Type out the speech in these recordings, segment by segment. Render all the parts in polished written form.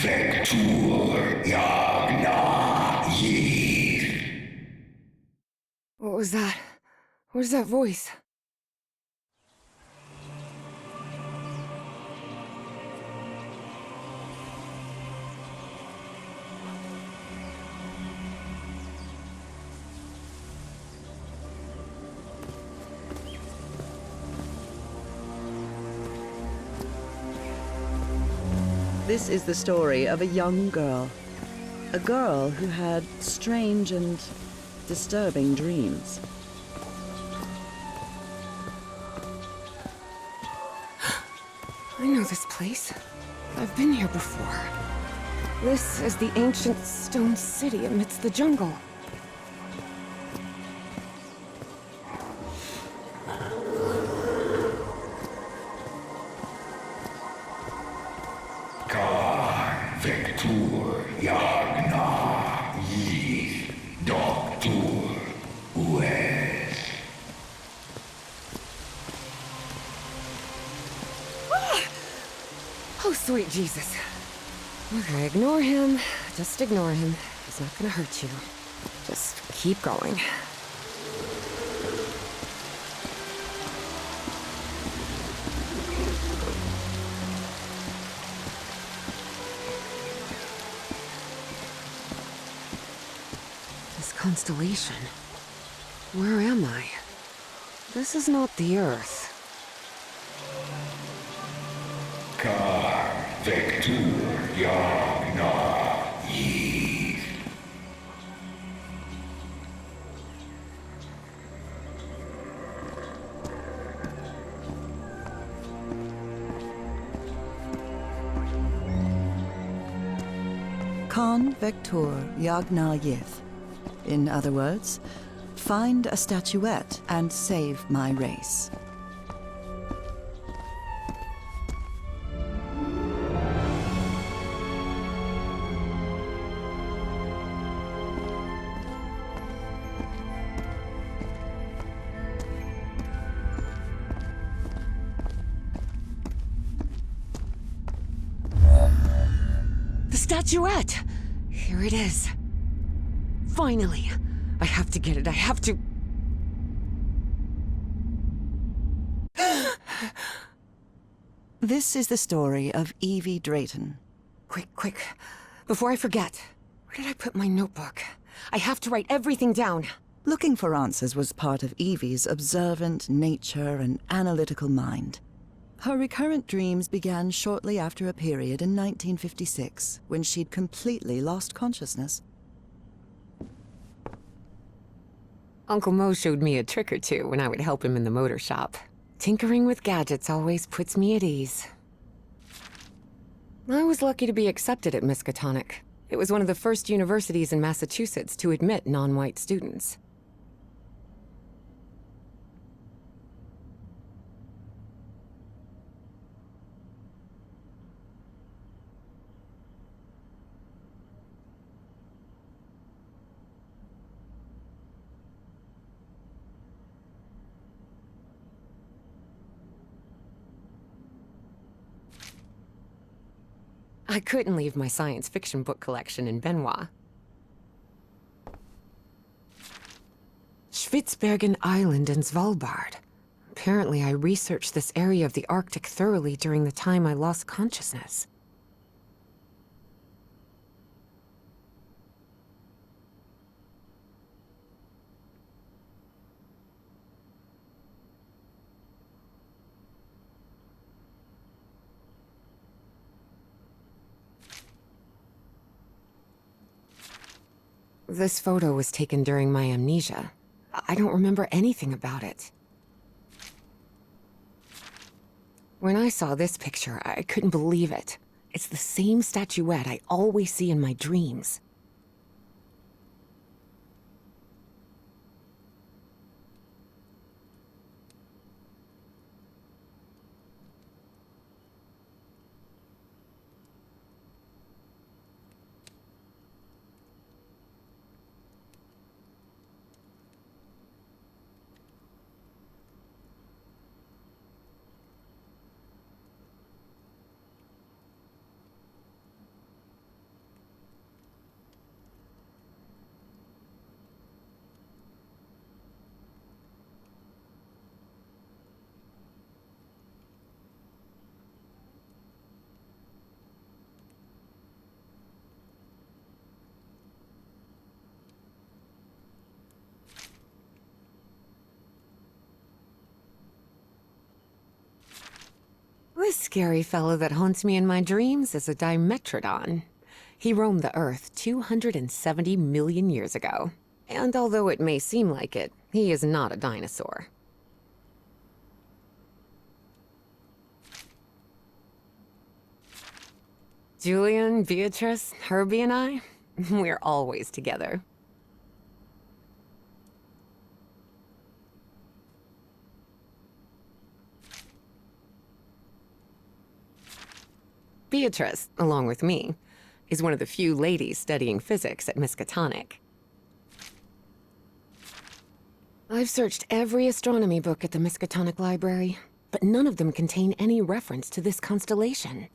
Vector Yagna Yid. What was that? Where's that voice? This is the story of a young girl. A girl who had strange and disturbing dreams. I know this place. I've been here before. This is the ancient stone city amidst the jungle. Vector Yagna Yid. Doctor Wes. Oh, sweet Jesus. Okay, ignore him. Just ignore him. He's not gonna hurt you. Just keep going. This constellation. Where am I? This is not the Earth. Vector Yagna Yid. Khan Vector Yagna Yith. In other words, find a statuette and save my race. The statuette! Here it is. Finally! I have to get it, I have to... This is the story of Evie Drayton. Quick. Before I forget. Where did I put my notebook? I have to write everything down. Looking for answers was part of Evie's observant nature and analytical mind. Her recurrent dreams began shortly after a period in 1956, when she'd completely lost consciousness. Uncle Mo showed me a trick or two when I would help him in the motor shop. Tinkering with gadgets always puts me at ease. I was lucky to be accepted at Miskatonic. It was one of the first universities in Massachusetts to admit non-white students. I couldn't leave my science fiction book collection in Benoit. Spitsbergen Island and Svalbard. Apparently, I researched this area of the Arctic thoroughly during the time I lost consciousness. This photo was taken during my amnesia. I don't remember anything about it. When I saw this picture, I couldn't believe it. It's the same statuette I always see in my dreams. scary fellow that haunts me in my dreams is a Dimetrodon. He roamed the Earth 270 million years ago. And although it may seem like it, he is not a dinosaur. Julian, Beatrice, Herbie, and I, we're always together. Beatrice, along with me, is one of the few ladies studying physics at Miskatonic. I've searched every astronomy book at the Miskatonic Library, but none of them contain any reference to this constellation.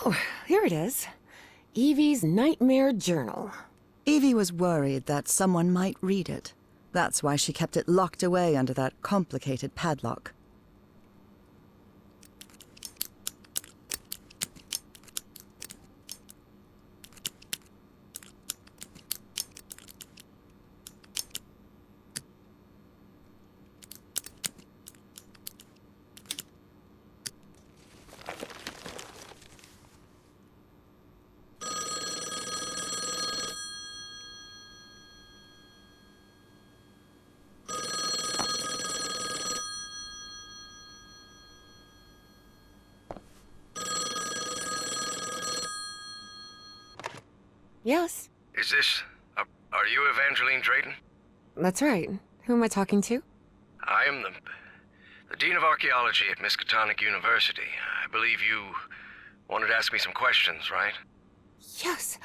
Oh, here it is. Evie's Nightmare Journal. Evie was worried that someone might read it. That's why she kept it locked away under that complicated padlock. Yes, Is this... are you Evangeline Drayton? that's right. Who am I talking to? I am the Dean of Archaeology at Miskatonic University. I believe you wanted to ask me some questions, right? Yes.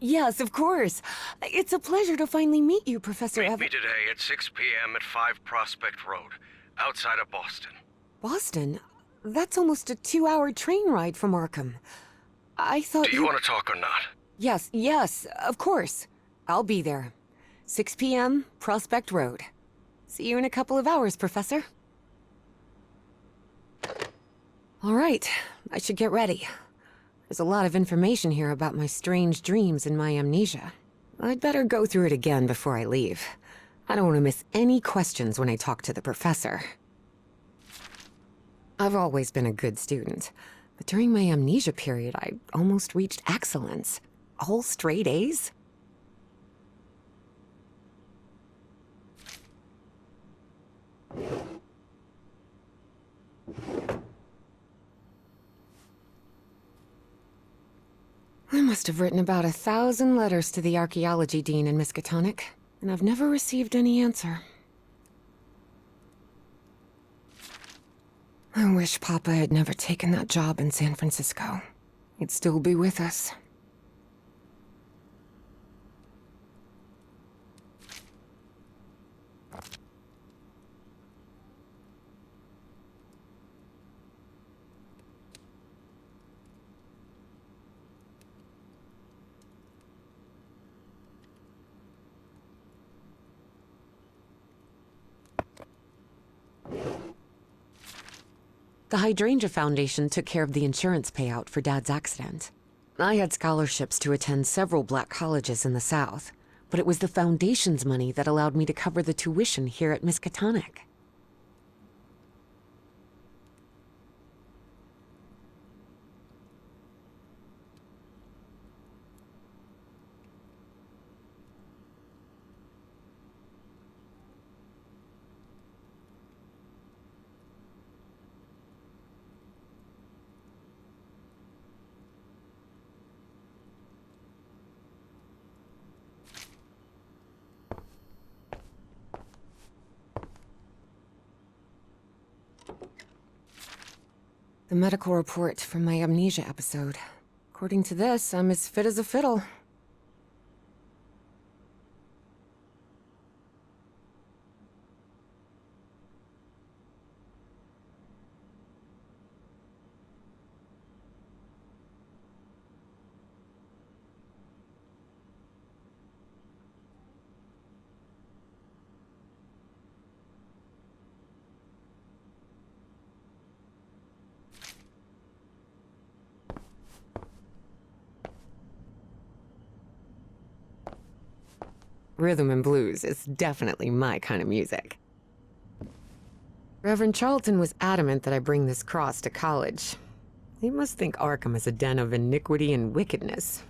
Yes, of course. It's a pleasure to finally meet you, Professor Meet me today at 6 p.m. at 5 Prospect Road, outside of Boston. Boston? That's almost a 2-hour train ride from Arkham. I thought Do you want to talk or not? Yes, of course. I'll be there. 6 p.m., Prospect Road. See you in a couple of hours, Professor. All right, I should get ready. There's a lot of information here about my strange dreams and my amnesia. I'd better go through it again before I leave. I don't want to miss any questions when I talk to the professor. I've always been a good student, but during my amnesia period, I almost reached excellence. All straight A's? I must have written about 1,000 letters to the archaeology dean in Miskatonic, and I've never received any answer. I wish Papa had never taken that job in San Francisco. He'd still be with us. The Hydrangea Foundation took care of the insurance payout for Dad's accident. I had scholarships to attend several black colleges in the South, but it was the Foundation's money that allowed me to cover the tuition here at Miskatonic. The medical report from my amnesia episode. According to this, I'm as fit as a fiddle. Rhythm and blues is definitely my kind of music. Reverend Charlton was adamant that I bring this cross to college. He must think Arkham is a den of iniquity and wickedness.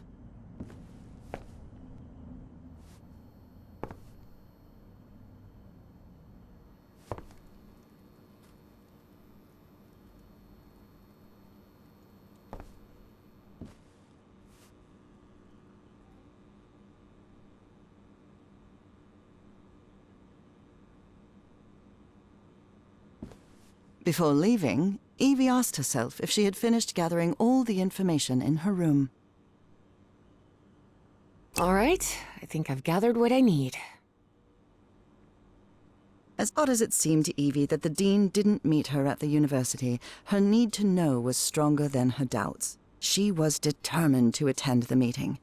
Before leaving, Evie asked herself if she had finished gathering all the information in her room. All right, I think I've gathered what I need. As odd as it seemed to Evie that the Dean didn't meet her at the university, her need to know was stronger than her doubts. She was determined to attend the meeting.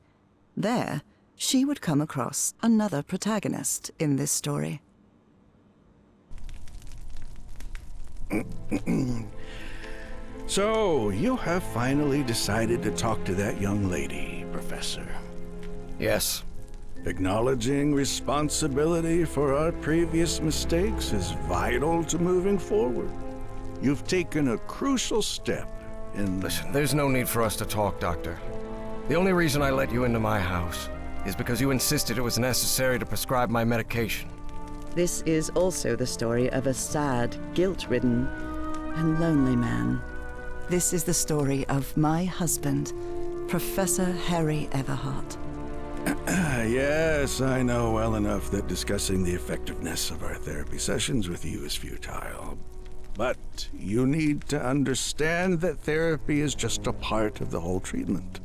There, she would come across another protagonist in this story. So, you have finally decided to talk to that young lady, Professor. Yes. Acknowledging responsibility for our previous mistakes is vital to moving forward. You've taken a crucial step in... Listen, there's no need for us to talk, Doctor. The only reason I let you into my house is because you insisted it was necessary to prescribe my medication. This is also the story of a sad, guilt-ridden, and lonely man. This is the story of my husband, Professor Harry Everhart. Yes, I know well enough that discussing the effectiveness of our therapy sessions with you is futile. But you need to understand that therapy is just a part of the whole treatment.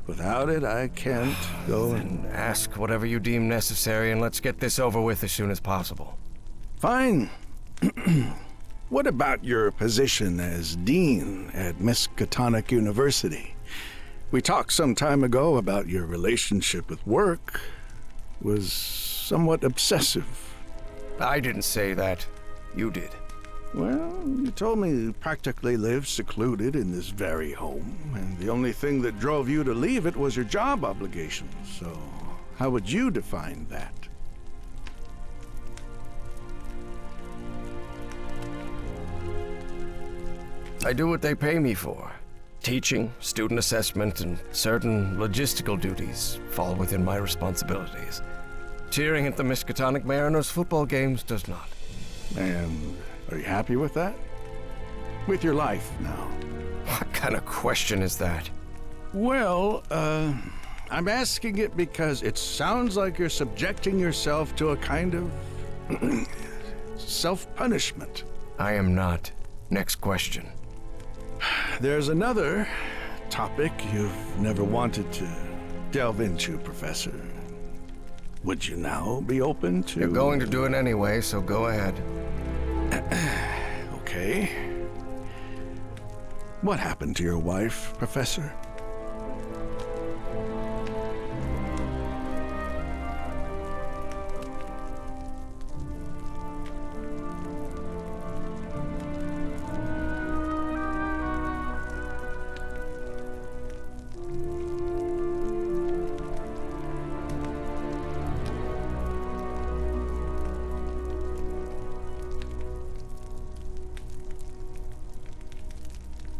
Without it, I can't go and... Ask whatever you deem necessary, and let's get this over with as soon as possible. Fine. What about your position as dean at Miskatonic University? We talked some time ago about your relationship with work. Was somewhat obsessive. I didn't say that. You did. Well, you told me you practically lived secluded in this very home, and the only thing that drove you to leave it was your job obligations. So, how would you define that? I do what they pay me for. Teaching, student assessment, and certain logistical duties fall within my responsibilities. Cheering at the Miskatonic Mariners football games does not. And are you happy with that? With your life now? What kind of question is that? Well, I'm asking it because it sounds like you're subjecting yourself to a kind of self-punishment. I am not. Next question. There's another topic you've never wanted to delve into, Professor. Would you now be open to... You're going to do it anyway, so go ahead. Okay. What happened to your wife, Professor?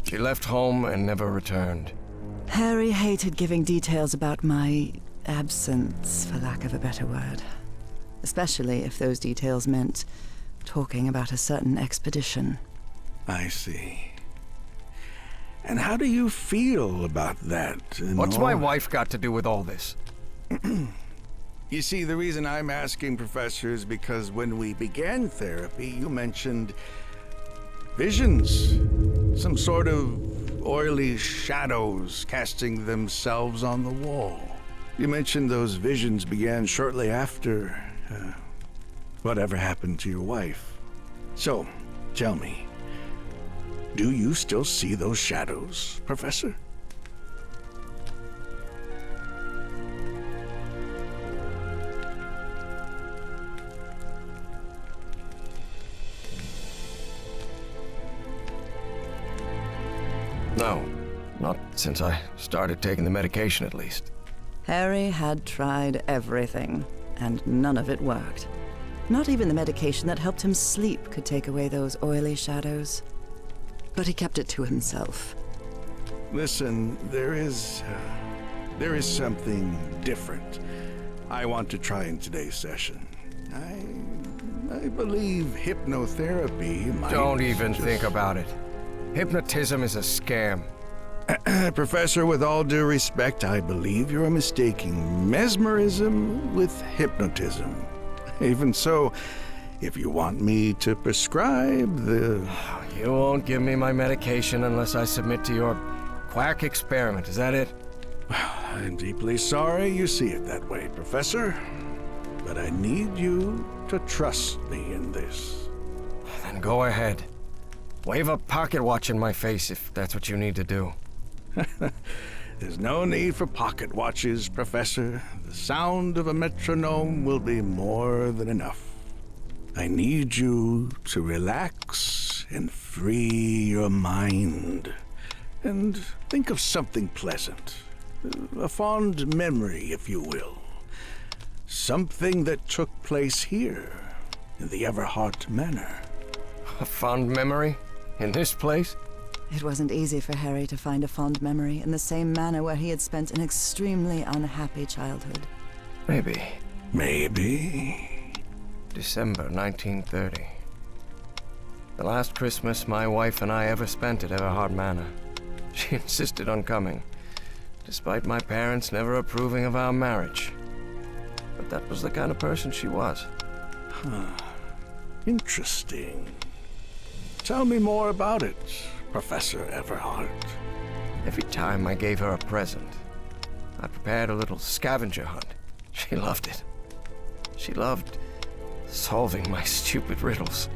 She left home and never returned. Harry hated giving details about my absence, for lack of a better word. Especially if those details meant talking about a certain expedition. I see. And how do you feel about that? What's my wife got to do with all this? You see, the reason I'm asking, Professor, is because when we began therapy, you mentioned visions. Some sort of oily shadows casting themselves on the wall. You mentioned those visions began shortly after whatever happened to your wife. So, tell me, do you still see those shadows, Professor? No, not since I started taking the medication, at least. Harry had tried everything. and none of it worked. Not even the medication that helped him sleep could take away those oily shadows. But he kept it to himself. Listen, there is something different I want to try in today's session. I believe hypnotherapy might... Don't even think about it. Hypnotism is a scam. Professor, with all due respect, I believe you're mistaking mesmerism with hypnotism. Even so, if you want me to prescribe the... You won't give me my medication unless I submit to your quack experiment, is that it? I'm deeply sorry you see it that way, Professor. But I need you to trust me in this. Then go ahead. Wave a pocket watch in my face if that's what you need to do. There's no need for pocket watches, Professor. The sound of a metronome will be more than enough. I need you to relax and free your mind. And think of something pleasant. A fond memory, if you will. Something that took place here, in the Everhart Manor. A fond memory? In this place? It wasn't easy for Harry to find a fond memory in the same manor where he had spent an extremely unhappy childhood. Maybe. December 1930. The last Christmas my wife and I ever spent at Everhart Manor. She insisted on coming, despite my parents never approving of our marriage. But that was the kind of person she was. Interesting. Tell me more about it, Professor Everhart. Every time I gave her a present, I prepared a little scavenger hunt. She loved it. She loved solving my stupid riddles.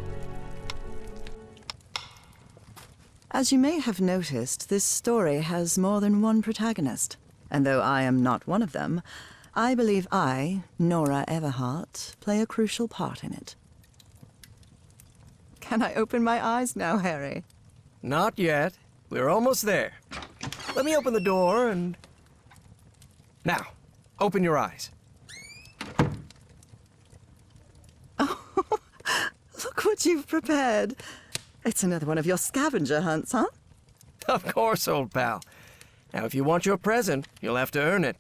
As you may have noticed, this story has more than one protagonist. And though I am not one of them, I believe I, Nora Everhart, play a crucial part in it. Can I open my eyes now, Harry? Not yet. We're almost there. Let me open the door and... Now, open your eyes. Look what you've prepared. It's another one of your scavenger hunts, huh? Of course, old pal. Now, if you want your present, you'll have to earn it.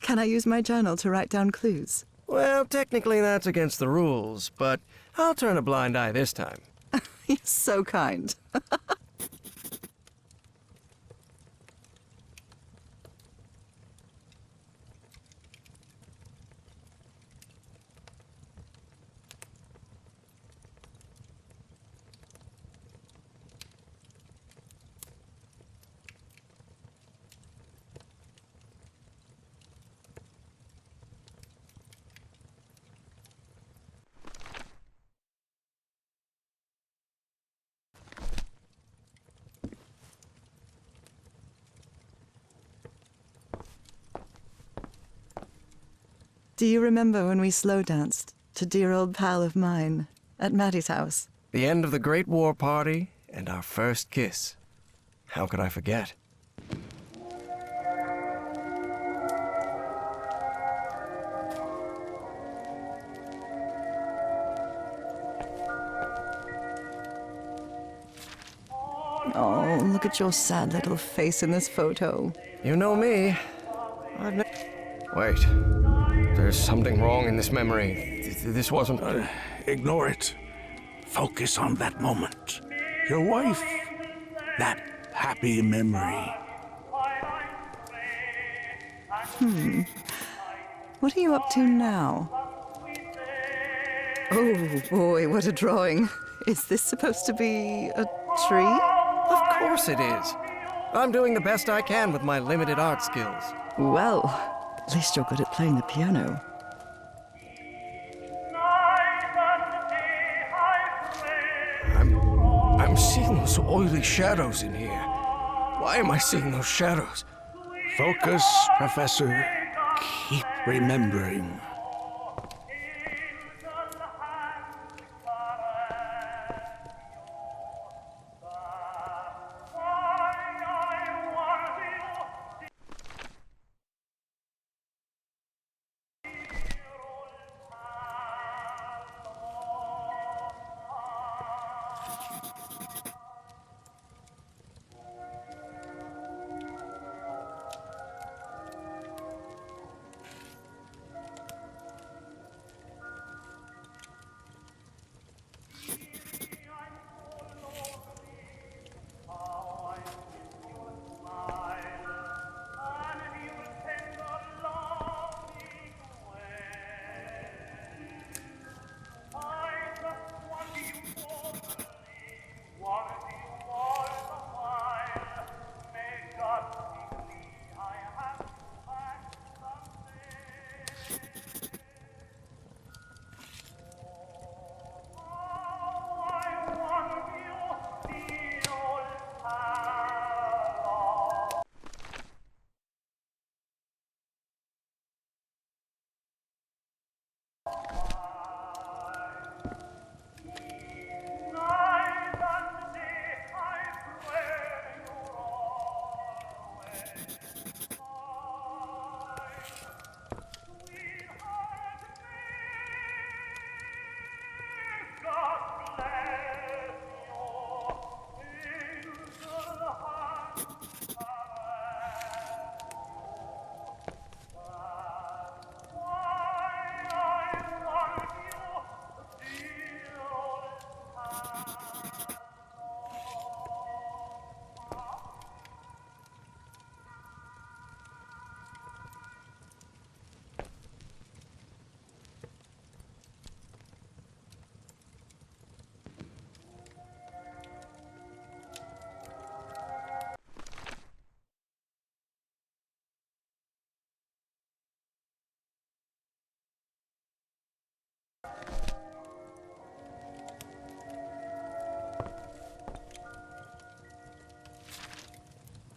Can I use my journal to write down clues? Well, technically that's against the rules, but I'll turn a blind eye this time. You're so kind. Do you remember when we slow danced to Dear Old Pal of Mine at Maddie's house? The end of the Great War Party and our first kiss. How could I forget? Oh, look at your sad little face in this photo. You know me. Wait. There's something wrong in this memory. This wasn't... Ignore it. Focus on that moment. Your wife. That happy memory. What are you up to now? Oh boy, what a drawing. Is this supposed to be a tree? Of course it is. I'm doing the best I can with my limited art skills. Well, at least you're good at playing the piano. I'm seeing those oily shadows in here. Why am I seeing those shadows? Focus, Professor. Keep remembering.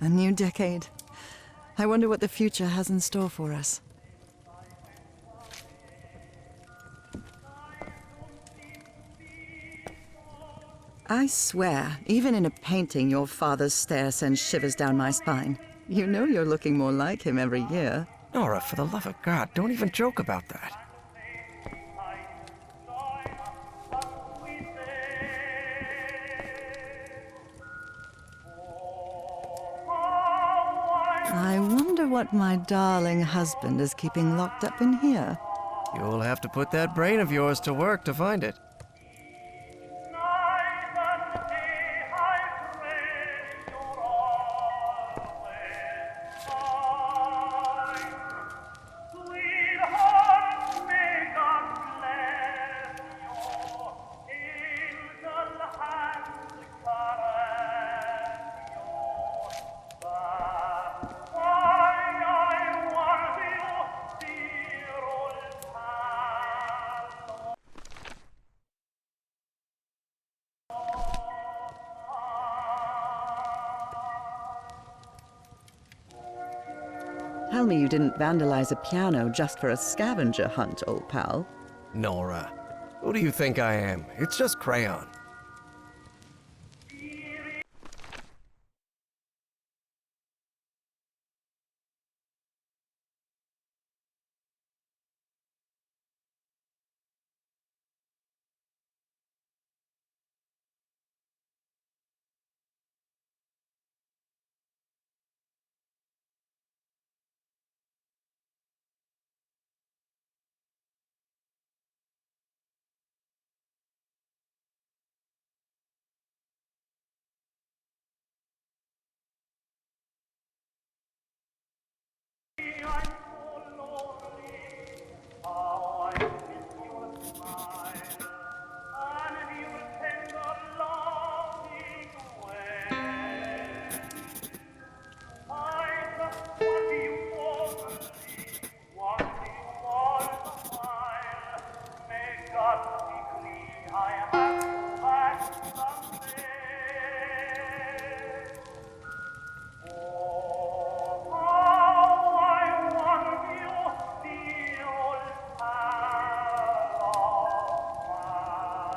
A new decade. I wonder what the future has in store for us. I swear, even in a painting, your father's stare sends shivers down my spine. You know you're looking more like him every year. Nora, for the love of God, don't even joke about that. I wonder what my darling husband is keeping locked up in here. You'll have to put that brain of yours to work to find it. Tell me you didn't vandalize a piano just for a scavenger hunt, old pal. Nora, who do you think I am? It's just crayon.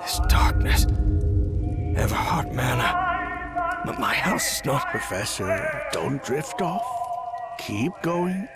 This darkness, ever hot manna. But my house is not. Professor, don't drift off. Keep going.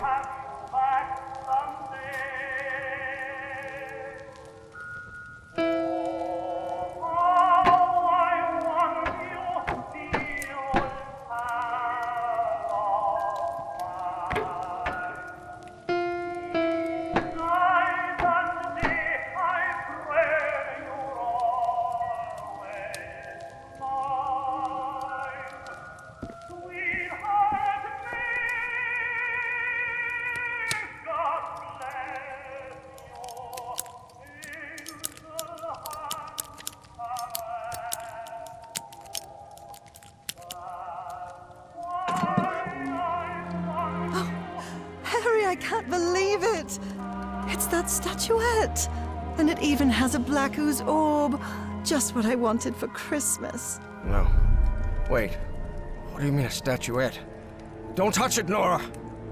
have you back someday. Oh, how I want you, the old pal of mine. Night and day I pray you're always mine. Sweetheart, God bless you in the Harry, I can't believe it! It's that statuette! And it even has a black ooze orb. Just what I wanted for Christmas. No. Wait. What do you mean a statuette? Don't touch it, Nora!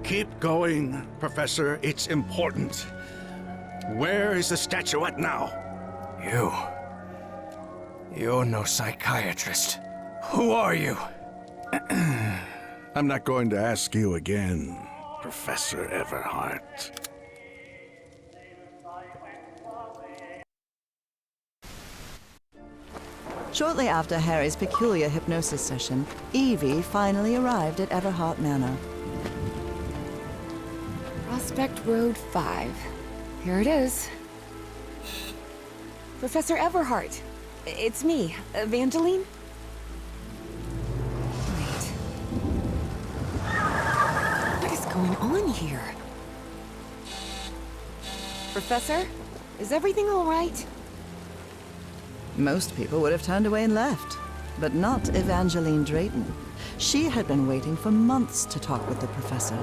Keep going, Professor. It's important. Where is the statuette now? You're no psychiatrist. Who are you? I'm not going to ask you again, Professor Everhart. Shortly after Harry's peculiar hypnosis session, Evie finally arrived at Everhart Manor. Prospect Road 5. Here it is. Professor Everhart. It's me, Evangeline. Wait. What is going on here? Professor, is everything all right? Most people would have turned away and left, but not Evangeline Drayton. She had been waiting for months to talk with the professor.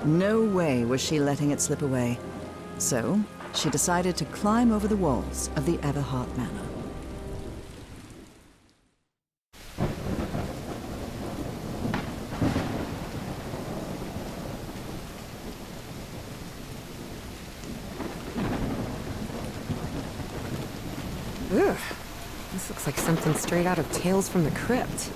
No way was she letting it slip away. So, she decided to climb over the walls of the Everhart Manor. Ugh. This looks like something straight out of Tales from the Crypt.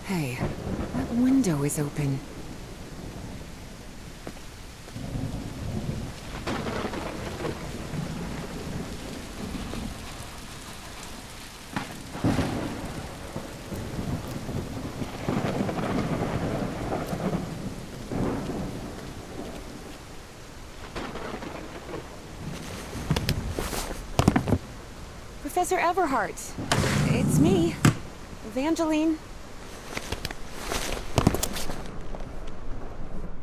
Hey, that window is open. Professor Everhart. It's me, Evangeline.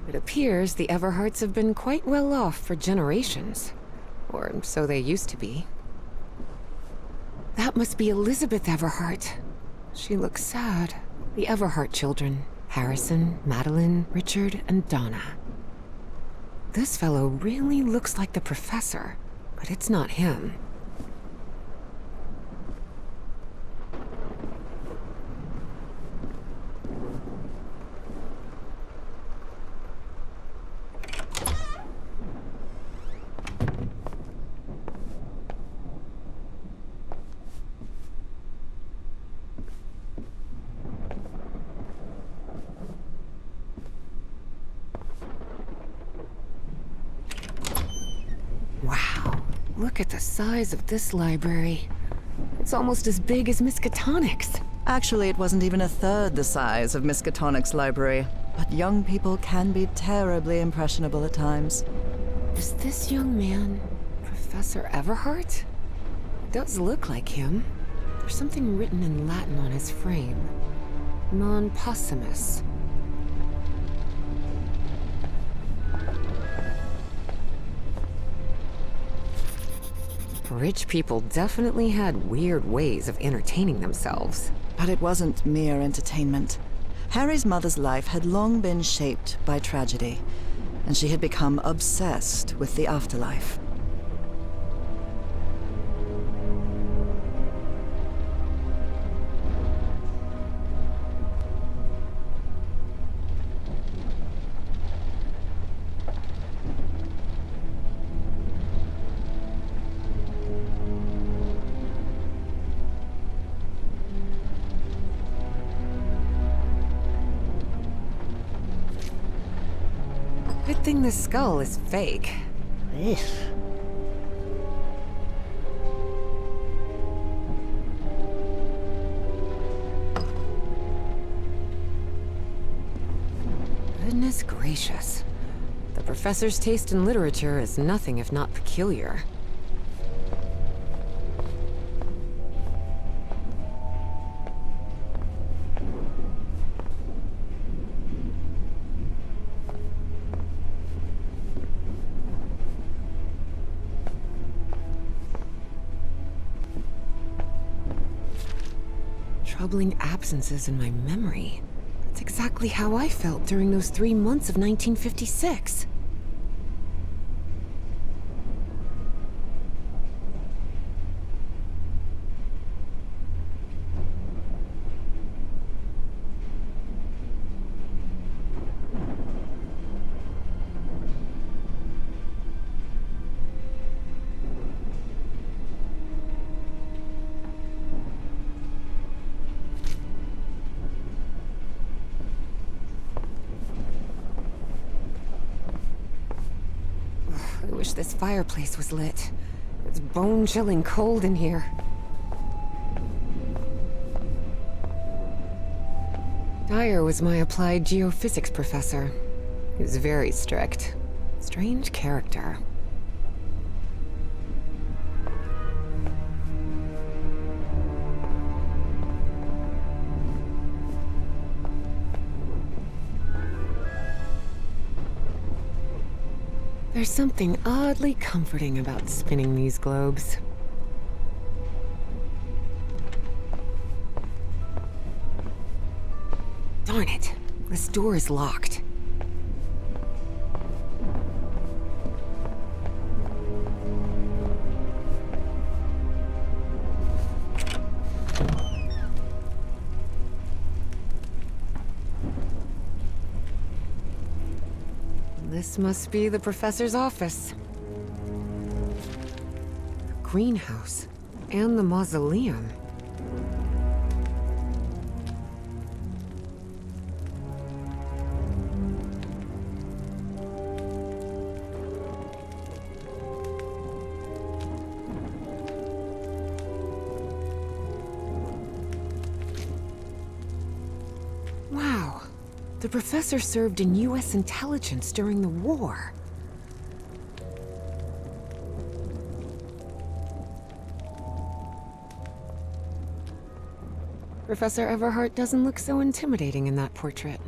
It appears the Everharts have been quite well off for generations. Or so they used to be. That must be Elizabeth Everhart. She looks sad. The Everhart children. Harrison, Madeline, Richard, and Donna. This fellow really looks like the professor, but it's not him. Wow, look at the size of this library. It's almost as big as Miskatonic's. Actually, it wasn't even a third the size of Miskatonic's library. But young people can be terribly impressionable at times. Is this young man Professor Everhart? It does look like him. There's something written in Latin on his frame. Non possumus. Rich people definitely had weird ways of entertaining themselves. But it wasn't mere entertainment. Harry's mother's life had long been shaped by tragedy, and she had become obsessed with the afterlife. Good thing this skull is fake. Goodness gracious. The professor's taste in literature is nothing if not peculiar. Troubling absences in my memory. That's exactly how I felt during those 3 months of 1956. I wish this fireplace was lit. It's bone-chilling cold in here. Dyer was my applied geophysics professor. He was very strict. Strange character. There's something oddly comforting about spinning these globes. Darn it, this door is locked. This must be the professor's office. The greenhouse and the mausoleum. Wow. The professor served in U.S. intelligence during the war. Professor Everhart doesn't look so intimidating in that portrait.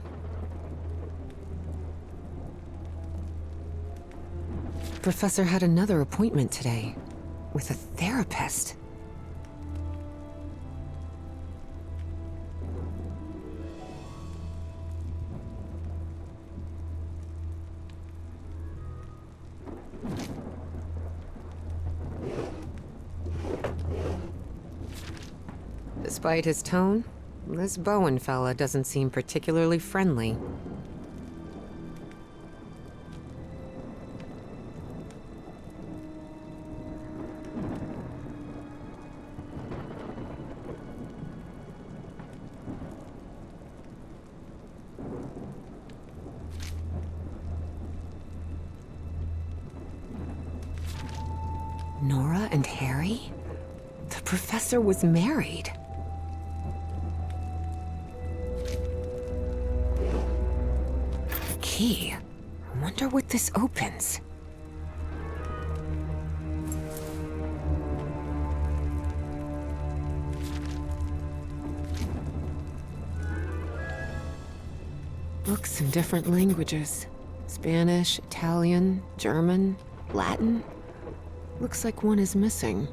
Professor had another appointment today, with a therapist. Despite his tone, this Bowen fella doesn't seem particularly friendly. Nora and Harry? The professor was married. Key. I wonder what this opens. Books in different languages. Spanish, Italian, German, Latin. Looks like one is missing.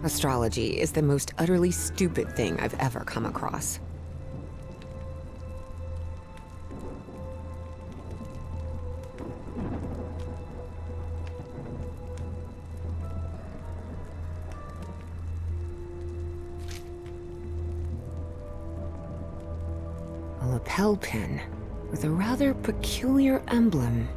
Astrology is the most utterly stupid thing I've ever come across. A lapel pin with a rather peculiar emblem.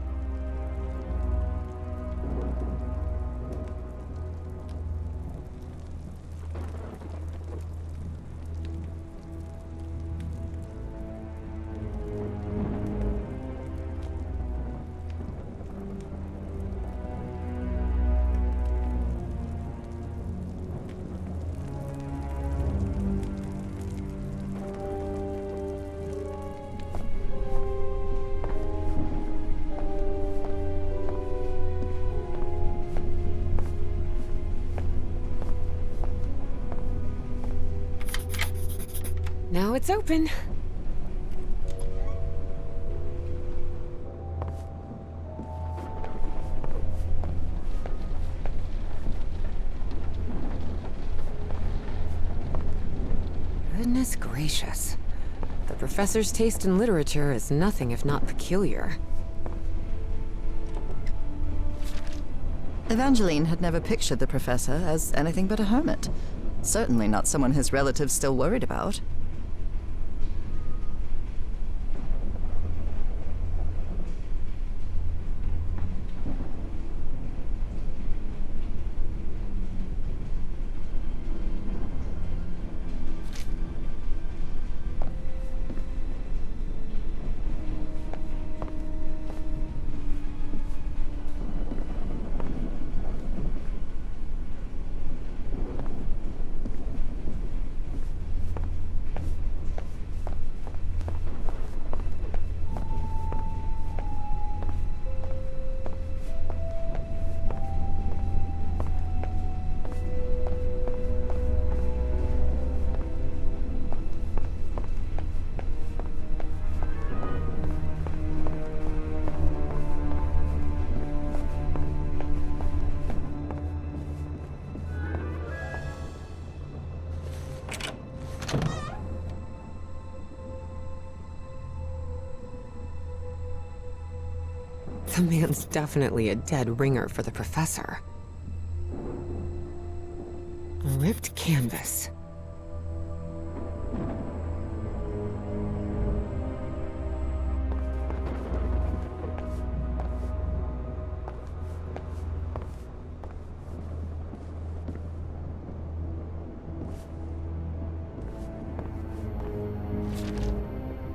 Now it's open. Goodness gracious. The professor's taste in literature is nothing if not peculiar. Evangeline had never pictured the professor as anything but a hermit. Certainly not someone his relatives still worried about. The man's definitely a dead ringer for the professor. A ripped canvas.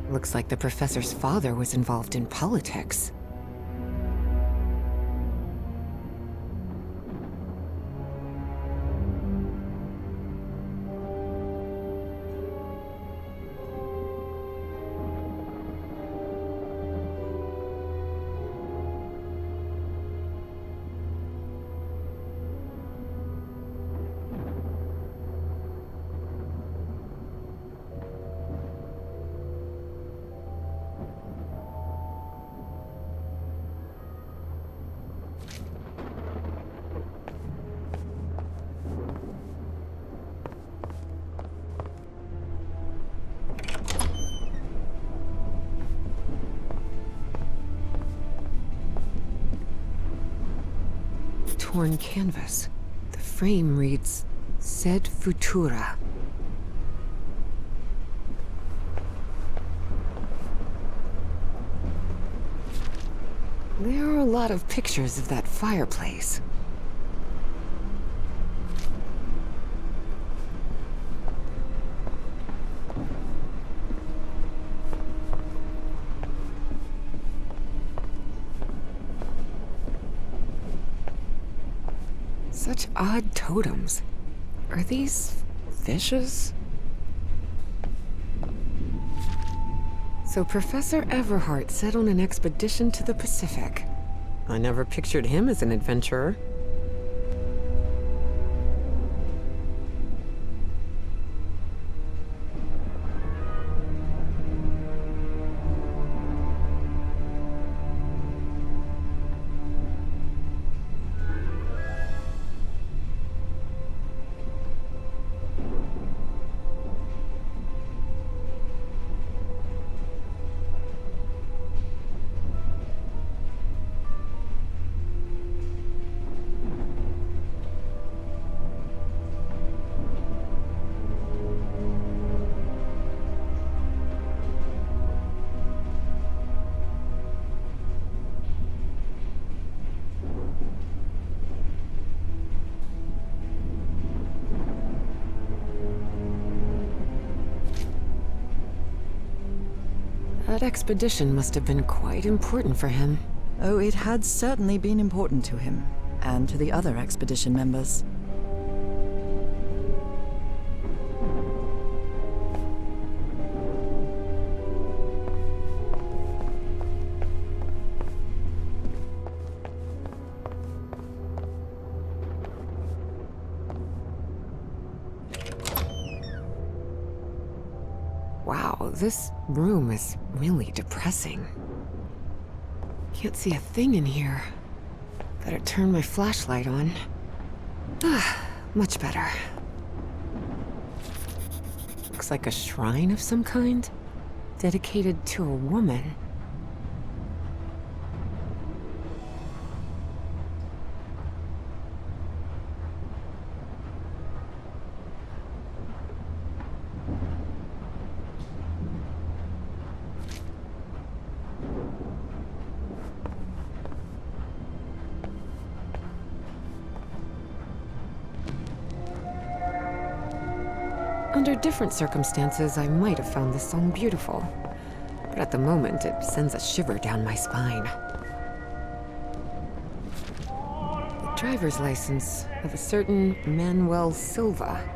Looks like the professor's father was involved in politics. Torn canvas. The frame reads, Sed Futura. There are a lot of pictures of that fireplace. Such odd totems. Are these fishes? So Professor Everhart set on an expedition to the Pacific. I never pictured him as an adventurer. That expedition must have been quite important for him. Oh, it had certainly been important to him, and to the other expedition members. Wow, this room is really depressing. Can't see a thing in here. Better turn my flashlight on. Ah, much better. Looks like a shrine of some kind, dedicated to a woman. Under different circumstances, I might have found this song beautiful. But at the moment, it sends a shiver down my spine. The driver's license of a certain Manuel Silva.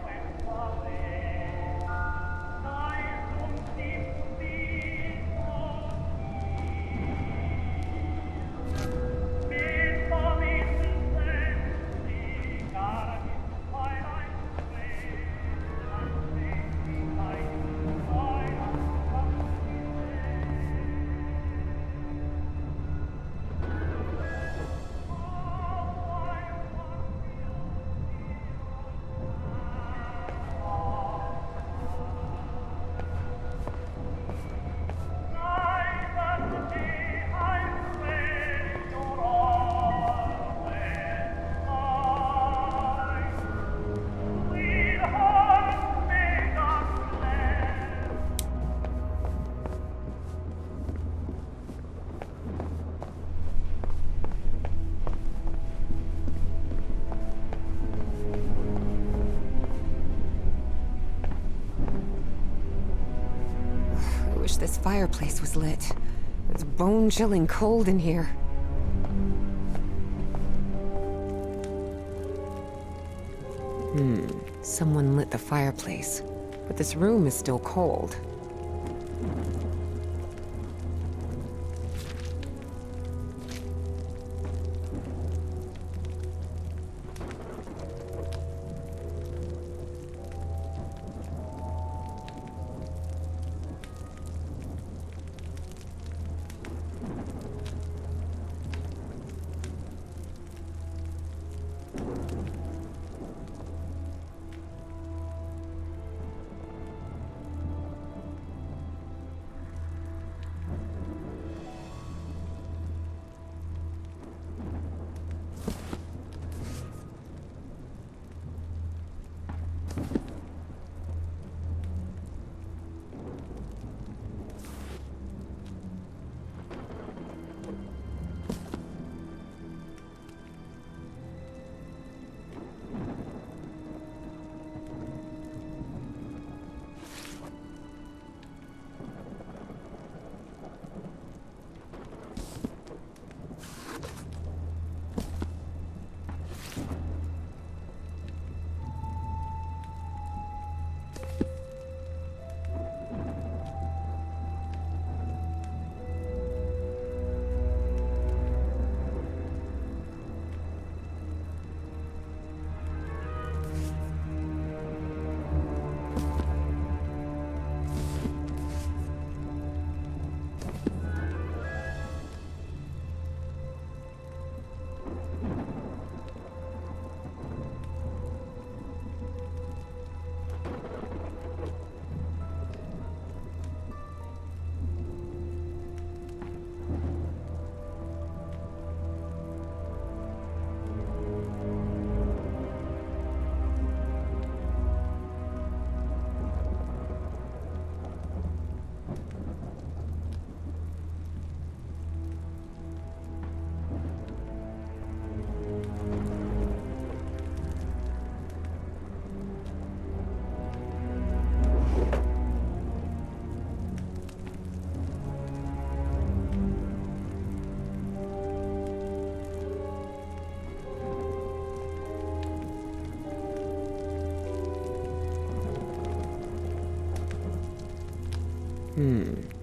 This fireplace was lit. It's bone-chilling cold in here. Someone lit the fireplace, but this room is still cold.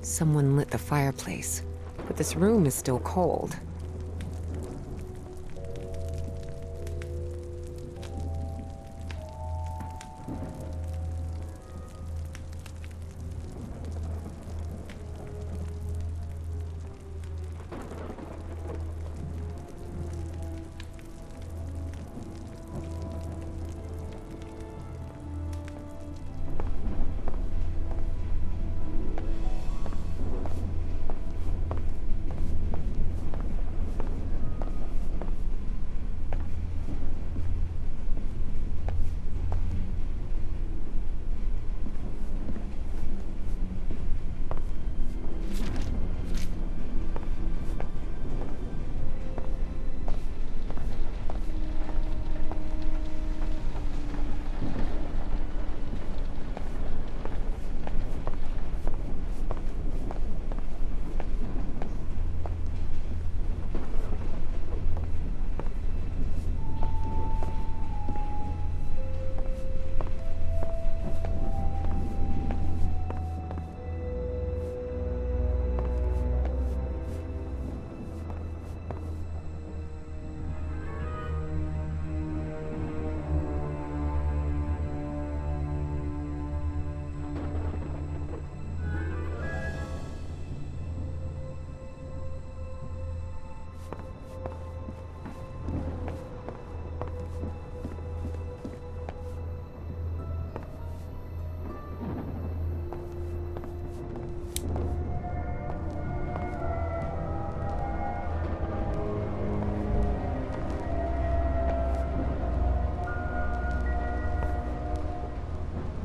Someone lit the fireplace, but this room is still cold.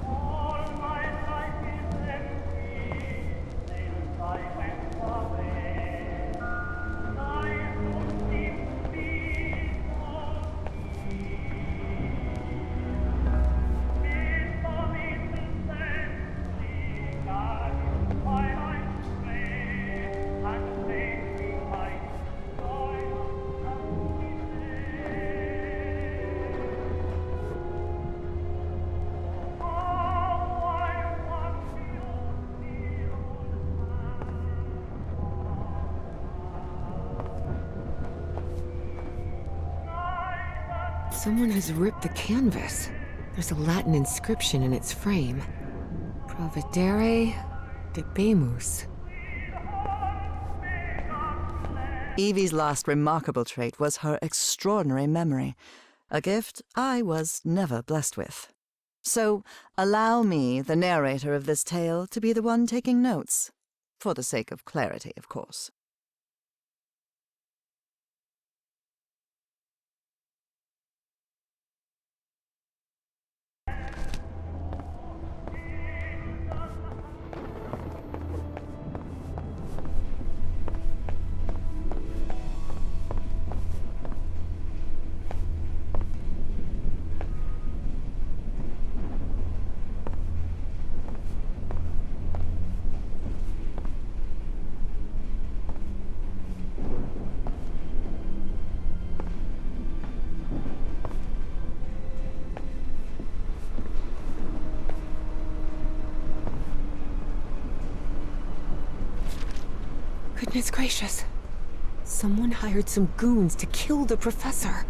All my life is empty since I went away. Life don't seem to be so sweet. It's a little sadly guided by my stray, and takes me like joy of happiness. Someone has ripped the canvas. There's a Latin inscription in its frame. Providere debemus. Evie's last remarkable trait was her extraordinary memory, a gift I was never blessed with. So allow me, the narrator of this tale, to be the one taking notes. For the sake of clarity, of course. Goodness gracious. Someone hired some goons to kill the professor.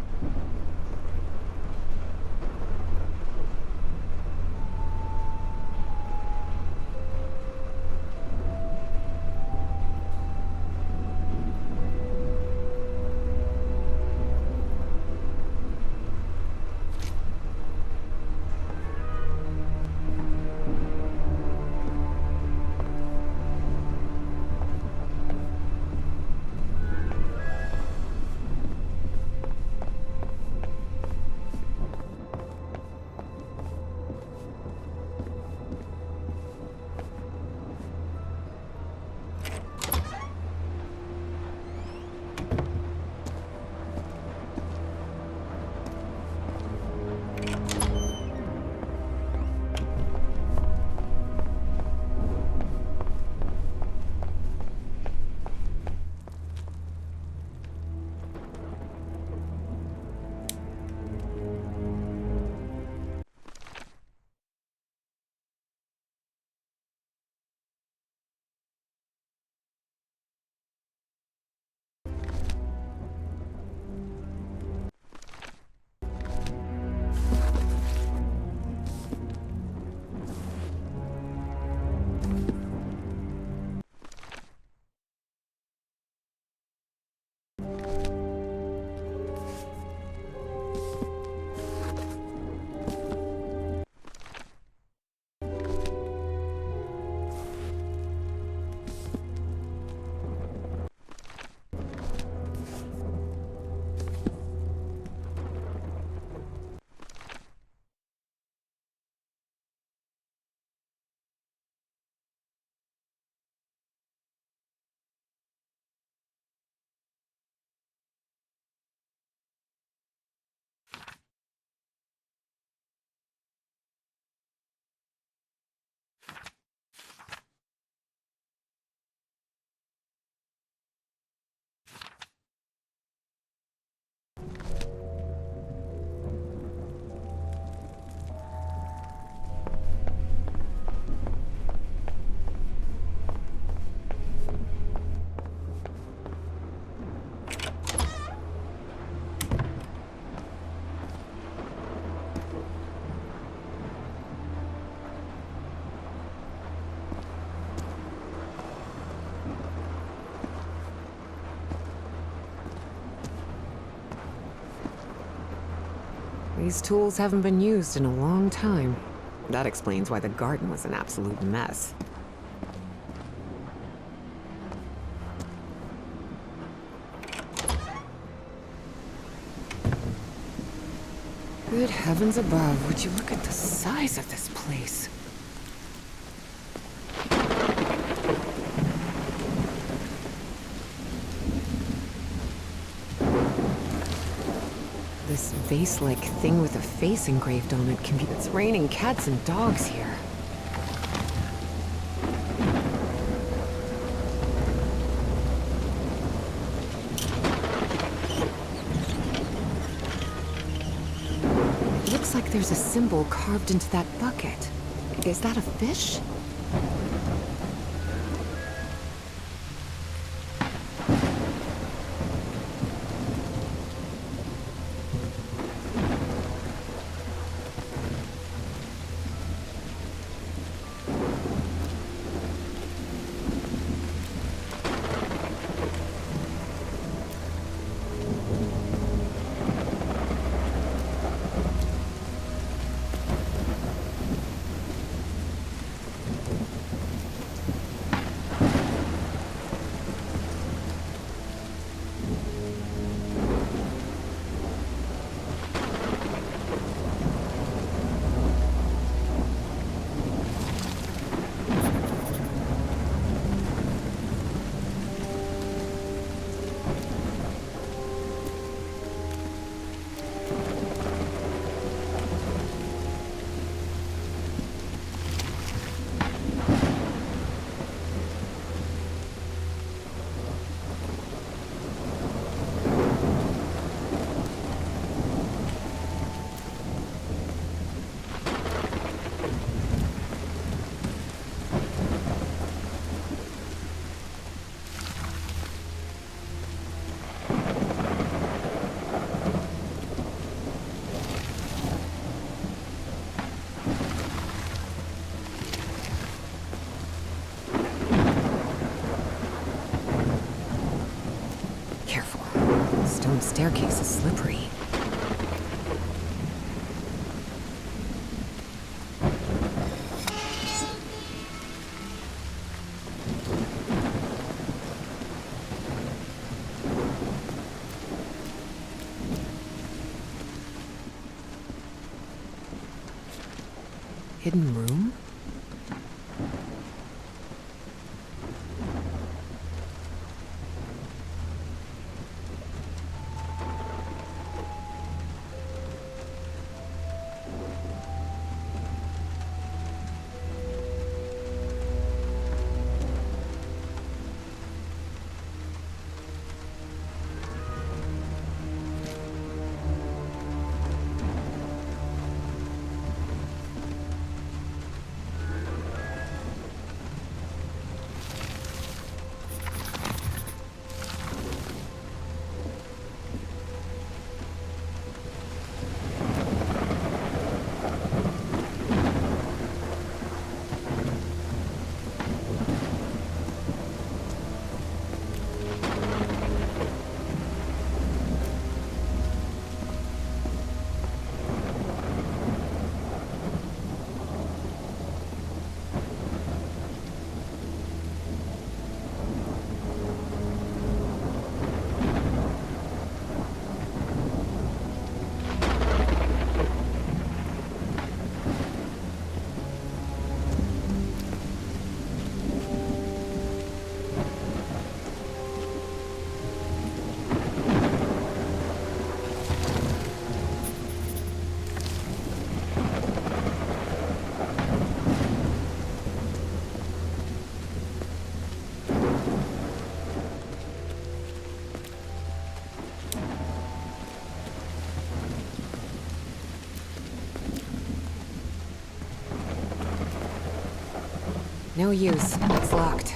These tools haven't been used in a long time. That explains why the garden was an absolute mess. Good heavens above, would you look at the size of this place? This vase-like thing with a face engraved on it can be... It's raining cats and dogs here. It looks like there's a symbol carved into that bucket. Is that a fish? Careful. The stone staircase is slippery. Hidden room? No use. It's locked.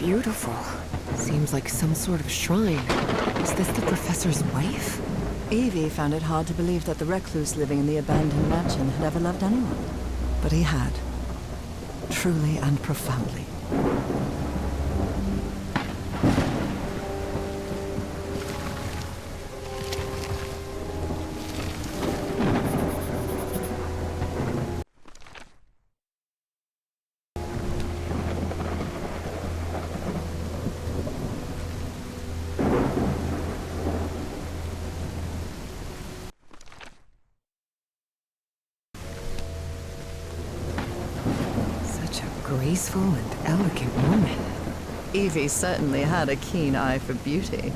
beautiful. Seems like some sort of shrine. Is this the professor's wife? Evie found it hard to believe that the recluse living in the abandoned mansion had ever loved anyone. But he had. Truly and profoundly. Graceful and elegant woman. Evie certainly had a keen eye for beauty.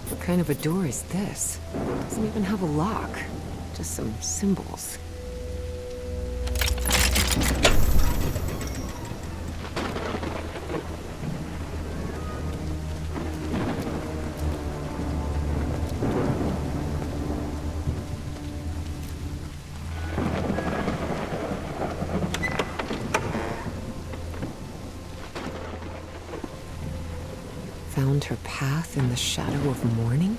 What kind of a door is this? Doesn't even have a lock. Just some symbols. Found her path in the shadow of morning?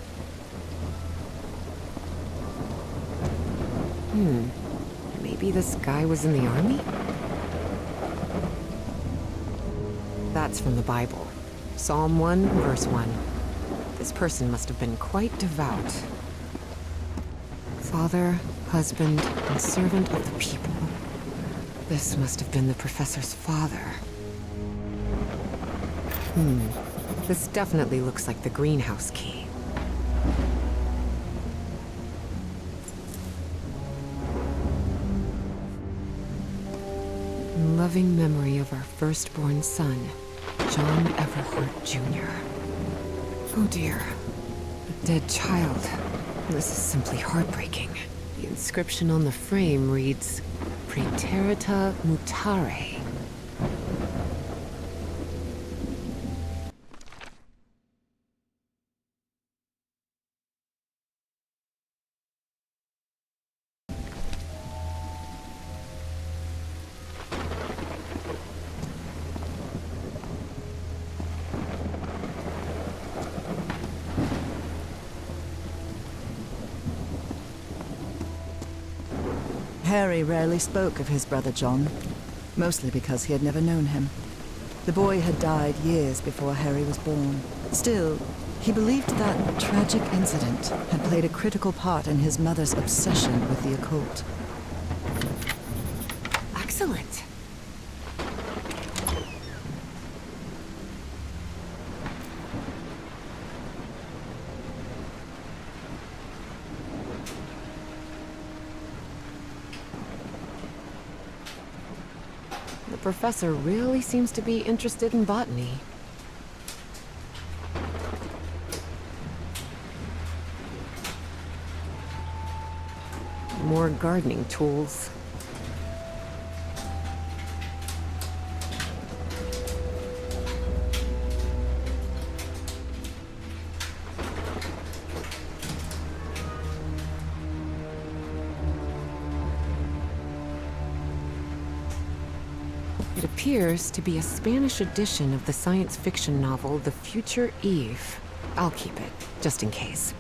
Maybe this guy was in the army? That's from the Bible. Psalm 1, verse 1. This person must have been quite devout. Father, husband, and servant of the people. This must have been the professor's father. This definitely looks like the greenhouse key. In loving memory of our firstborn son, John Everhart Jr. Oh dear, a dead child. This is simply heartbreaking. The inscription on the frame reads, Praeterita Mutare. Harry rarely spoke of his brother John, mostly because he had never known him. The boy had died years before Harry was born. Still, he believed that tragic incident had played a critical part in his mother's obsession with the occult. Excellent. The professor really seems to be interested in botany. More gardening tools. It appears to be a Spanish edition of the science fiction novel The Future Eve. I'll keep it, just in case.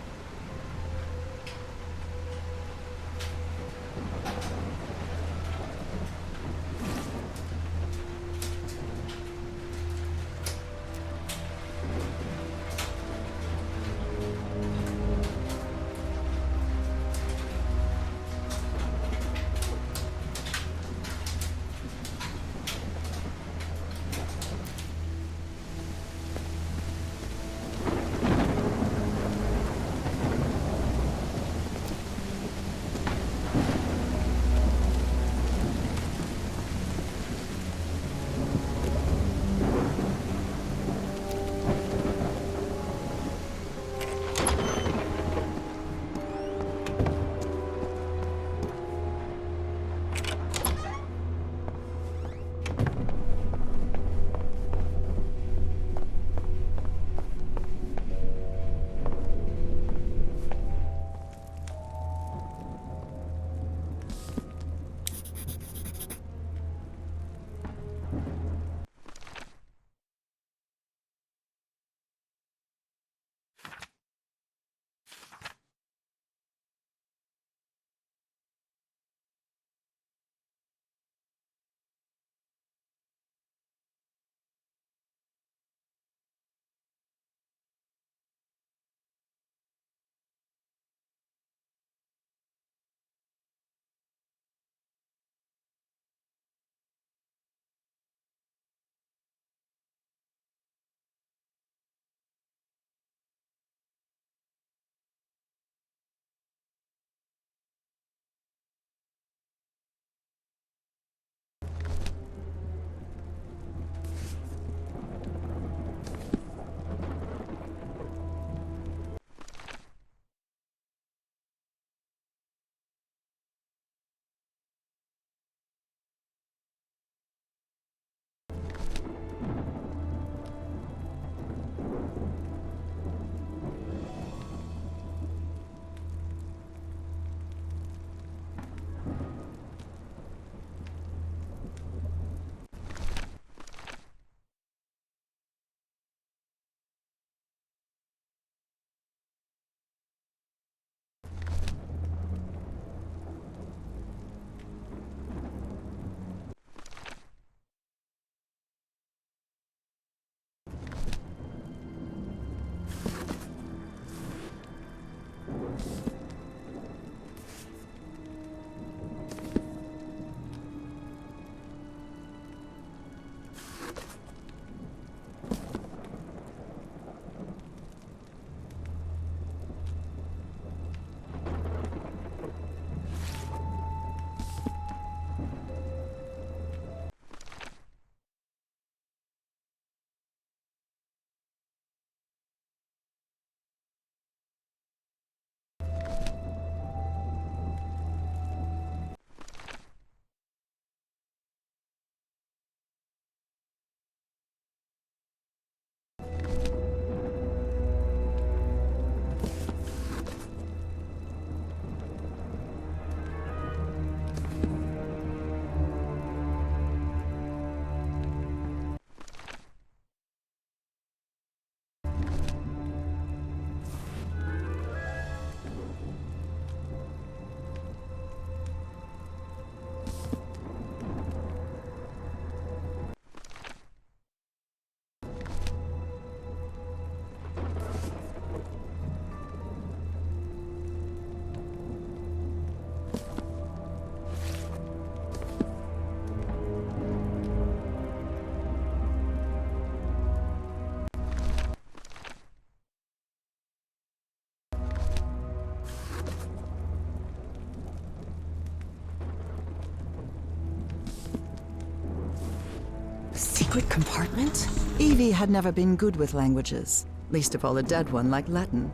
Secret compartment? Evie had never been good with languages, least of all a dead one like Latin.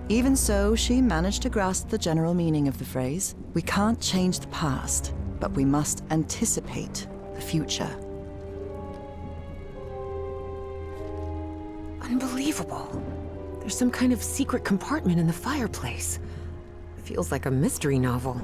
Even so, she managed to grasp the general meaning of the phrase. We can't change the past, but we must anticipate the future. Unbelievable. There's some kind of secret compartment in the fireplace. Feels like a mystery novel.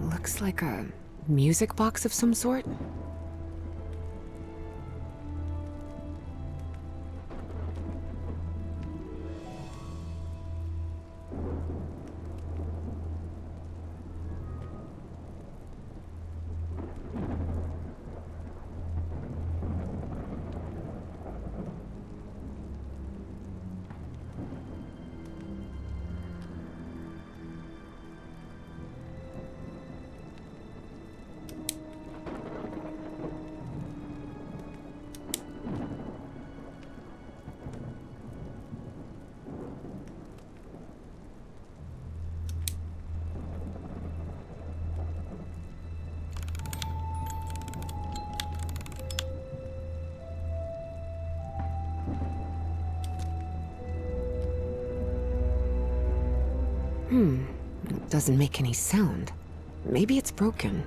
Looks like a music box of some sort. It doesn't make any sound. Maybe it's broken.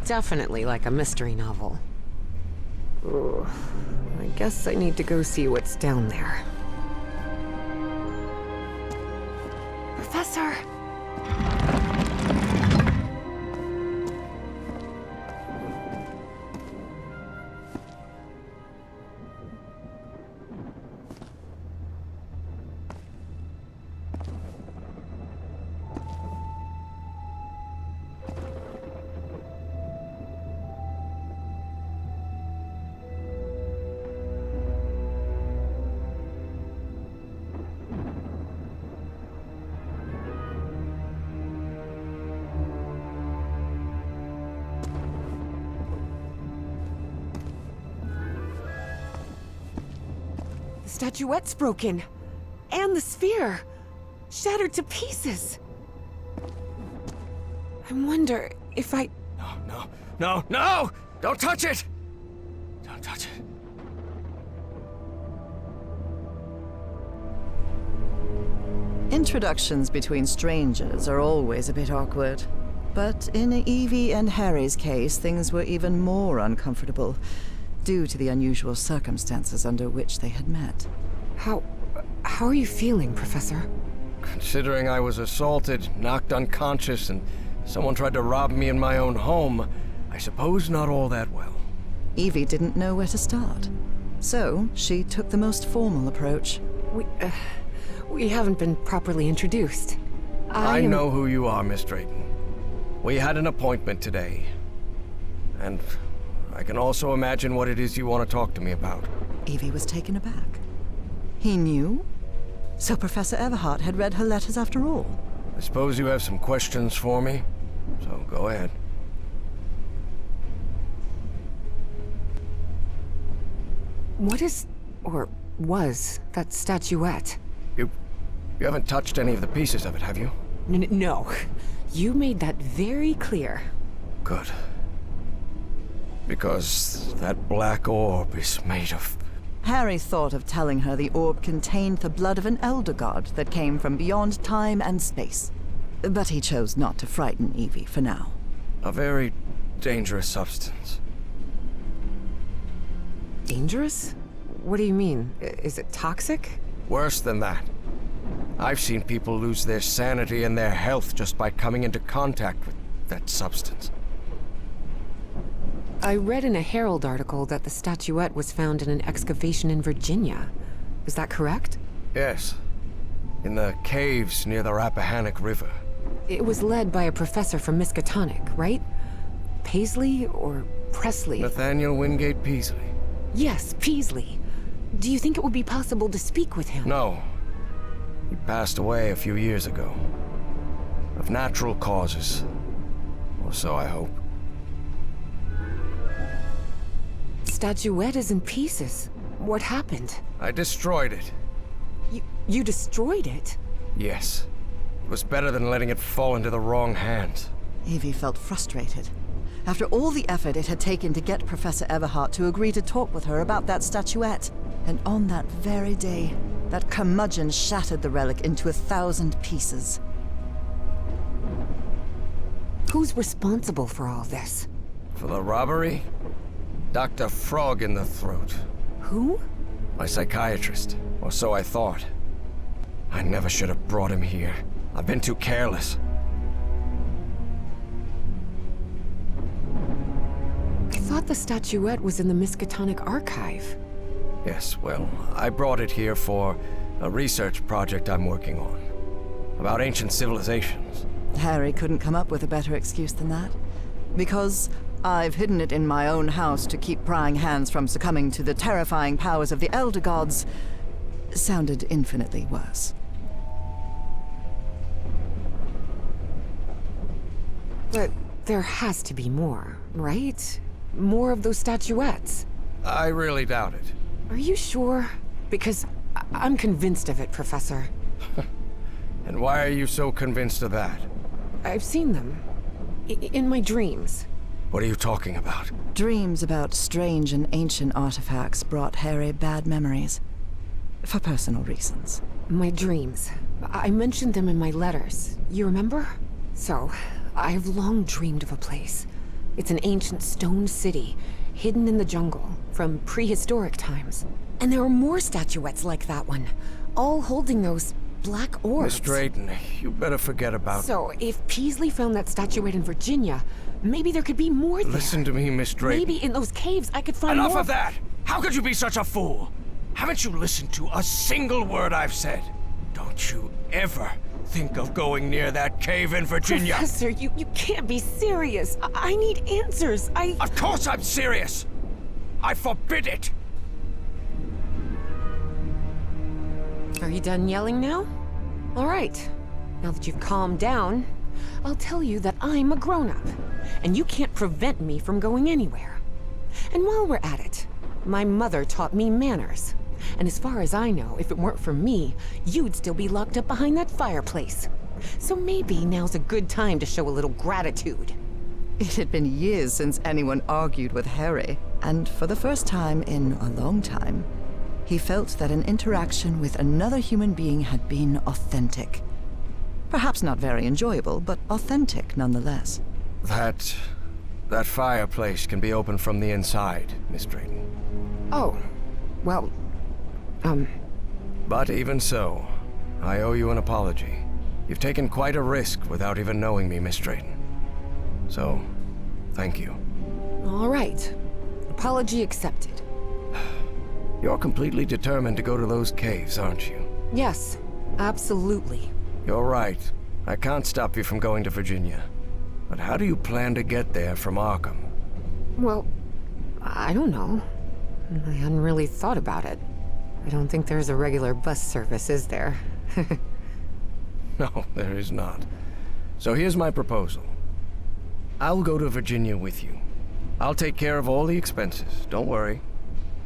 Definitely like a mystery novel. Ooh, I guess I need to go see what's down there. Professor! The statuette's broken. And the sphere. Shattered to pieces. I wonder if I... No! Don't touch it! Don't touch it. Introductions between strangers are always a bit awkward. But in Evie and Harry's case, things were even more uncomfortable, due to the unusual circumstances under which they had met. How are you feeling, Professor? Considering I was assaulted, knocked unconscious, and someone tried to rob me in my own home, I suppose not all that well. Evie didn't know where to start. So, she took the most formal approach. We haven't been properly introduced. I know who you are, Miss Drayton. We had an appointment today. And I can also imagine what it is you want to talk to me about. Evie was taken aback. He knew? So Professor Everhart had read her letters after all. I suppose you have some questions for me, so go ahead. What is, or was, that statuette? You haven't touched any of the pieces of it, have you? No. You made that very clear. Good. Because that black orb is made of... Harry thought of telling her the orb contained the blood of an elder god that came from beyond time and space. But he chose not to frighten Evie for now. a very dangerous substance. Dangerous? What do you mean? Is it toxic? Worse than that. I've seen people lose their sanity and their health just by coming into contact with that substance. I read in a Herald article that the statuette was found in an excavation in Virginia. Is that correct? Yes. In the caves near the Rappahannock River. It was led by a professor from Miskatonic, right? Paisley or Presley? Nathaniel Wingate Peaslee. Yes, Peaslee. Do you think it would be possible to speak with him? No. He passed away a few years ago. Of natural causes. Or so I hope. Statuette is in pieces. What happened? I destroyed it. You destroyed it? Yes. It was better than letting it fall into the wrong hands. Evie felt frustrated. After all the effort it had taken to get Professor Everhart to agree to talk with her about that statuette, and on that very day, that curmudgeon shattered the relic into 1,000 pieces. Who's responsible for all this? For the robbery? Dr. Frog in the throat. Who? My psychiatrist. Or so I thought. I never should have brought him here. I've been too careless. I thought the statuette was in the Miskatonic archive. Yes, well, I brought it here for a research project I'm working on. About ancient civilizations. Harry couldn't come up with a better excuse than that. Because I've hidden it in my own house to keep prying hands from succumbing to the terrifying powers of the Elder Gods sounded infinitely worse. But there has to be more, right? More of those statuettes. I really doubt it. Are you sure? Because I'm convinced of it, Professor. And why are you so convinced of that? I've seen them. In my dreams. What are you talking about? Dreams about strange and ancient artifacts brought Harry bad memories. For personal reasons. My dreams. I mentioned them in my letters. You remember? So, I have long dreamed of a place. It's an ancient stone city, hidden in the jungle, from prehistoric times. And there are more statuettes like that one, all holding those black orbs. Miss Drayton, you better forget about... So, if Peaslee found that statuette in Virginia, maybe there could be more there. Listen to me, Miss Drayton. Maybe in those caves I could find Enough more. of that! How could you be such a fool? Haven't you listened to a single word I've said? Don't you ever think of going near that cave in Virginia. Professor, you can't be serious. I need answers. Of course I'm serious! I forbid it! Are you done yelling now? All right. Now that you've calmed down, I'll tell you that I'm a grown-up, and you can't prevent me from going anywhere. And while we're at it, my mother taught me manners. And as far as I know, if it weren't for me, you'd still be locked up behind that fireplace. So maybe now's a good time to show a little gratitude. It had been years since anyone argued with Harry, and for the first time in a long time, he felt that an interaction with another human being had been authentic. Perhaps not very enjoyable, but authentic nonetheless. That fireplace can be opened from the inside, Miss Drayton. Oh, well, But even so, I owe you an apology. You've taken quite a risk without even knowing me, Miss Drayton. So, thank you. all right. Apology accepted. You're completely determined to go to those caves, aren't you? Yes, absolutely. You're right. I can't stop you from going to Virginia. But how do you plan to get there from Arkham? Well, I don't know. I hadn't really thought about it. I don't think there's a regular bus service, is there? No, there is not. So here's my proposal. I'll go to Virginia with you. I'll take care of all the expenses, don't worry.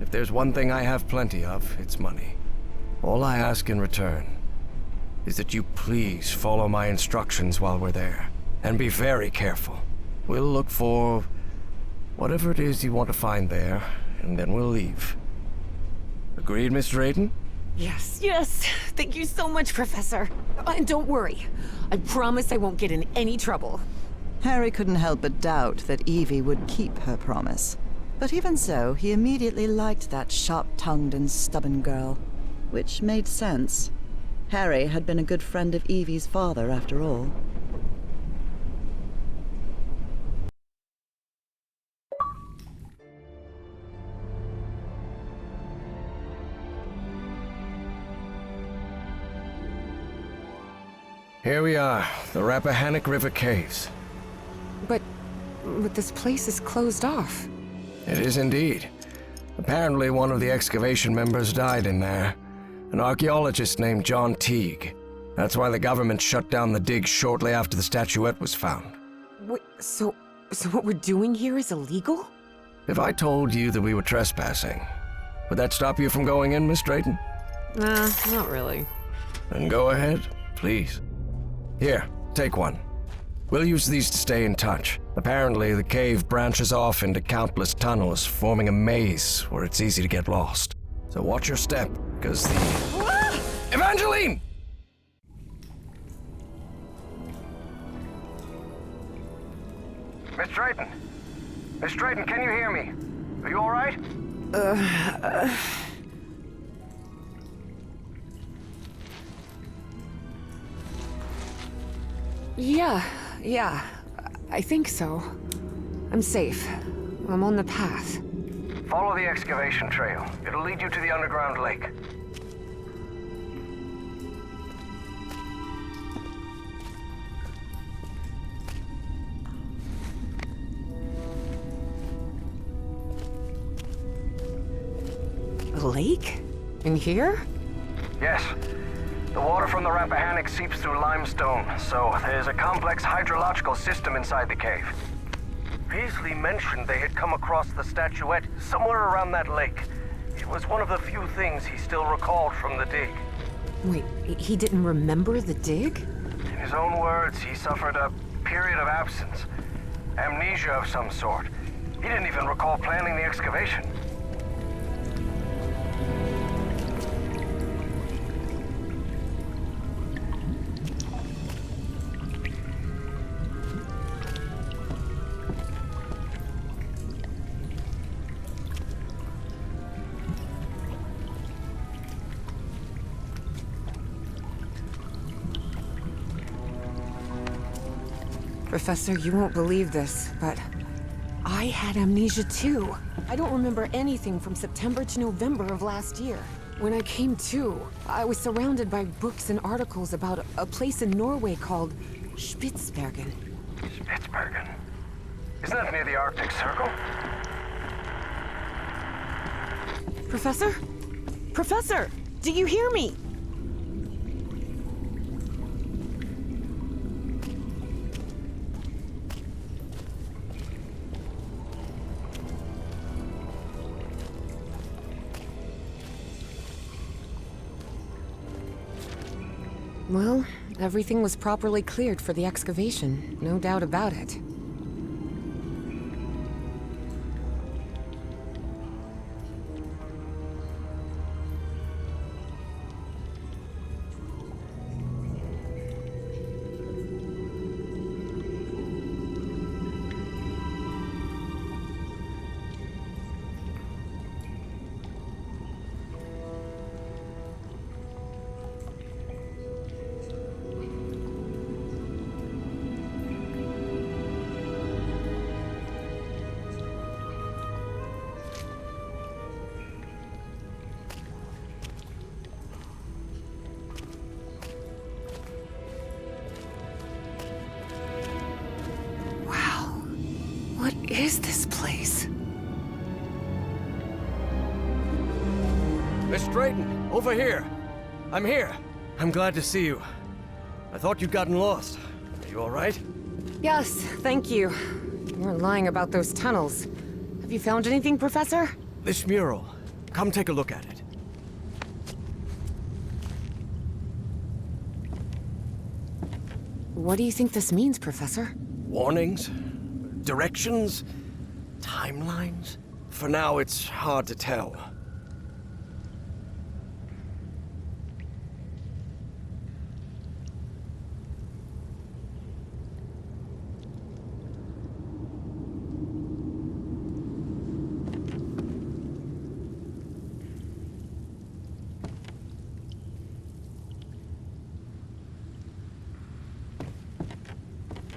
If there's one thing I have plenty of, it's money. All I ask in return is that you please follow my instructions while we're there. And be very careful. We'll look for whatever it is you want to find there, and then we'll leave. Agreed, Miss Drayton? Yes, yes. Thank you so much, Professor. And don't worry. I promise I won't get in any trouble. Harry couldn't help but doubt that Evie would keep her promise. But even so, he immediately liked that sharp-tongued and stubborn girl. Which made sense. Harry had been a good friend of Evie's father, after all. Here we are, the Rappahannock River Caves. But this place is closed off. It is indeed. Apparently one of the excavation members died in there. An archaeologist named John Teague. That's why the government shut down the dig shortly after the statuette was found. Wait, so what we're doing here is illegal? If I told you that we were trespassing, would that stop you from going in, Miss Drayton? Nah, not really. Then go ahead, please. Here, take one. We'll use these to stay in touch. Apparently, the cave branches off into countless tunnels, forming a maze where it's easy to get lost. So watch your step, because the... Evangeline! Miss Drayton! Miss Drayton, can you hear me? Are you all right? Yeah, I think so. I'm safe. I'm on the path. Follow the excavation trail. It'll lead you to the underground lake. A lake? In here? Yes. The water from the Rappahannock seeps through limestone, so there's a complex hydrological system inside the cave. Beasley mentioned they had come across the statuette somewhere around that lake. It was one of the few things he still recalled from the dig. Wait, he didn't remember the dig? In his own words, he suffered a period of absence. Amnesia of some sort. He didn't even recall planning the excavation. Professor, you won't believe this, but I had amnesia too. I don't remember anything from September to November of last year. When I came to, I was surrounded by books and articles about a place in Norway called Spitsbergen. Spitsbergen? Isn't that near the Arctic Circle? Professor? Professor! Do you hear me? Well, everything was properly cleared for the excavation, no doubt about it. is this place? Miss Drayton, over here. I'm here. I'm glad to see you. I thought you'd gotten lost. Are you all right? Yes, thank you. You weren't lying about those tunnels. Have you found anything, Professor? This mural. Come take a look at it. What do you think this means, Professor? Warnings? Directions? Timelines? For now, it's hard to tell.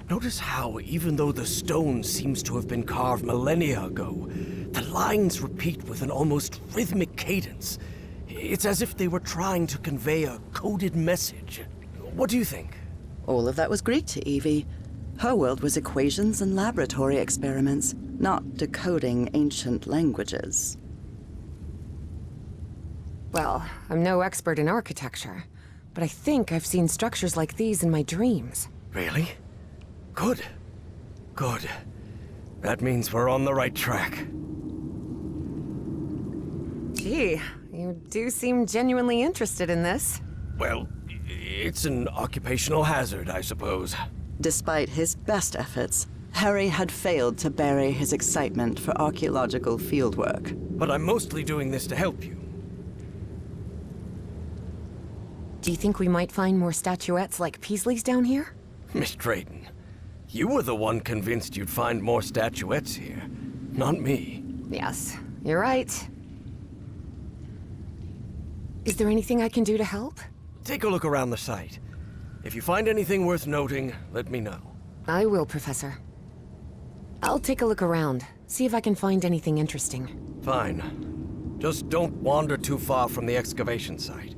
Notice how, even though the stone seems to have been carved millennia ago, the lines repeat with an almost rhythmic cadence. It's as if they were trying to convey a coded message. What do you think? All of that was Greek to Evie. Her world was equations and laboratory experiments, not decoding ancient languages. Well, I'm no expert in architecture, but I think I've seen structures like these in my dreams. Really? Good. Good. That means we're on the right track. Gee, you do seem genuinely interested in this. Well, it's an occupational hazard, I suppose. Despite his best efforts, Harry had failed to bury his excitement for archaeological fieldwork. But I'm mostly doing this to help you. Do you think we might find more statuettes like Peasley's down here? Miss Drayton, you were the one convinced you'd find more statuettes here, not me. Yes, you're right. Is there anything I can do to help? Take a look around the site. If you find anything worth noting, let me know. I will, Professor. I'll take a look around, see if I can find anything interesting. Fine. Just don't wander too far from the excavation site.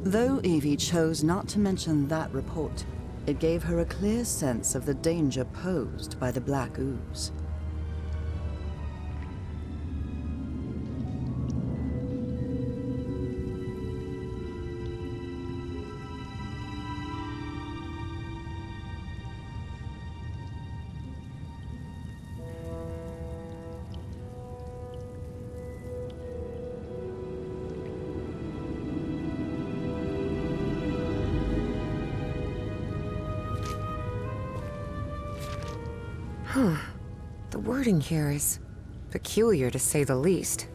Though Evie chose not to mention that report, it gave her a clear sense of the danger posed by the Black Ooze. The wording here is peculiar, to say the least.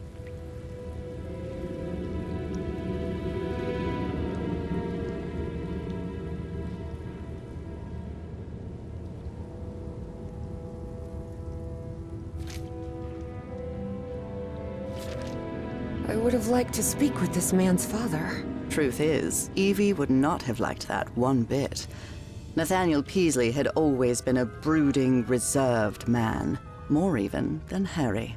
I would have liked to speak with this man's father. Truth is, Evie would not have liked that one bit. Nathaniel Peasley had always been a brooding, reserved man, more even than Harry.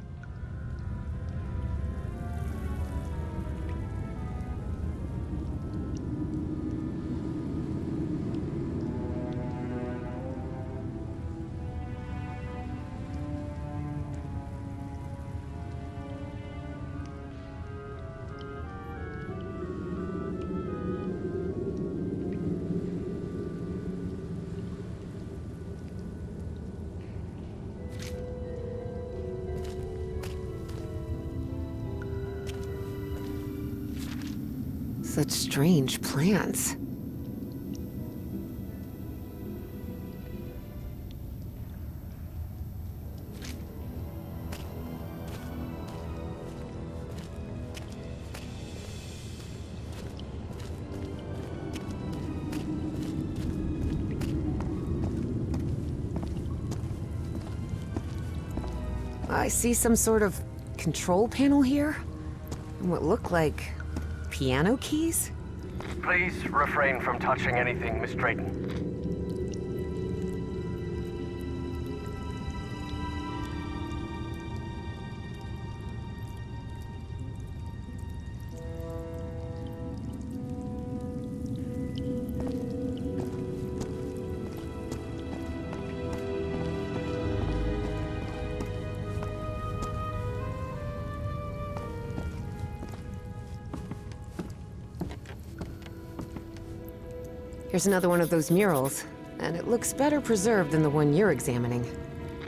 Such strange plants. I see some sort of control panel here, and what look like piano keys? Please refrain from touching anything, Miss Drayton. Here's another one of those murals, and it looks better preserved than the one you're examining.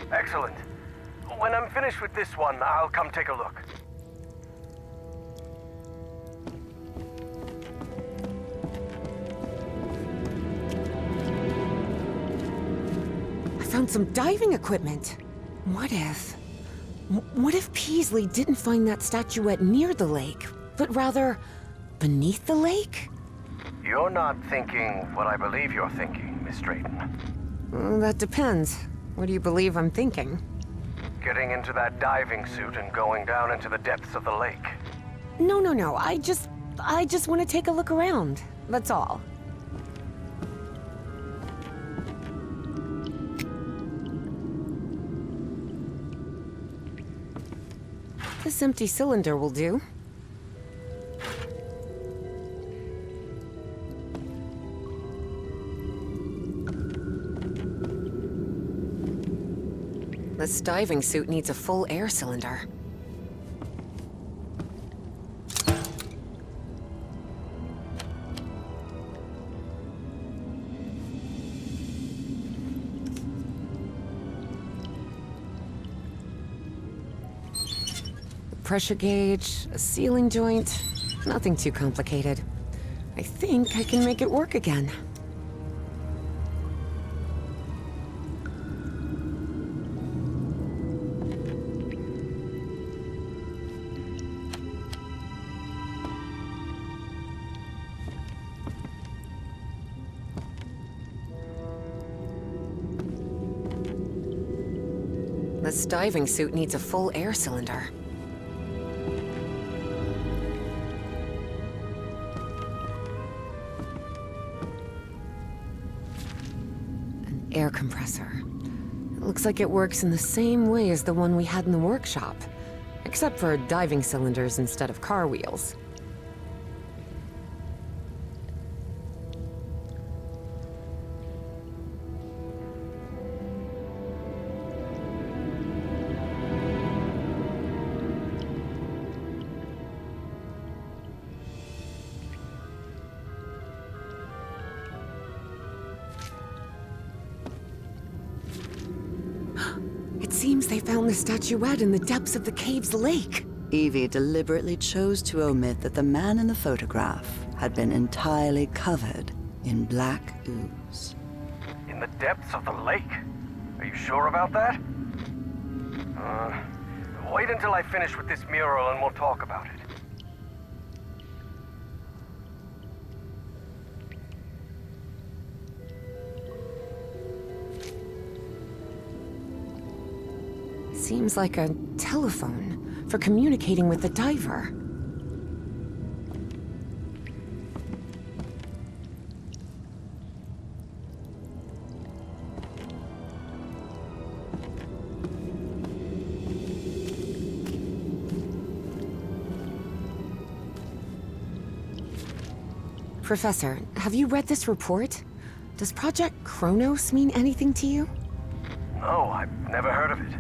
Excellent. When I'm finished with this one, I'll come take a look. I found some diving equipment. What if Peasley didn't find that statuette near the lake, but rather beneath the lake? You're not thinking what I believe you're thinking, Miss Drayton. That depends. What do you believe I'm thinking? Getting into that diving suit and going down into the depths of the lake. No. I just want to take a look around. That's all. This empty cylinder will do. This diving suit needs a full air cylinder. Pressure gauge, a sealing joint, nothing too complicated. I think I can make it work again. This diving suit needs a full air cylinder. Air compressor. It looks like it works in the same way as the one we had in the workshop, except for diving cylinders instead of car wheels. It seems they found the statuette in the depths of the cave's lake. Evie deliberately chose to omit that the man in the photograph had been entirely covered in black ooze. In the depths of the lake? Are you sure about that? Wait until I finish with this mural and we'll talk about it. Seems like a telephone for communicating with the diver. Professor, have you read this report? Does Project Kronos mean anything to you? No, I've never heard of it.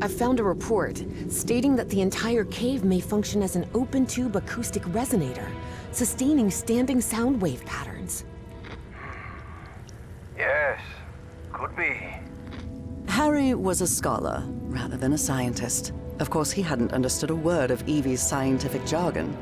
I've found a report stating that the entire cave may function as an open-tube acoustic resonator, sustaining standing sound wave patterns. Yes, could be. Harry was a scholar rather than a scientist. Of course, he hadn't understood a word of Evie's scientific jargon.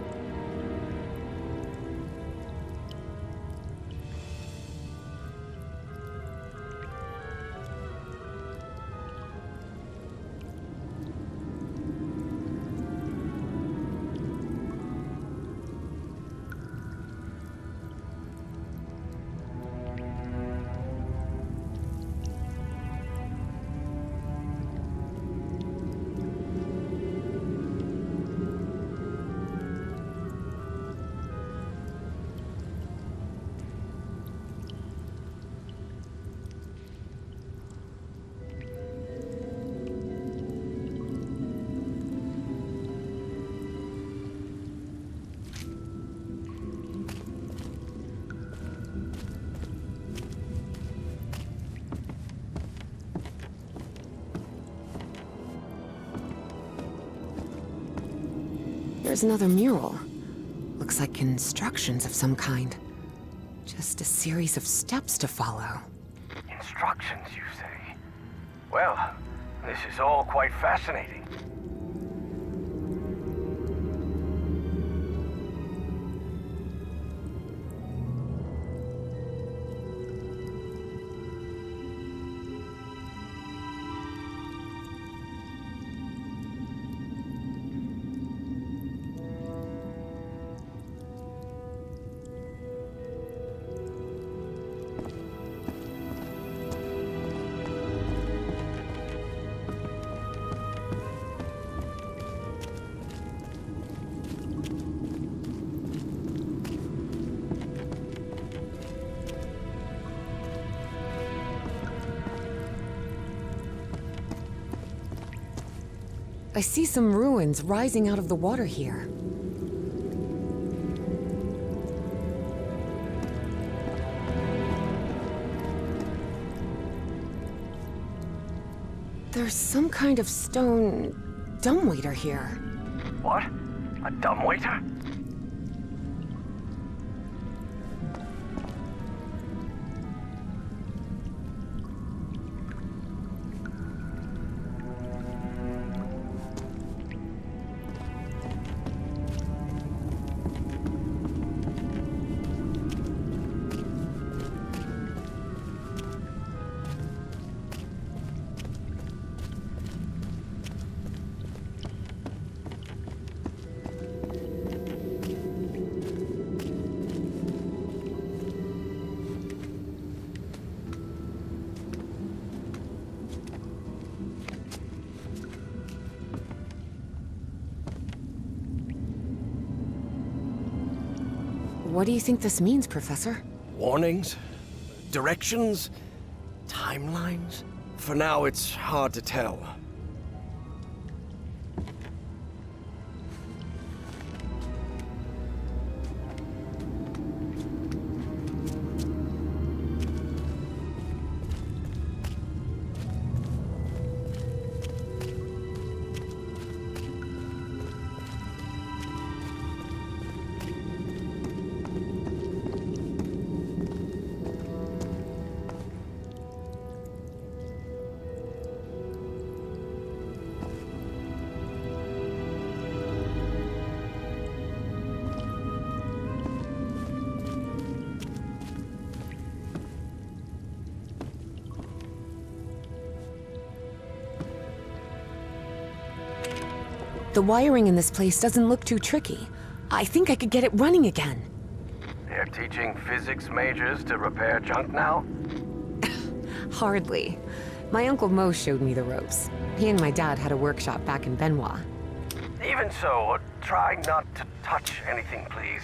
Here's another mural. Looks like instructions of some kind. Just a series of steps to follow. Instructions, you say? Well, this is all quite fascinating. I see some ruins rising out of the water here. There's some kind of stone dumbwaiter here. What? A dumbwaiter? What do you think this means, Professor? Warnings? Directions? Timelines? For now, it's hard to tell. The wiring in this place doesn't look too tricky. I think I could get it running again. They're teaching physics majors to repair junk now? Hardly. My Uncle Mo showed me the ropes. He and my dad had a workshop back in Benoit. Even so, try not to touch anything, please.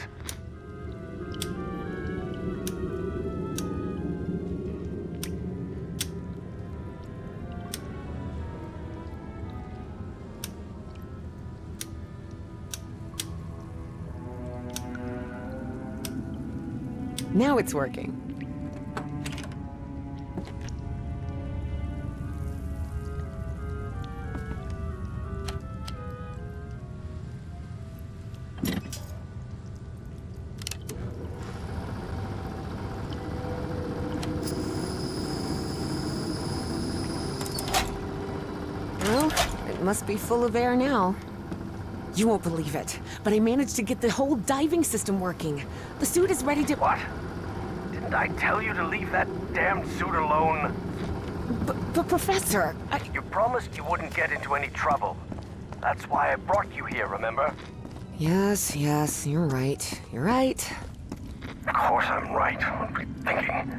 Now it's working. Well, it must be full of air now. You won't believe it, but I managed to get the whole diving system working. The suit is ready to— What? Didn't I tell you to leave that damn suit alone? But Professor, You promised you wouldn't get into any trouble. That's why I brought you here, remember? Yes, you're right. You're right. Of course I'm right. What were you thinking?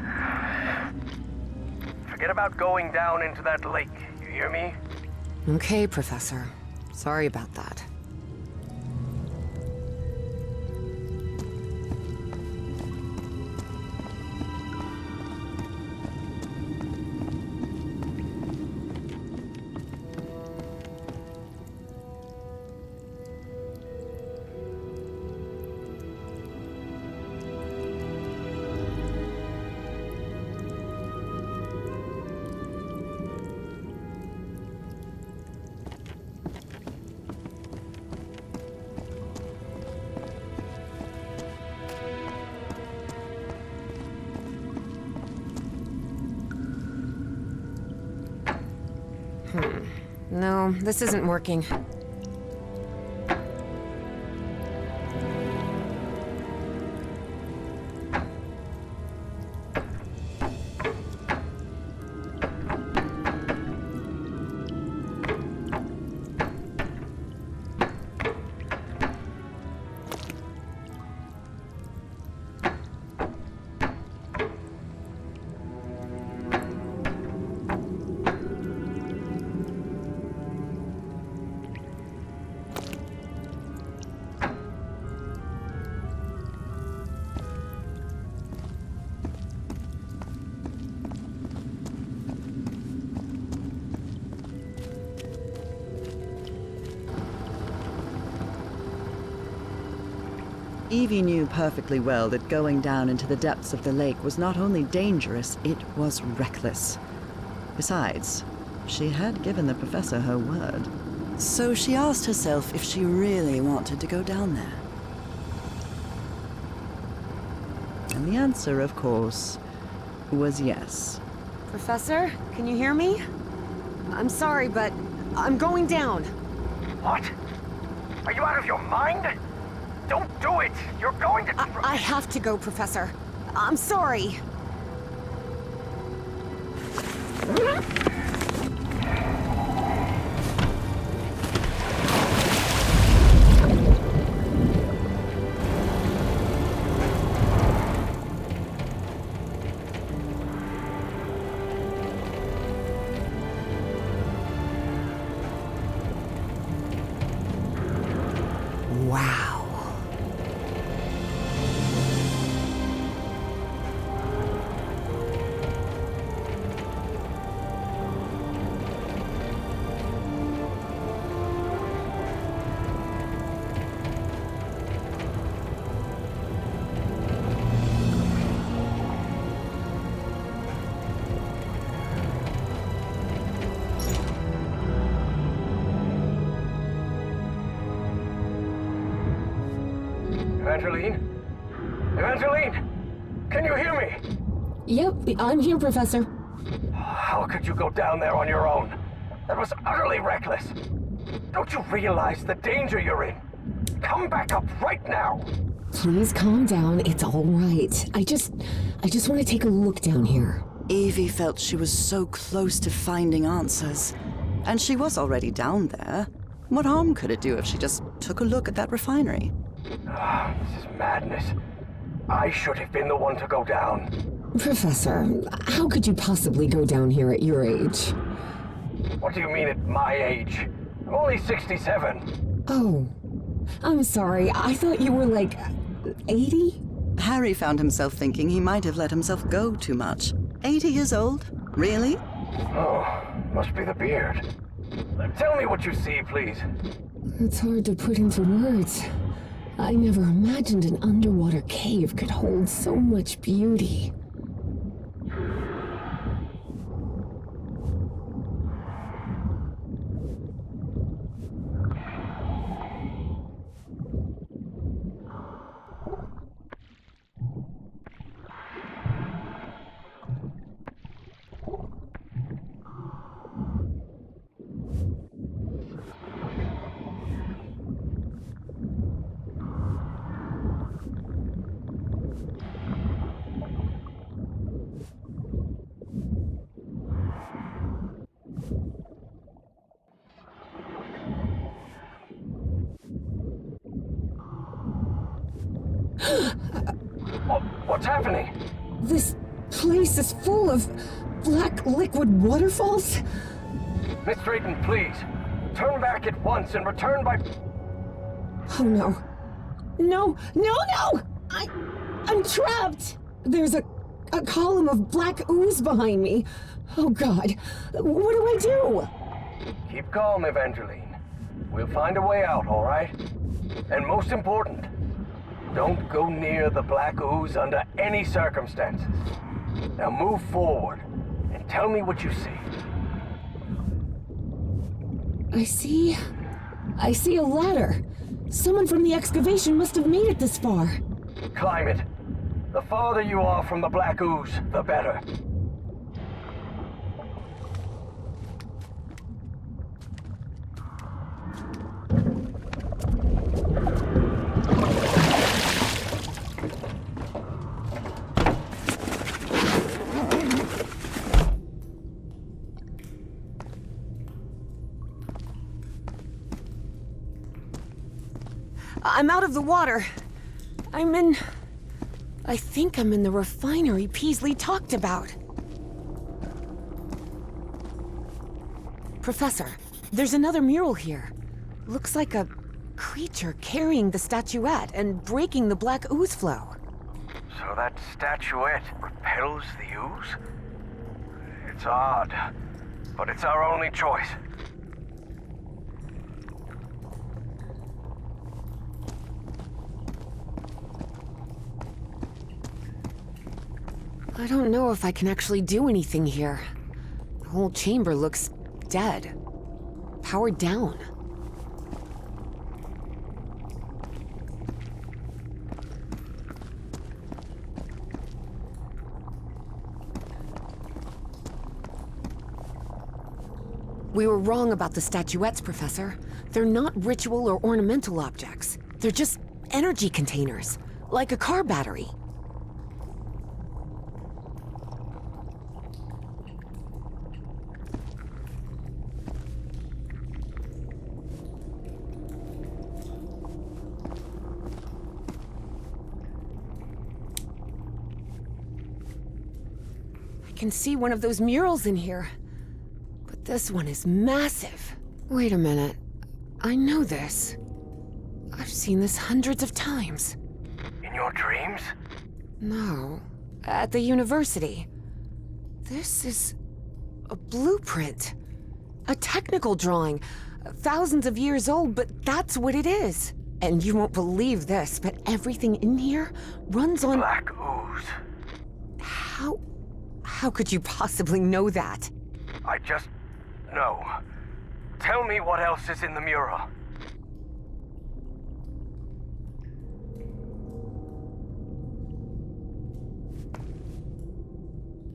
Forget about going down into that lake, you hear me? Okay, Professor. Sorry about that. No, this isn't working. Evie knew perfectly well that going down into the depths of the lake was not only dangerous, it was reckless. Besides, she had given the professor her word. So she asked herself if she really wanted to go down there. And the answer, of course, was yes. Professor, can you hear me? I'm sorry, but I'm going down. What? Are you out of your mind? Don't do it! You're going to... I have to go, Professor. I'm sorry. Wow. Evangeline? Evangeline! Can you hear me? Yep, I'm here, Professor. How could you go down there on your own? That was utterly reckless. Don't you realize the danger you're in? Come back up right now! Please calm down. It's all right. I just want to take a look down here. Evie felt she was so close to finding answers. And she was already down there. What harm could it do if she just took a look at that refinery? This is madness. I should have been the one to go down. Professor, how could you possibly go down here at your age? What do you mean at my age? I'm only 67. Oh, I'm sorry. I thought you were like 80? Harry found himself thinking he might have let himself go too much. 80 years old? Really? Oh, must be the beard. Tell me what you see, please. It's hard to put into words. I never imagined an underwater cave could hold so much beauty. What's happening? This place is full of black liquid waterfalls? Miss Drayton, please. Turn back at once and return by... Oh no. No! I'm trapped! There's a column of black ooze behind me. Oh god. What do I do? Keep calm, Evangeline. We'll find a way out, all right? And most important, don't go near the black ooze under any circumstances. Now move forward and tell me what you see. I see a ladder. Someone from the excavation must have made it this far. Climb it. The farther you are from the black ooze, the better. I'm out of the water. I think I'm in the refinery Peasley talked about. Professor, there's another mural here. Looks like a creature carrying the statuette and breaking the black ooze flow. So that statuette repels the ooze? It's odd, but it's our only choice. I don't know if I can actually do anything here. The whole chamber looks dead. Powered down. We were wrong about the statuettes, Professor. They're not ritual or ornamental objects. They're just energy containers, like a car battery. I can see one of those murals in here. But this one is massive. Wait a minute. I know this. I've seen this hundreds of times. In your dreams? No. At the university. This is a blueprint. A technical drawing. Thousands of years old, but that's what it is. And you won't believe this, but everything in here runs on... Black ooze. How could you possibly know that? I just know. Tell me what else is in the mural.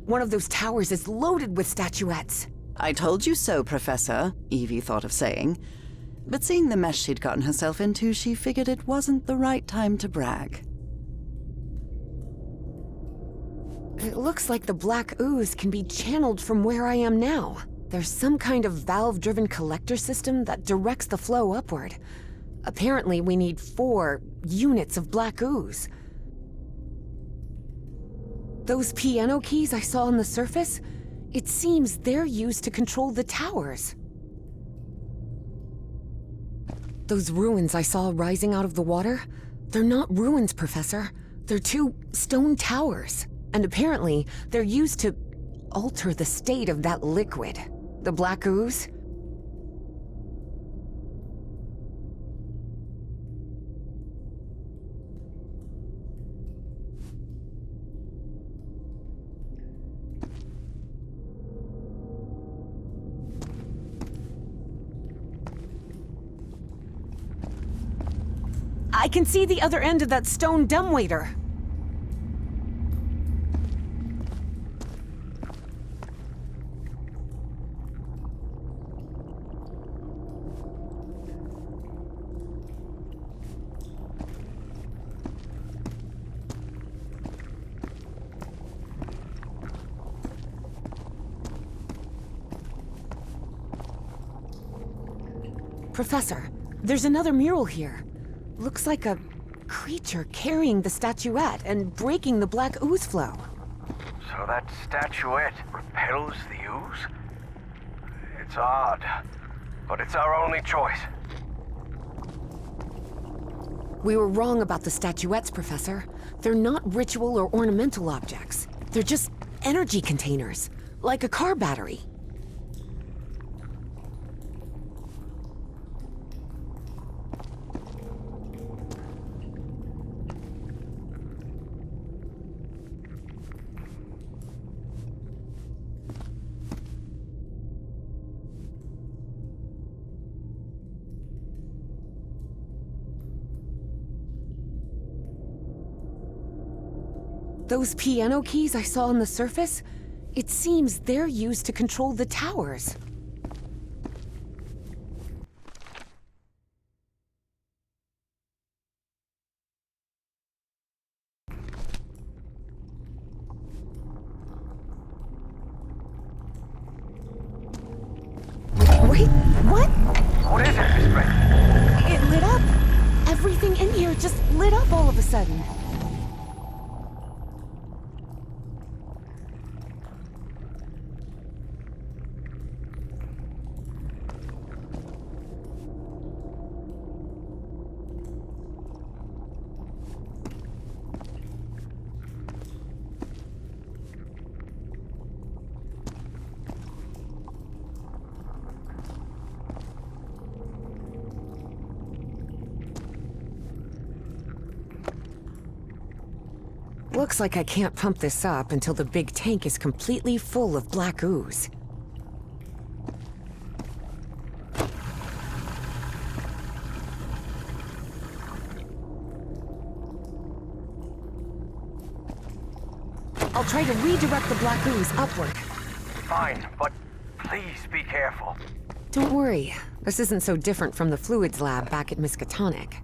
One of those towers is loaded with statuettes. I told you so, Professor, Evie thought of saying. But seeing the mess she'd gotten herself into, she figured it wasn't the right time to brag. It looks like the black ooze can be channeled from where I am now. There's some kind of valve-driven collector system that directs the flow upward. Apparently, we need 4 units of black ooze. Those piano keys I saw on the surface, it seems they're used to control the towers. Those ruins I saw rising out of the water, they're not ruins, Professor. They're 2 stone towers. And apparently, they're used to alter the state of that liquid. The black ooze. I can see the other end of that stone dumbwaiter. Professor, there's another mural here. Looks like a creature carrying the statuette and breaking the black ooze flow. So that statuette repels the ooze? It's odd, but it's our only choice. We were wrong about the statuettes, Professor. They're not ritual or ornamental objects. They're just energy containers, like a car battery. Those piano keys I saw on the surface, it seems they're used to control the towers. Wait, what? What is it, Miss Brent? It lit up. Everything it just lit up all of a sudden. Looks like I can't pump this up until the big tank is completely full of black ooze. I'll try to redirect the black ooze upward. Fine, but please be careful. Don't worry. This isn't so different from the fluids lab back at Miskatonic.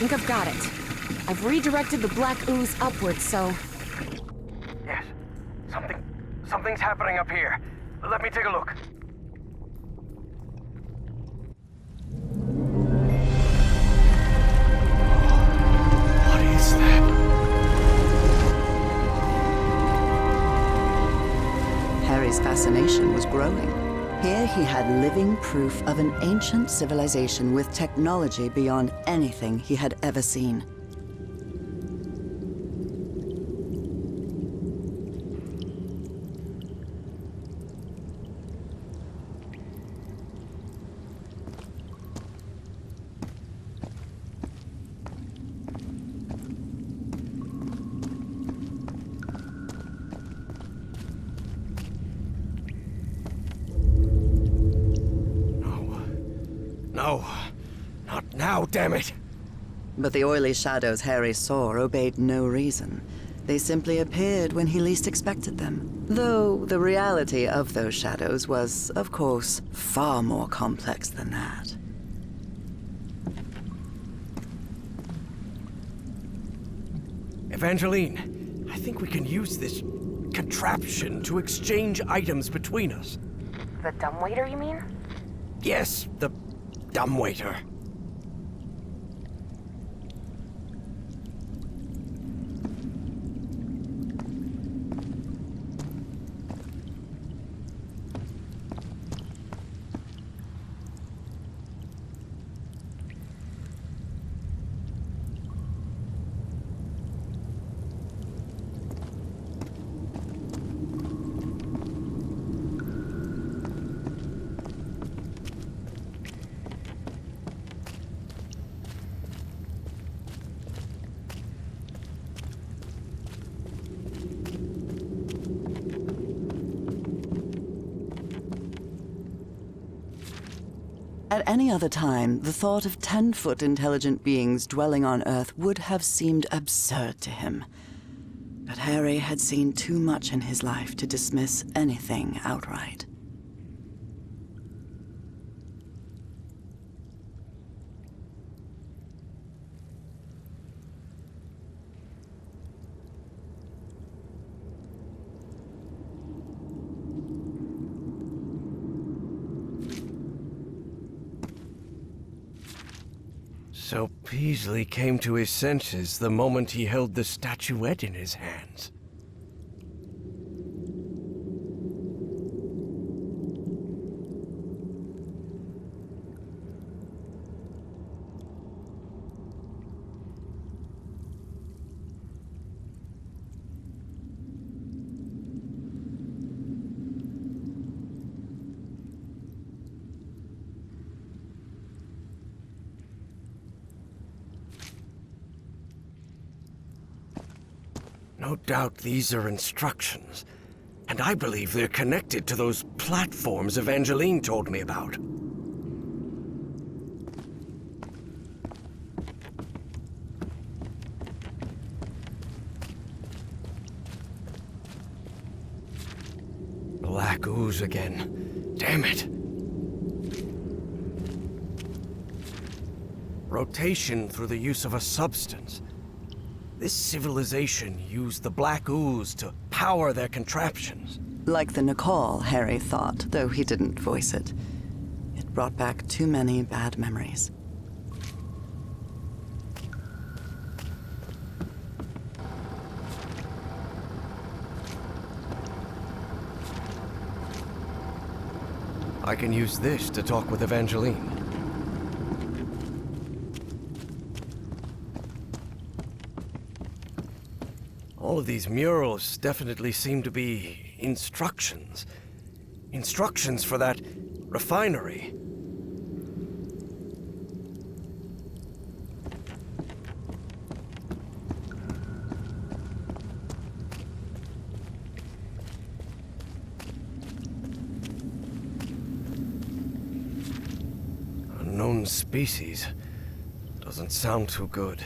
think I've got it. I've redirected the black ooze upwards, so... Yes. Something's happening up here. Let me take a look. What is that? Harry's fascination was growing. Here he had living proof of an ancient civilization with technology beyond anything he had ever seen. No, not now, damn it! But the oily shadows Harry saw obeyed no reason. They simply appeared when he least expected them. Though the reality of those shadows was, of course, far more complex than that. Evangeline, I think we can use this contraption to exchange items between us. The dumbwaiter, you mean? Yes, the dumbwaiter. At any other time, the thought of 10-foot intelligent beings dwelling on Earth would have seemed absurd to him. But Harry had seen too much in his life to dismiss anything outright. So Peasley came to his senses the moment he held the statuette in his hands. No doubt these are instructions, and I believe they're connected to those platforms Evangeline told me about. Black ooze again. Damn it! Rotation through the use of a substance. This civilization used the black ooze to power their contraptions. Like the Nicole, Harry thought, though he didn't voice it. It brought back too many bad memories. I can use this to talk with Evangeline. All of these murals definitely seem to be instructions. Instructions for that refinery. Unknown species. Doesn't sound too good.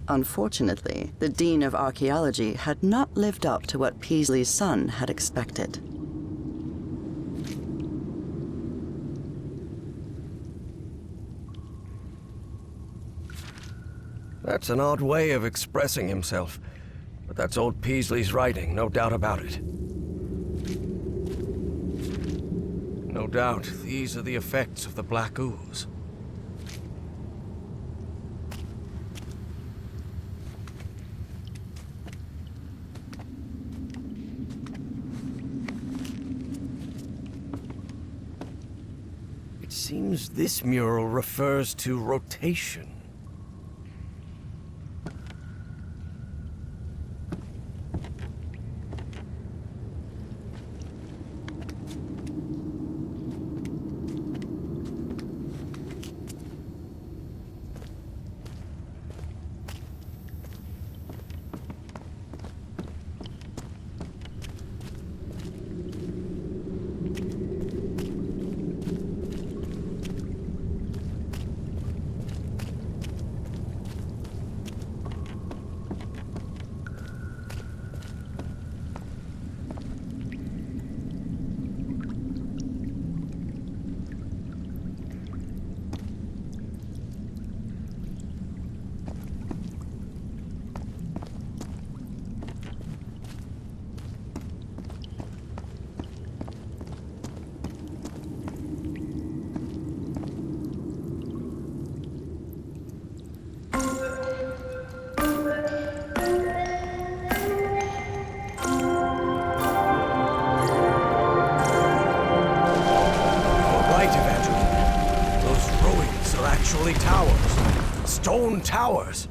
Unfortunately, the Dean of Archaeology had not lived up to what Peasley's son had expected. That's an odd way of expressing himself. But that's old Peasley's writing, no doubt about it. No doubt, these are the effects of the black ooze. It seems this mural refers to rotation. Actually towers. Stone towers.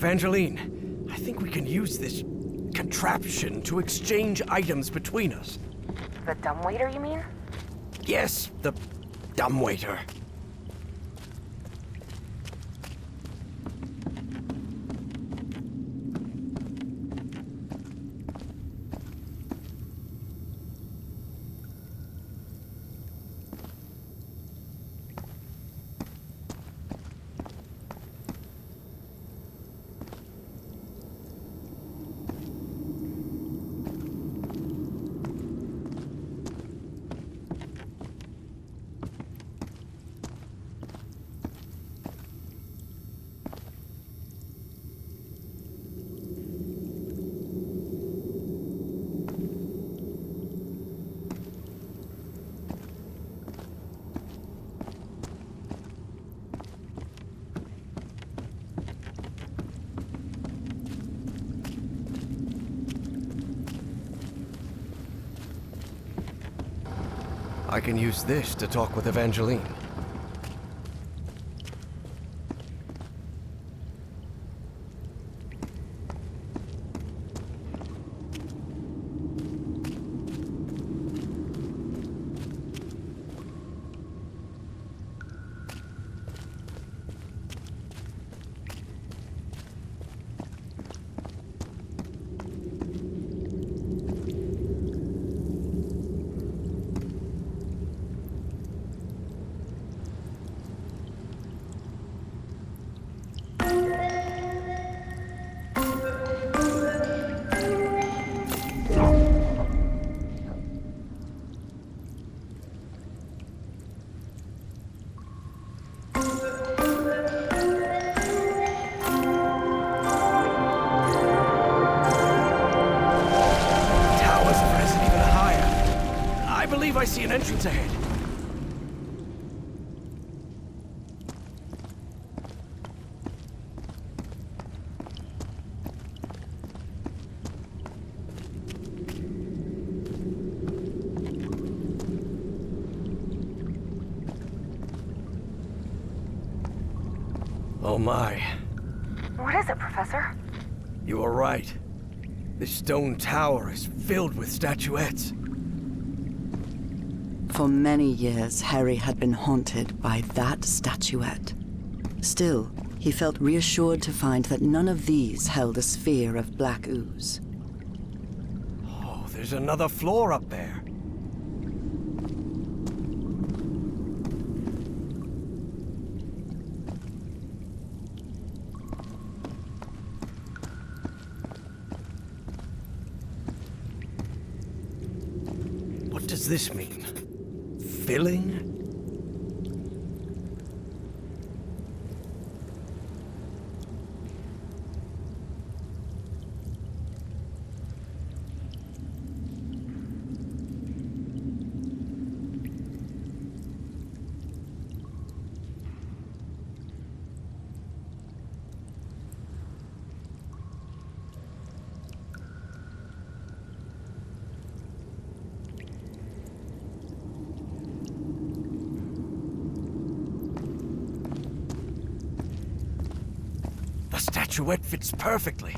Evangeline, I think we can use this contraption to exchange items between us. The dumbwaiter, you mean? Yes, the dumbwaiter. I can use this to talk with Evangeline. I see an entrance ahead. Oh my. What is it, Professor? You are right. This stone tower is filled with statuettes. For many years, Harry had been haunted by that statuette. Still, he felt reassured to find that none of these held a sphere of black ooze. Oh, there's another floor up there. What does this mean? Filling? The statuette fits perfectly.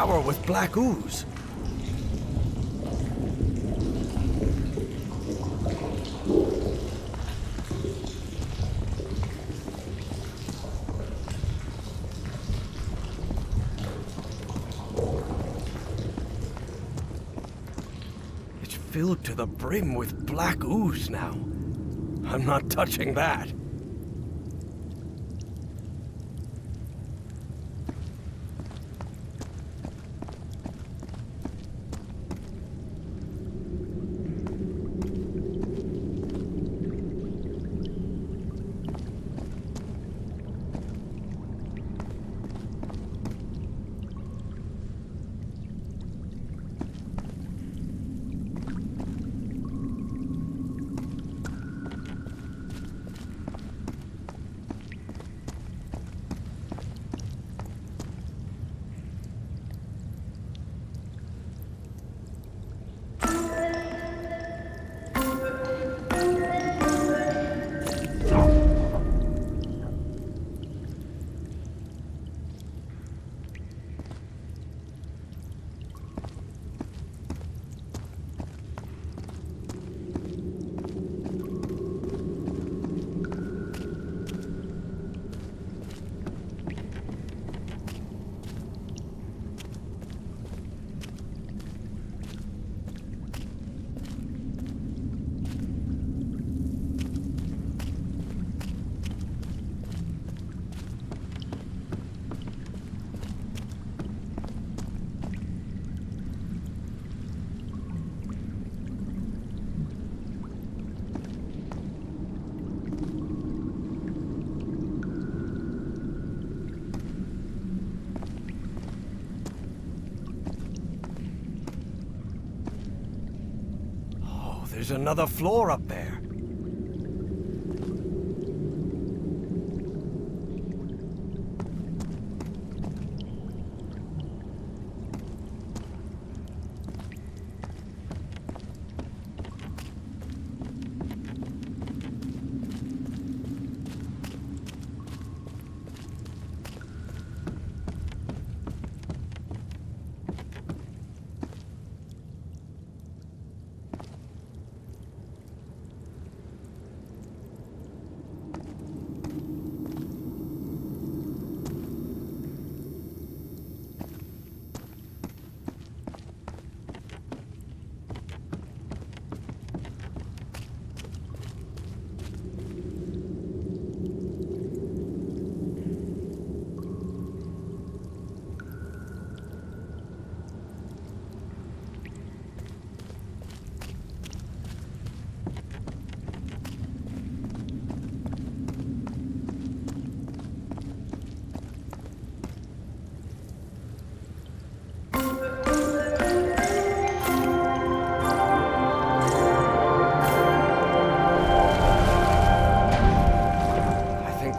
tower with black ooze. It's filled to the brim with black ooze now. I'm not touching that. There's another floor up there.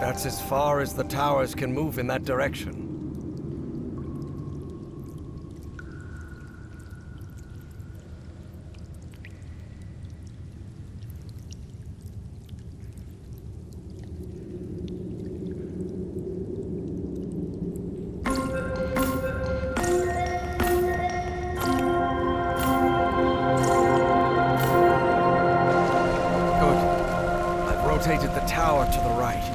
That's as far as the towers can move in that direction. Good. I've rotated the tower to the right.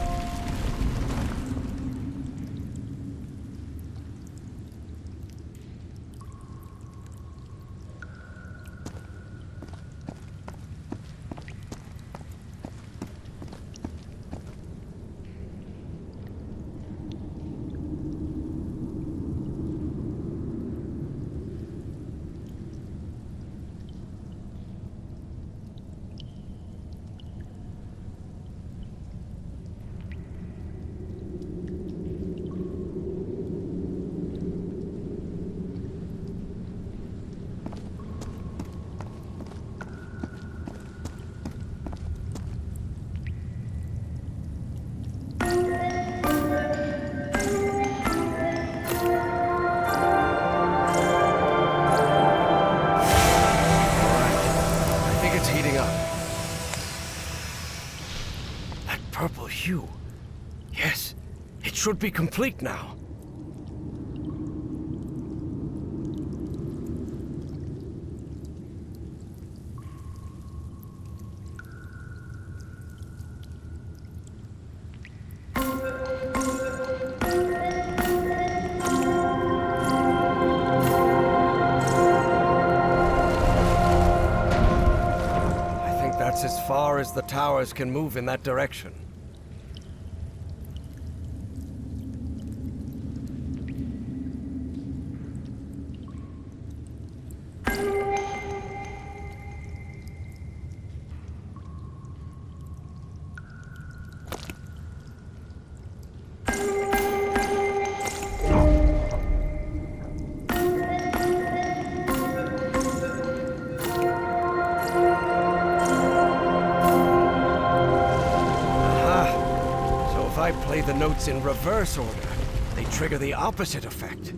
Purple hue. Yes, it should be complete now. That's as far as the towers can move in that direction. If I play the notes in reverse order, they trigger the opposite effect.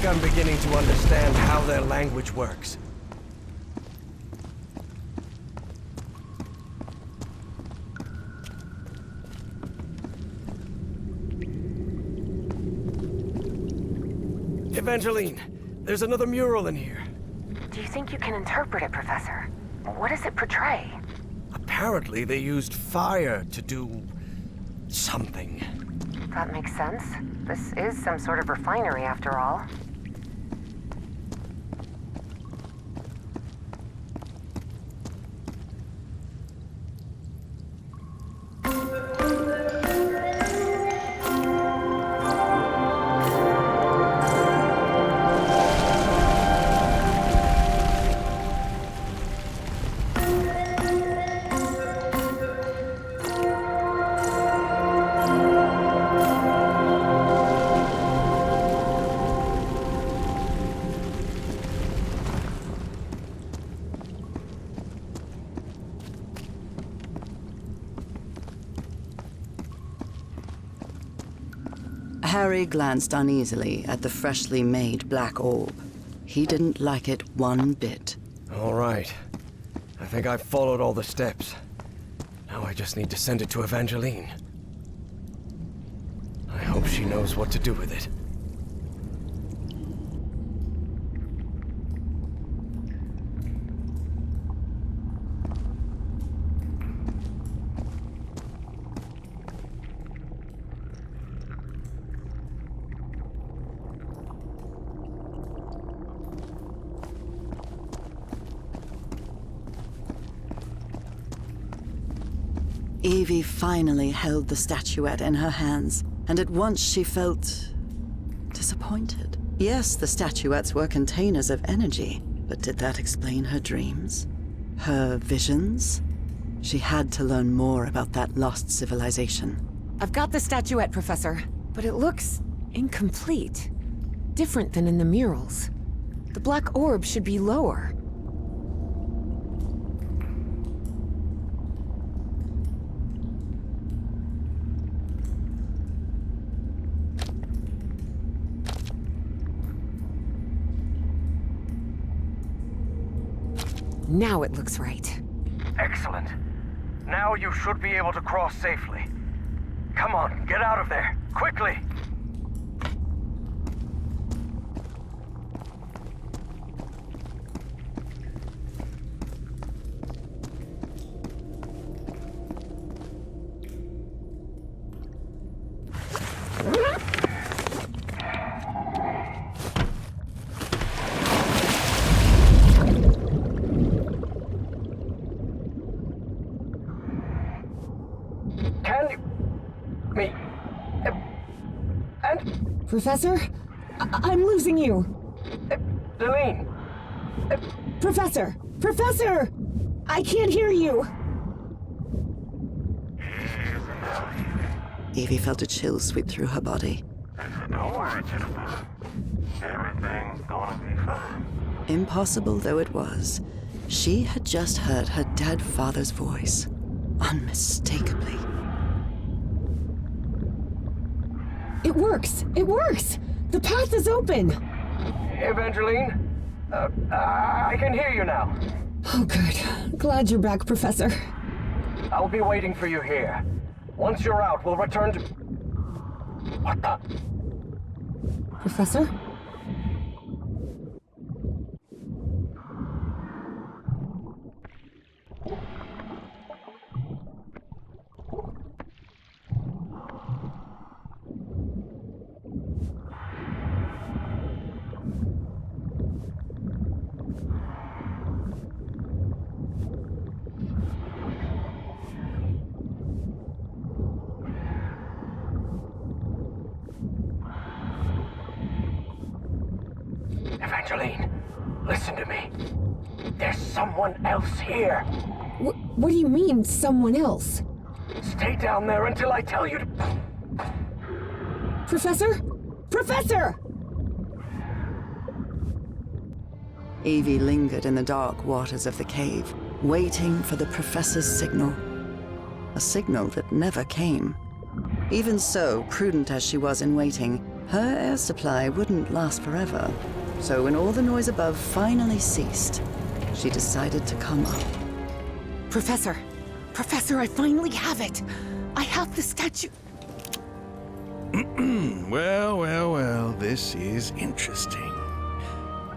I'm beginning to understand how their language works. Evangeline, there's another mural in here. Do you think you can interpret it, Professor? What does it portray? Apparently they used fire to do something. That makes sense. This is some sort of refinery, after all. Harry glanced uneasily at the freshly made black orb. He didn't like it one bit. All right. I think I've followed all the steps. Now I just need to send it to Evangeline. I hope she knows what to do with it. Evie finally held the statuette in her hands, and at once she felt disappointed. Yes, the statuettes were containers of energy, but did that explain her dreams? Her visions? She had to learn more about that lost civilization. I've got the statuette, Professor, but it looks incomplete. Different than in the murals. The black orb should be lower. Now it looks right. Excellent. Now you should be able to cross safely. Come on, get out of there, quickly! Professor? I'm losing you. Delene! Professor! Professor! I can't hear you! Evie felt a chill sweep through her body. Don't worry, gentlemen. Everything's gonna be fine. Impossible though it was, she had just heard her dead father's voice, unmistakably. It works! It works! The path is open! Evangeline, I can hear you now. Oh, good. Glad you're back, Professor. I'll be waiting for you here. Once you're out, we'll return to... What the... Professor? Evangeline, listen to me. There's someone else here. What do you mean, someone else? Stay down there until I tell you to... Professor? Professor! Evie lingered in the dark waters of the cave, waiting for the professor's signal. A signal that never came. Even so, prudent as she was in waiting, her air supply wouldn't last forever. So when all the noise above finally ceased, she decided to come up. Professor! Professor, I finally have it! I have the statue. Well, this is interesting.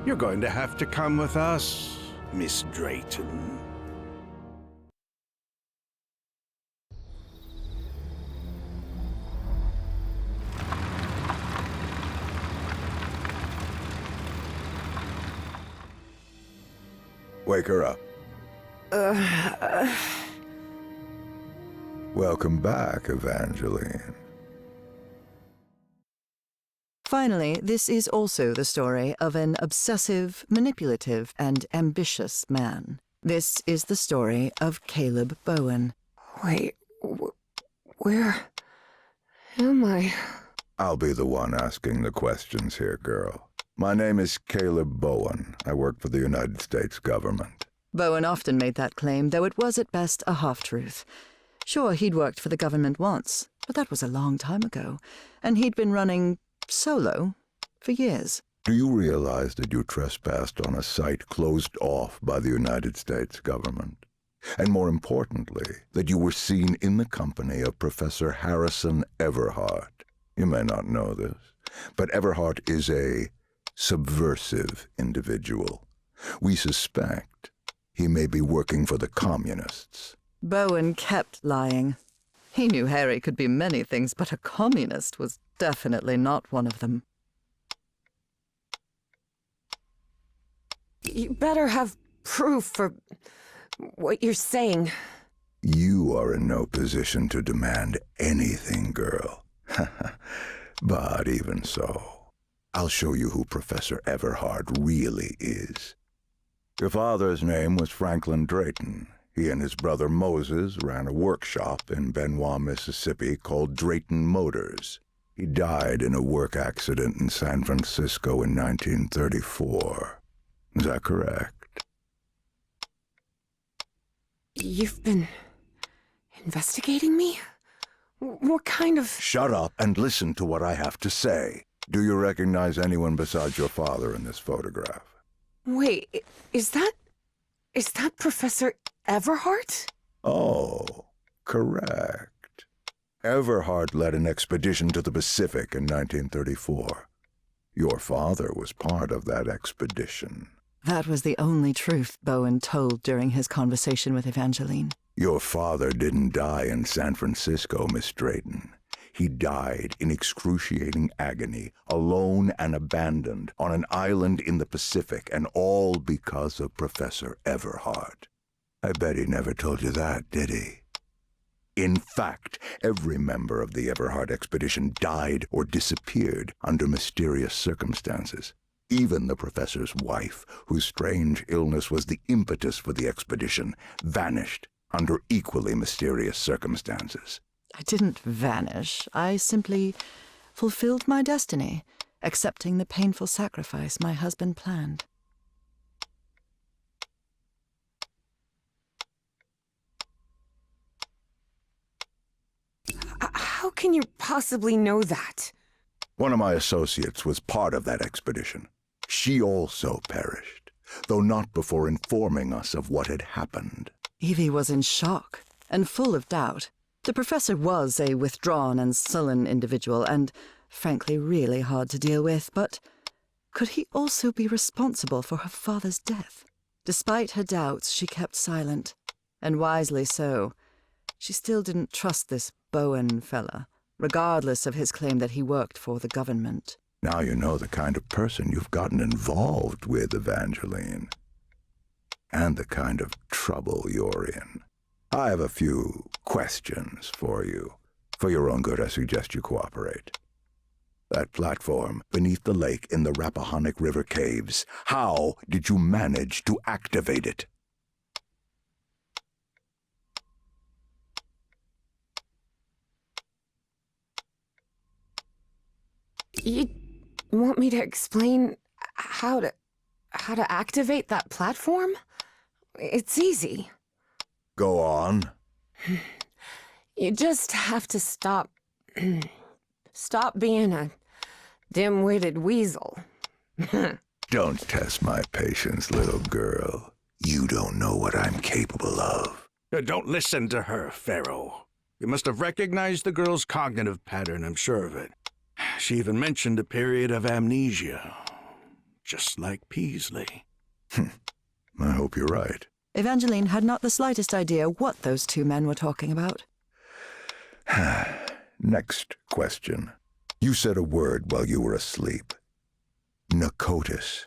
You're going to have to come with us, Miss Drayton. Wake her up. Welcome back, Evangeline. Finally, this is also the story of an obsessive, manipulative, and ambitious man. This is the story of Caleb Bowen. Wait, where am I? I'll be the one asking the questions here, girl. My name is Caleb Bowen. I work for the United States government. Bowen often made that claim, though it was at best a half-truth. Sure, he'd worked for the government once, but that was a long time ago, and he'd been running solo for years. Do you realize that you trespassed on a site closed off by the United States government? And more importantly, that you were seen in the company of Professor Harrison Everhart. You may not know this, but Everhart is a subversive individual. We suspect he may be working for the communists. Bowen kept lying. He knew Harry could be many things, but a communist was definitely not one of them. You better have proof for what you're saying. You are in no position to demand anything, girl. But even so, I'll show you who Professor Everhart really is. Your father's name was Franklin Drayton. He and his brother Moses ran a workshop in Benoit, Mississippi called Drayton Motors. He died in a work accident in San Francisco in 1934. Is that correct? You've been investigating me? What kind of... Shut up and listen to what I have to say. Do you recognize anyone besides your father in this photograph? Wait, is that Professor Everhart? Oh, correct. Everhart led an expedition to the Pacific in 1934. Your father was part of that expedition. That was the only truth Bowen told during his conversation with Evangeline. Your father didn't die in San Francisco, Miss Drayton. He died in excruciating agony, alone and abandoned, on an island in the Pacific, and all because of Professor Everhart. I bet he never told you that, did he? In fact, every member of the Everhart expedition died or disappeared under mysterious circumstances. Even the professor's wife, whose strange illness was the impetus for the expedition, vanished under equally mysterious circumstances. I didn't vanish. I simply fulfilled my destiny, accepting the painful sacrifice my husband planned. How can you possibly know that? One of my associates was part of that expedition. She also perished. though not before informing us of what had happened. Evie was in shock and full of doubt. The professor was a withdrawn and sullen individual and, frankly, really hard to deal with, but could he also be responsible for her father's death? Despite her doubts, she kept silent, and wisely so. She still didn't trust this Bowen fella, regardless of his claim that he worked for the government. Now you know the kind of person you've gotten involved with, Evangeline. And the kind of trouble you're in. I have a few questions for you. For your own good, I suggest you cooperate. That platform beneath the lake in the Rappahannock River caves, how did you manage to activate it? You want me to explain how to activate that platform? It's easy. Go on. You just have to stop being a dim-witted weasel. Don't test my patience, little girl. You don't know what I'm capable of. Don't listen to her, Pharaoh. You must have recognized the girl's cognitive pattern, I'm sure of it. She even mentioned a period of amnesia, just like Peasley. I hope you're right. Evangeline had not the slightest idea what those two men were talking about. Next question. You said a word while you were asleep. Nakotis.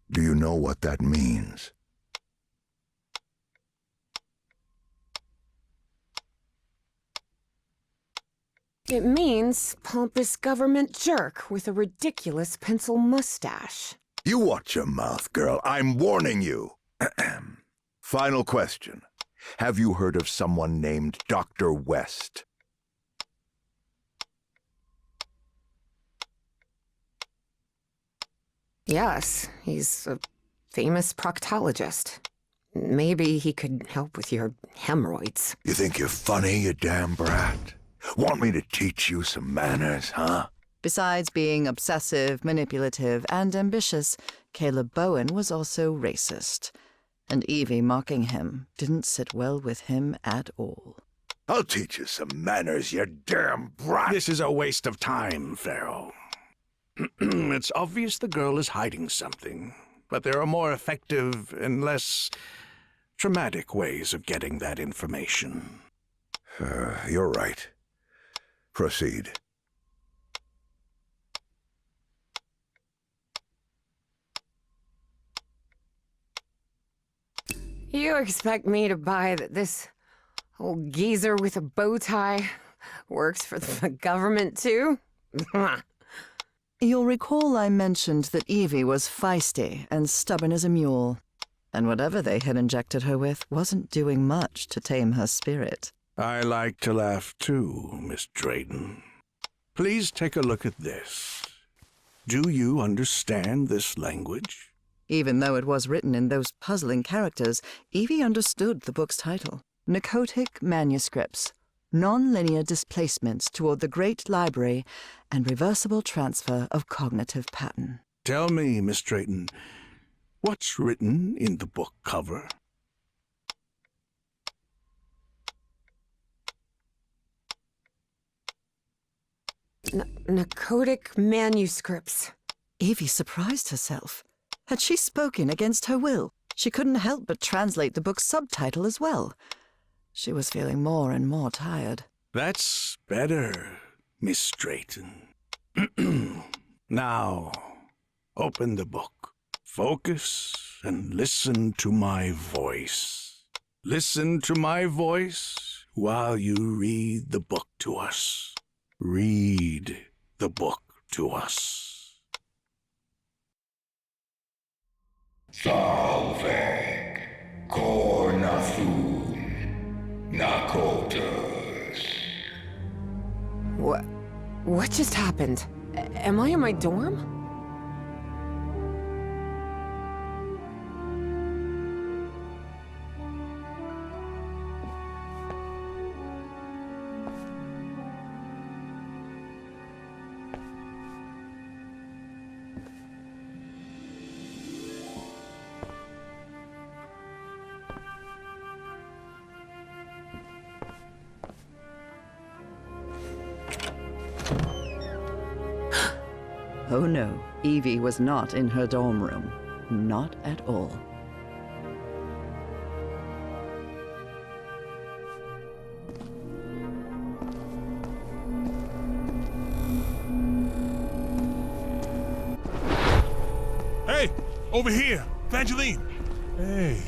Do you know what that means? It means pompous government jerk with a ridiculous pencil mustache. You watch your mouth, girl. I'm warning you. Final question. Have you heard of someone named Dr. West? Yes, he's a famous proctologist. Maybe he could help with your hemorrhoids. You think you're funny, you damn brat? Want me to teach you some manners, huh? Besides being obsessive, manipulative, and ambitious, Caleb Bowen was also racist. And Evie mocking him didn't sit well with him at all. I'll teach you some manners, you damn brat! This is a waste of time, Pharaoh. It's obvious the girl is hiding something, but there are more effective and less traumatic ways of getting that information. You're right. Proceed. You expect me to buy that this old geezer with a bow tie works for the government, too? You'll recall I mentioned that Evie was feisty and stubborn as a mule, and whatever they had injected her with wasn't doing much to tame her spirit. I like to laugh too, Miss Drayton. Please take a look at this. Do you understand this language? Even though it was written in those puzzling characters, Evie understood the book's title. Narcotic Manuscripts, Non-Linear Displacements Toward the Great Library and Reversible Transfer of Cognitive Pattern. Tell me, Miss Drayton, what's written in the book cover? Narcotic Manuscripts. Evie surprised herself. Had she spoken against her will? She couldn't help but translate the book's subtitle as well. She was feeling more and more tired. That's better, Miss Drayton. Now, open the book. Focus and listen to my voice. Listen to my voice while you read the book to us. Read the book to us. Salvek, Kornathun, Nakotas. What just happened? Am I in my dorm? Oh no, Evie was not in her dorm room. Not at all. Hey, over here, Evangeline. Hey,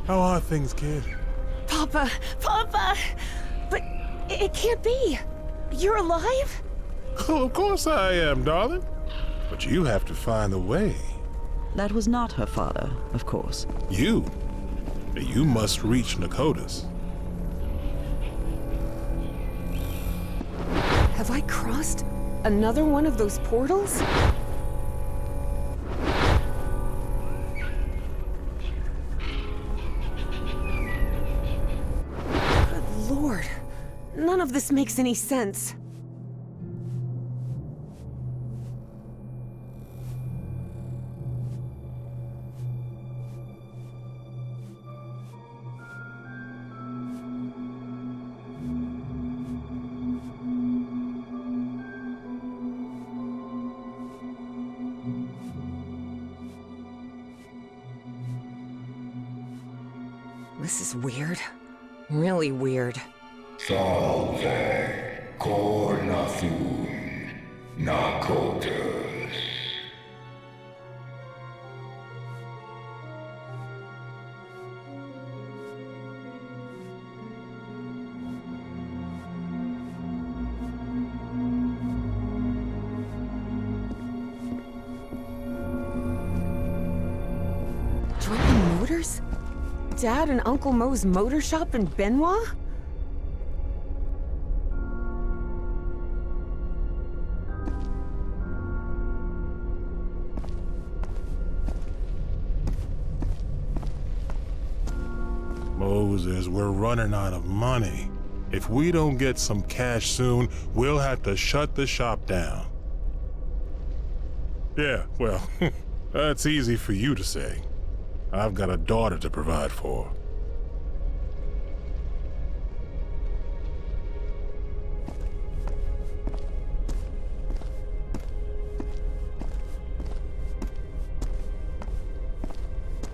how are things, kid? Papa! Papa! But it can't be! You're alive? Oh, of course I am, darling. But you have to find a way. That was not her father, of course. You must reach Nakotas. Have I crossed another one of those portals? Good Lord. None of this makes any sense. This is weird. Really weird. Salve, Cornathun, Nakotas. Drunken Motors? Dad and Uncle Mo's motor shop in Benoit? Moses, we're running out of money. If we don't get some cash soon, we'll have to shut the shop down. Yeah, well, that's easy for you to say. I've got a daughter to provide for.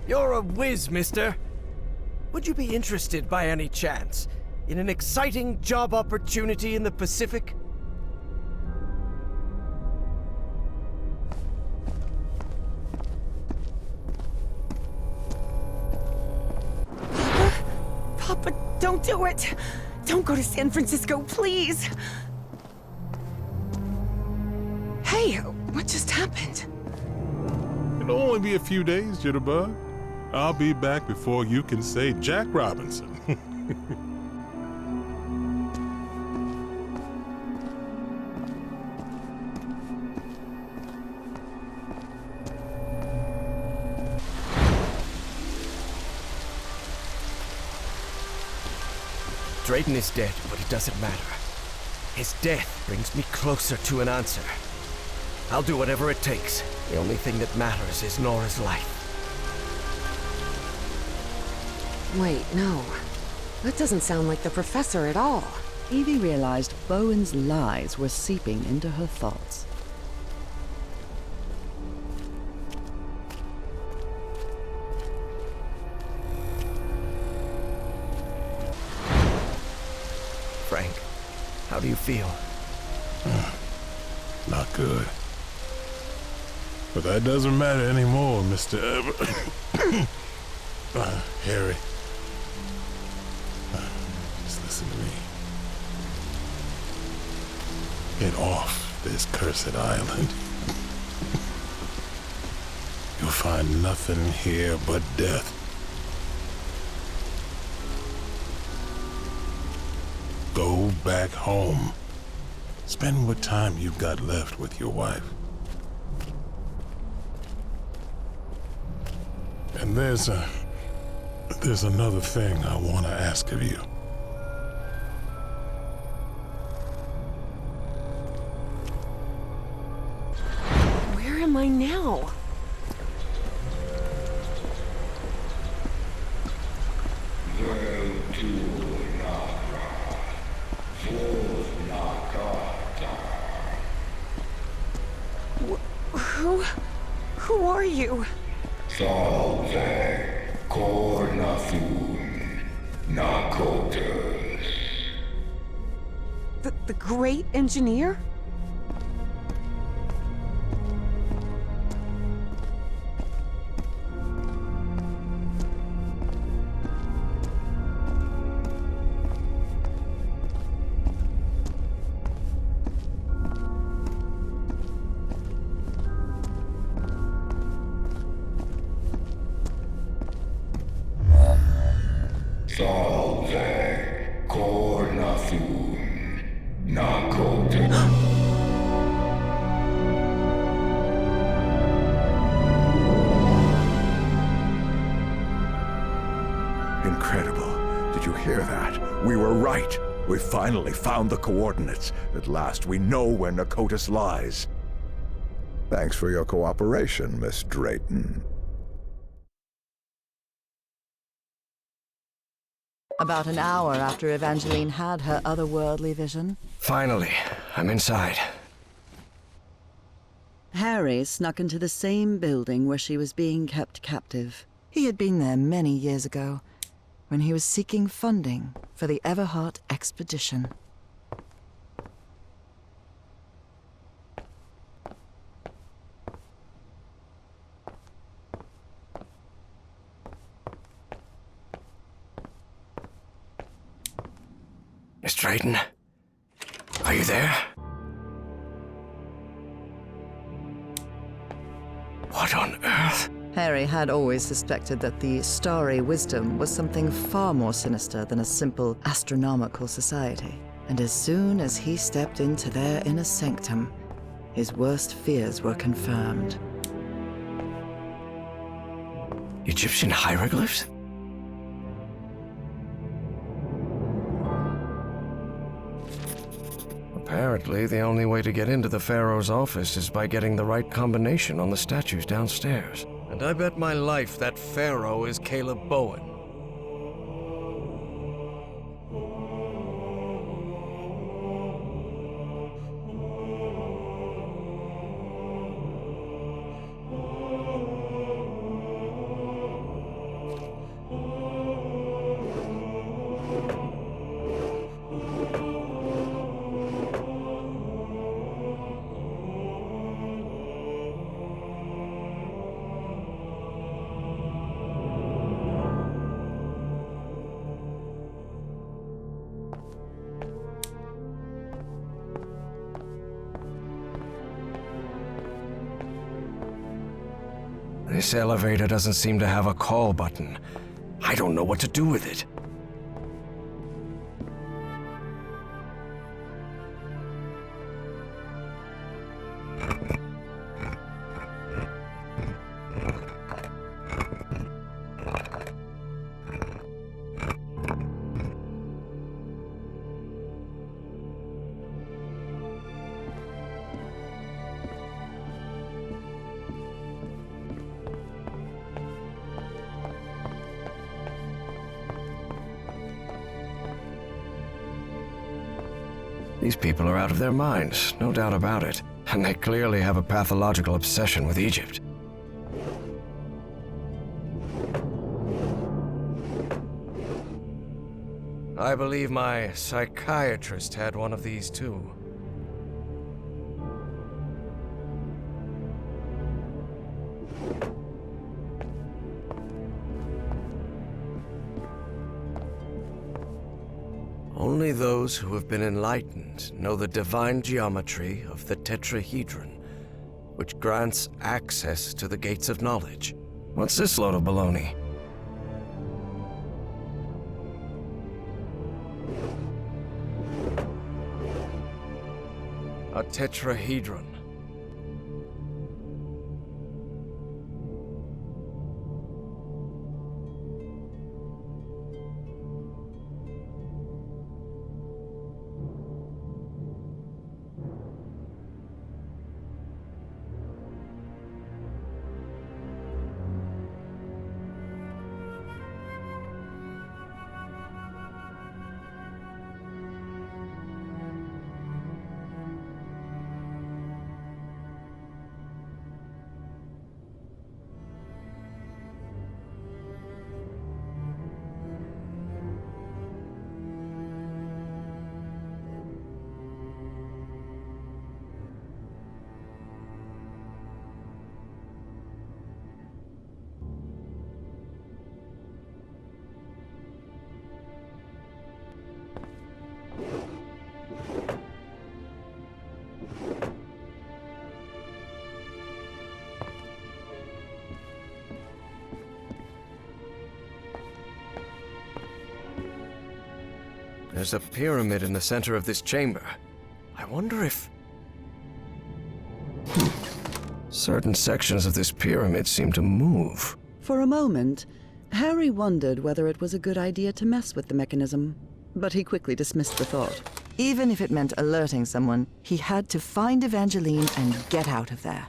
You're a whiz, mister. Would you be interested by any chance in an exciting job opportunity in the Pacific? Papa, don't do it! Don't go to San Francisco, please! Hey, what just happened? It'll only be a few days, Jitterbug. I'll be back before you can say Jack Robinson. Drayton is dead, but it doesn't matter. His death brings me closer to an answer. I'll do whatever it takes. The only thing that matters is Nora's life. Wait, no. That doesn't sound like the professor at all. Evie realized Bowen's lies were seeping into her thoughts. Frank, how do you feel? Not good. But that doesn't matter anymore, Mr. Harry. Just listen to me. Get off this cursed island. You'll find nothing here but death. Go back home. Spend what time you've got left with your wife. And there's another thing I want to ask of you. Where am I now? Who are you? Salve Cornafun Nakotas. The great engineer? Salve Cornafun Nakotas. Incredible. Did you hear that? We were right. We finally found the coordinates. At last we know where Nakotas lies. Thanks for your cooperation, Miss Drayton. About an hour after Evangeline had her otherworldly vision, Finally, I'm inside. Harry snuck into the same building where she was being kept captive. He had been there many years ago, when he was seeking funding for the Everhart expedition. Miss Drayton? Are you there? What on earth? Harry had always suspected that the Starry Wisdom was something far more sinister than a simple astronomical society. And as soon as he stepped into their inner sanctum, his worst fears were confirmed. Egyptian hieroglyphs? Apparently, the only way to get into the Pharaoh's office is by getting the right combination on the statues downstairs. And I bet my life that Pharaoh is Caleb Bowen. This elevator doesn't seem to have a call button. I don't know what to do with it. These people are out of their minds, no doubt about it. And they clearly have a pathological obsession with Egypt. I believe my psychiatrist had one of these too. Only those who have been enlightened know the divine geometry of the tetrahedron, which grants access to the gates of knowledge. What's this load of baloney? A tetrahedron. There's a pyramid in the center of this chamber. I wonder if... Certain sections of this pyramid seem to move. For a moment, Harry wondered whether it was a good idea to mess with the mechanism, but he quickly dismissed the thought. Even if it meant alerting someone, he had to find Evangeline and get out of there.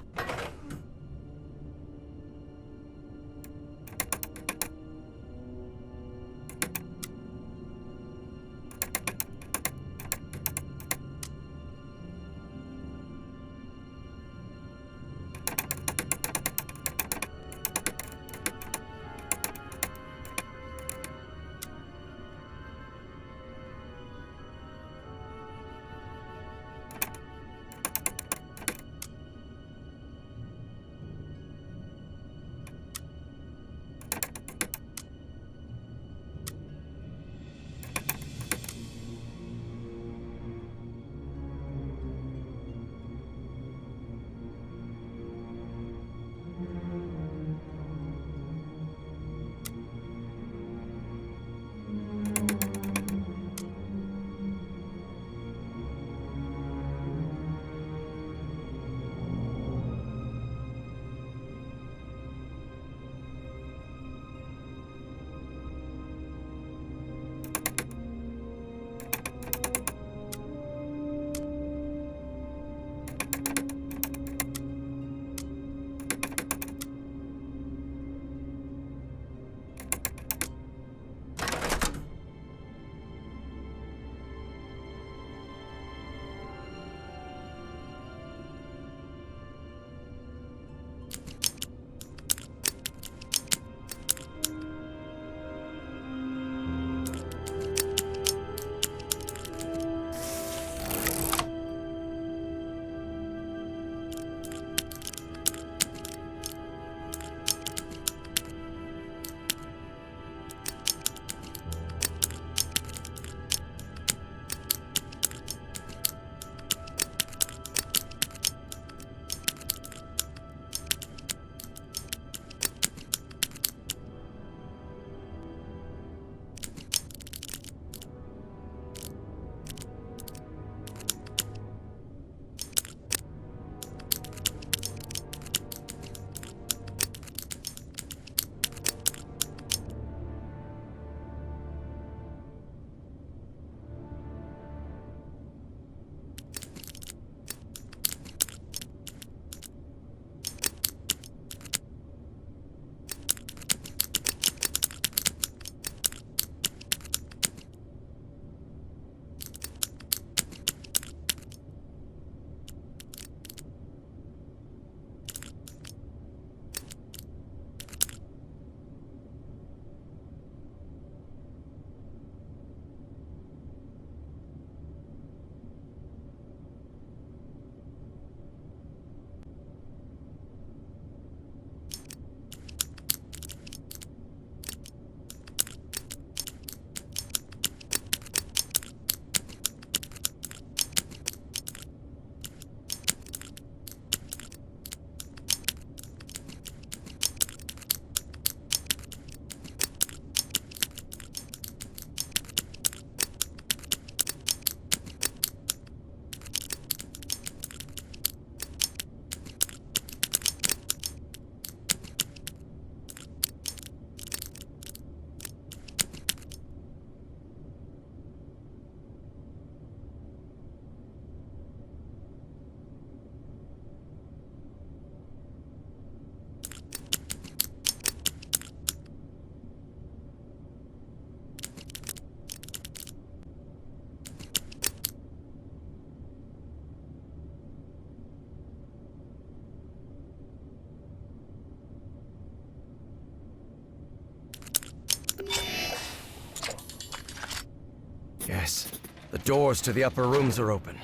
Yes, the doors to the upper rooms are open.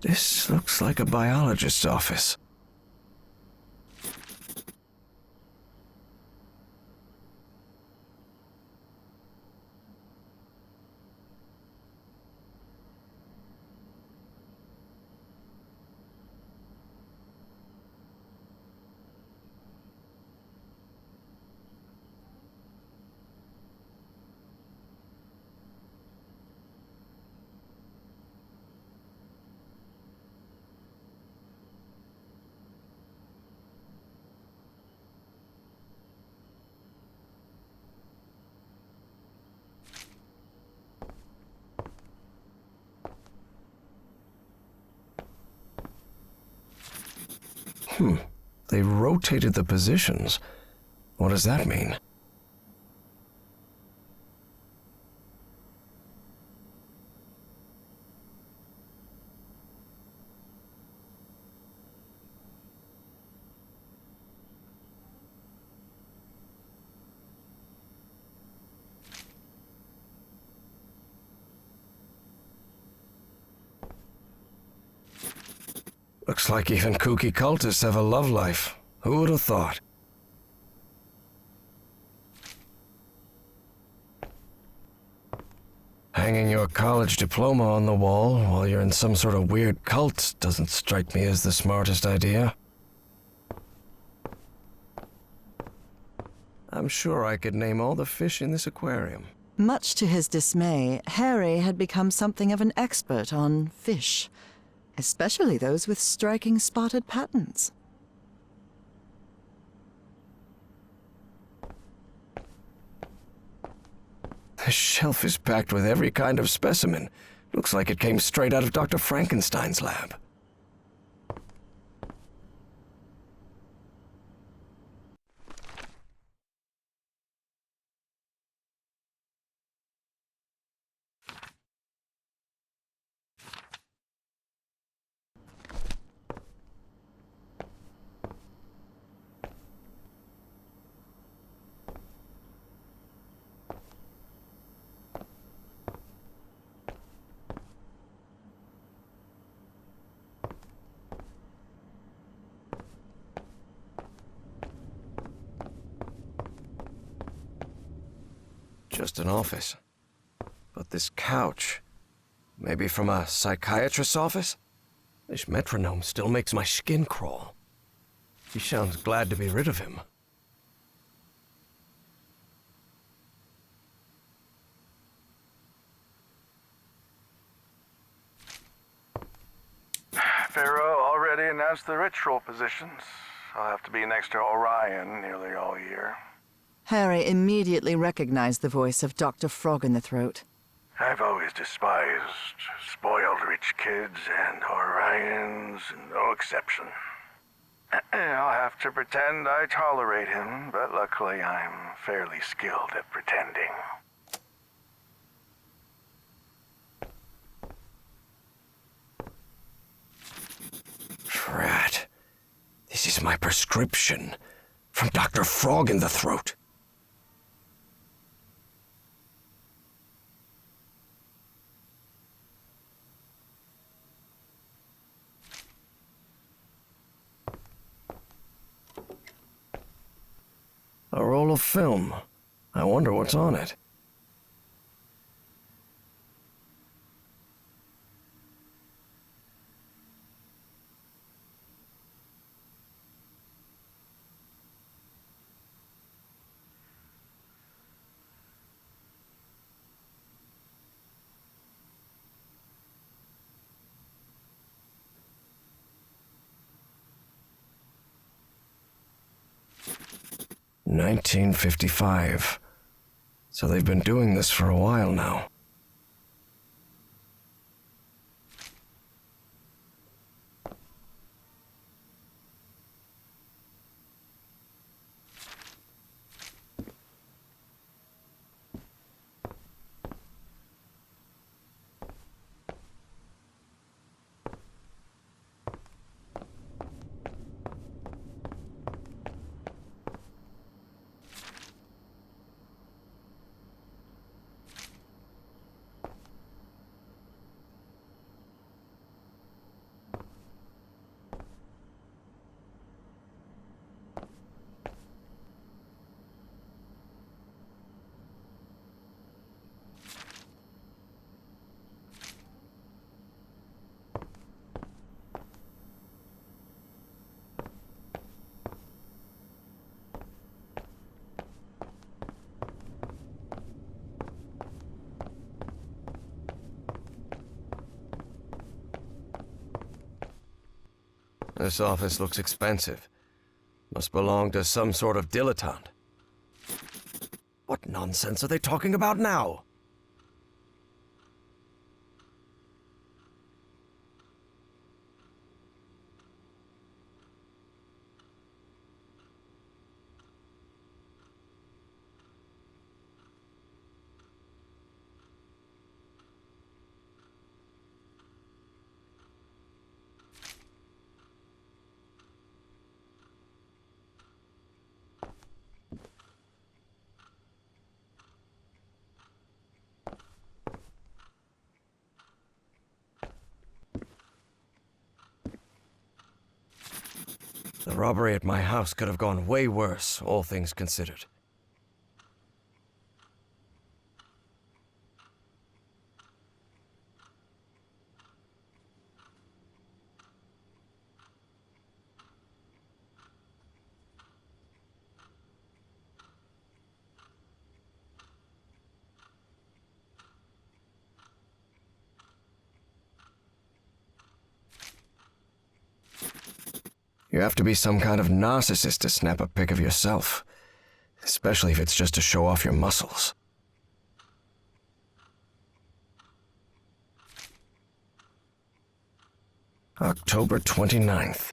This looks like a biologist's office. They rotated the positions. What does that mean? Looks like even kooky cultists have a love life. Who would have thought? Hanging your college diploma on the wall while you're in some sort of weird cult doesn't strike me as the smartest idea. I'm sure I could name all the fish in this aquarium. Much to his dismay, Harry had become something of an expert on fish, especially those with striking spotted patterns. The shelf is packed with every kind of specimen. Looks like it came straight out of Dr. Frankenstein's lab. Just an office. But this couch, maybe from a psychiatrist's office? This metronome still makes my skin crawl. He sounds glad to be rid of him. Pharaoh already announced the ritual positions. I'll have to be next to Orion nearly all year. Harry immediately recognized the voice of Dr. Frog in the Throat. I've always despised spoiled rich kids, and Orion's no exception. I'll have to pretend I tolerate him, but luckily I'm fairly skilled at pretending. Drat. This is my prescription from Dr. Frog in the Throat. A roll of film. I wonder what's on it. "1955. So they've been doing this for a while now. This office looks expensive. Must belong to some sort of dilettante. What nonsense are they talking about now? The robbery at my house could have gone way worse, all things considered. You have to be some kind of narcissist to snap a pic of yourself, especially if it's just to show off your muscles. October 29th.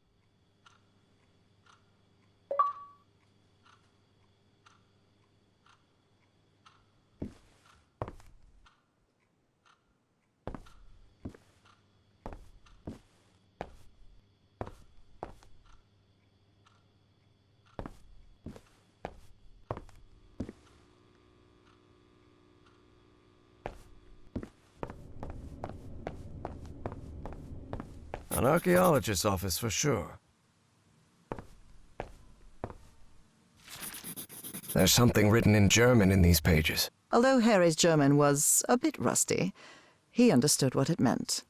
An archaeologist's office for sure. There's something written in German in these pages. Although Harry's German was a bit rusty, he understood what it meant.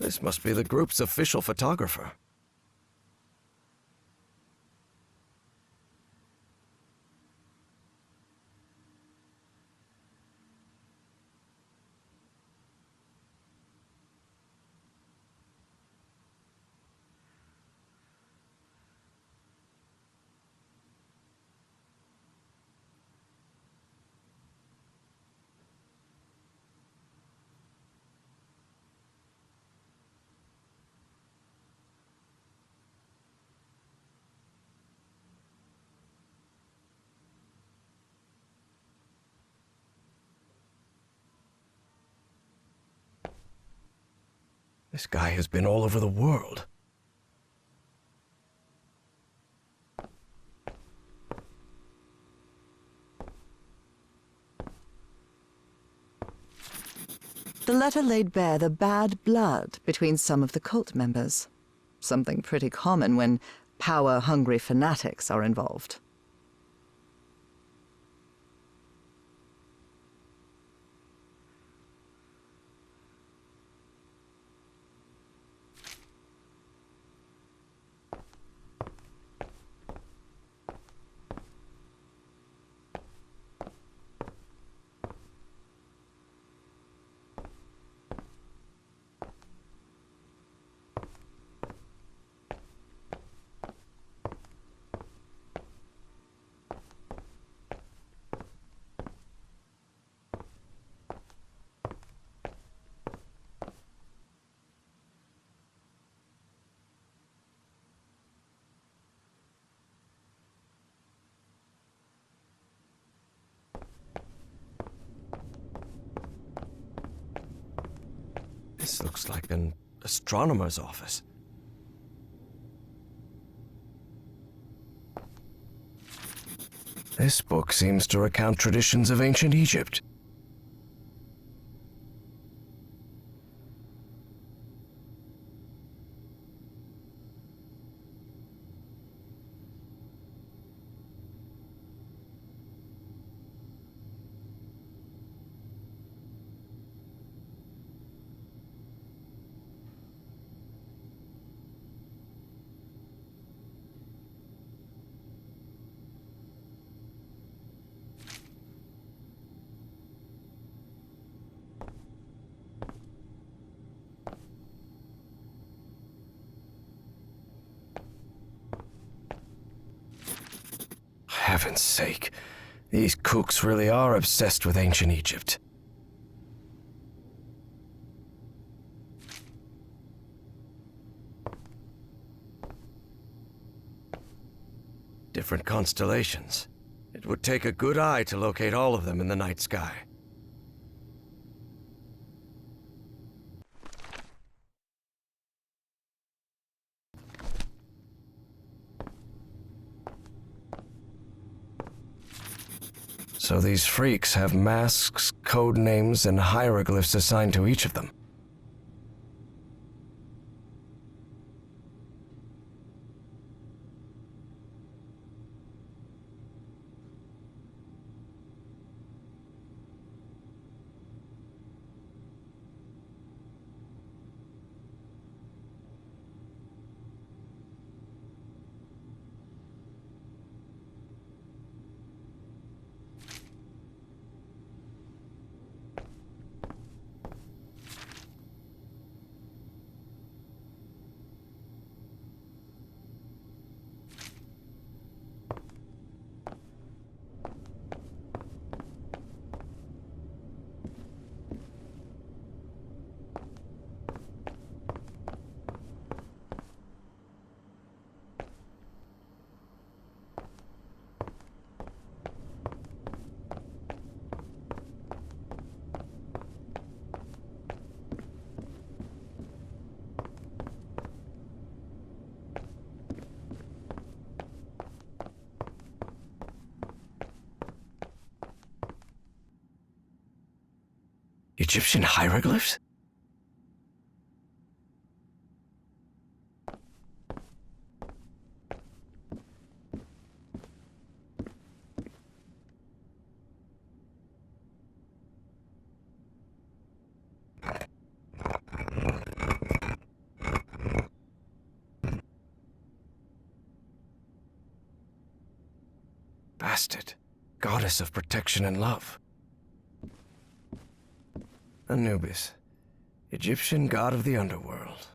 This must be the group's official photographer. This guy has been all over the world. The letter laid bare the bad blood between some of the cult members. Something pretty common when power-hungry fanatics are involved. This looks like an astronomer's office. This book seems to recount traditions of ancient Egypt. heaven's sake. These kooks really are obsessed with ancient Egypt. Different constellations. It would take a good eye to locate all of them in the night sky. So these freaks have masks, code names, and hieroglyphs assigned to each of them. Egyptian hieroglyphs? Bastet, goddess of protection and love. Anubis, Egyptian god of the underworld.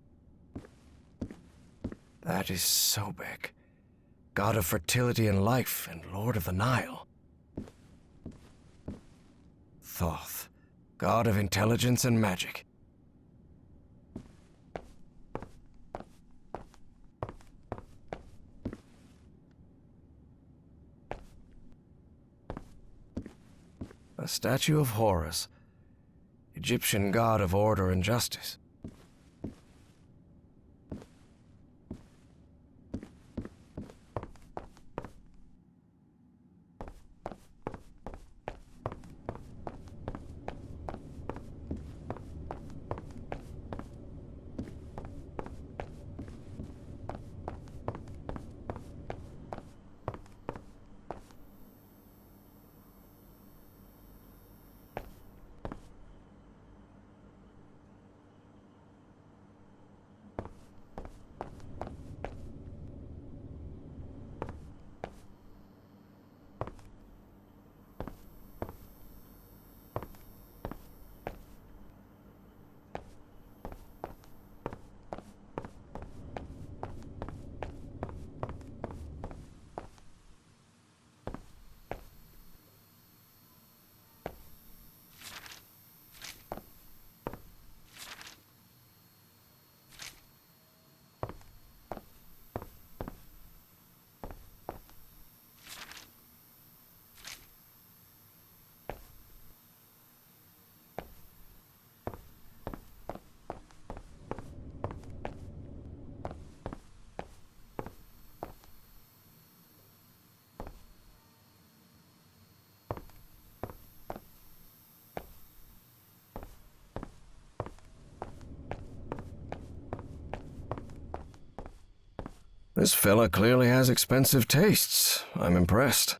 That is Sobek, god of fertility and life and lord of the Nile. Thoth, god of intelligence and magic. A statue of Horus, Egyptian god of order and justice. This fella clearly has expensive tastes. I'm impressed.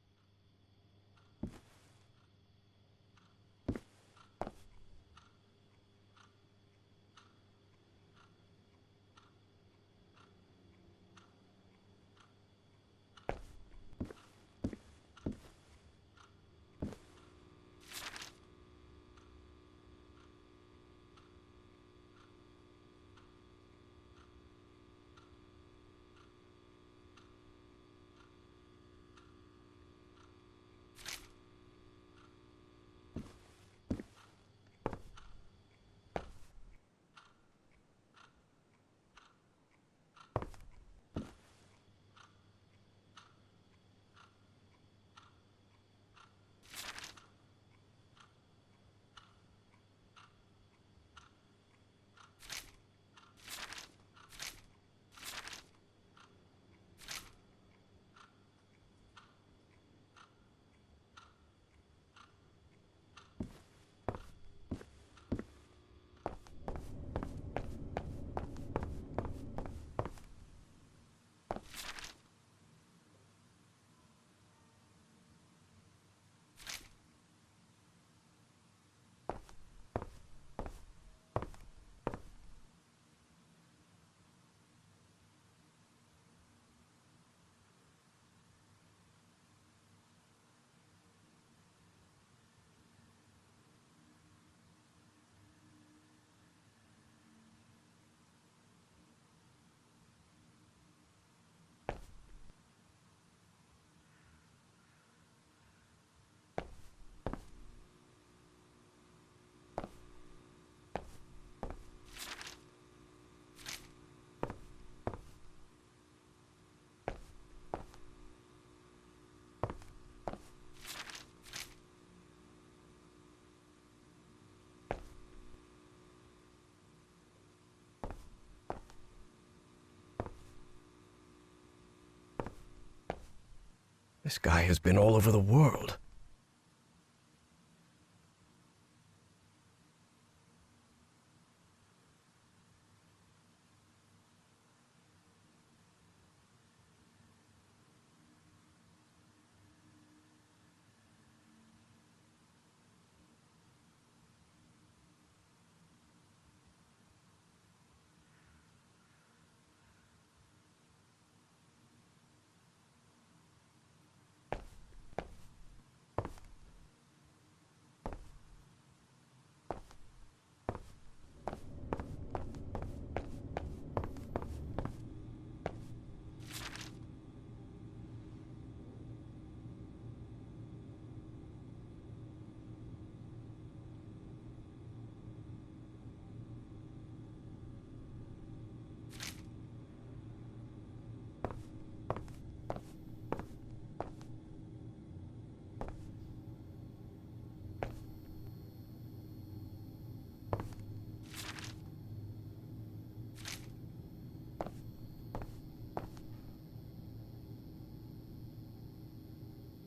This guy has been all over the world.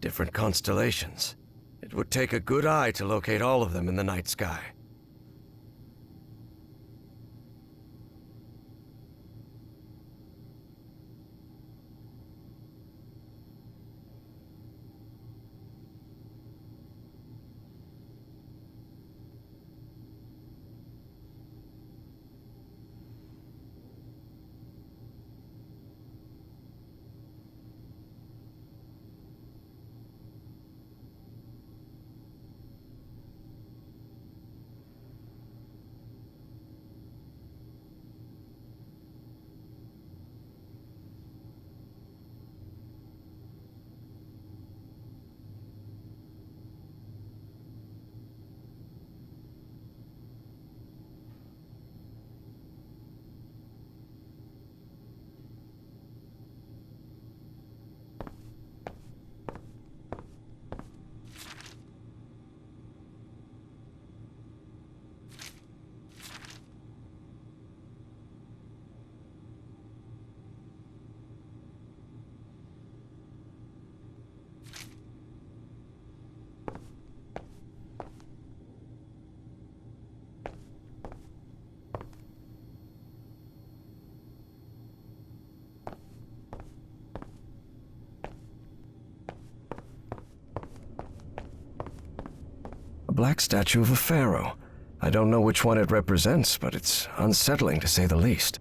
Different constellations. It would take a good eye to locate all of them in the night sky. A black statue of a pharaoh. I don't know which one it represents, but it's unsettling to say the least.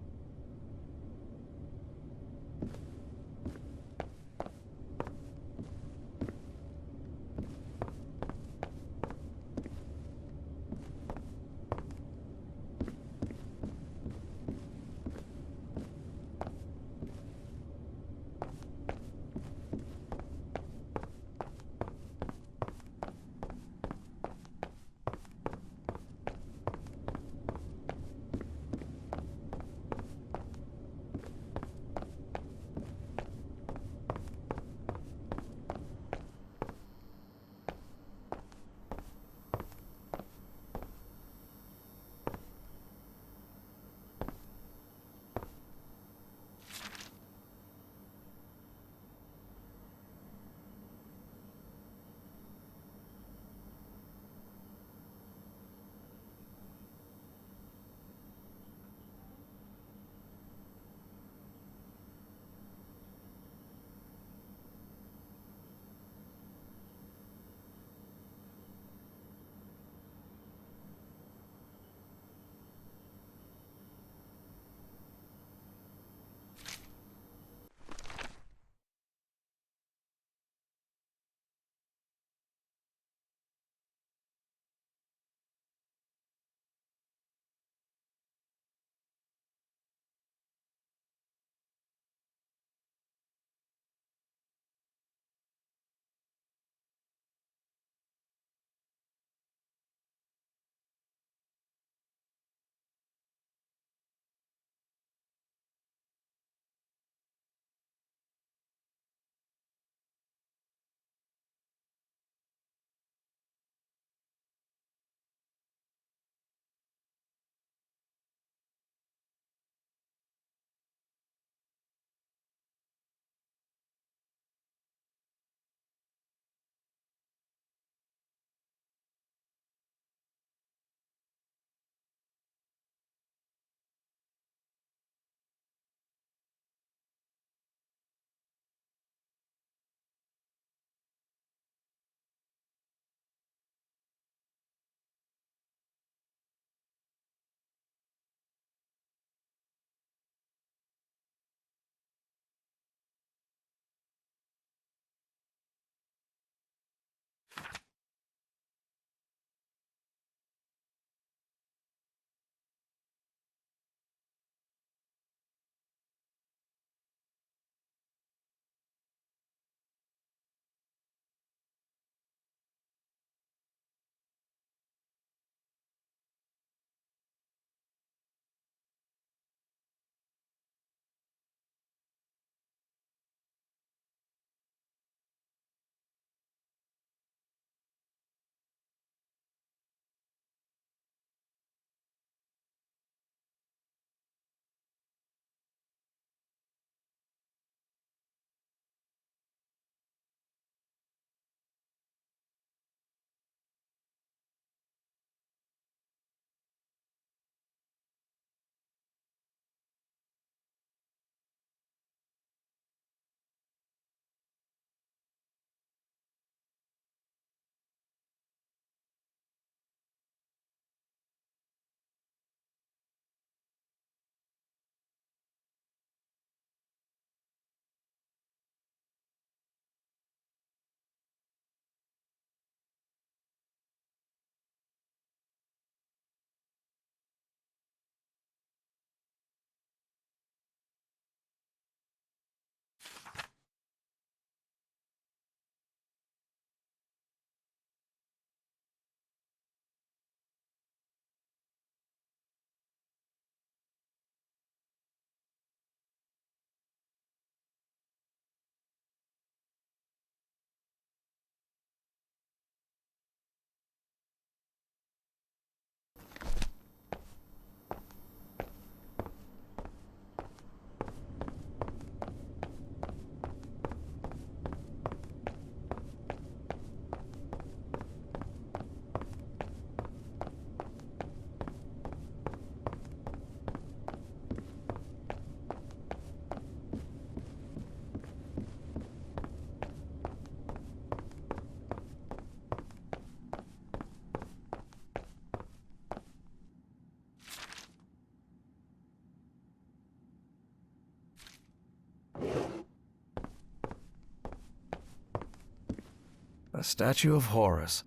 A statue of Horus,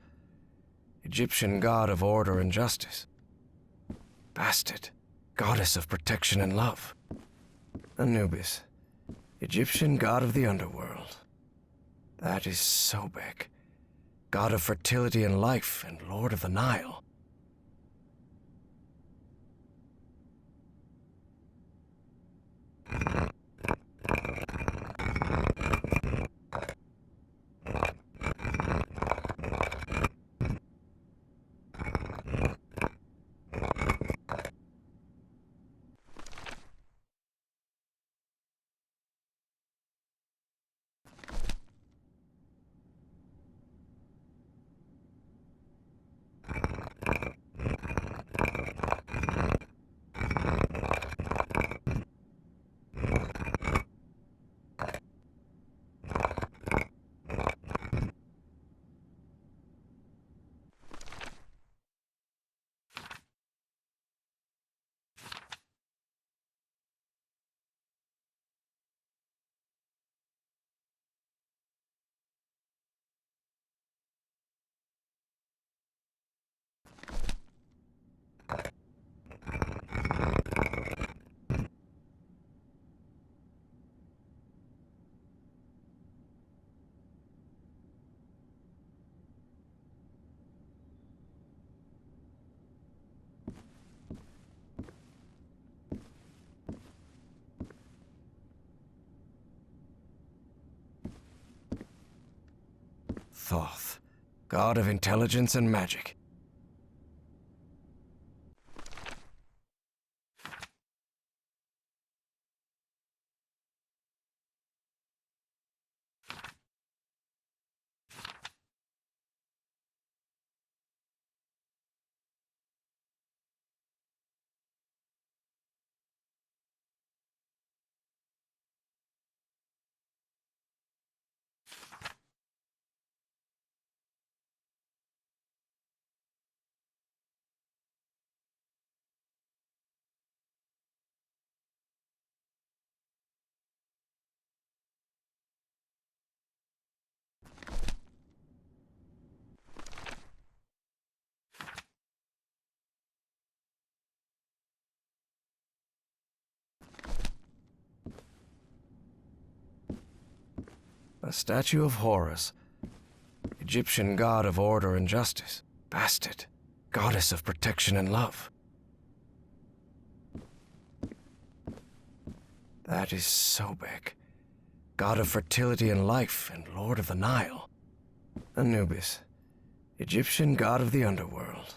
Egyptian god of order and justice. Bastet, goddess of protection and love. Anubis, Egyptian god of the underworld. That is Sobek, god of fertility and life and lord of the Nile. Thoth, god of intelligence and magic. A statue of Horus, Egyptian god of order and justice. Bastet, goddess of protection and love. That is Sobek, god of fertility and life and lord of the Nile. Anubis, Egyptian god of the underworld.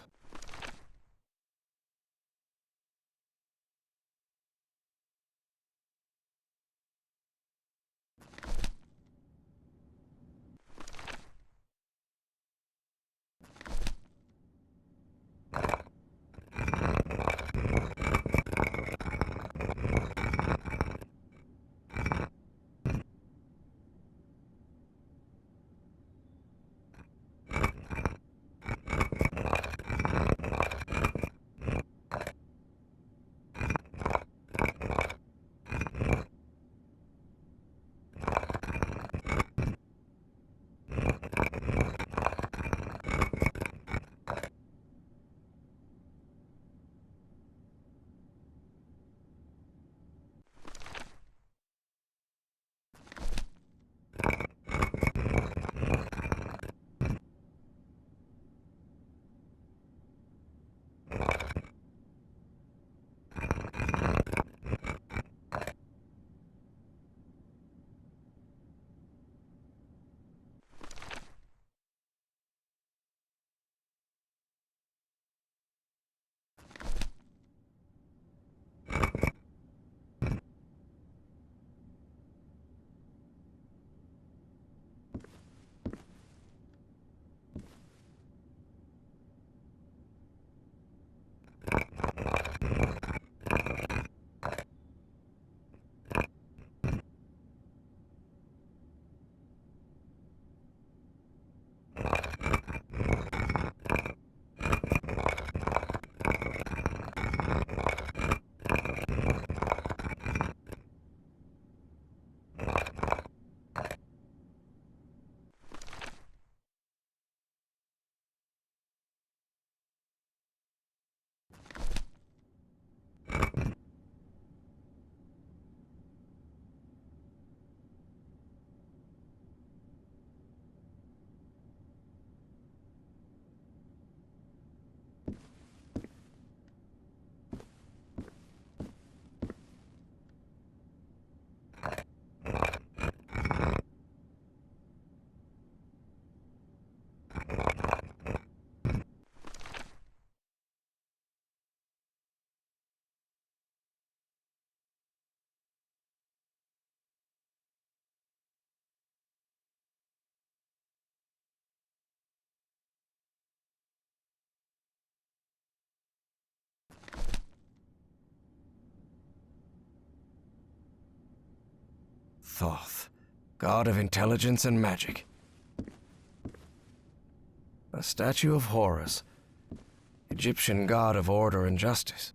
Thoth, god of intelligence and magic. A statue of Horus, Egyptian god of order and justice.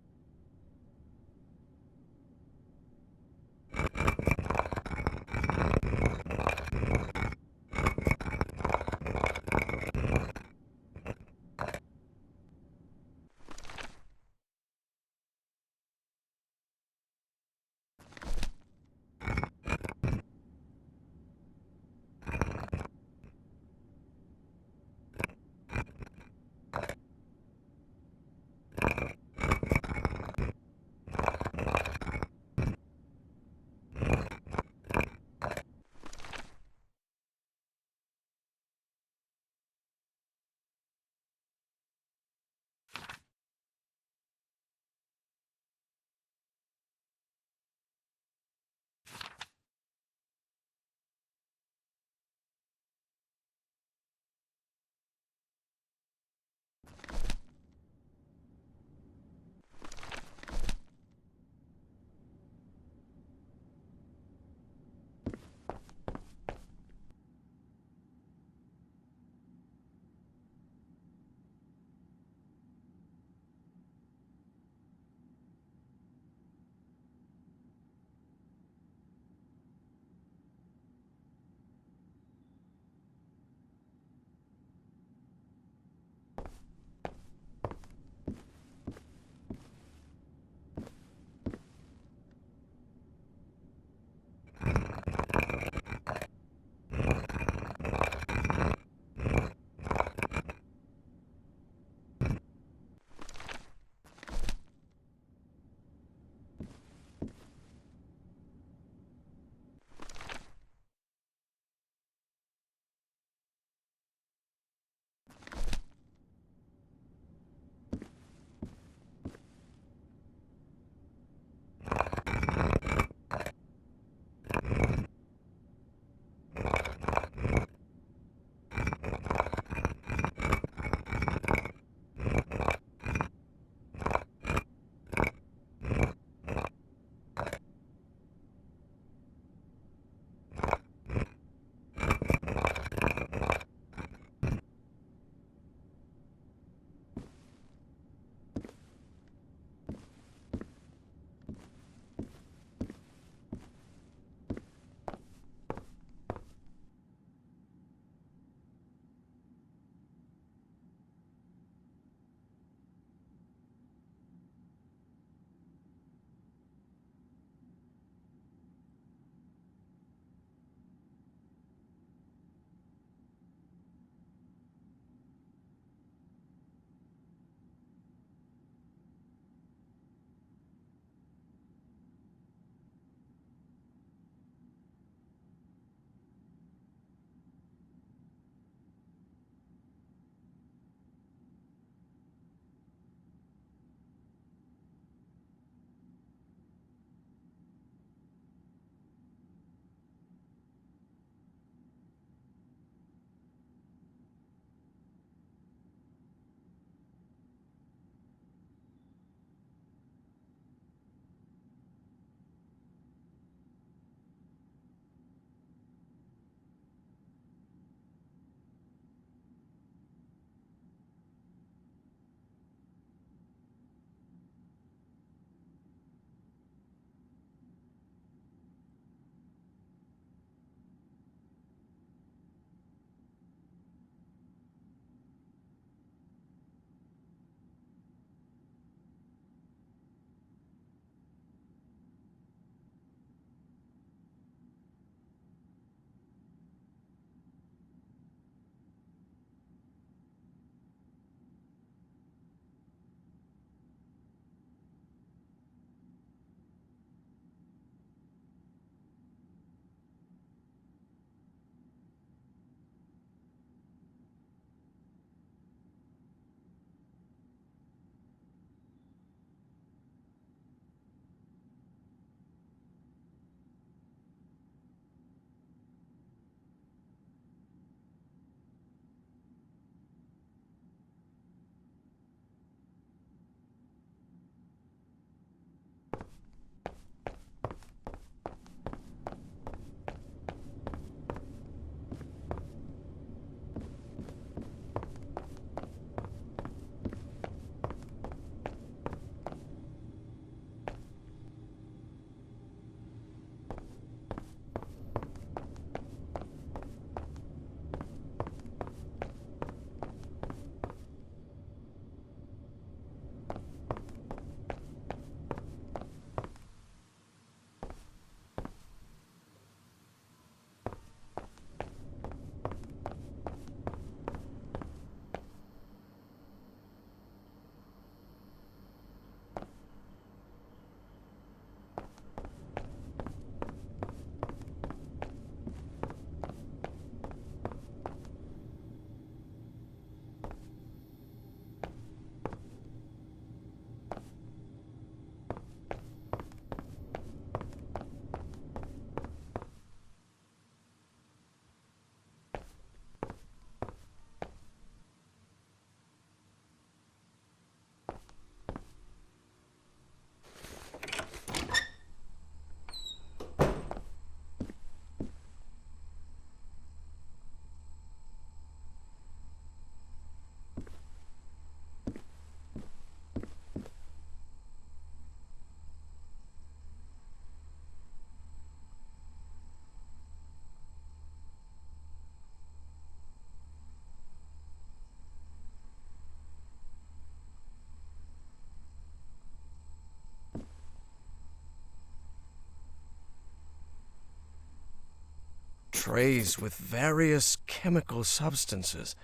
Trays with various chemical substances.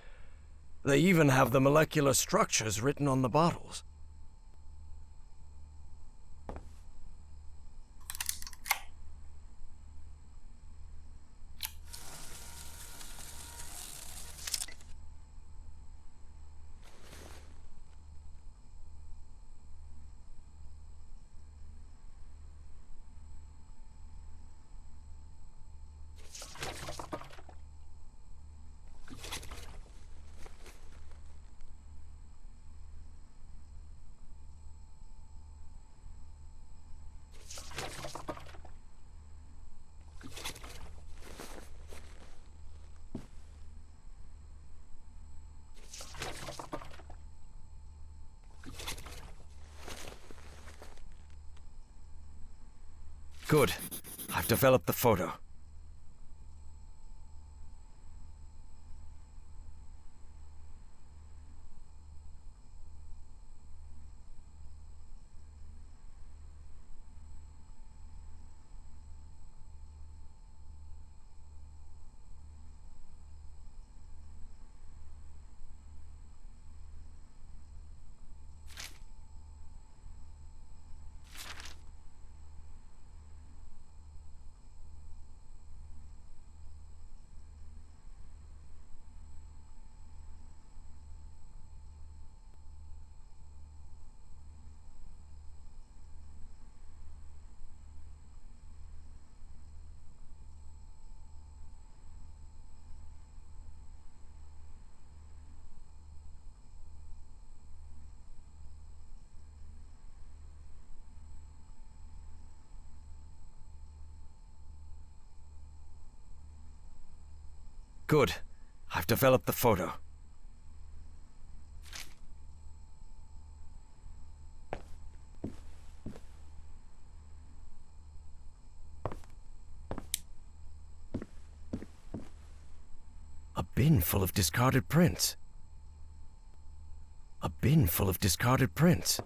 They even have the molecular structures written on the bottles. Good. I've developed the photo. Good. I've developed the photo. A bin full of discarded prints. A bin full of discarded prints.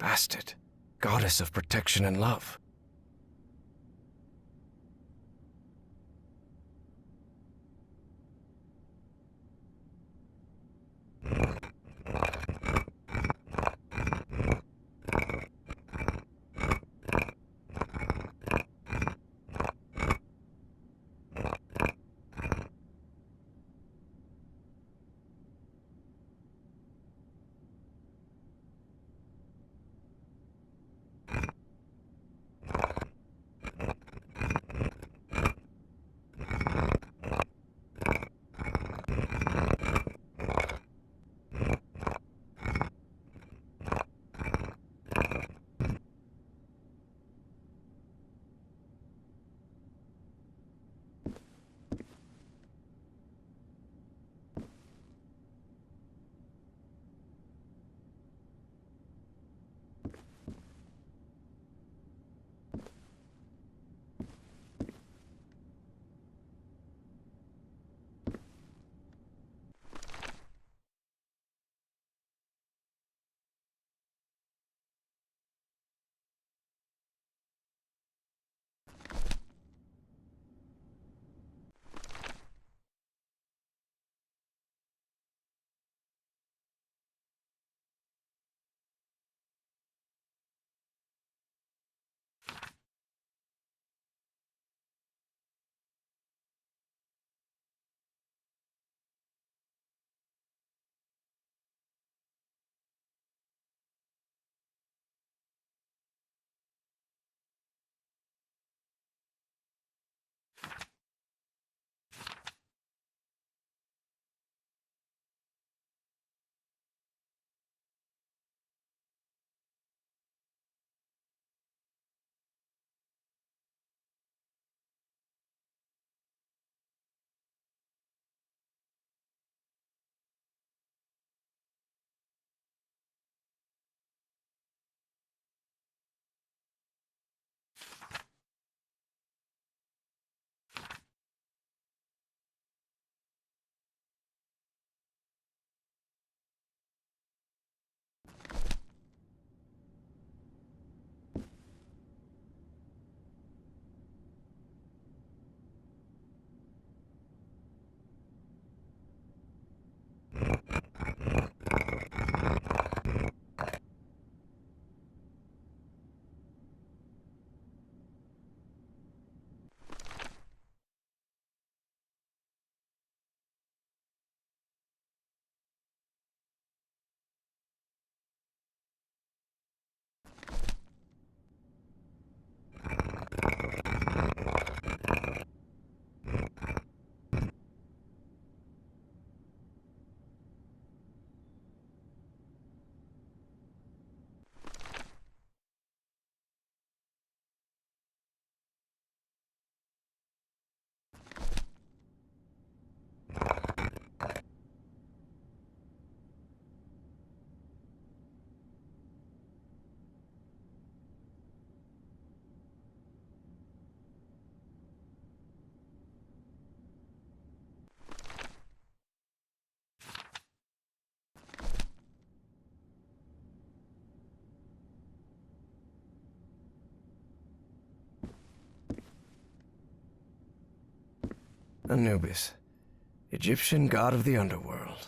Bastet, goddess of protection and love. Anubis, Egyptian god of the underworld.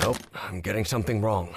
Nope, I'm getting something wrong.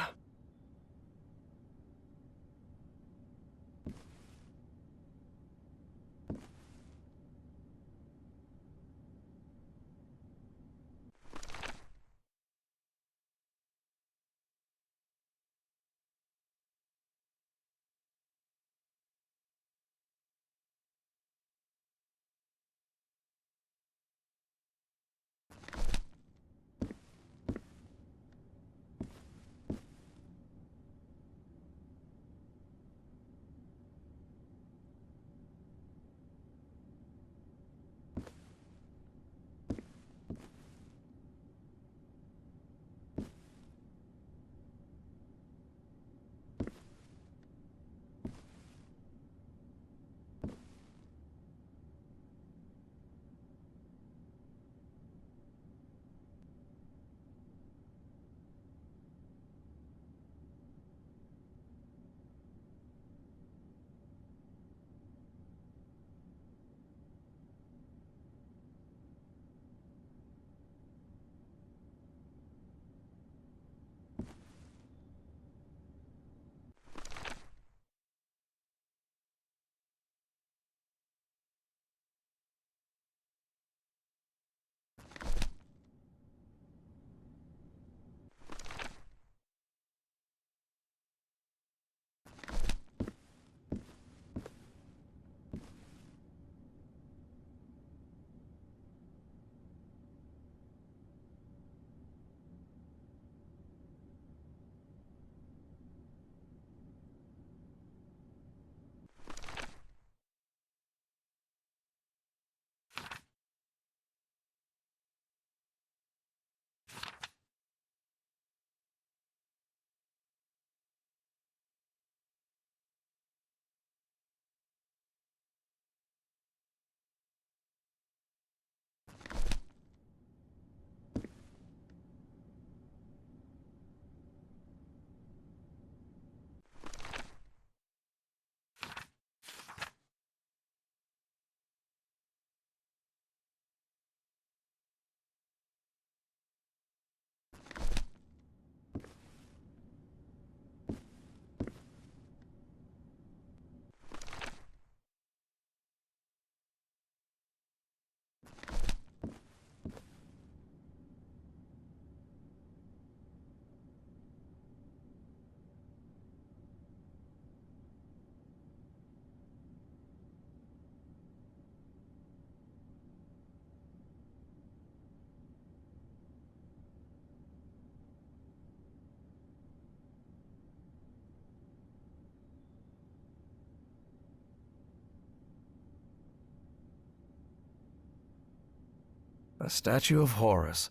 A statue of Horus,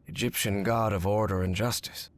Egyptian god of order and justice.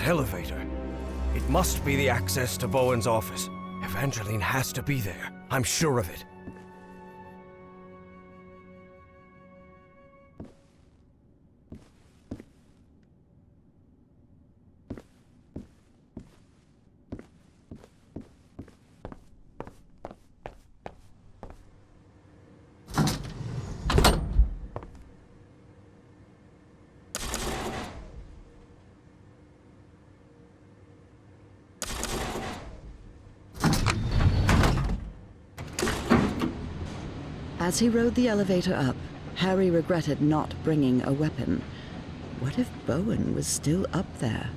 elevator. It must be the access to Bowen's office. Evangeline has to be there. I'm sure of it. As he rode the elevator up, Harry regretted not bringing a weapon. What if Bowen was still up there?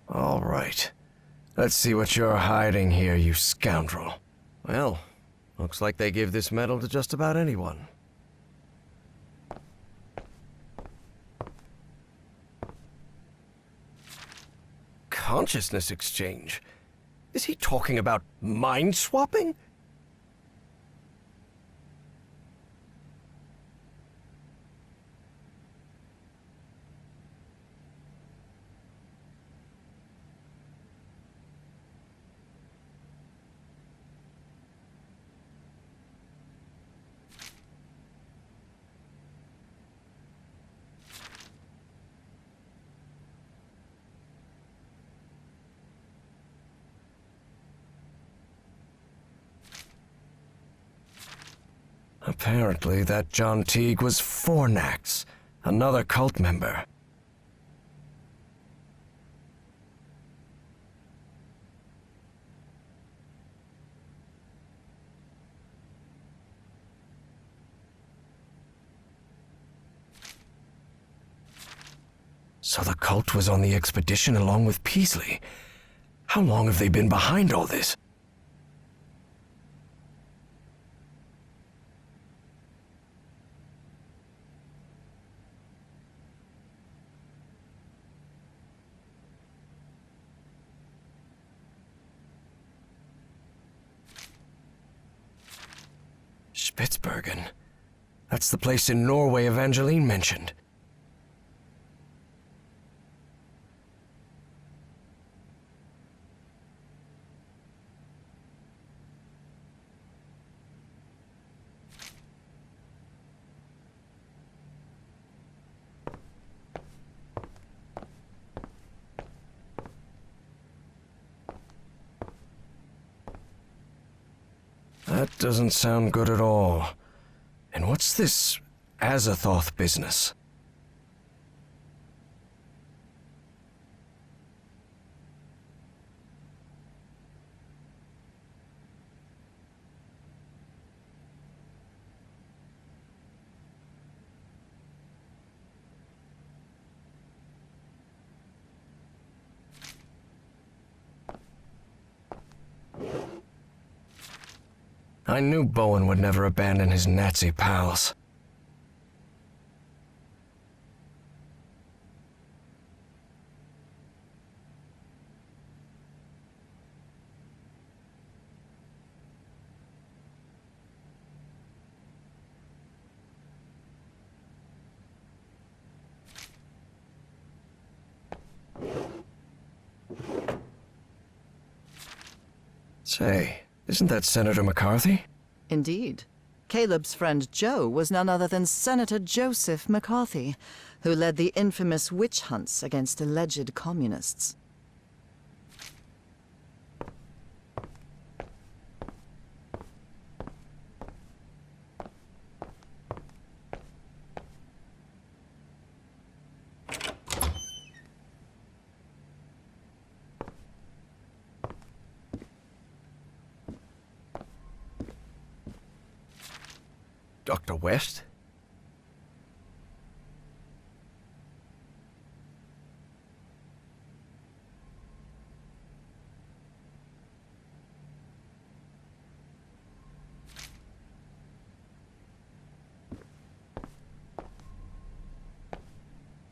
All right. Let's see what you're hiding here, you scoundrel. Well, looks like they give this medal to just about anyone. Consciousness exchange? Is he talking about mind swapping? Apparently, that John Teague was Fornax, another cult member. So the cult was on the expedition along with Peasley. How long have they been behind all this? Spitsbergen. That's the place in Norway Evangeline mentioned. That doesn't sound good at all. And what's this Azathoth business? I knew Bowen would never abandon his Nazi pals. Say, isn't that Senator McCarthy? Indeed. Caleb's friend Joe was none other than Senator Joseph McCarthy, who led the infamous witch hunts against alleged communists. Dr. West?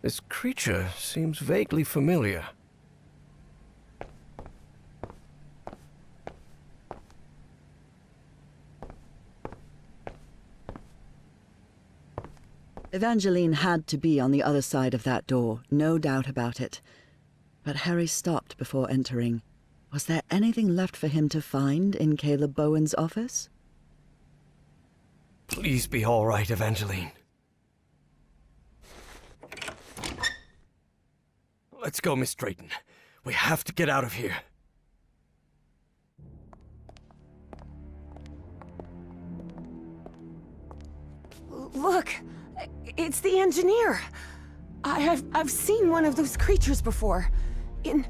This creature seems vaguely familiar. Evangeline had to be on the other side of that door, no doubt about it. But Harry stopped before entering. Was there anything left for him to find in Caleb Bowen's office? Please be all right, Evangeline. Let's go, Miss Drayton. We have to get out of here. Look, it's the engineer. I've seen one of those creatures before. In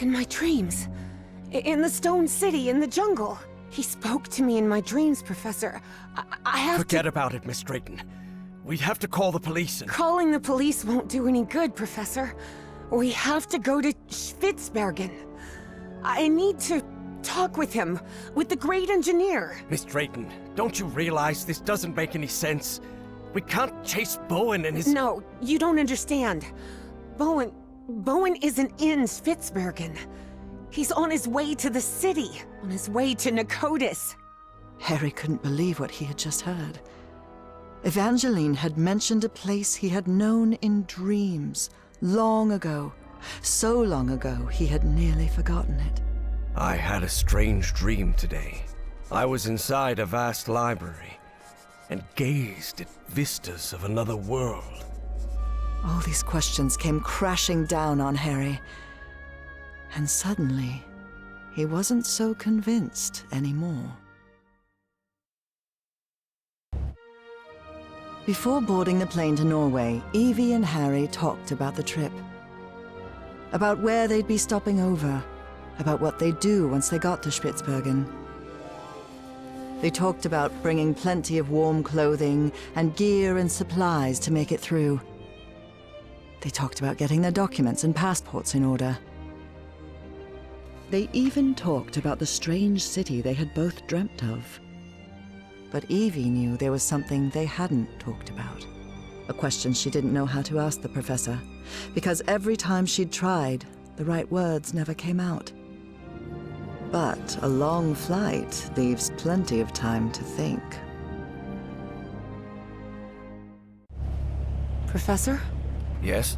my dreams. In the Stone City, in the jungle. He spoke to me in my dreams, Professor. I have to... Forget about it, Miss Drayton. We'd have to call the police and... Calling the police won't do any good, Professor. We have to go to Spitzbergen. I need to talk with him, with the great engineer. Miss Drayton, don't you realize this doesn't make any sense? We can't chase Bowen and his... No, you don't understand. Bowen isn't in Spitzbergen. He's on his way to the city, on his way to Nicotis. Harry couldn't believe what he had just heard. Evangeline had mentioned a place he had known in dreams, long ago. So long ago, he had nearly forgotten it. I had a strange dream today. I was inside a vast library and gazed at vistas of another world. All these questions came crashing down on Harry. And suddenly, he wasn't so convinced anymore. Before boarding the plane to Norway, Evie and Harry talked about the trip. About where they'd be stopping over. About what they'd do once they got to Spitzbergen. They talked about bringing plenty of warm clothing and gear and supplies to make it through. They talked about getting their documents and passports in order. They even talked about the strange city they had both dreamt of. But Evie knew there was something they hadn't talked about. A question she didn't know how to ask the professor, because every time she'd tried, the right words never came out. But a long flight leaves plenty of time to think. Professor? Yes?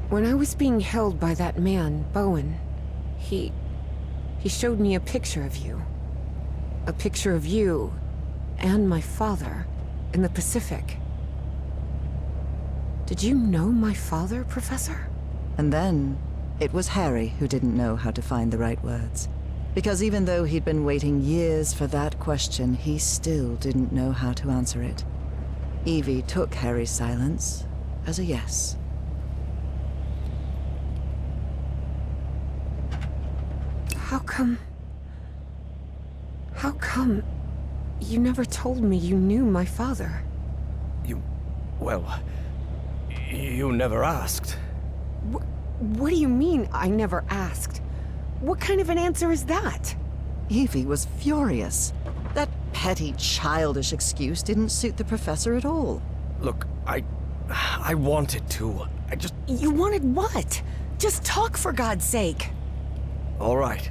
When I was being held by that man, Bowen, he showed me a picture of you. A picture of you and my father in the Pacific. Did you know my father, Professor? And then, it was Harry who didn't know how to find the right words. Because even though he'd been waiting years for that question, he still didn't know how to answer it. Evie took Harry's silence as a yes. How come you never told me you knew my father? You never asked. What do you mean, I never asked? What kind of an answer is that? Evie was furious. That petty, childish excuse didn't suit the professor at all. Look, I wanted to. You wanted what? Just talk, for God's sake. All right.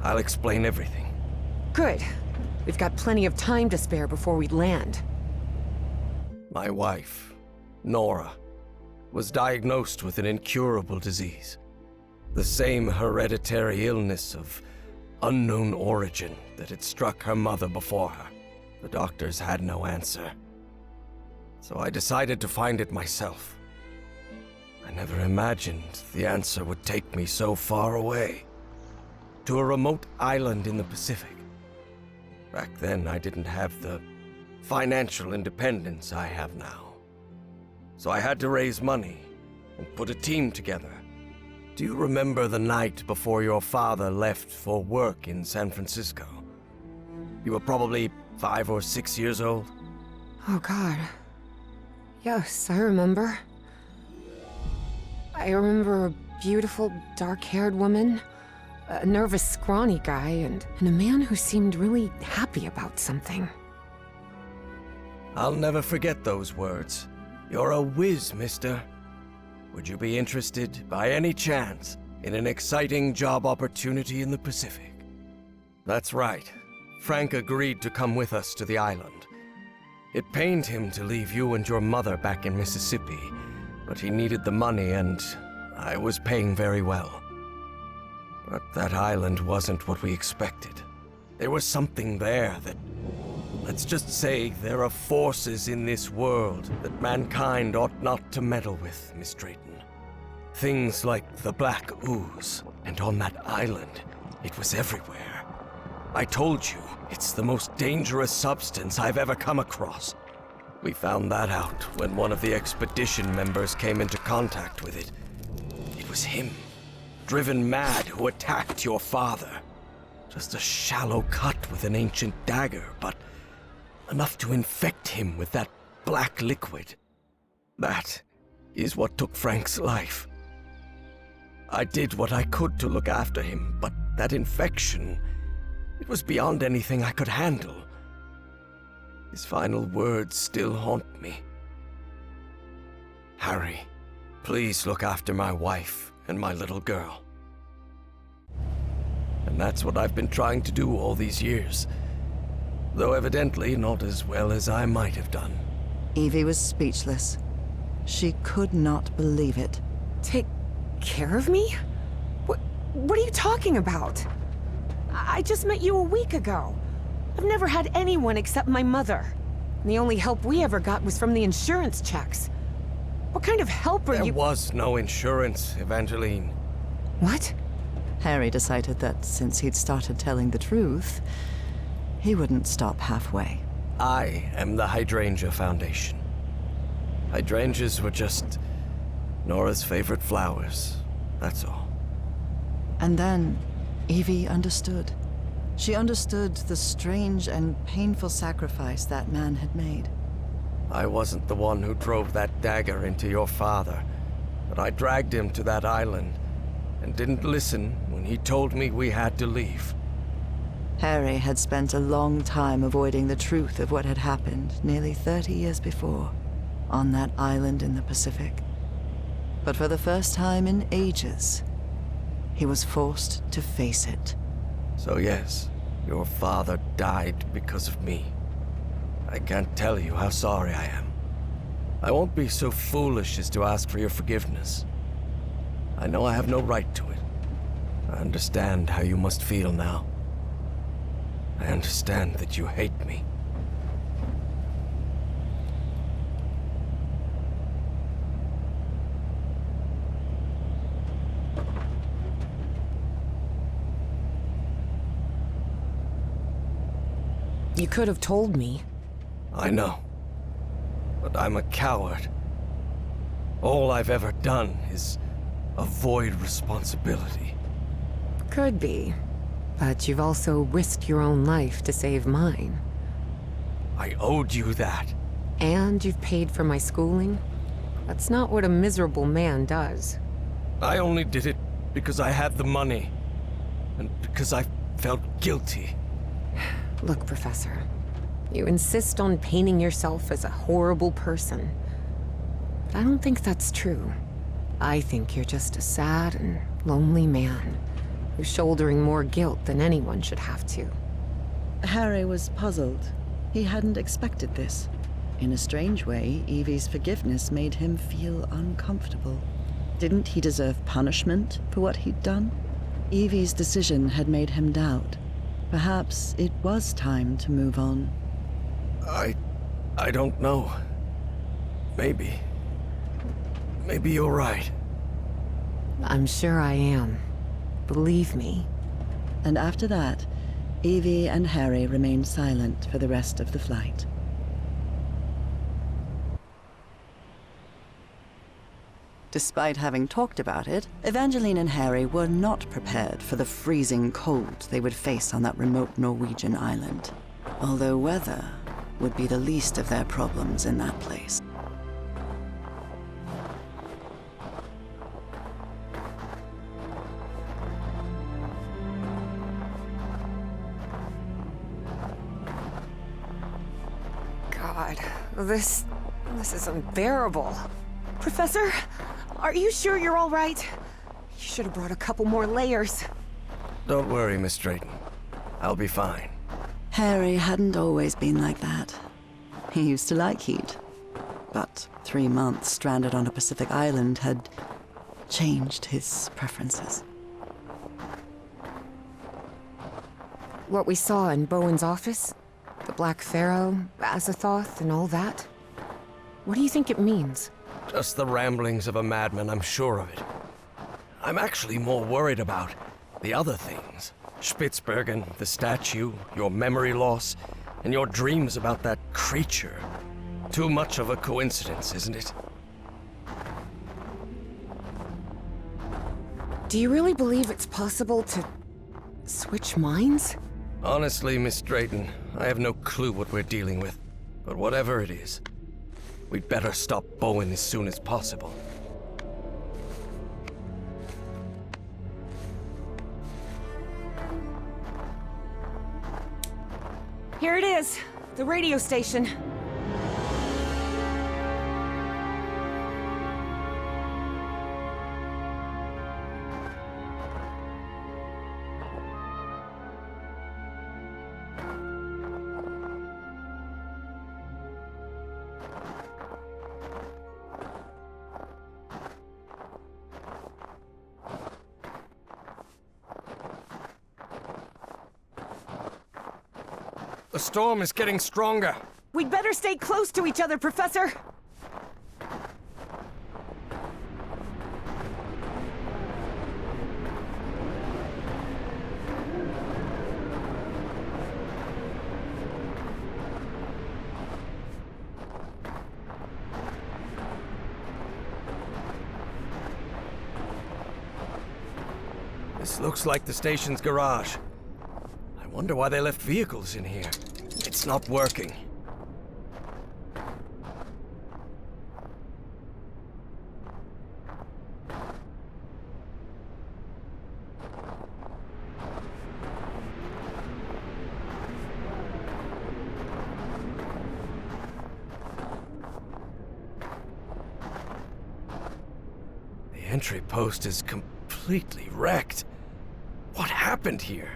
I'll explain everything. Good. We've got plenty of time to spare before we land. My wife, Nora, was diagnosed with an incurable disease. The same hereditary illness of unknown origin that had struck her mother before her. The doctors had no answer. So I decided to find it myself. I never imagined the answer would take me so far away. To a remote island in the Pacific. Back then, I didn't have the financial independence I have now. So I had to raise money and put a team together. Do you remember the night before your father left for work in San Francisco? You were probably 5 or 6 years old. Oh, God. Yes, I remember. I remember a beautiful, dark-haired woman, a nervous, scrawny guy, and a man who seemed really happy about something. I'll never forget those words. You're a whiz, mister. Would you be interested, by any chance, in an exciting job opportunity in the Pacific? That's right. Frank agreed to come with us to the island. It pained him to leave you and your mother back in Mississippi, but he needed the money and I was paying very well. But that island wasn't what we expected. There was something there that... Let's just say there are forces in this world that mankind ought not to meddle with, Miss Drayton. Things like the Black Ooze, and on that island, it was everywhere. I told you, it's the most dangerous substance I've ever come across. We found that out when one of the expedition members came into contact with it. It was him, driven mad, who attacked your father. Just a shallow cut with an ancient dagger, but enough to infect him with that black liquid. That is what took Frank's life. I did what I could to look after him, but that infection, it was beyond anything I could handle. His final words still haunt me. Harry, please look after my wife and my little girl. And that's what I've been trying to do all these years, though evidently not as well as I might have done. Evie was speechless. She could not believe it. Take care of me? What are you talking about? I just met you a week ago. I've never had anyone except my mother. And the only help we ever got was from the insurance checks. What kind of help are you— There was no insurance, Evangeline. What? Harry decided that since he'd started telling the truth, he wouldn't stop halfway. I am the Hydrangea Foundation. Hydrangeas were just Nora's favorite flowers, that's all. And then Evie understood. She understood the strange and painful sacrifice that man had made. I wasn't the one who drove that dagger into your father, but I dragged him to that island and didn't listen when he told me we had to leave. Harry had spent a long time avoiding the truth of what had happened nearly 30 years before, on that island in the Pacific. But for the first time in ages, he was forced to face it. So yes, your father died because of me. I can't tell you how sorry I am. I won't be so foolish as to ask for your forgiveness. I know I have no right to it. I understand how you must feel now. I understand that you hate me. You could have told me. I know. But I'm a coward. All I've ever done is avoid responsibility. Could be. But you've also risked your own life to save mine. I owed you that. And you've paid for my schooling? That's not what a miserable man does. I only did it because I had the money. And because I felt guilty. Look, Professor. You insist on painting yourself as a horrible person. But I don't think that's true. I think you're just a sad and lonely man who's shouldering more guilt than anyone should have to. Harry was puzzled. He hadn't expected this. In a strange way, Evie's forgiveness made him feel uncomfortable. Didn't he deserve punishment for what he'd done? Evie's decision had made him doubt. Perhaps it was time to move on. I don't know. Maybe you're right. I'm sure I am. Believe me. And after that, Evie and Harry remained silent for the rest of the flight. Despite having talked about it, Evangeline and Harry were not prepared for the freezing cold they would face on that remote Norwegian island. Although weather would be the least of their problems in that place. God, this is unbearable. Professor, are you sure you're all right? You should have brought a couple more layers. Don't worry, Miss Drayton. I'll be fine. Harry hadn't always been like that. He used to like heat. But 3 months stranded on a Pacific island had changed his preferences. What we saw in Bowen's office? The Black Pharaoh, Azathoth, and all that? What do you think it means? Just the ramblings of a madman, I'm sure of it. I'm actually more worried about the other things. Spitsbergen, the statue, your memory loss, and your dreams about that creature. Too much of a coincidence, isn't it? Do you really believe it's possible to switch minds? Honestly, Miss Drayton, I have no clue what we're dealing with. But whatever it is, we'd better stop Bowen as soon as possible. Here it is, the radio station. The storm is getting stronger. We'd better stay close to each other, Professor. This looks like the station's garage. I wonder why they left vehicles in here. It's not working. The entry post is completely wrecked. What happened here?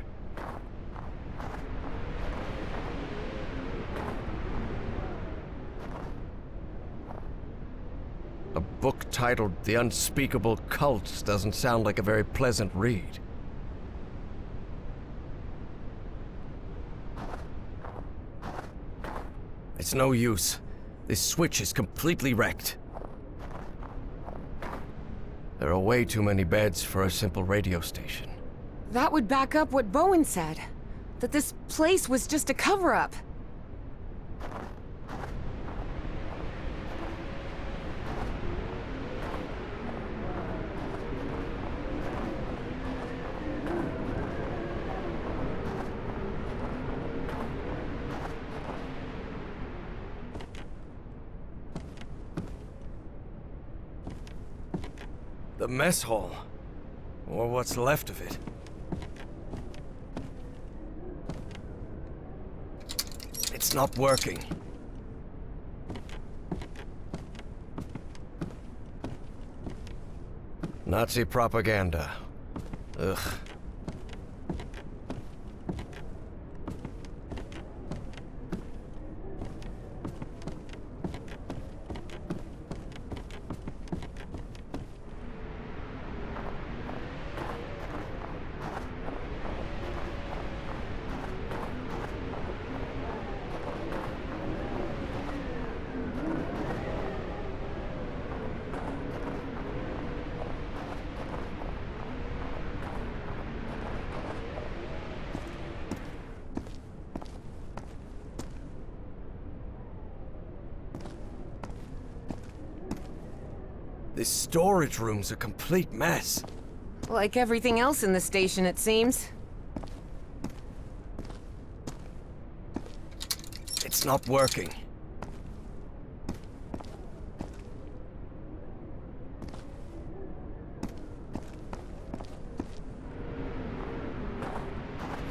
A book titled The Unspeakable Cult doesn't sound like a very pleasant read. It's no use. This switch is completely wrecked. There are way too many beds for a simple radio station. That would back up what Bowen said. That this place was just a cover-up. The mess hall. Or what's left of it. It's not working. Nazi propaganda. Ugh. This storage room's a complete mess. Like everything else in the station, it seems. It's not working.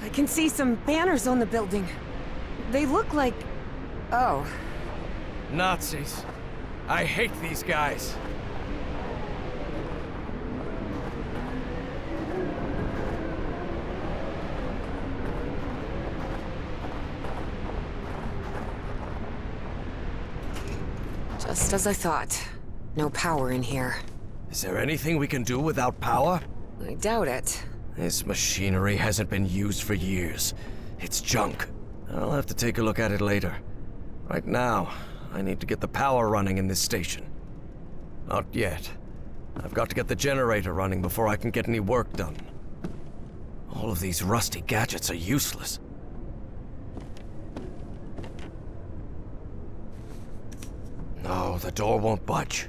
I can see some banners on the building. They look like... Oh. Nazis. I hate these guys. Just as I thought. No power in here. Is there anything we can do without power? I doubt it. This machinery hasn't been used for years. It's junk. I'll have to take a look at it later. Right now, I need to get the power running in this station. Not yet. I've got to get the generator running before I can get any work done. All of these rusty gadgets are useless. No, the door won't budge.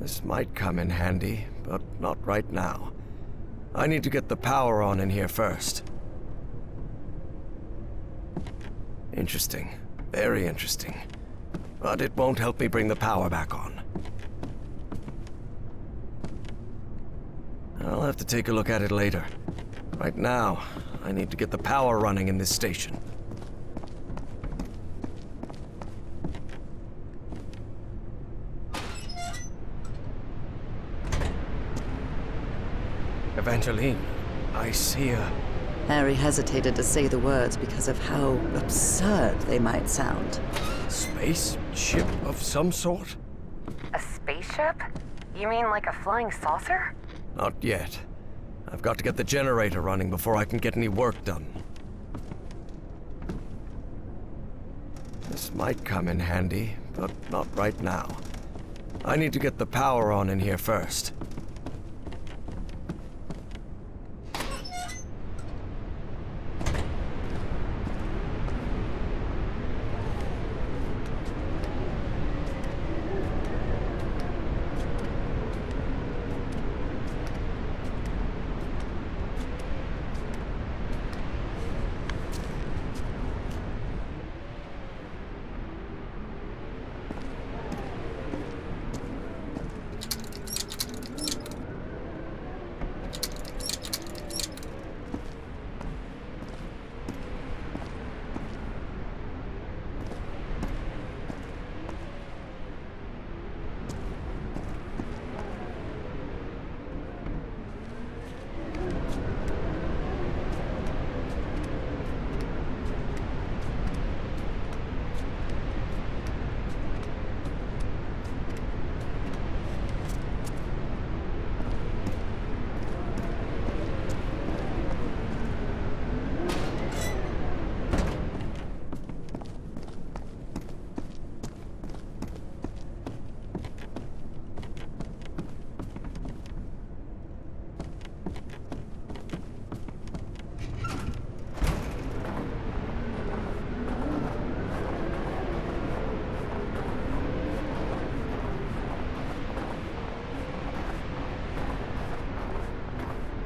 This might come in handy, but not right now. I need to get the power on in here first. Interesting. Very interesting. But it won't help me bring the power back on. I'll have to take a look at it later. Right now, I need to get the power running in this station. Evangeline, I see a... Harry hesitated to say the words because of how absurd they might sound. space ship of some sort? A spaceship? You mean like a flying saucer? Not yet. I've got to get the generator running before I can get any work done. This might come in handy, but not right now. I need to get the power on in here first.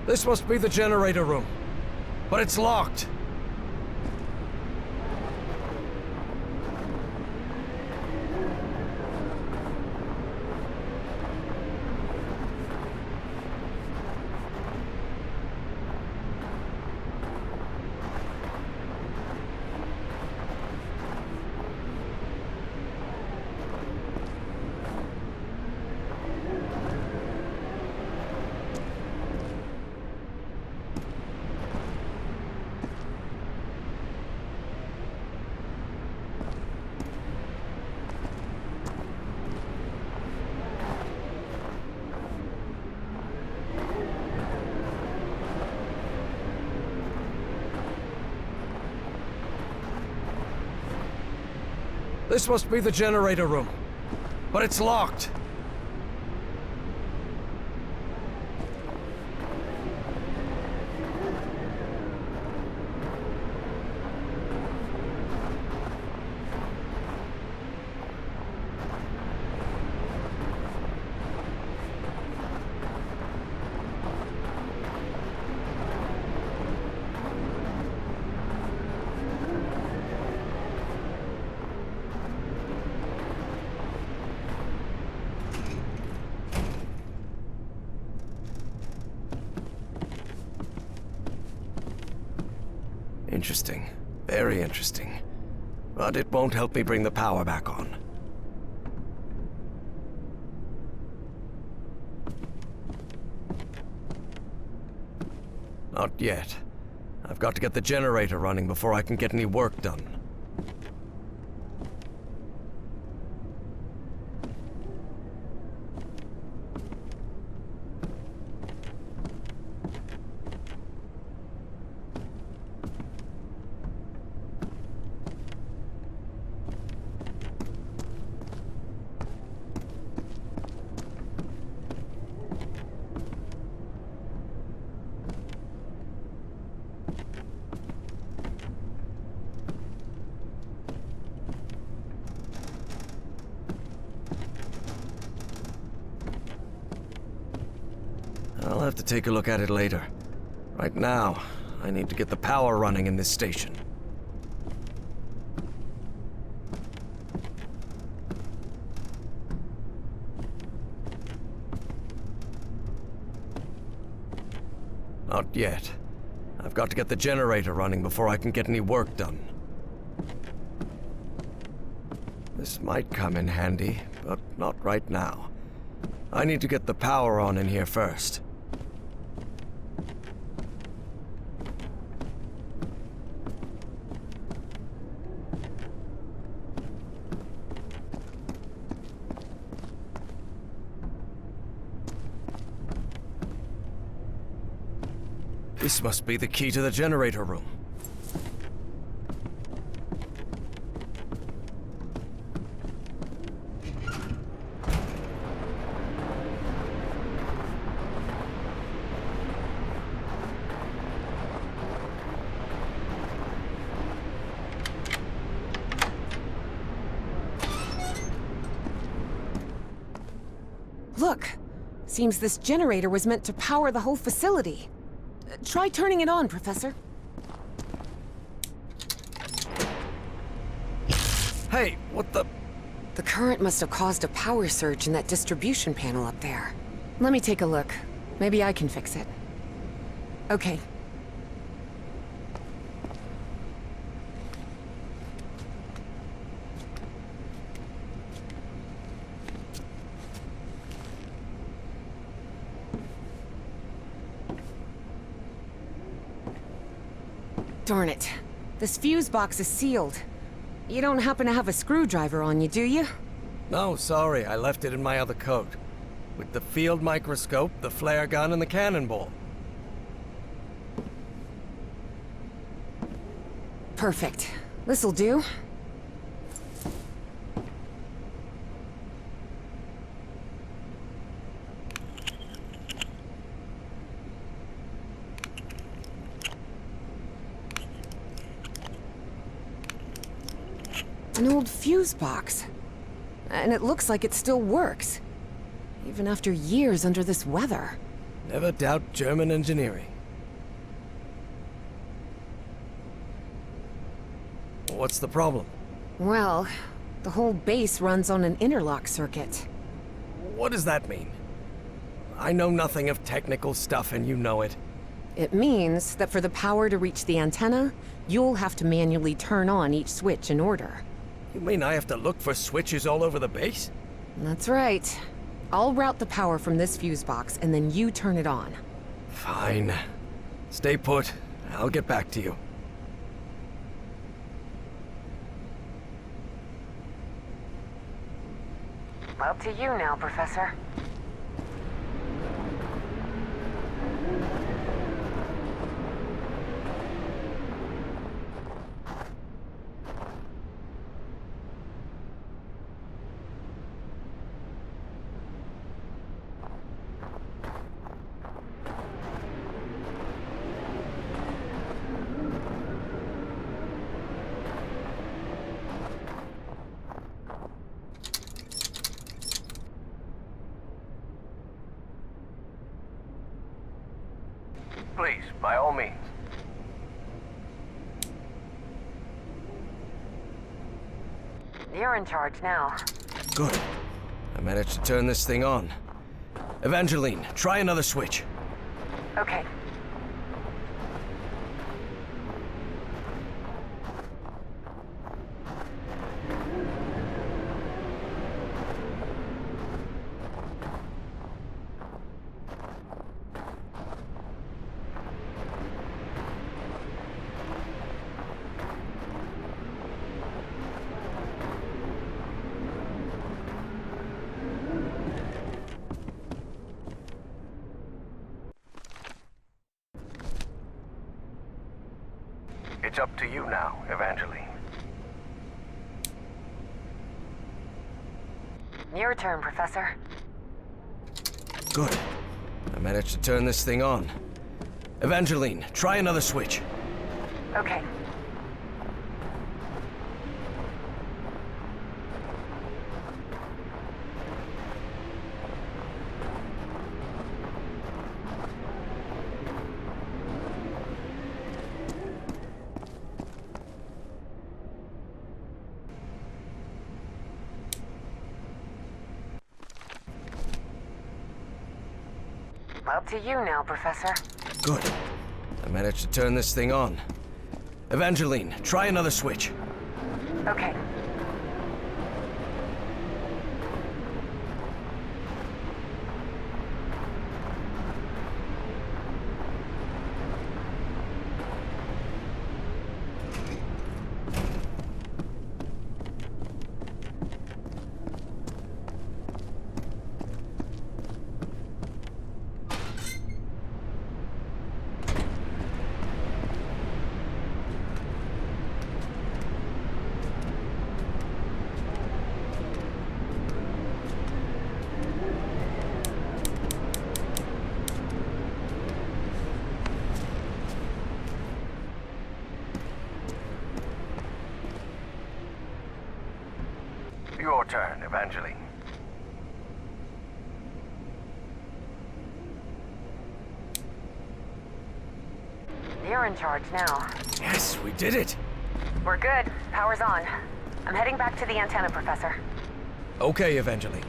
This must be the generator room, but it's locked. This must be the generator room, but it's locked. Interesting. Very interesting. But it won't help me bring the power back on. Not yet. I've got to get the generator running before I can get any work done. I'll have to take a look at it later. Right now, I need to get the power running in this station. Not yet. I've got to get the generator running before I can get any work done. This might come in handy, but not right now. I need to get the power on in here first. This must be the key to the generator room. Look! Seems this generator was meant to power the whole facility. Try turning it on, Professor. Hey, what the... The current must have caused a power surge in that distribution panel up there. Let me take a look. Maybe I can fix it. Okay. Darn it. This fuse box is sealed. You don't happen to have a screwdriver on you, do you? No, sorry, I left it in my other coat. With the field microscope, the flare gun, and the cannonball. Perfect. This'll do. An old fuse box. And it looks like it still works. Even after years under this weather. Never doubt German engineering. What's the problem? Well, the whole base runs on an interlock circuit. What does that mean? I know nothing of technical stuff and you know it. It means that for the power to reach the antenna, you'll have to manually turn on each switch in order. You mean I have to look for switches all over the base? That's right. I'll route the power from this fuse box, and then you turn it on. Fine. Stay put. I'll get back to you. Up to you now, Professor. Please, by all means. You're in charge now. Good. I managed to turn this thing on. Evangeline, try another switch. Okay. It's up to you now, Evangeline. Your turn, Professor. Good. I managed to turn this thing on. Evangeline, try another switch. Okay. Up to you now, Professor. Good. I managed to turn this thing on. Evangeline, try another switch. Okay. Your turn, Evangeline. You're in charge now. Yes, we did it. We're good. Power's on. I'm heading back to the antenna, Professor. Okay, Evangeline.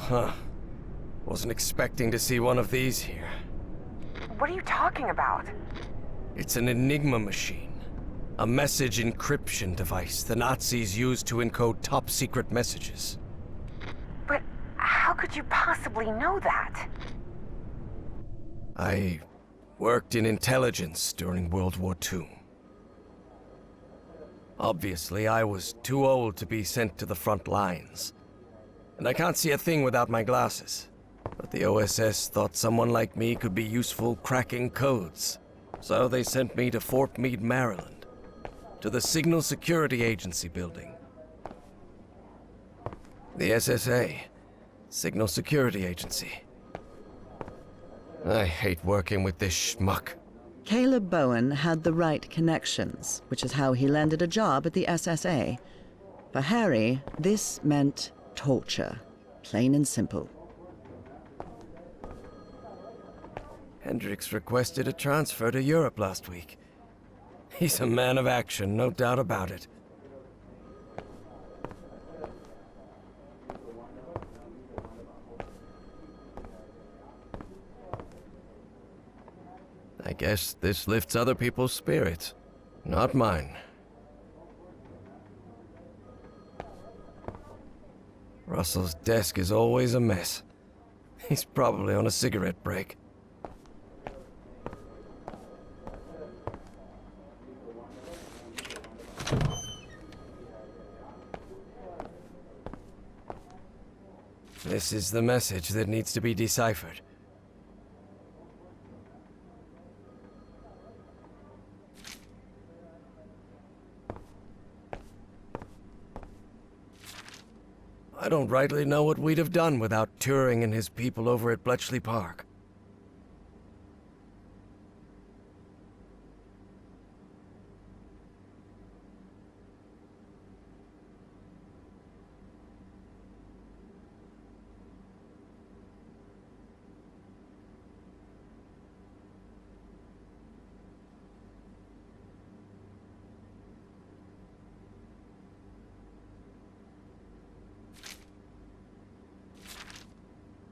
Huh. Wasn't expecting to see one of these here. What are you talking about? It's an Enigma machine. A message encryption device the Nazis used to encode top-secret messages. But how could you possibly know that? I worked in intelligence during World War II. Obviously, I was too old to be sent to the front lines. And I can't see a thing without my glasses. But the OSS thought someone like me could be useful cracking codes. So they sent me to Fort Meade, Maryland, to the Signal Security Agency building. The SSA, Signal Security Agency. I hate working with this schmuck. Caleb Bowen had the right connections, which is how he landed a job at the SSA. For Harry, this meant torture, plain and simple. Hendricks requested a transfer to Europe last week. He's a man of action, no doubt about it. I guess this lifts other people's spirits, not mine. Russell's desk is always a mess. He's probably on a cigarette break. This is the message that needs to be deciphered. I don't rightly know what we'd have done without Turing and his people over at Bletchley Park.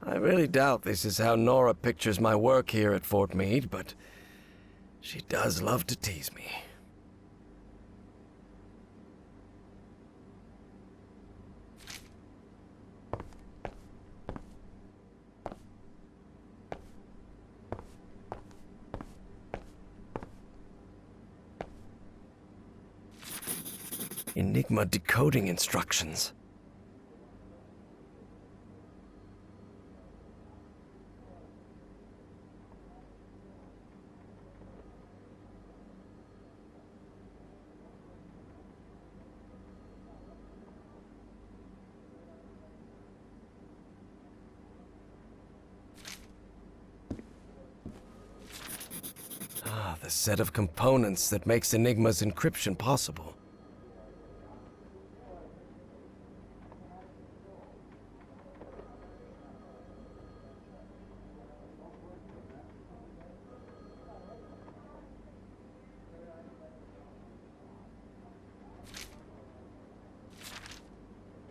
I really doubt this is how Nora pictures my work here at Fort Meade, but she does love to tease me. Enigma decoding instructions. Ah, the set of components that makes Enigma's encryption possible.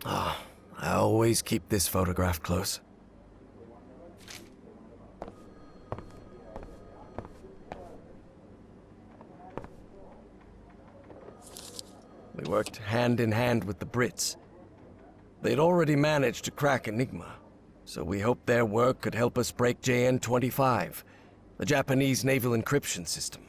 Ah, I always keep this photograph close. We worked hand in hand with the Brits. They'd already managed to crack Enigma, so we hoped their work could help us break JN-25, the Japanese naval encryption system.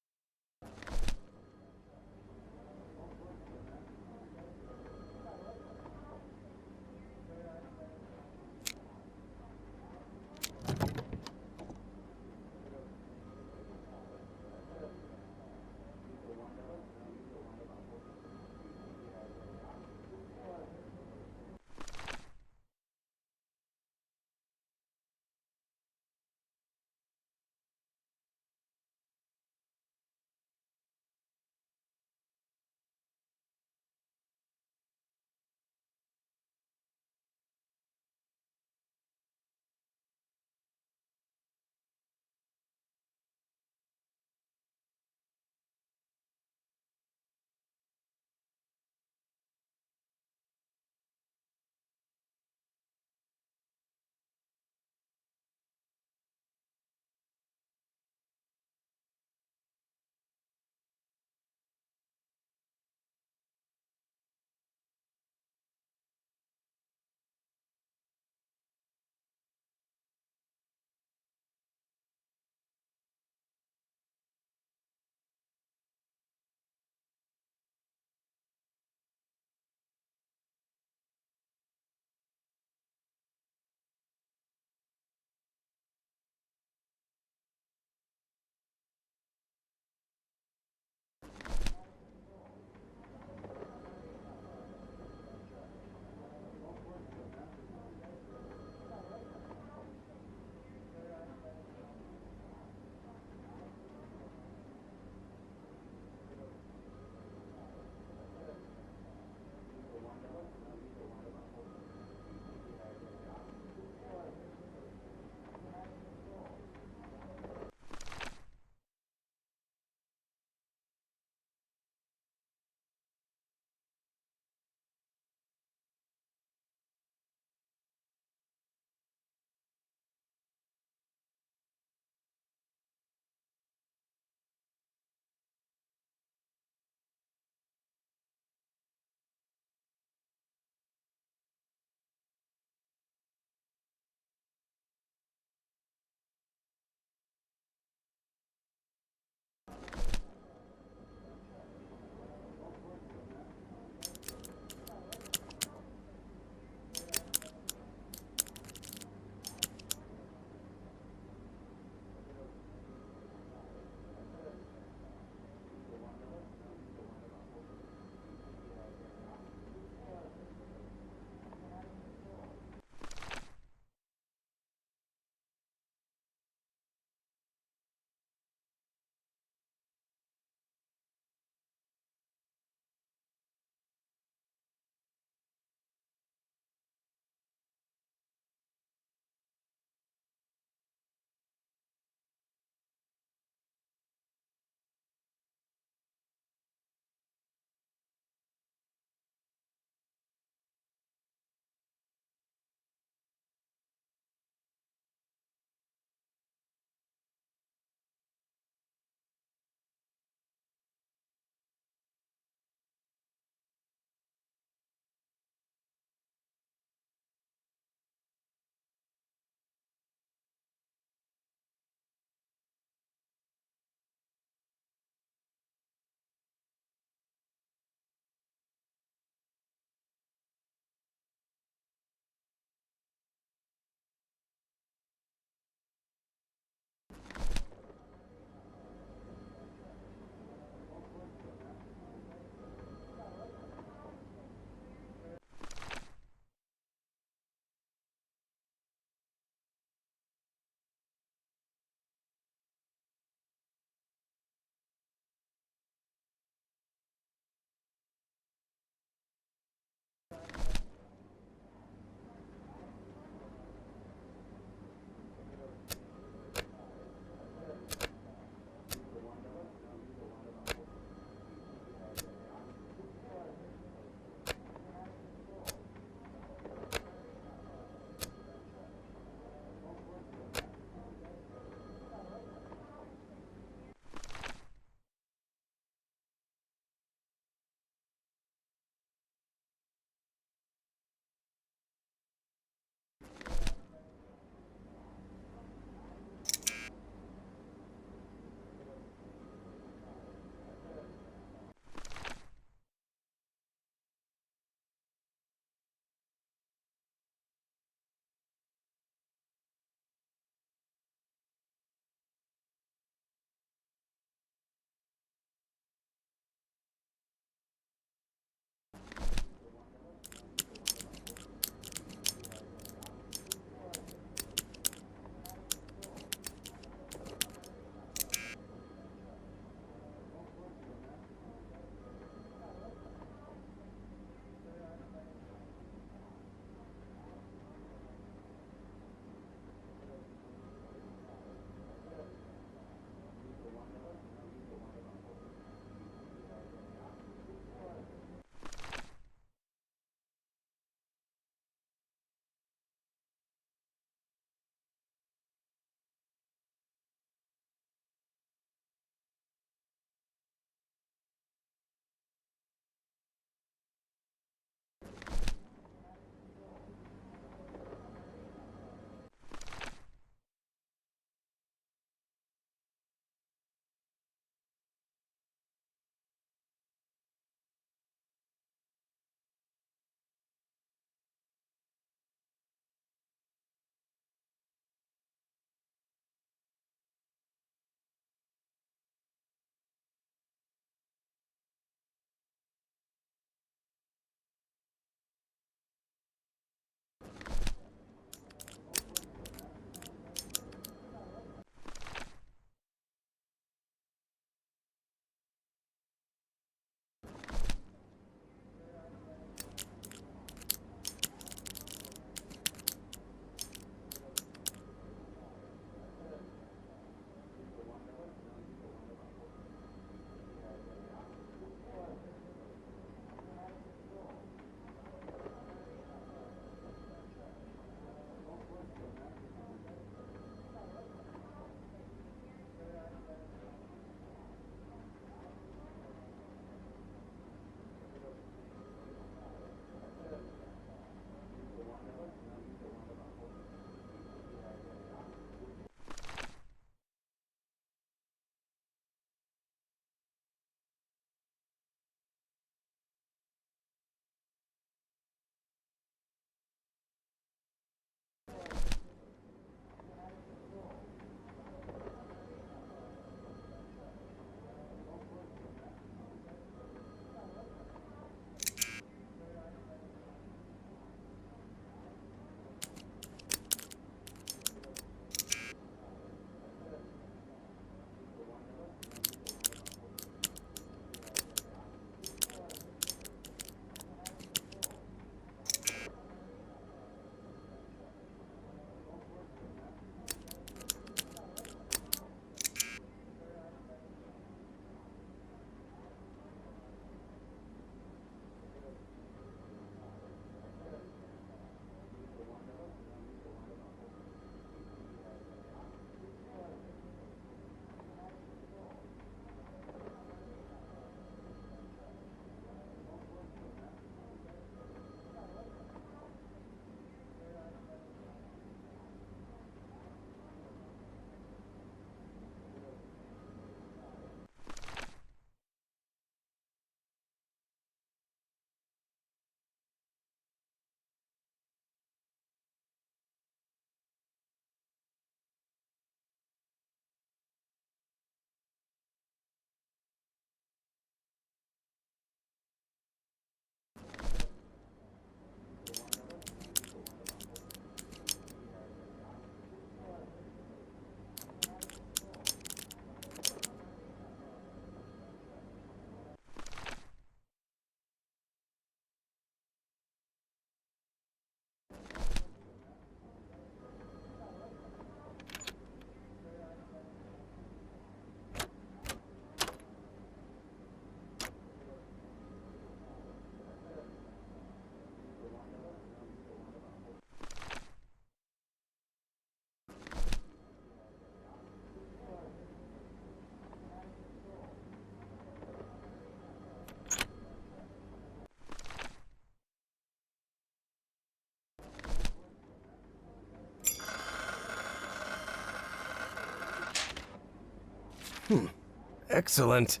Excellent.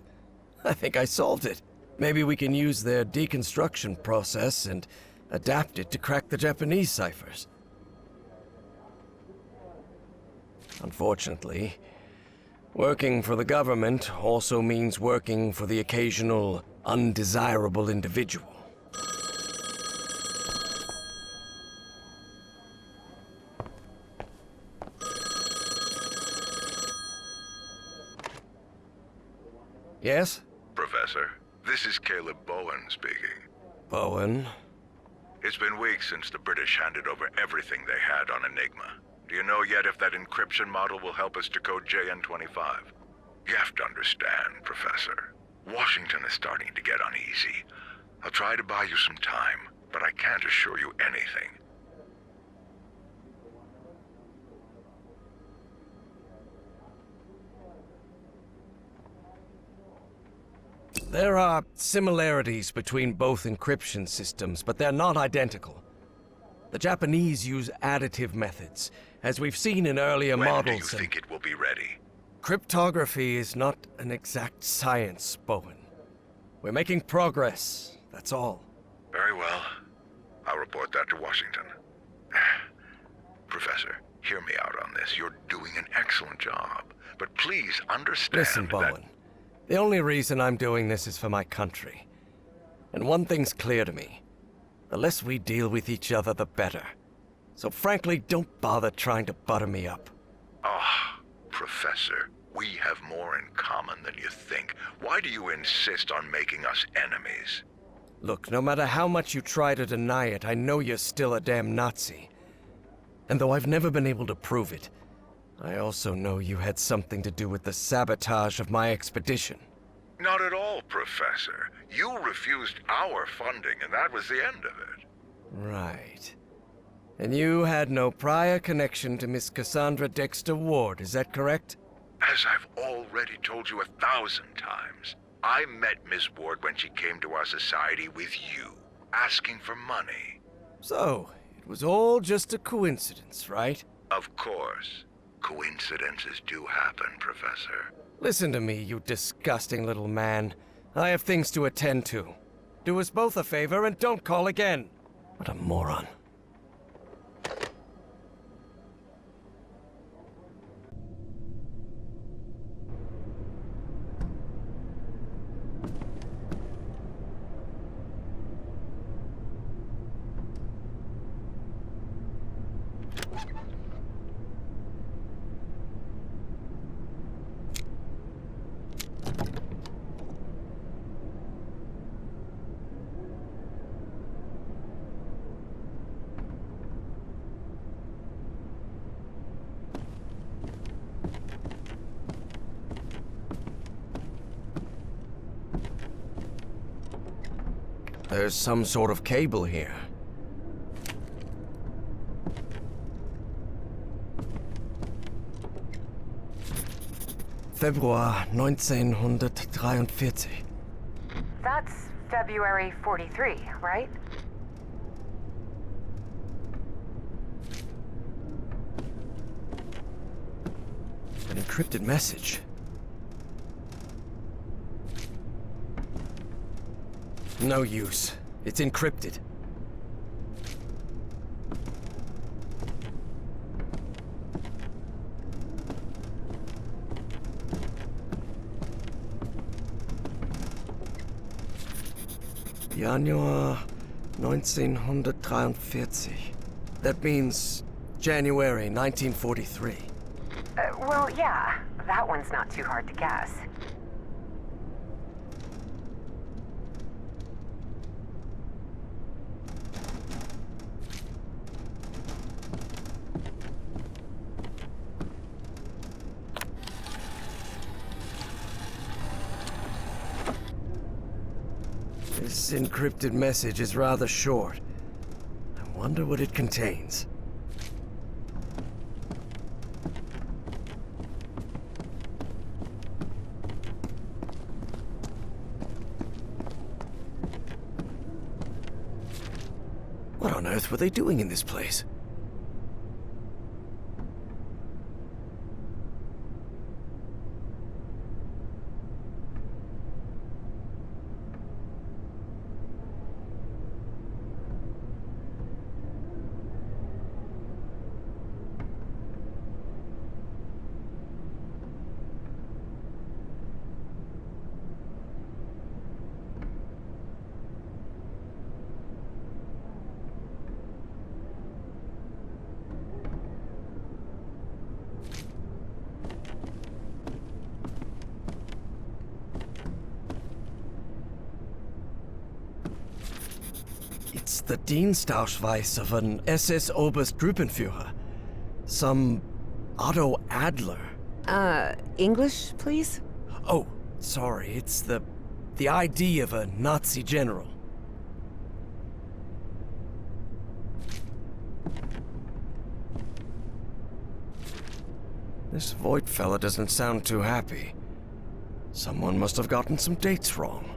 I think I solved it. Maybe we can use their deconstruction process and adapt it to crack the Japanese ciphers. Unfortunately, working for the government also means working for the occasional undesirable individual. Yes? Professor, this is Caleb Bowen speaking. Bowen? It's been weeks since the British handed over everything they had on Enigma. Do you know yet if that encryption model will help us decode JN-25? You have to understand, Professor. Washington is starting to get uneasy. I'll try to buy you some time, but I can't assure you anything. There are similarities between both encryption systems, but they're not identical. The Japanese use additive methods, as we've seen in earlier models. When do you think it will be ready? Cryptography is not an exact science, Bowen. We're making progress, that's all. Very well. I'll report that to Washington. Professor, hear me out on this. You're doing an excellent job. But please understand Listen, Bowen. The only reason I'm doing this is for my country. And one thing's clear to me. The less we deal with each other, the better. So frankly, don't bother trying to butter me up. Ah, Professor, we have more in common than you think. Why do you insist on making us enemies? Look, no matter how much you try to deny it, I know you're still a damn Nazi. And though I've never been able to prove it, I also know you had something to do with the sabotage of my expedition. Not at all, Professor. You refused our funding, and that was the end of it. Right. And you had no prior connection to Miss Cassandra Dexter Ward, is that correct? As I've already told you 1,000 times, I met Miss Ward when she came to our society with you, asking for money. So, it was all just a coincidence, right? Of course. Coincidences do happen, Professor. Listen to me, you disgusting little man. I have things to attend to. Do us both a favor and don't call again. What a moron. There's some sort of cable here. Februar 1943. That's February 43, right? An encrypted message. No use. It's encrypted. Januar 1943. That means January 1943. Well, yeah. That one's not too hard to guess. This encrypted message is rather short. I wonder what it contains. What on earth were they doing in this place? the Dienstausweis of an SS Oberstgruppenführer. Some Otto Adler. English, please? Oh, sorry, it's the ID of a Nazi general. This Voight fella doesn't sound too happy. Someone must have gotten some dates wrong.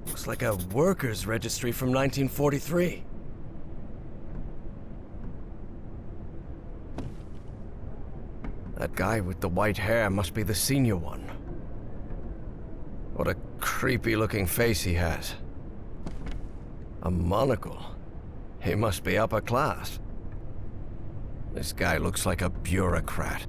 Looks like a workers' registry from 1943. That guy with the white hair must be the senior one. What a creepy-looking face he has. A monocle. He must be upper class. This guy looks like a bureaucrat.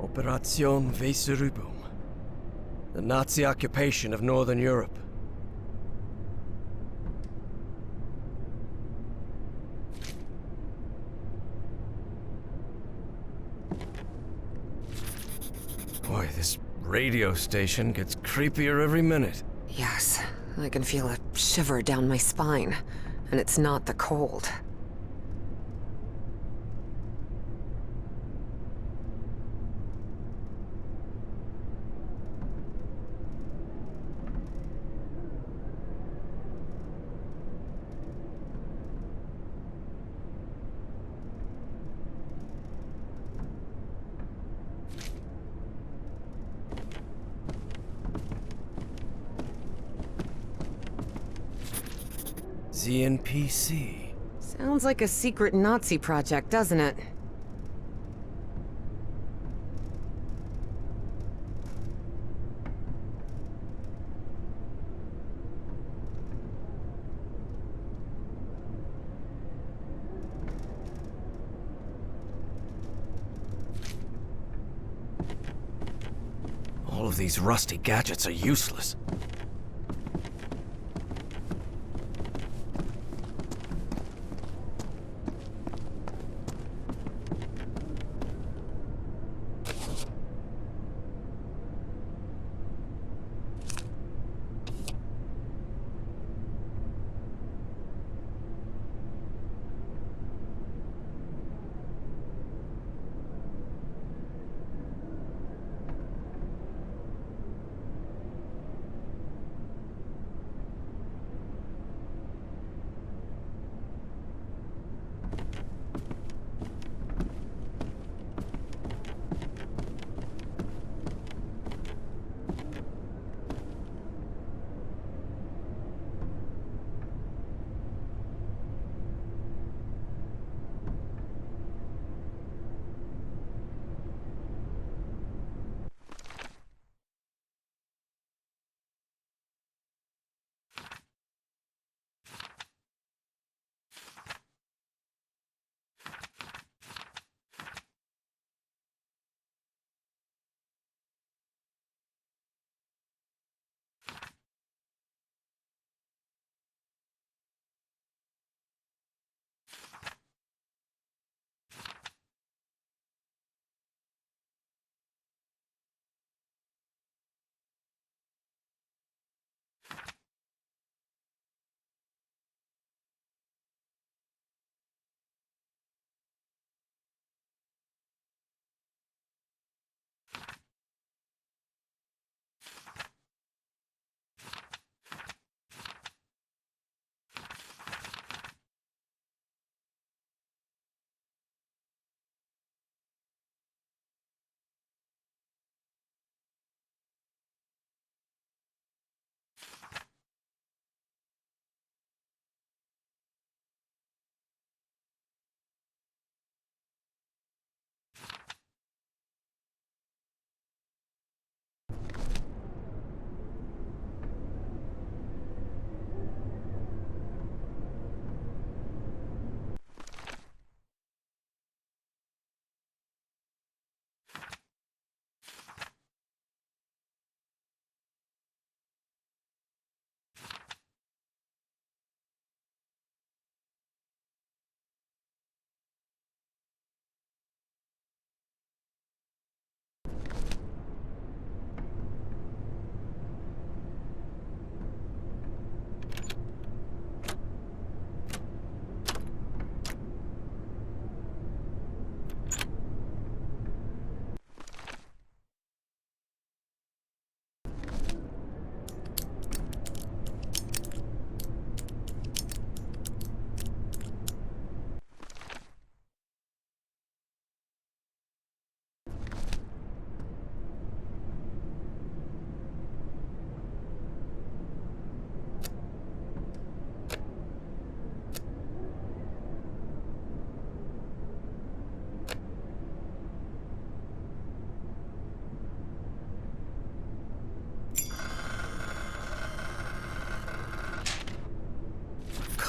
Operation Weserübung. The Nazi occupation of Northern Europe. Boy, this radio station gets creepier every minute. Yes, I can feel a shiver down my spine, and it's not the cold. ZNPC. Sounds like a secret Nazi project, doesn't it? All of these rusty gadgets are useless.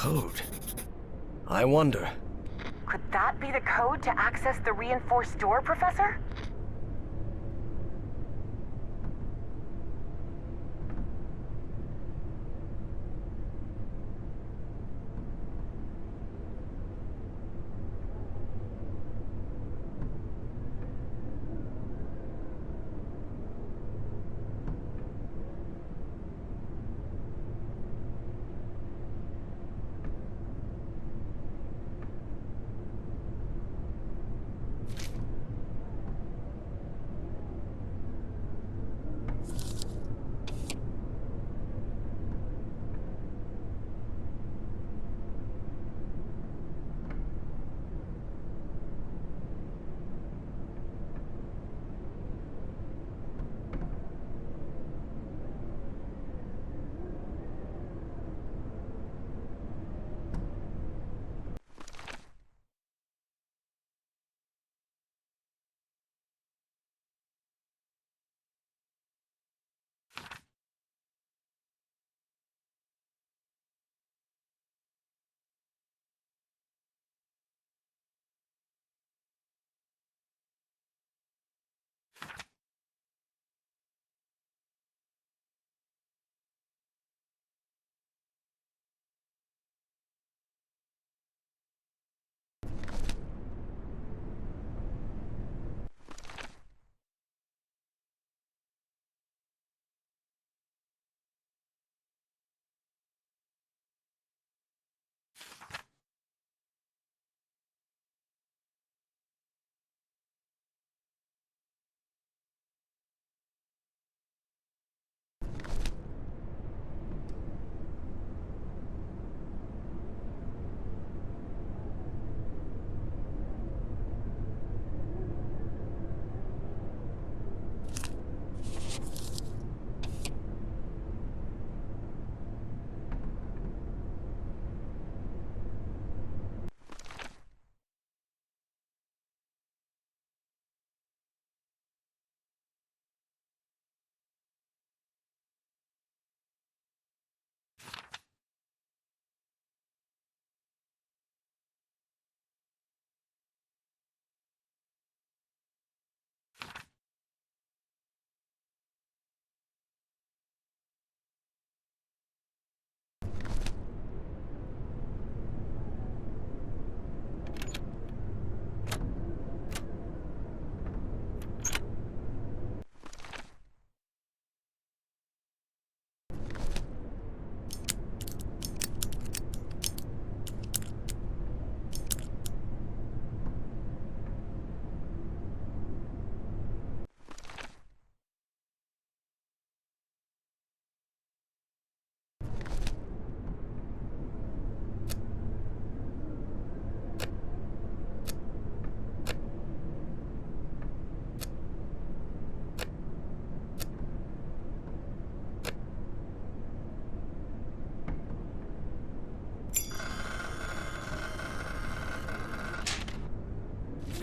code. I wonder. Could that be the code to access the reinforced door, Professor?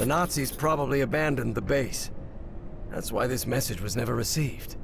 The Nazis probably abandoned the base. That's why this message was never received.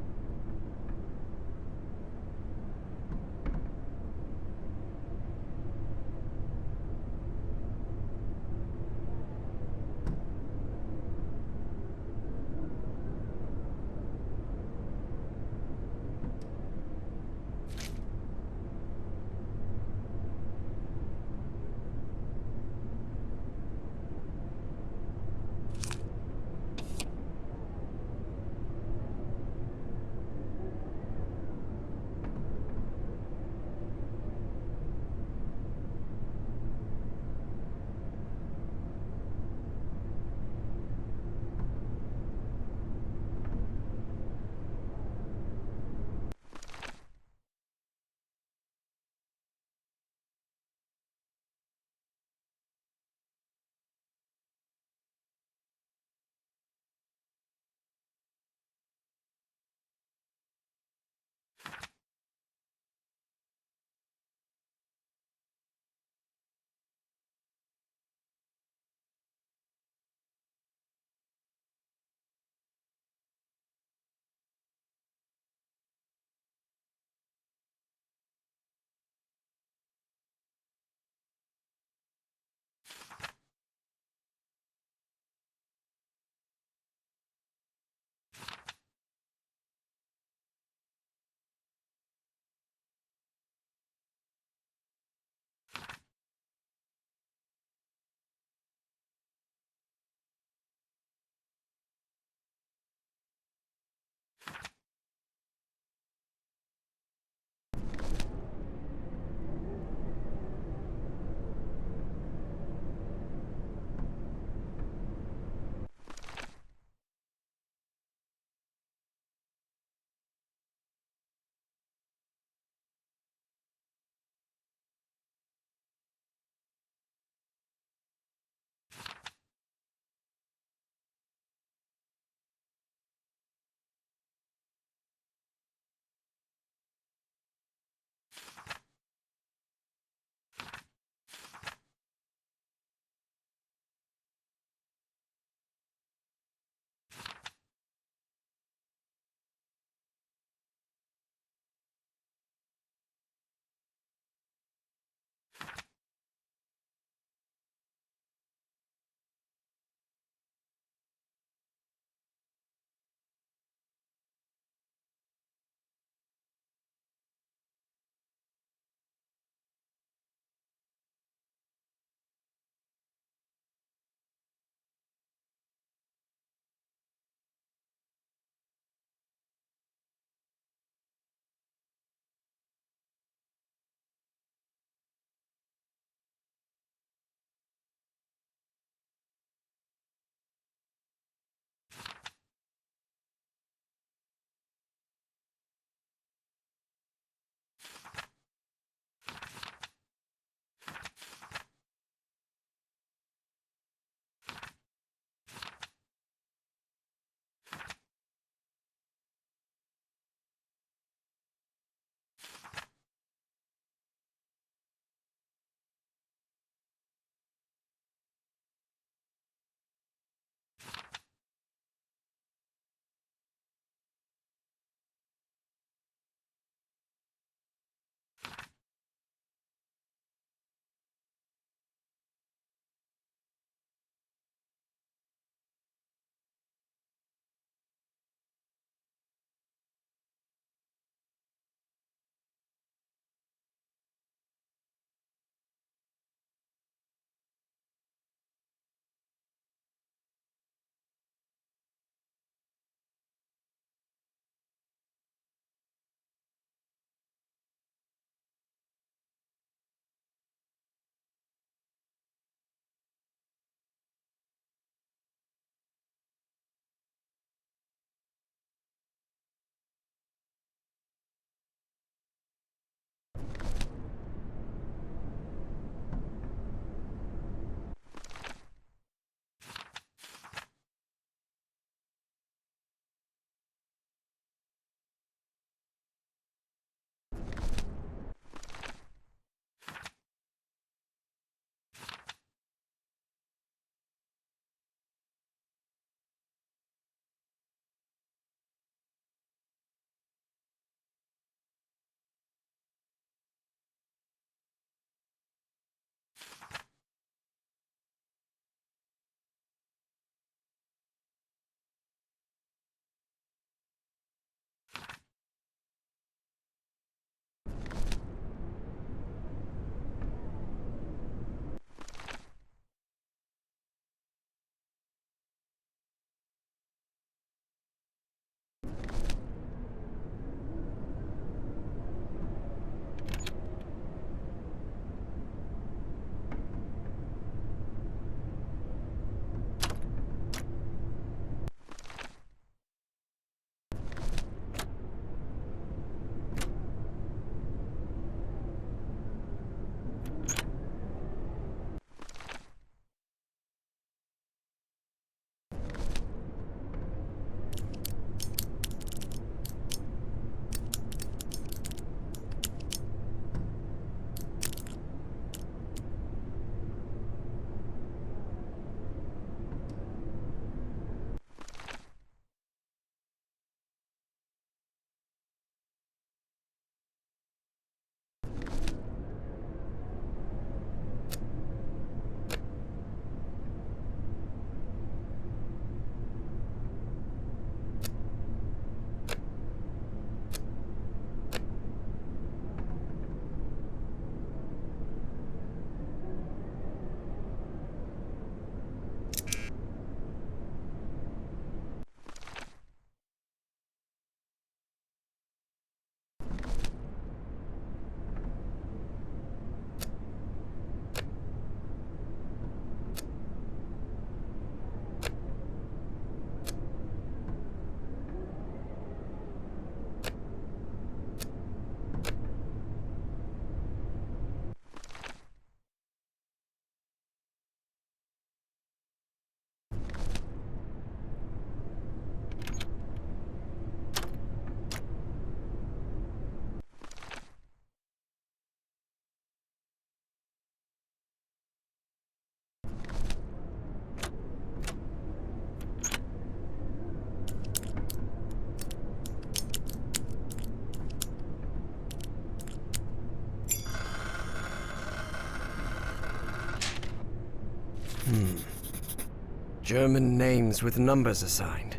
German names with numbers assigned.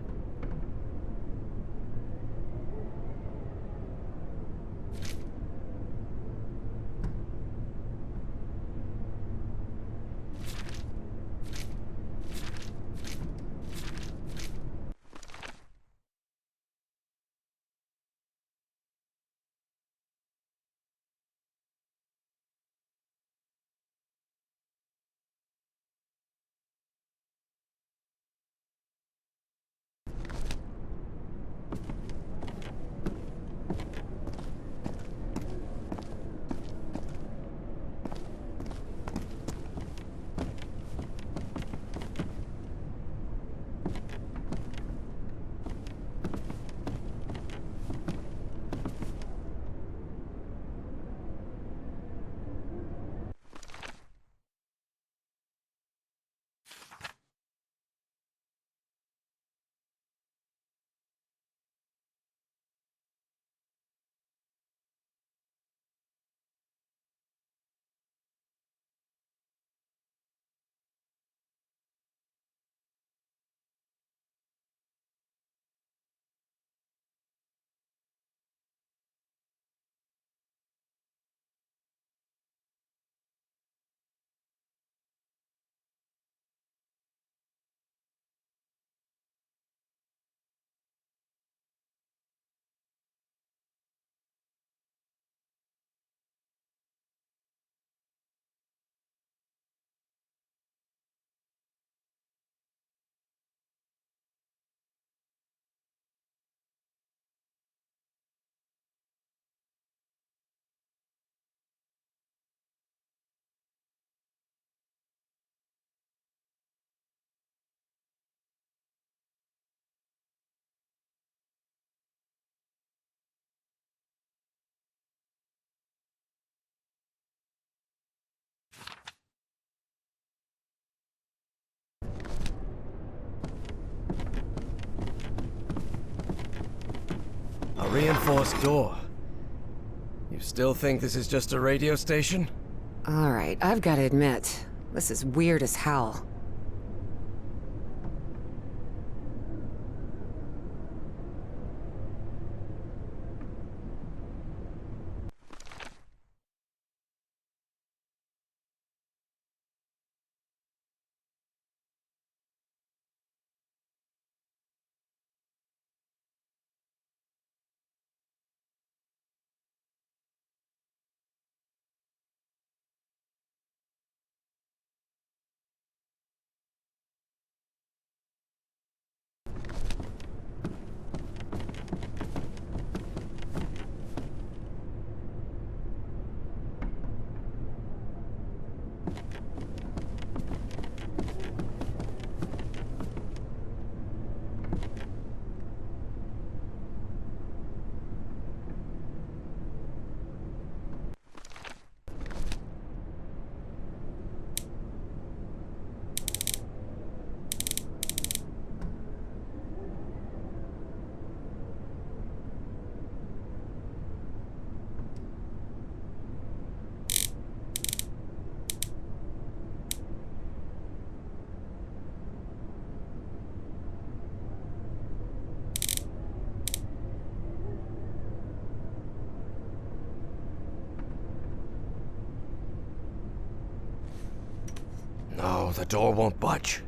A reinforced door. You still think this is just a radio station? Alright, I've got to admit, this is weird as hell. No, the door won't budge.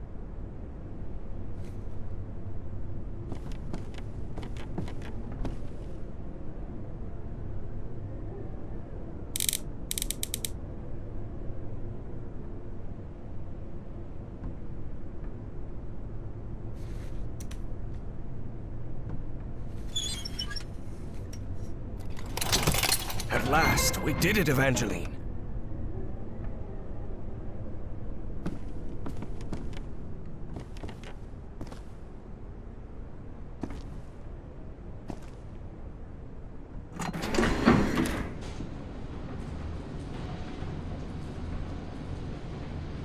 At last, we did it, Evangeline.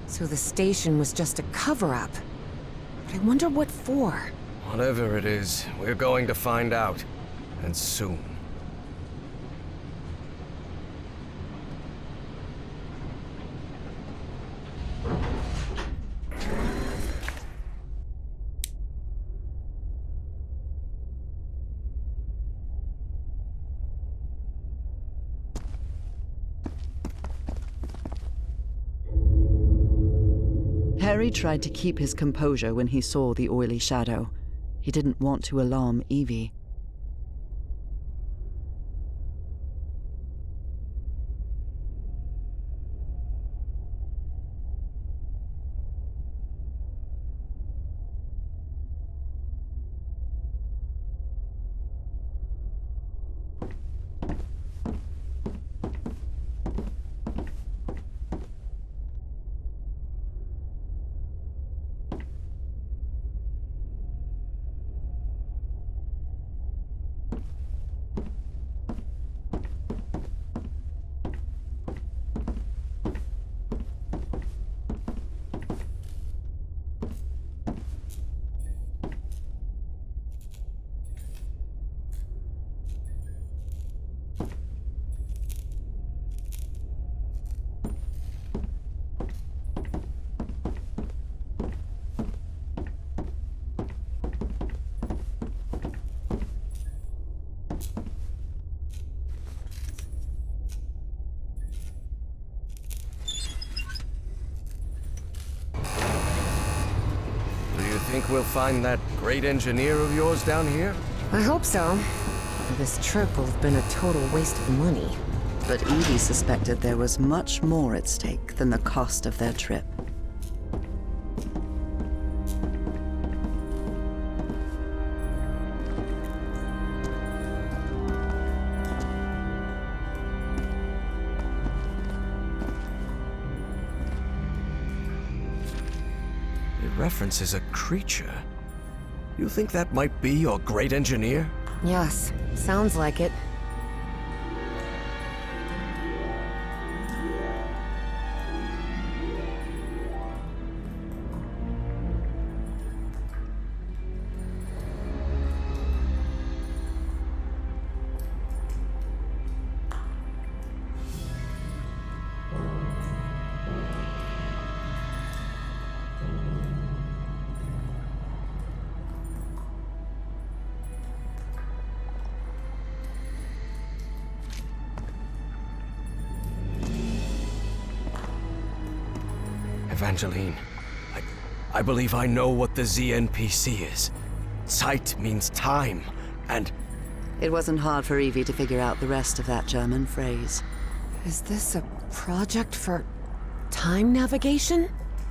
So the station was just a cover-up. But I wonder what for. Whatever it is, we're going to find out. And soon. Harry tried to keep his composure when he saw the oily shadow. He didn't want to alarm Evie. Think we'll find that great engineer of yours down here? I hope so. This trip will have been a total waste of money. But Evie suspected there was much more at stake than the cost of their trip. References a creature. You think that might be your great engineer? Yes, sounds like it. Evangeline, I believe I know what the ZNPC is. Zeit means time, and... It wasn't hard for Evie to figure out the rest of that German phrase. Is this a project for time navigation?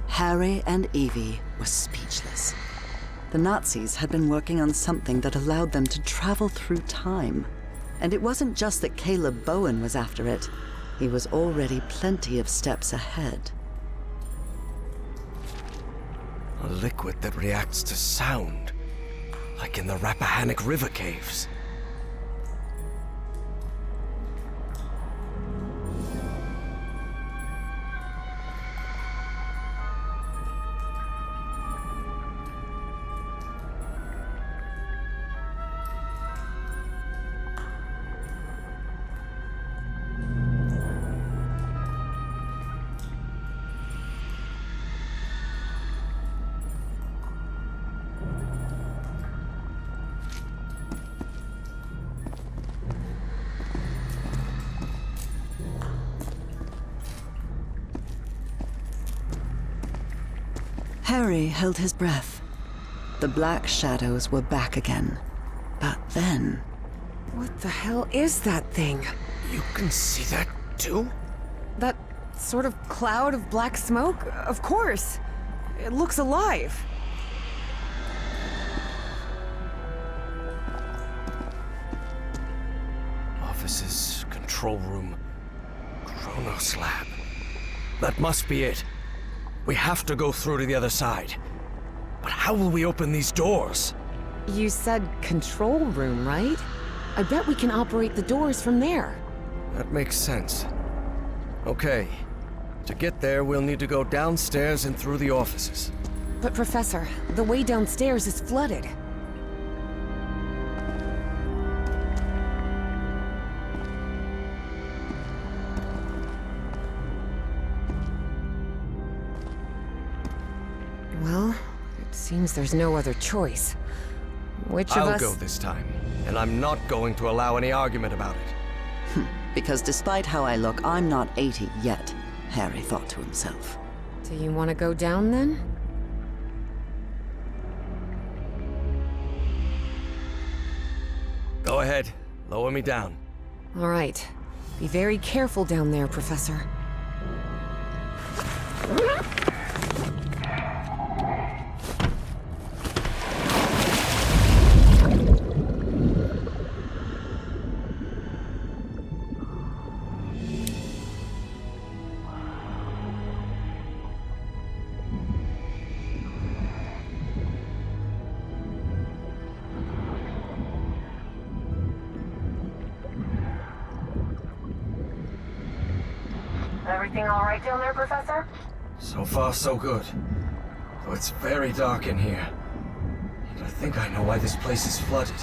Harry and Evie were speechless. The Nazis had been working on something that allowed them to travel through time. And it wasn't just that Caleb Bowen was after it. He was already plenty of steps ahead. A liquid that reacts to sound, like in the Rappahannock River caves. Harry held his breath. The black shadows were back again. But then... What the hell is that thing? You can see that too? That sort of cloud of black smoke? Of course. It looks alive. Offices, control room, Kronos lab. That must be it. We have to go through to the other side. But how will we open these doors? You said control room, right? I bet we can operate the doors from there. That makes sense. Okay. To get there, we'll need to go downstairs and through the offices. But Professor, the way downstairs is flooded. Well, it seems there's no other choice. Which of us... I'll go this time, and I'm not going to allow any argument about it. Because despite how I look, I'm not 80 yet, Harry thought to himself. Do you want to go down then? Go ahead. Lower me down. All right. Be very careful down there, Professor. Everything all right down there, Professor? So far, so good. Though it's very dark in here. And I think I know why this place is flooded.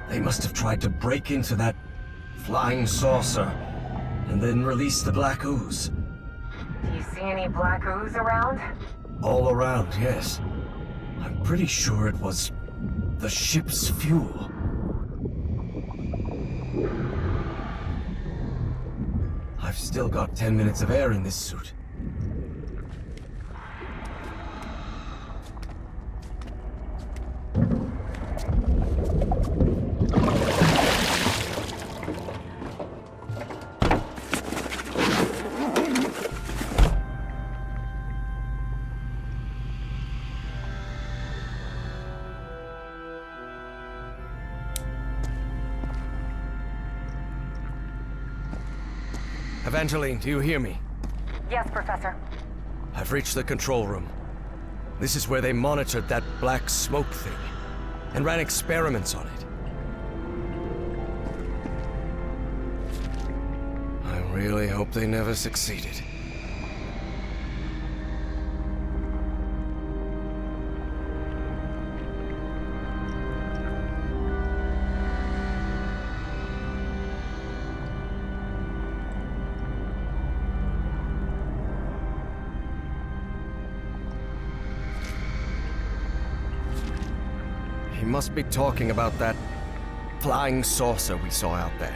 They must have tried to break into that flying saucer and then release the black ooze. Do you see any black ooze around? All around, yes. I'm pretty sure it was the ship's fuel. I've still got 10 minutes of air in this suit. Evangeline, do you hear me? Yes, Professor. I've reached the control room. This is where they monitored that black smoke thing and ran experiments on it. I really hope they never succeeded. He must be talking about that flying saucer we saw out there.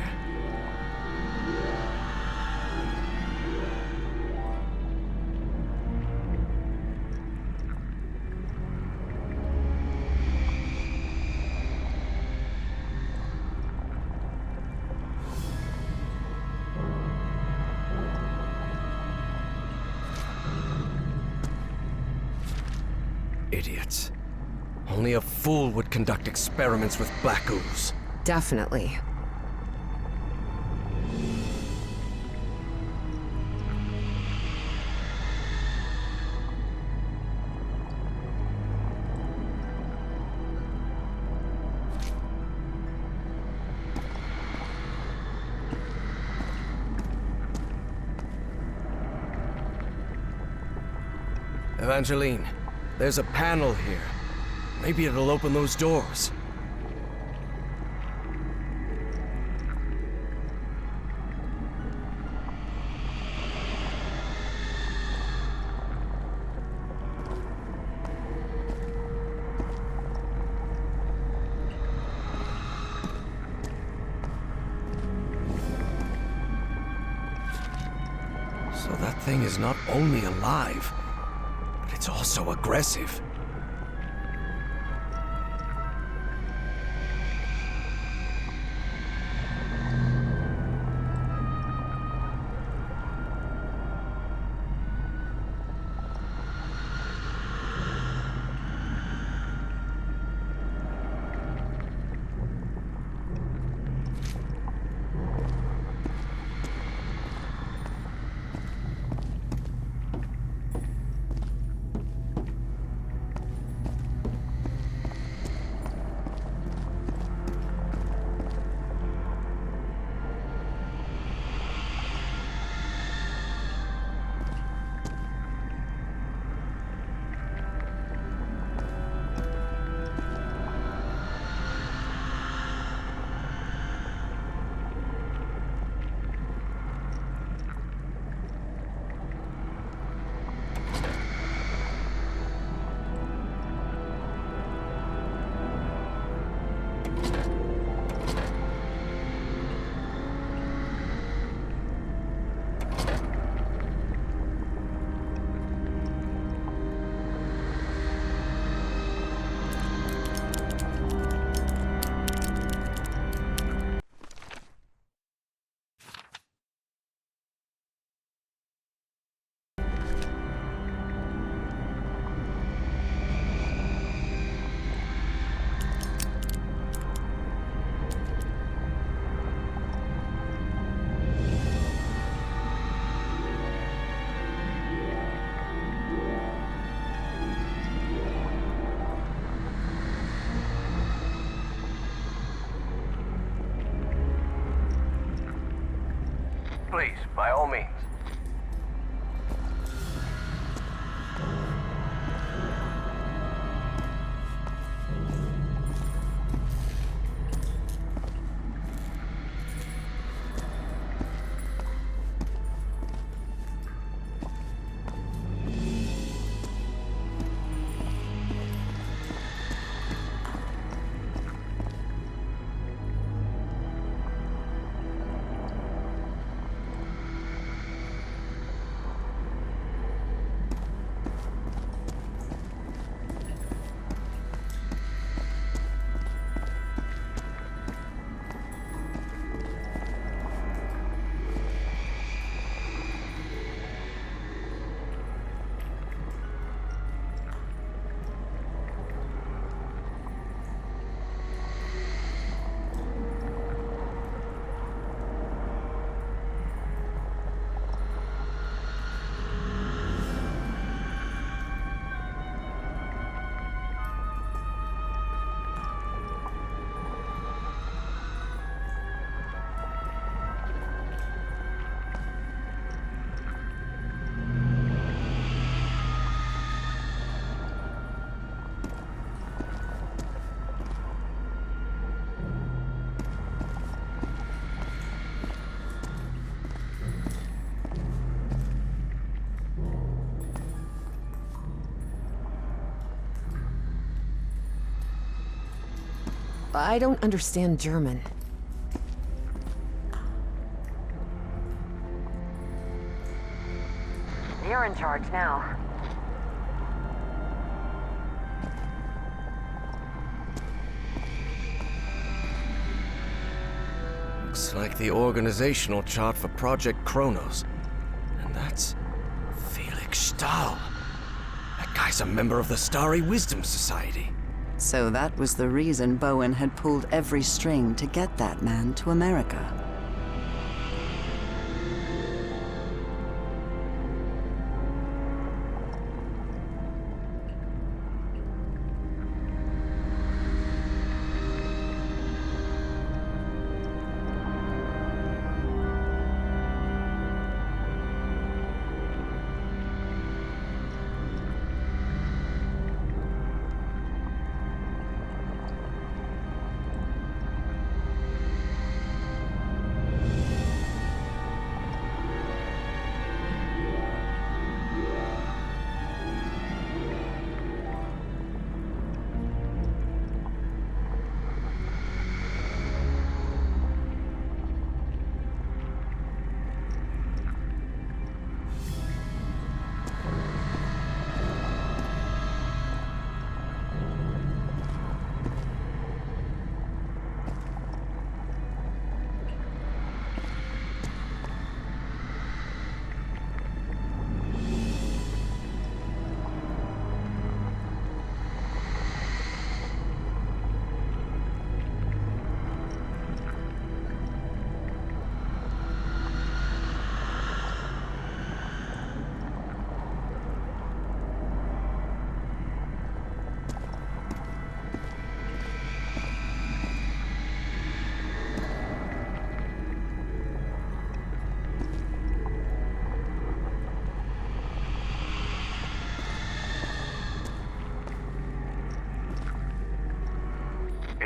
Idiots. Only a fool would conduct experiments with black ooze. Definitely. Evangeline, there's a panel here. Maybe it'll open those doors. So that thing is not only alive, but it's also aggressive. Please, by all means. I don't understand German. You're in charge now. Looks like the organizational chart for Project Kronos. And that's Felix Stahl. That guy's a member of the Starry Wisdom Society. So that was the reason Bowen had pulled every string to get that man to America.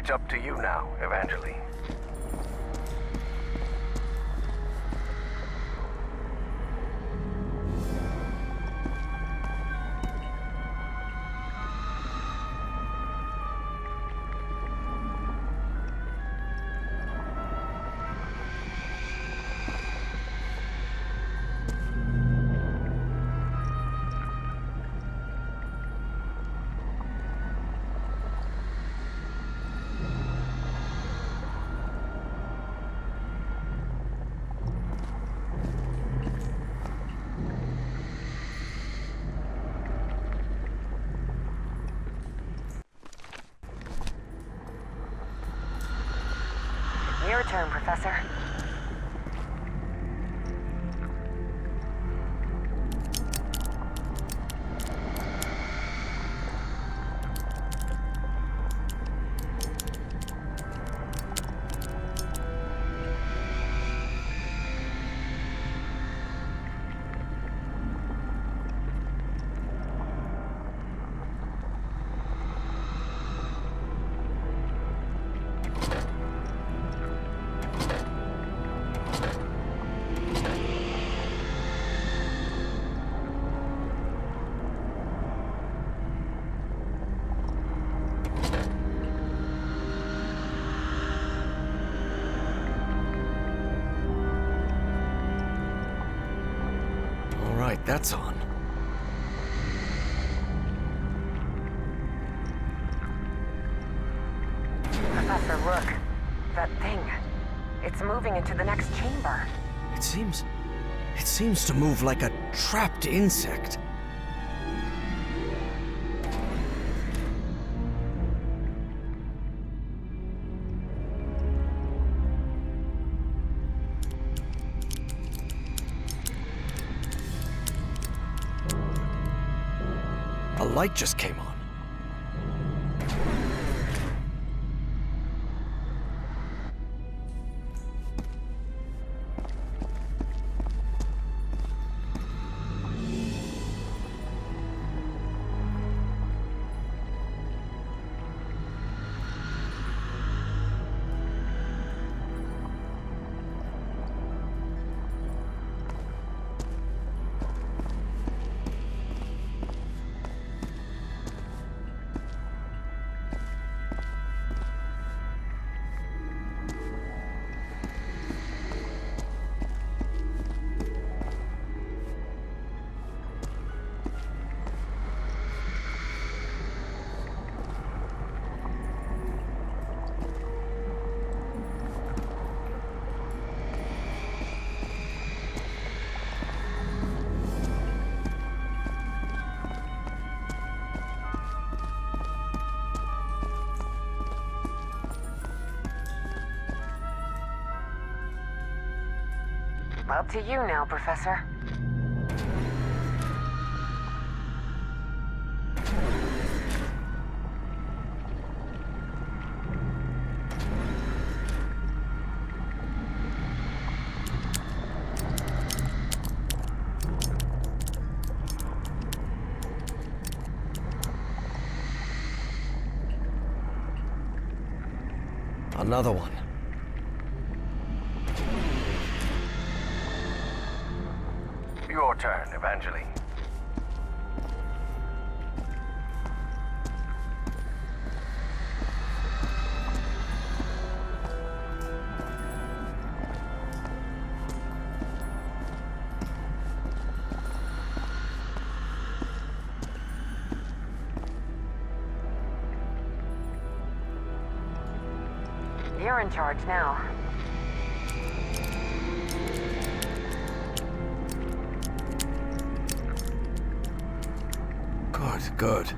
It's up to you now, Evangeline. like that's on. Professor, look. That thing. It's moving into the next chamber. It seems to move like a trapped insect. A light just came on. Up to you now, Professor. Another one. Your turn, Evangeline. You're in charge now. Good.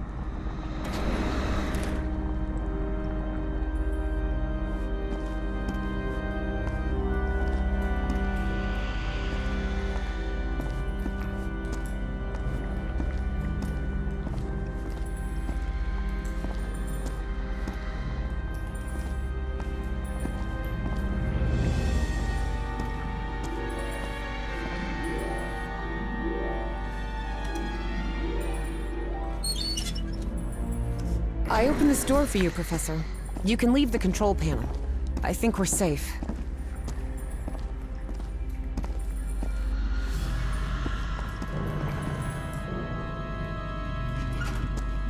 I opened this door for you, Professor. You can leave the control panel. I think we're safe.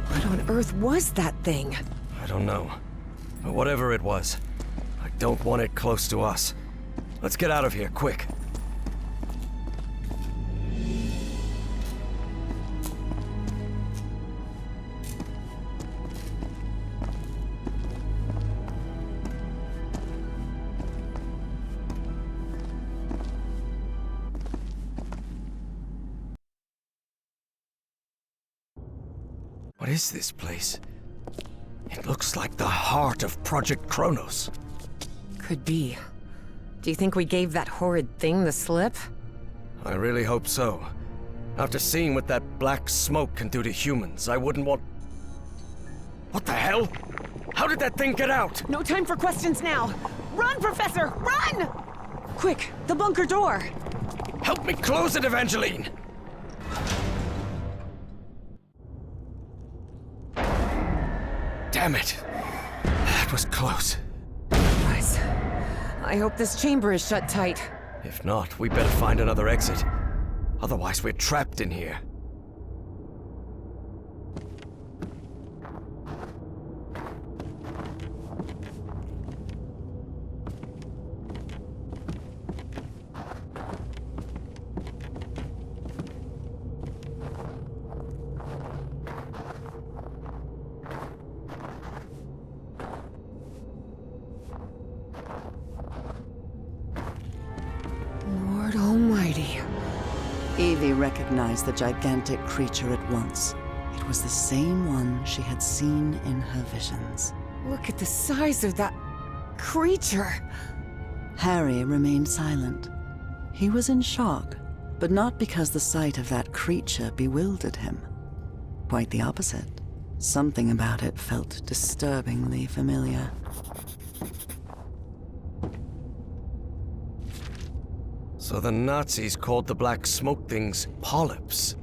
What on earth was that thing? I don't know. But whatever it was, I don't want it close to us. Let's get out of here, quick. What is this place? It looks like the heart of Project Kronos. Could be. Do you think we gave that horrid thing the slip? I really hope so. After seeing what that black smoke can do to humans, I wouldn't want... What the hell? How did that thing get out? No time for questions now! Run, Professor! Run! Quick, the bunker door! Help me close it, Evangeline! Damn it! That was close. Guys, I hope this chamber is shut tight. If not, we better find another exit. Otherwise, we're trapped in here. Evie recognized the gigantic creature at once. It was the same one she had seen in her visions. Look at the size of that creature. Harry remained silent. He was in shock, but not because the sight of that creature bewildered him. Quite the opposite. Something about it felt disturbingly familiar. So the Nazis called the black smoke things polyps.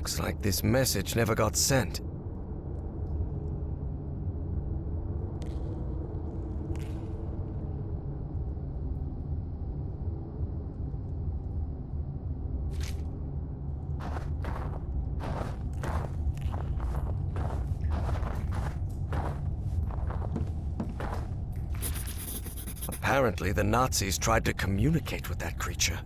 Looks like this message never got sent. Apparently, the Nazis tried to communicate with that creature.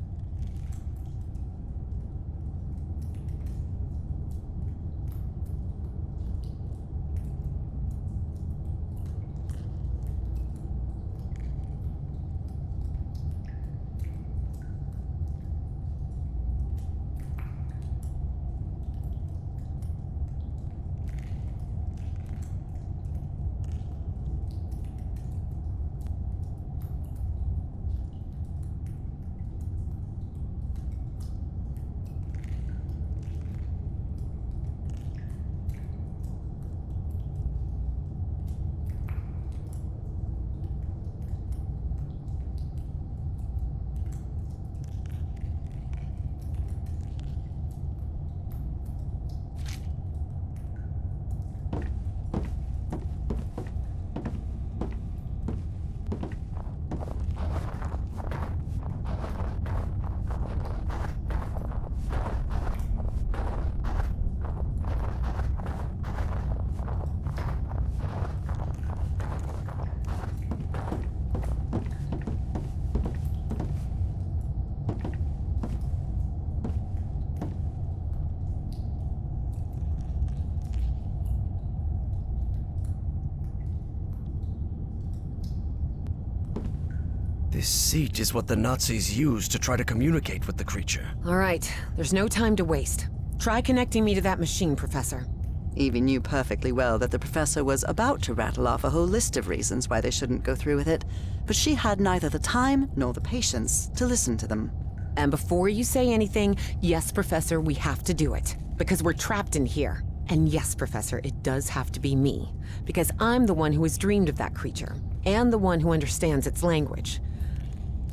This seat is what the Nazis used to try to communicate with the creature. All right, there's no time to waste. Try connecting me to that machine, Professor. Evie knew perfectly well that the professor was about to rattle off a whole list of reasons why they shouldn't go through with it, but she had neither the time nor the patience to listen to them. And before you say anything, yes, Professor, we have to do it. Because we're trapped in here. And yes, Professor, it does have to be me. Because I'm the one who has dreamed of that creature. And the one who understands its language.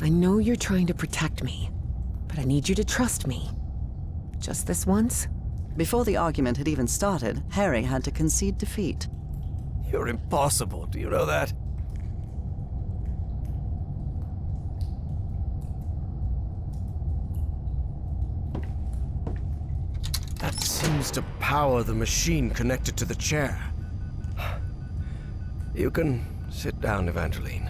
I know you're trying to protect me, but I need you to trust me. Just this once? Before the argument had even started, Harry had to concede defeat. You're impossible, do you know that? That seems to power the machine connected to the chair. You can sit down, Evangeline.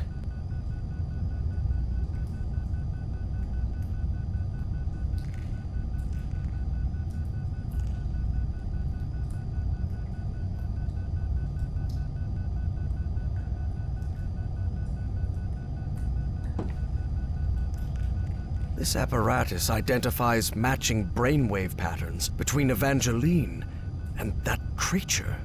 This apparatus identifies matching brainwave patterns between Evangeline and that creature.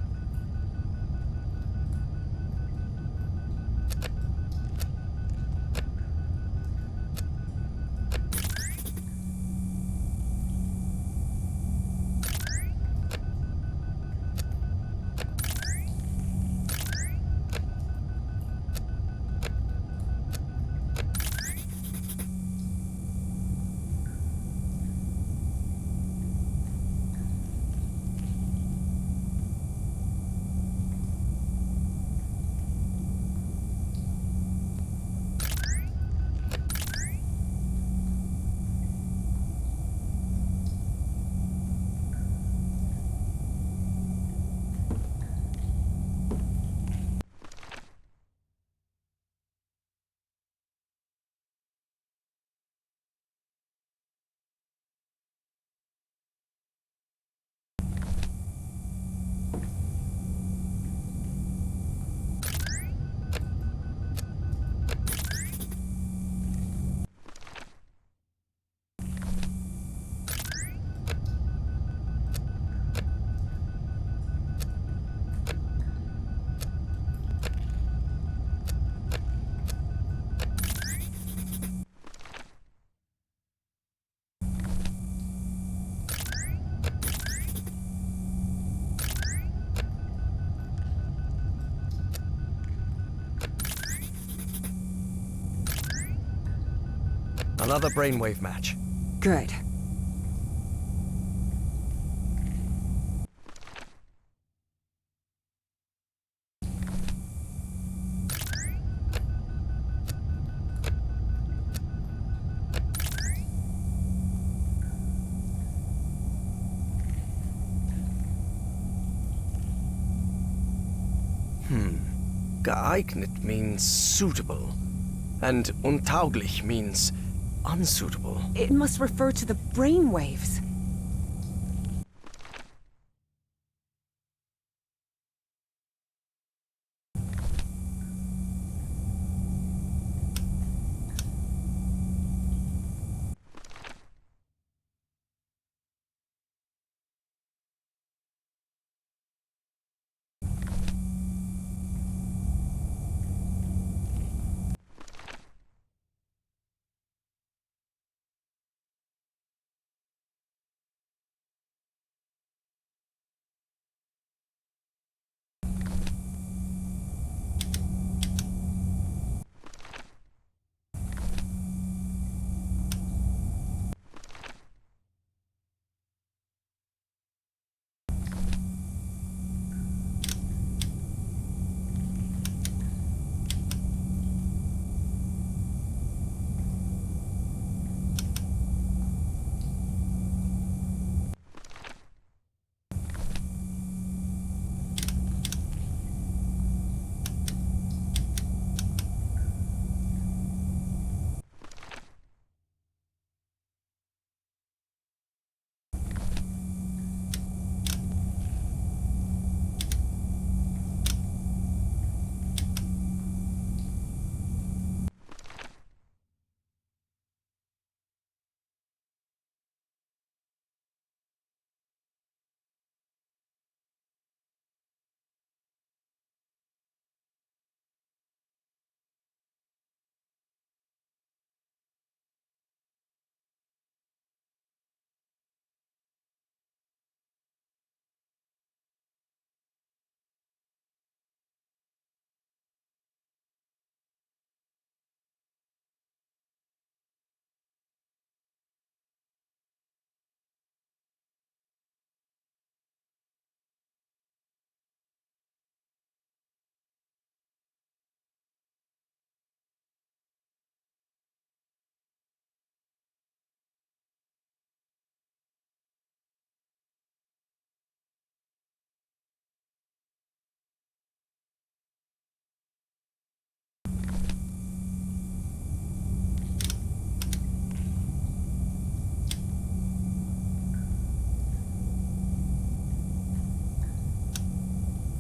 Another brainwave match. Good. Geeignet means suitable, and untauglich means unsuitable. It must refer to the brainwaves.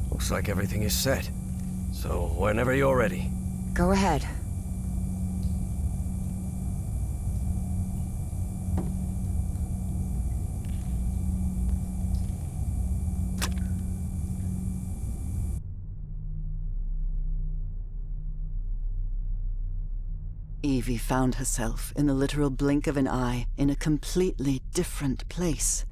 Looks like everything is set. So, whenever you're ready. Go ahead. Evie found herself, in the literal blink of an eye, in a completely different place.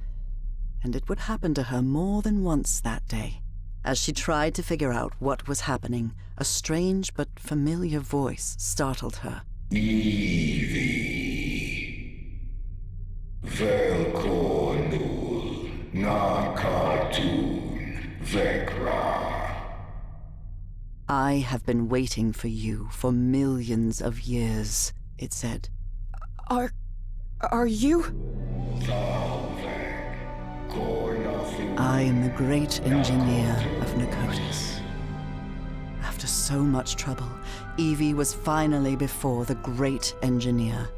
And it would happen to her more than once that day. As she tried to figure out what was happening, a strange but familiar voice startled her. Evie. Velkornul. Na cartoon. Vekra. I have been waiting for you for millions of years, it said. Are you? I am the great engineer of Nikotis. After so much trouble, Evie was finally before the great engineer.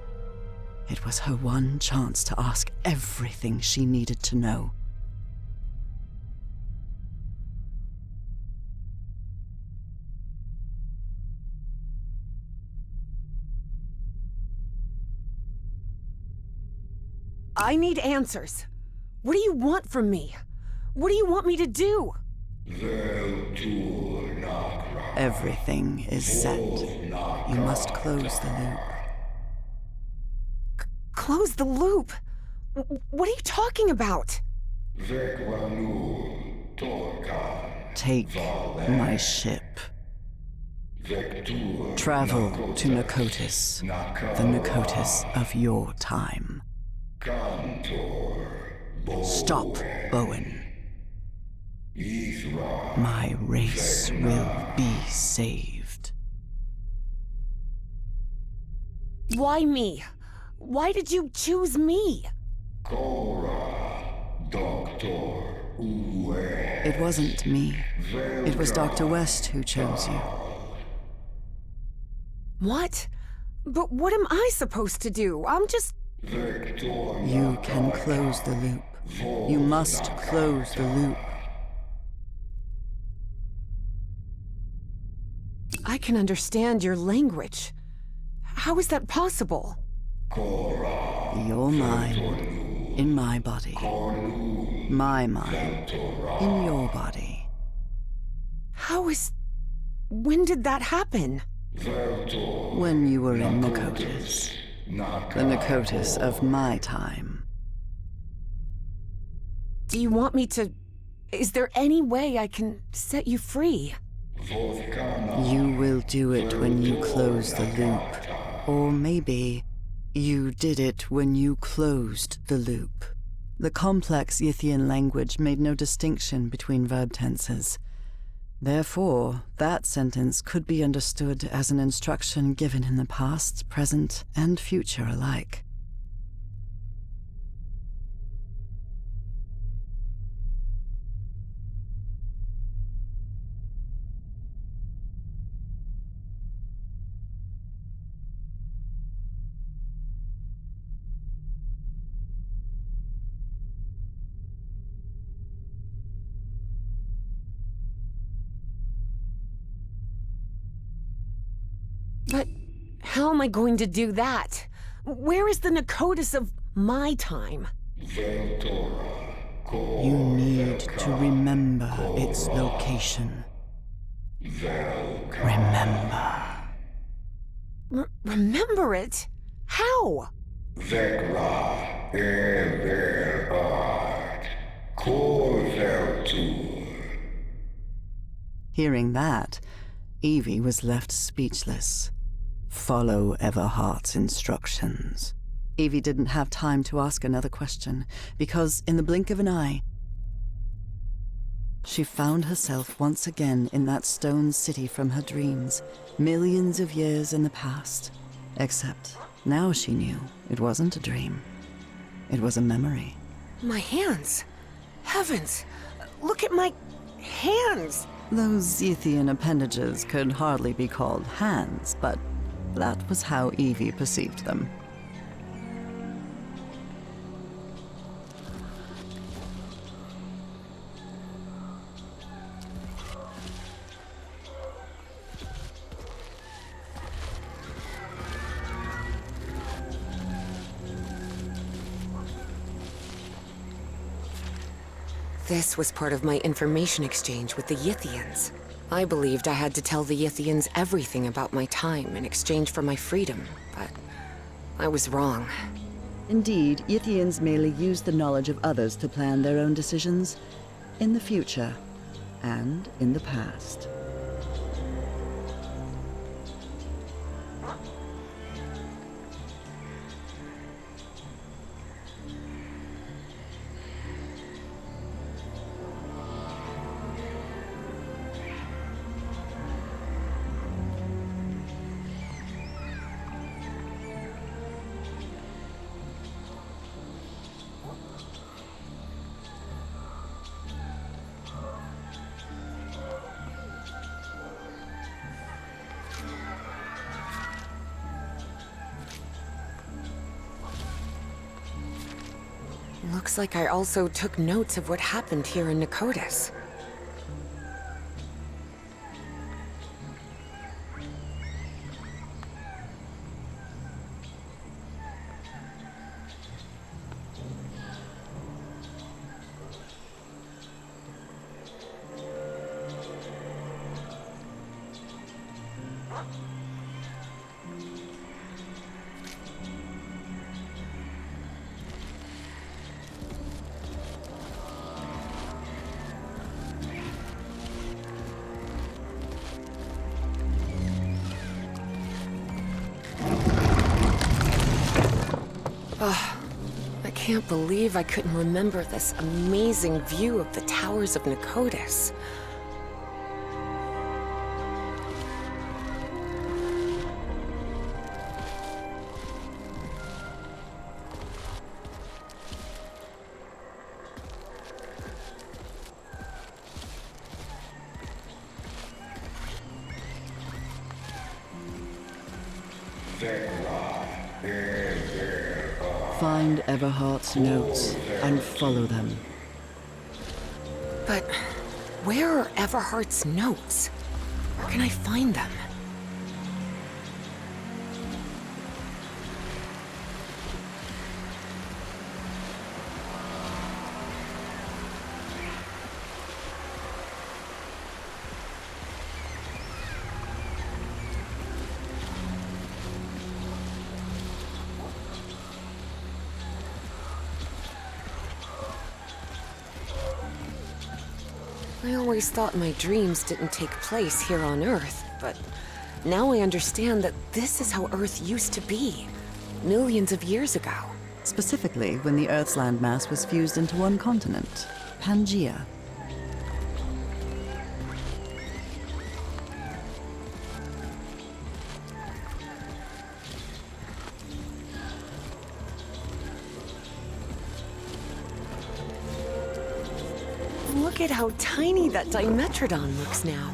It was her one chance to ask everything she needed to know. I need answers. What do you want from me? What do you want me to do? Everything is set. You must close the loop. Close the loop? What are you talking about? Take my ship. Travel to Nakotis, the Nakotis of your time. Stop, Bowen. My race will be saved. Why me? Why did you choose me? It wasn't me. It was Dr. West who chose you. What? But what am I supposed to do? I'm just... You can close the loop. You must close the loop. I can understand your language. How is that possible? Your mind in my body. My mind in your body. How is... When did that happen? When you were in Nakotis. The Nakotis of my time. Do you want me to... Is there any way I can set you free? You will do it when you close the loop. Or maybe you did it when you closed the loop. The complex Yithian language made no distinction between verb tenses. Therefore, that sentence could be understood as an instruction given in the past, present, and future alike. But how am I going to do that? Where is the Nakotis of my time? You need to remember its location. Remember. Remember it? How? Hearing that, Evie was left speechless. Follow Everhart's instructions. Evie didn't have time to ask another question, because in the blink of an eye, she found herself once again in that stone city from her dreams, millions of years in the past. Except now she knew it wasn't a dream. It was a memory. My hands. Heavens. Look at my hands. Those Yithian appendages could hardly be called hands, but that was how Evie perceived them. This was part of my information exchange with the Yithians. I believed I had to tell the Yithians everything about my time in exchange for my freedom, but I was wrong. Indeed, Yithians merely use the knowledge of others to plan their own decisions, in the future and in the past. Looks like I also took notes of what happened here in Nakotis. I can't believe I couldn't remember this amazing view of the towers of Nicotis. Find Everhart's notes and follow them. But where are Everhart's notes? Where can I find them? I always thought my dreams didn't take place here on Earth, but now I understand that this is how Earth used to be, millions of years ago. Specifically, when the Earth's landmass was fused into one continent, Pangaea. Look at how tiny that Dimetrodon looks now.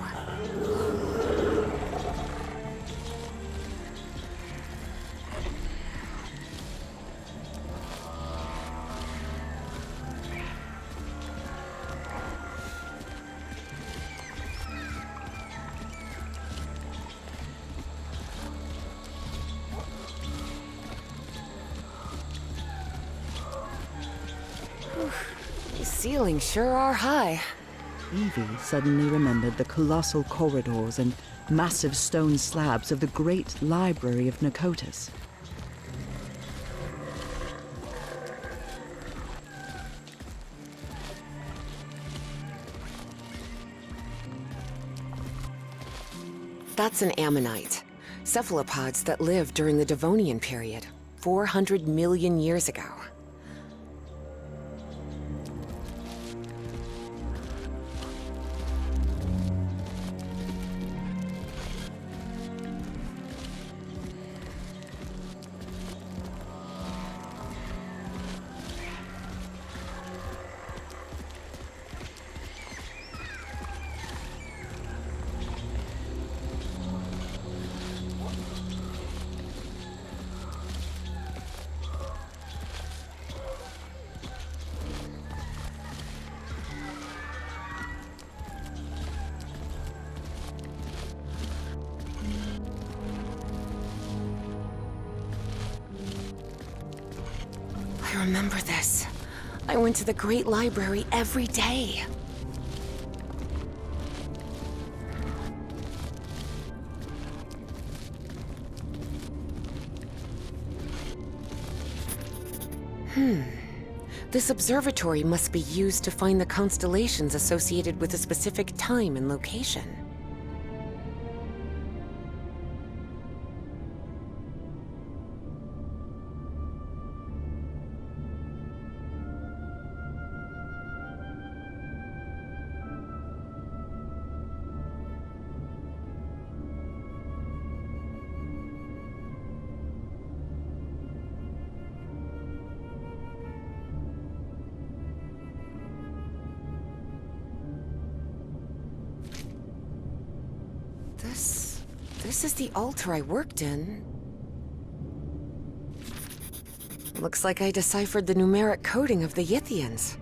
These ceilings sure are high. Evie suddenly remembered the colossal corridors and massive stone slabs of the great library of Nicotis. That's an ammonite. Cephalopods that lived during the Devonian period, 400 million years ago. I remember this. I went to the Great Library every day. This observatory must be used to find the constellations associated with a specific time and location. This is the altar I worked in. Looks like I deciphered the numeric coding of the Yithians.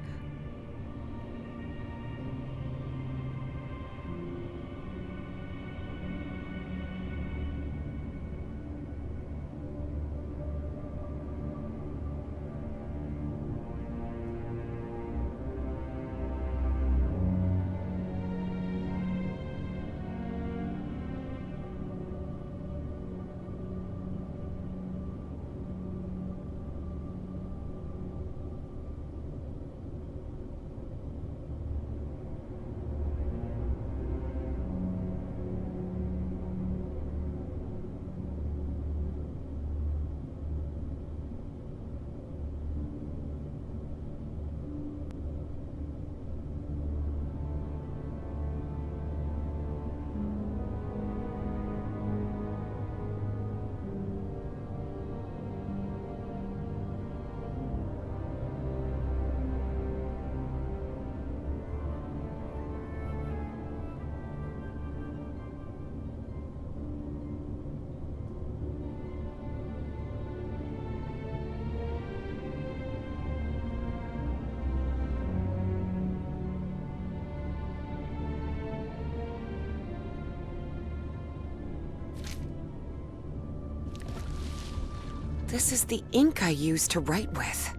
This is the ink I used to write with.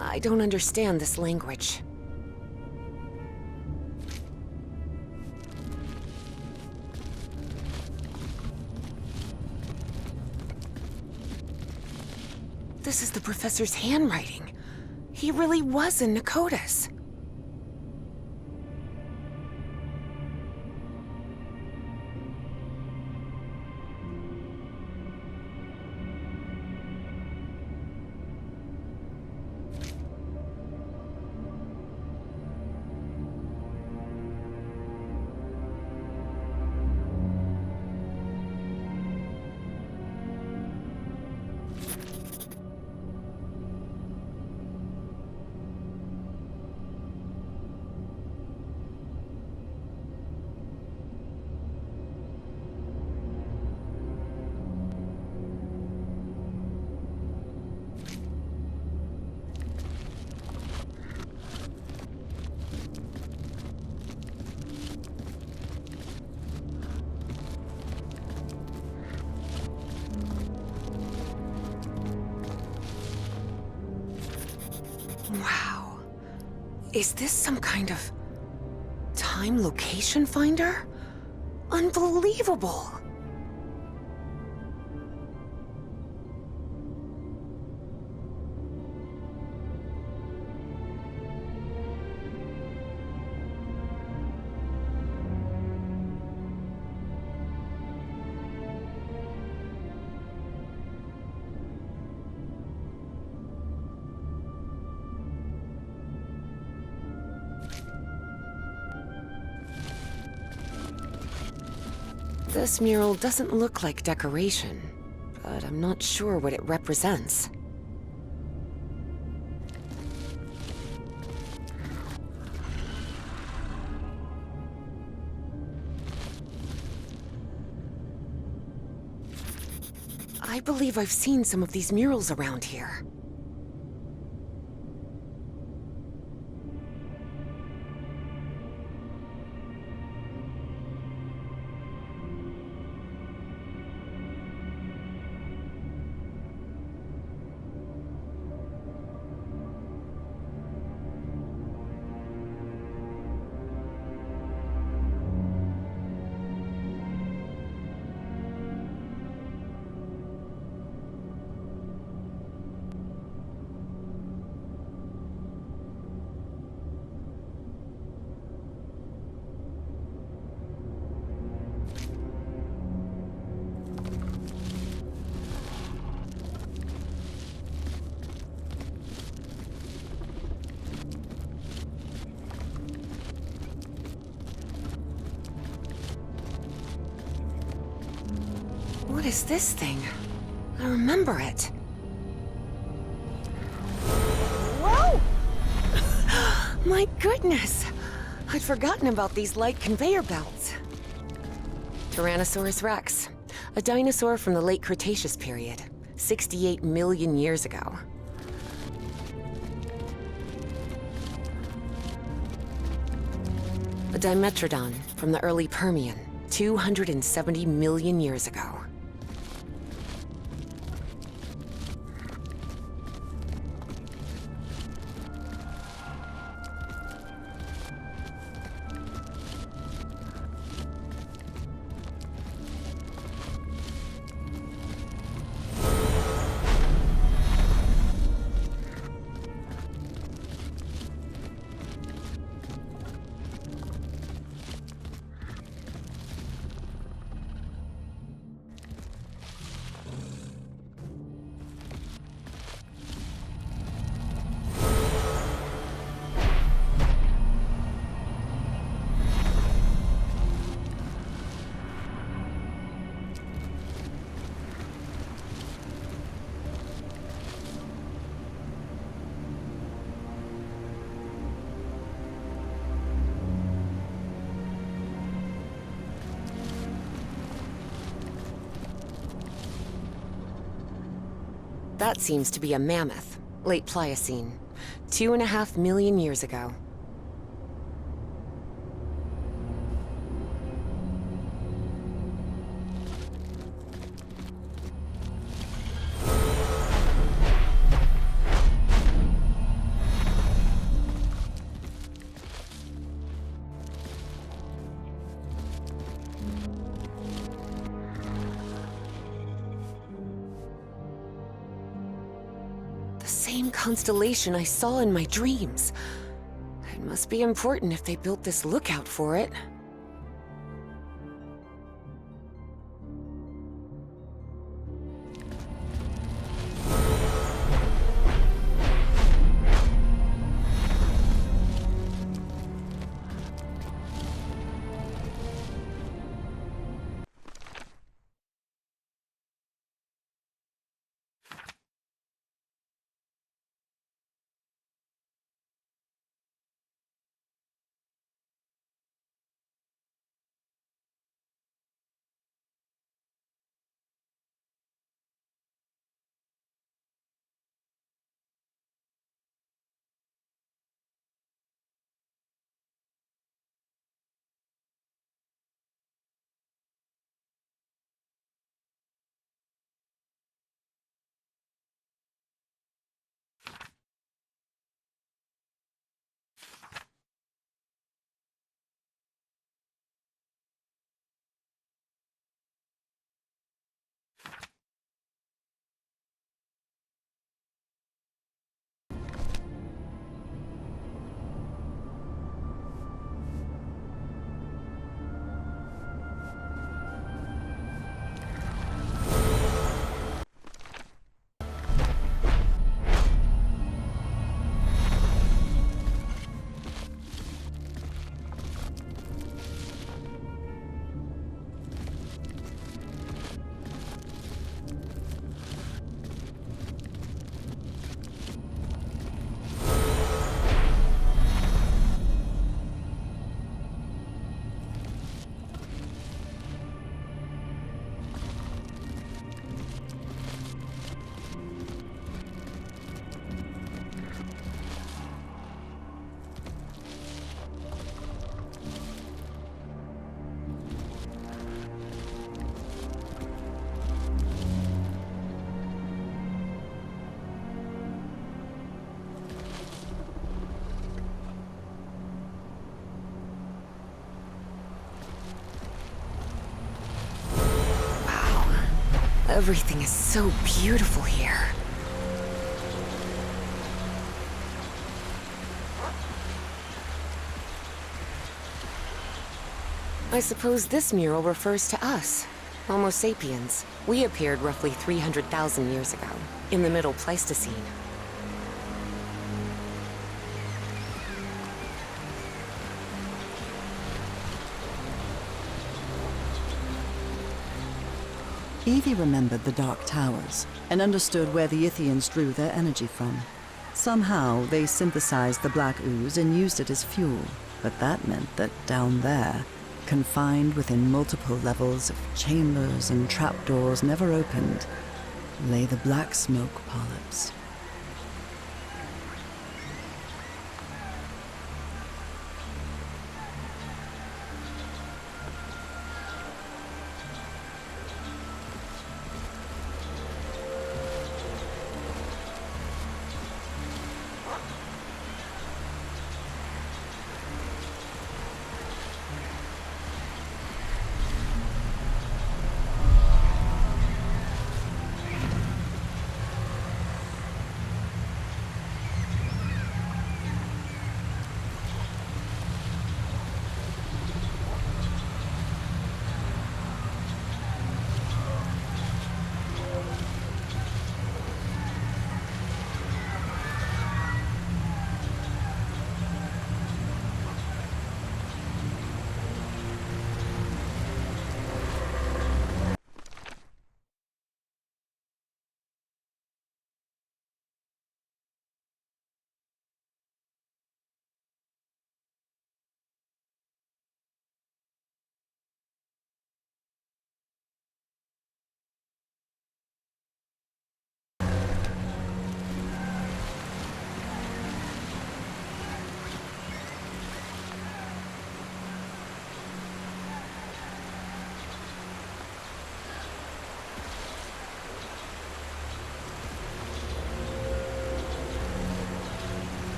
I don't understand this language. This is the professor's handwriting. He really was in Nakotas. Wow. Is this some kind of time location finder? Unbelievable! This mural doesn't look like decoration, but I'm not sure what it represents. I believe I've seen some of these murals around here. What is this thing? I remember it. Whoa! My goodness! I'd forgotten about these light conveyor belts. Tyrannosaurus rex, a dinosaur from the late Cretaceous period, 68 million years ago. A Dimetrodon from the early Permian, 270 million years ago. That seems to be a mammoth, late Pliocene, 2.5 million years ago. same constellation I saw in my dreams. It must be important if they built this lookout for it. Everything is so beautiful here. I suppose this mural refers to us, Homo sapiens. We appeared roughly 300,000 years ago, in the Middle Pleistocene. Evie remembered the Dark Towers and understood where the Ithians drew their energy from. Somehow, they synthesized the black ooze and used it as fuel, but that meant that down there, confined within multiple levels of chambers and trapdoors never opened, lay the black smoke polyps.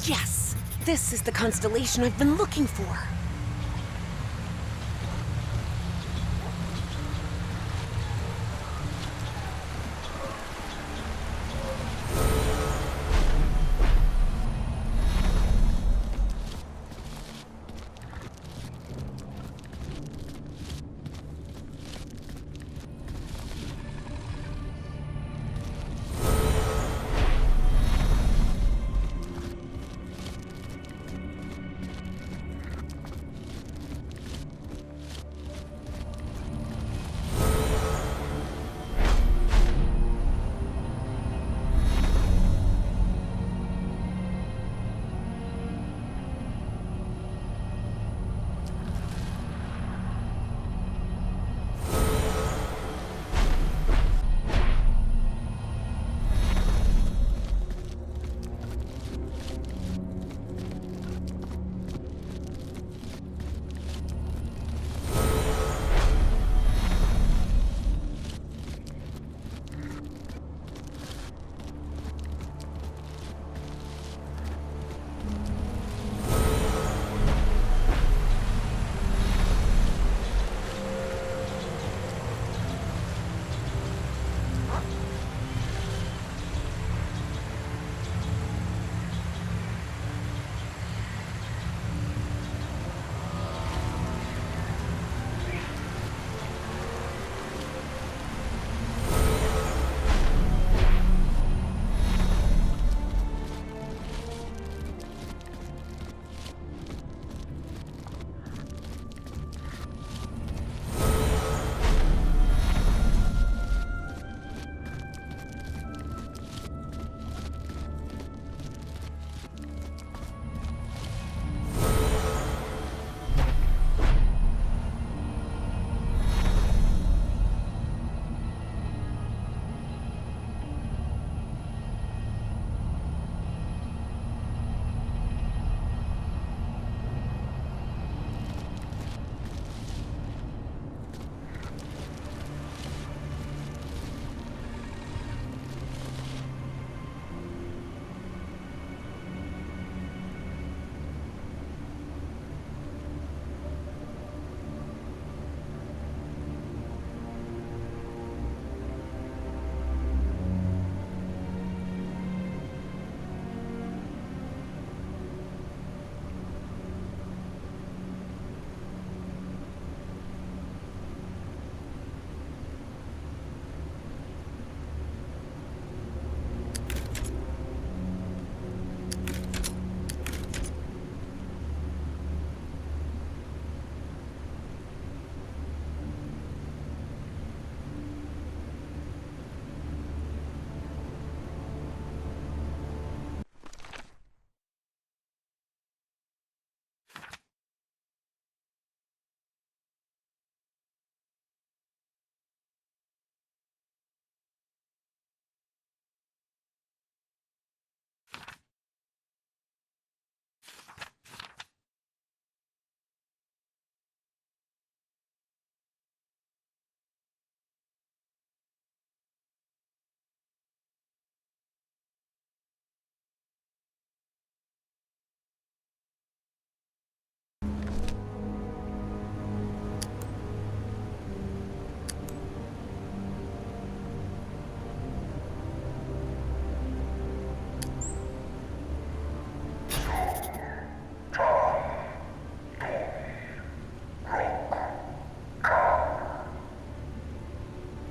Yes! This is the constellation I've been looking for.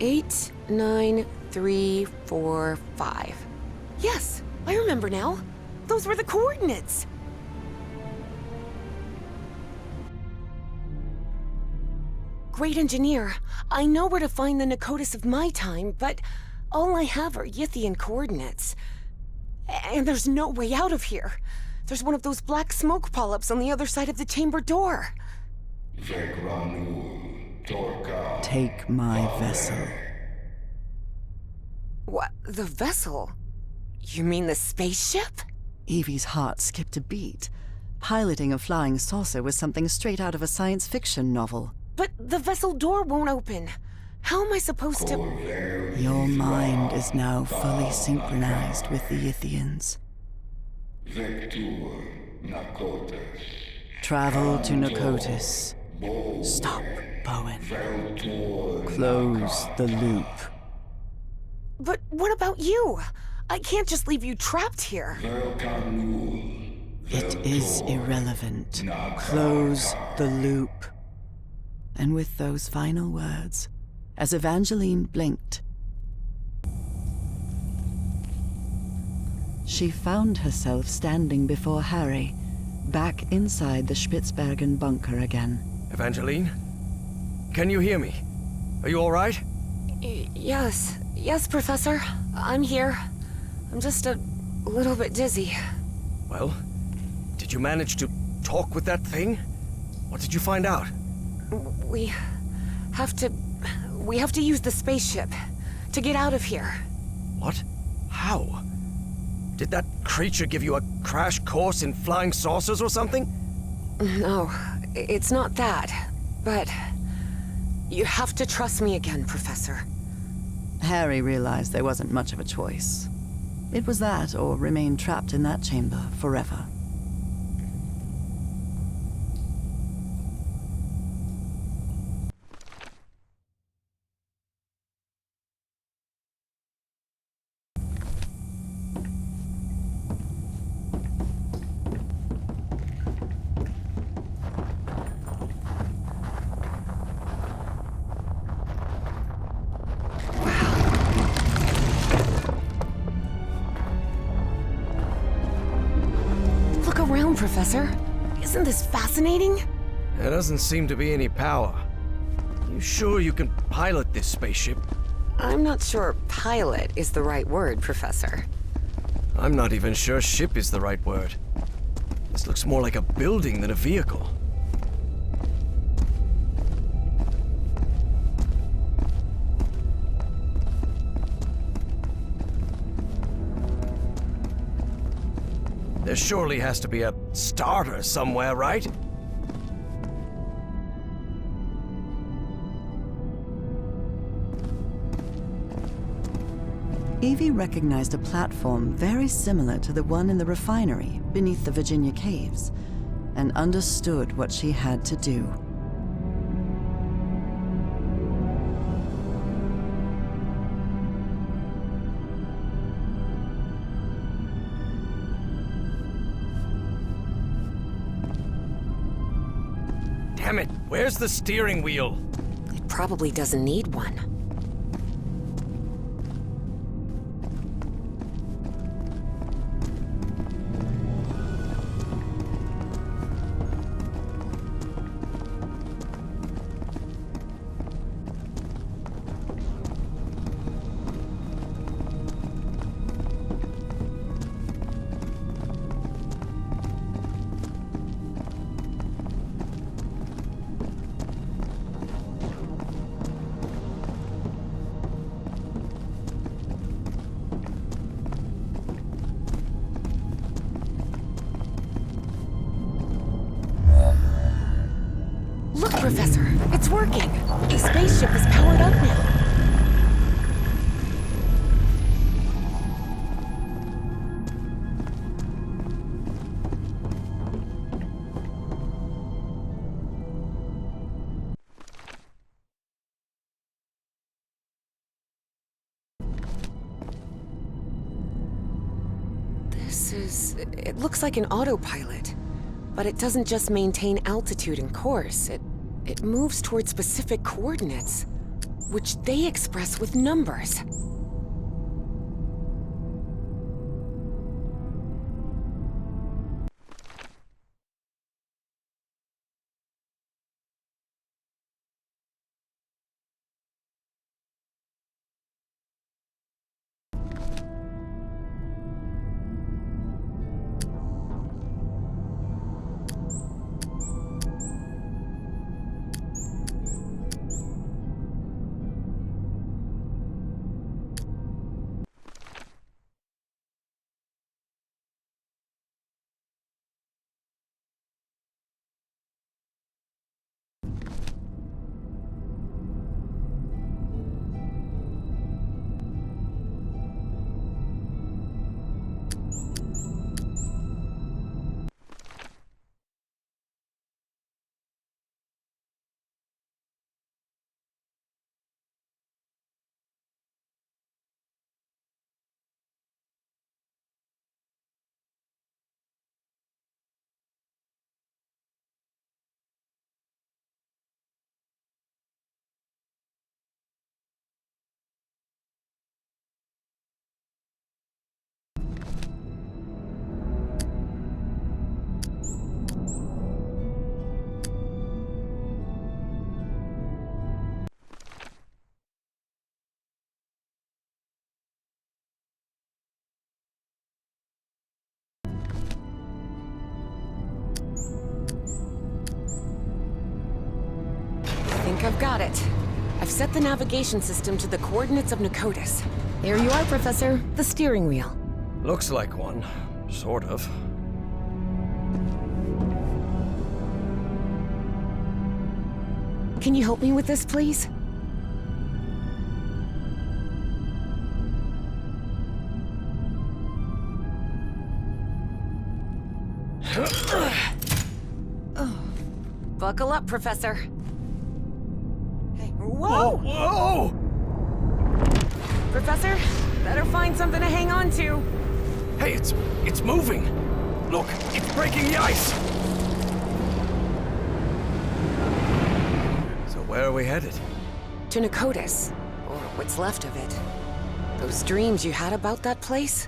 Eight, 9, 3, 4, 5. Yes, I remember now. Those were the coordinates. Great engineer. I know where to find the Nakotis of my time, but all I have are Yithian coordinates. And there's no way out of here. There's one of those black smoke polyps on the other side of the chamber door. Take my vessel. What? The vessel? You mean the spaceship? Evie's heart skipped a beat. Piloting a flying saucer was something straight out of a science fiction novel. But the vessel door won't open. How am I supposed to... Your mind is now fully synchronized with the Yithians. Travel to Nakotis. Stop, Bowen. Close the loop. But what about you? I can't just leave you trapped here. It is irrelevant. Close the loop. And with those final words, as Evangeline blinked, she found herself standing before Harry, back inside the Spitzbergen bunker again. Evangeline? Can you hear me? Are you all right? Yes, Professor. I'm here. I'm just a little bit dizzy. Well, did you manage to talk with that thing? What did you find out? We have to use the spaceship to get out of here. What? How? Did that creature give you a crash course in flying saucers or something? No, it's not that. But you have to trust me again, Professor. Harry realized there wasn't much of a choice. It was that or remain trapped in that chamber forever. Professor. Isn't this fascinating? There doesn't seem to be any power. You sure you can pilot this spaceship? I'm not sure pilot is the right word, Professor. I'm not even sure ship is the right word. This looks more like a building than a vehicle. There surely has to be a starter somewhere, right? Evie recognized a platform very similar to the one in the refinery beneath the Virginia Caves, and understood what she had to do. Damn it, where's the steering wheel? It probably doesn't need one. Look, Professor, it's working. The spaceship is powered up now. It looks like an autopilot, but it doesn't just maintain altitude and course. It moves toward specific coordinates, which they express with numbers. think I've got it. I've set the navigation system to the coordinates of Nakotis. There you are, Professor. The steering wheel. Looks like one. Sort of. Can you help me with this, please? Buckle up, Professor. Hey, whoa! Whoa! Professor, better find something to hang on to. Hey, it's moving! Look, it's breaking the ice! So where are we headed? To Nakotis, or what's left of it. Those dreams you had about that place?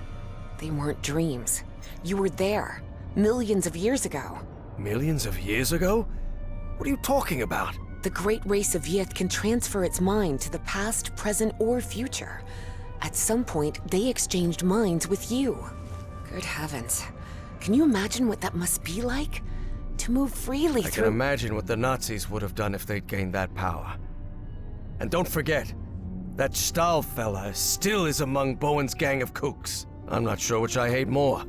They weren't dreams. You were there, millions of years ago. Millions of years ago? What are you talking about? The great race of Yith can transfer its mind to the past, present, or future. At some point, they exchanged minds with you. Good heavens. Can you imagine what that must be like? To move freely I through— can imagine what the Nazis would have done if they'd gained that power. And don't forget, that Stahl fella still is among Bowen's gang of kooks. I'm not sure which I hate more,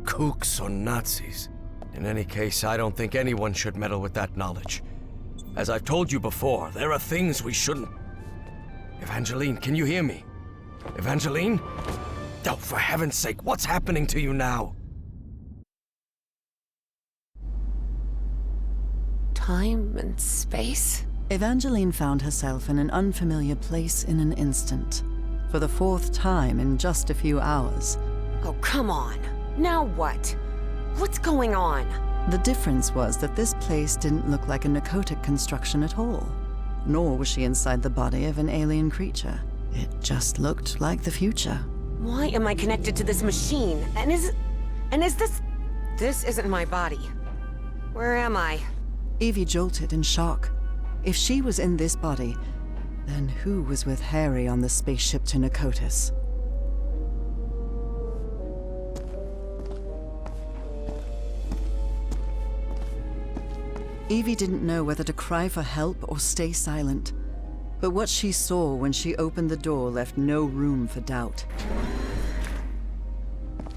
kooks or Nazis. In any case, I don't think anyone should meddle with that knowledge. As I've told you before, there are things we shouldn't... Evangeline, can you hear me? Evangeline? Oh, for heaven's sake, what's happening to you now? time and space? Evangeline found herself in an unfamiliar place in an instant. For the fourth time in just a few hours. Oh, come on. Now what? What's going on? The difference was that this place didn't look like a narcotic construction at all. Nor was she inside the body of an alien creature. It just looked like the future. Why am I connected to this machine? And is this... This isn't my body. Where am I? Evie jolted in shock. If she was in this body, then who was with Harry on the spaceship to Nakotis? Evie didn't know whether to cry for help or stay silent. But what she saw when she opened the door left no room for doubt.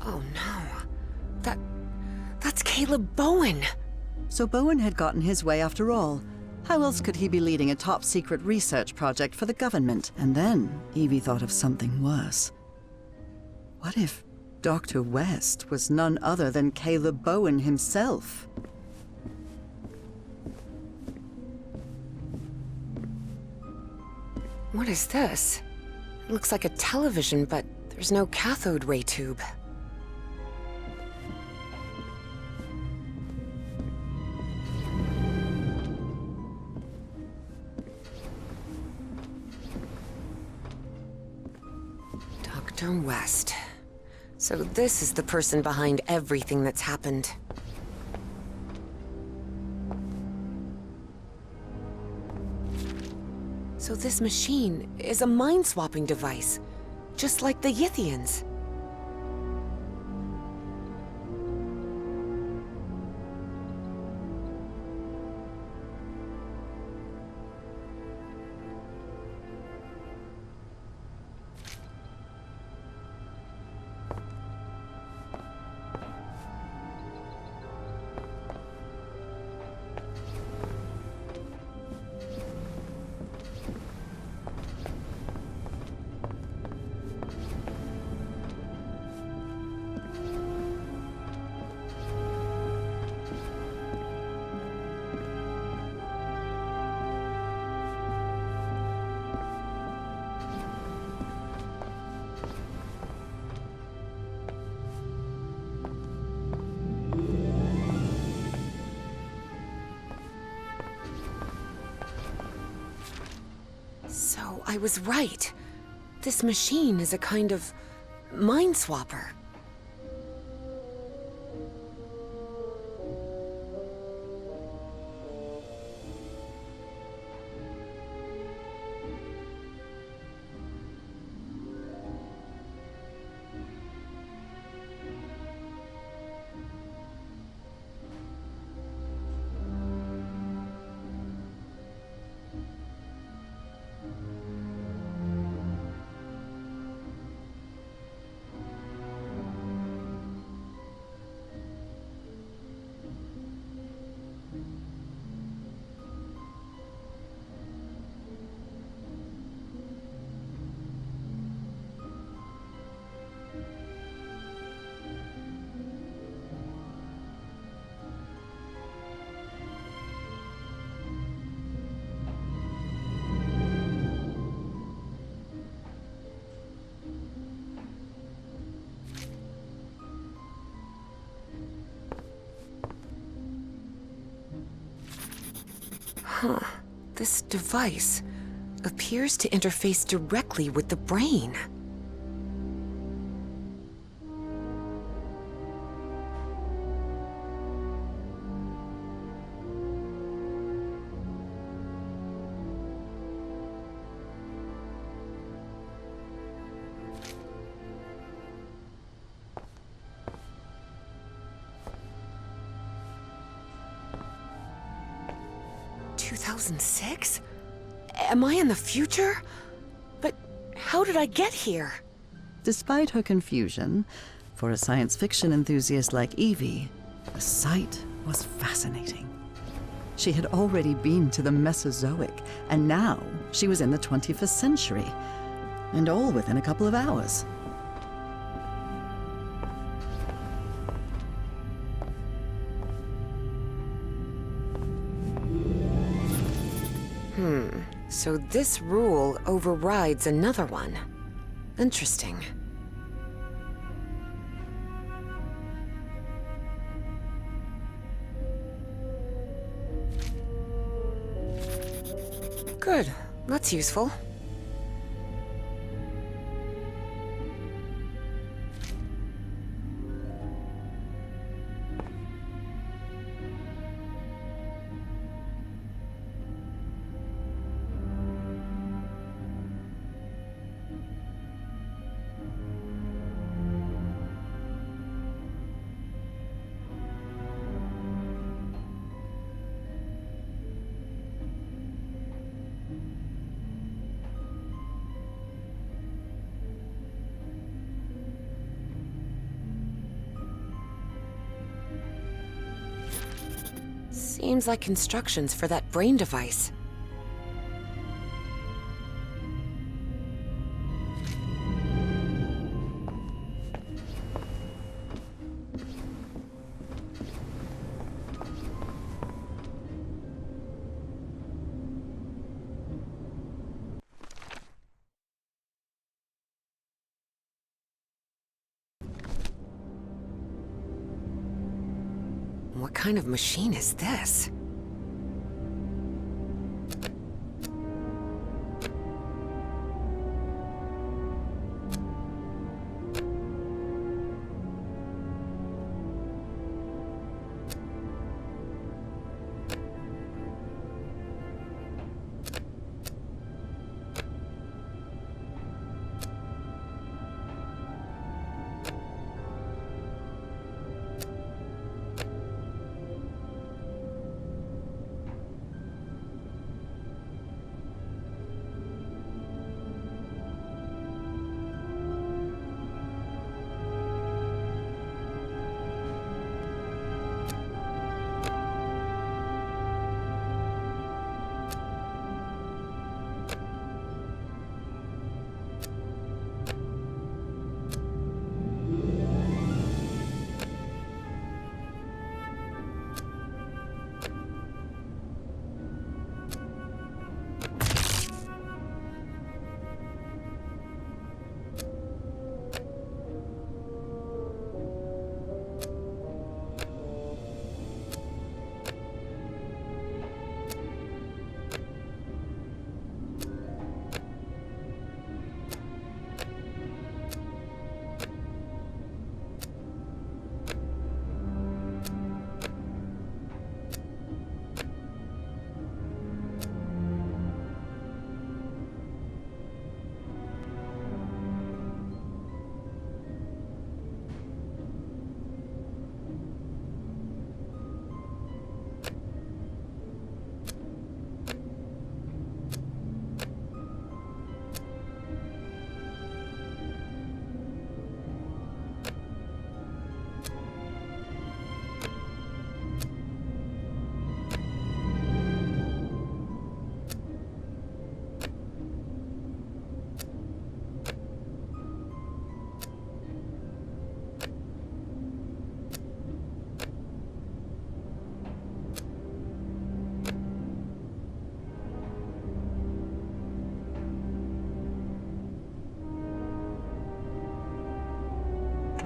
Oh no. That's Caleb Bowen! So Bowen had gotten his way after all. How else could he be leading a top-secret research project for the government? And then Evie thought of something worse. What if Dr. West was none other than Caleb Bowen himself? What is this? It looks like a television, but there's no cathode ray tube. Dr. West. So this is the person behind everything that's happened. So this machine is a mind-swapping device, just like the Yithians. So I was right. This machine is a kind of mind swapper. Huh. This device appears to interface directly with the brain. "2006? Am I in the future? But how did I get here?" Despite her confusion, for a science fiction enthusiast like Evie, the sight was fascinating. She had already been to the Mesozoic, and now she was in the 21st century, and all within a couple of hours. So this rule overrides another one. Interesting. Good. That's useful. Seems like instructions for that brain device. What kind of machine is this?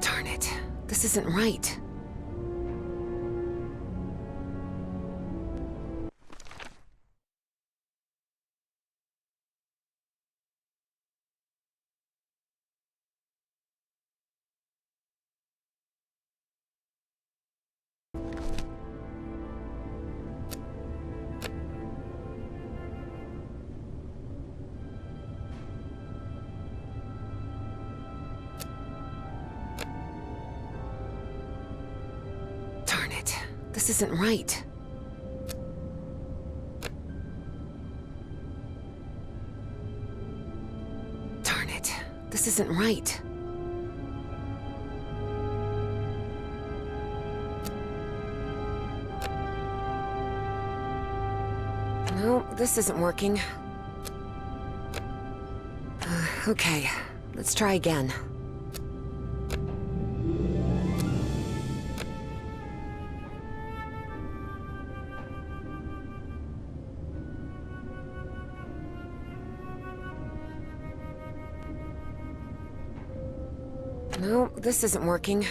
Darn it. This isn't right. this isn't right. Darn it. This isn't right. No, this isn't working. Okay, let's try again. No, this isn't working.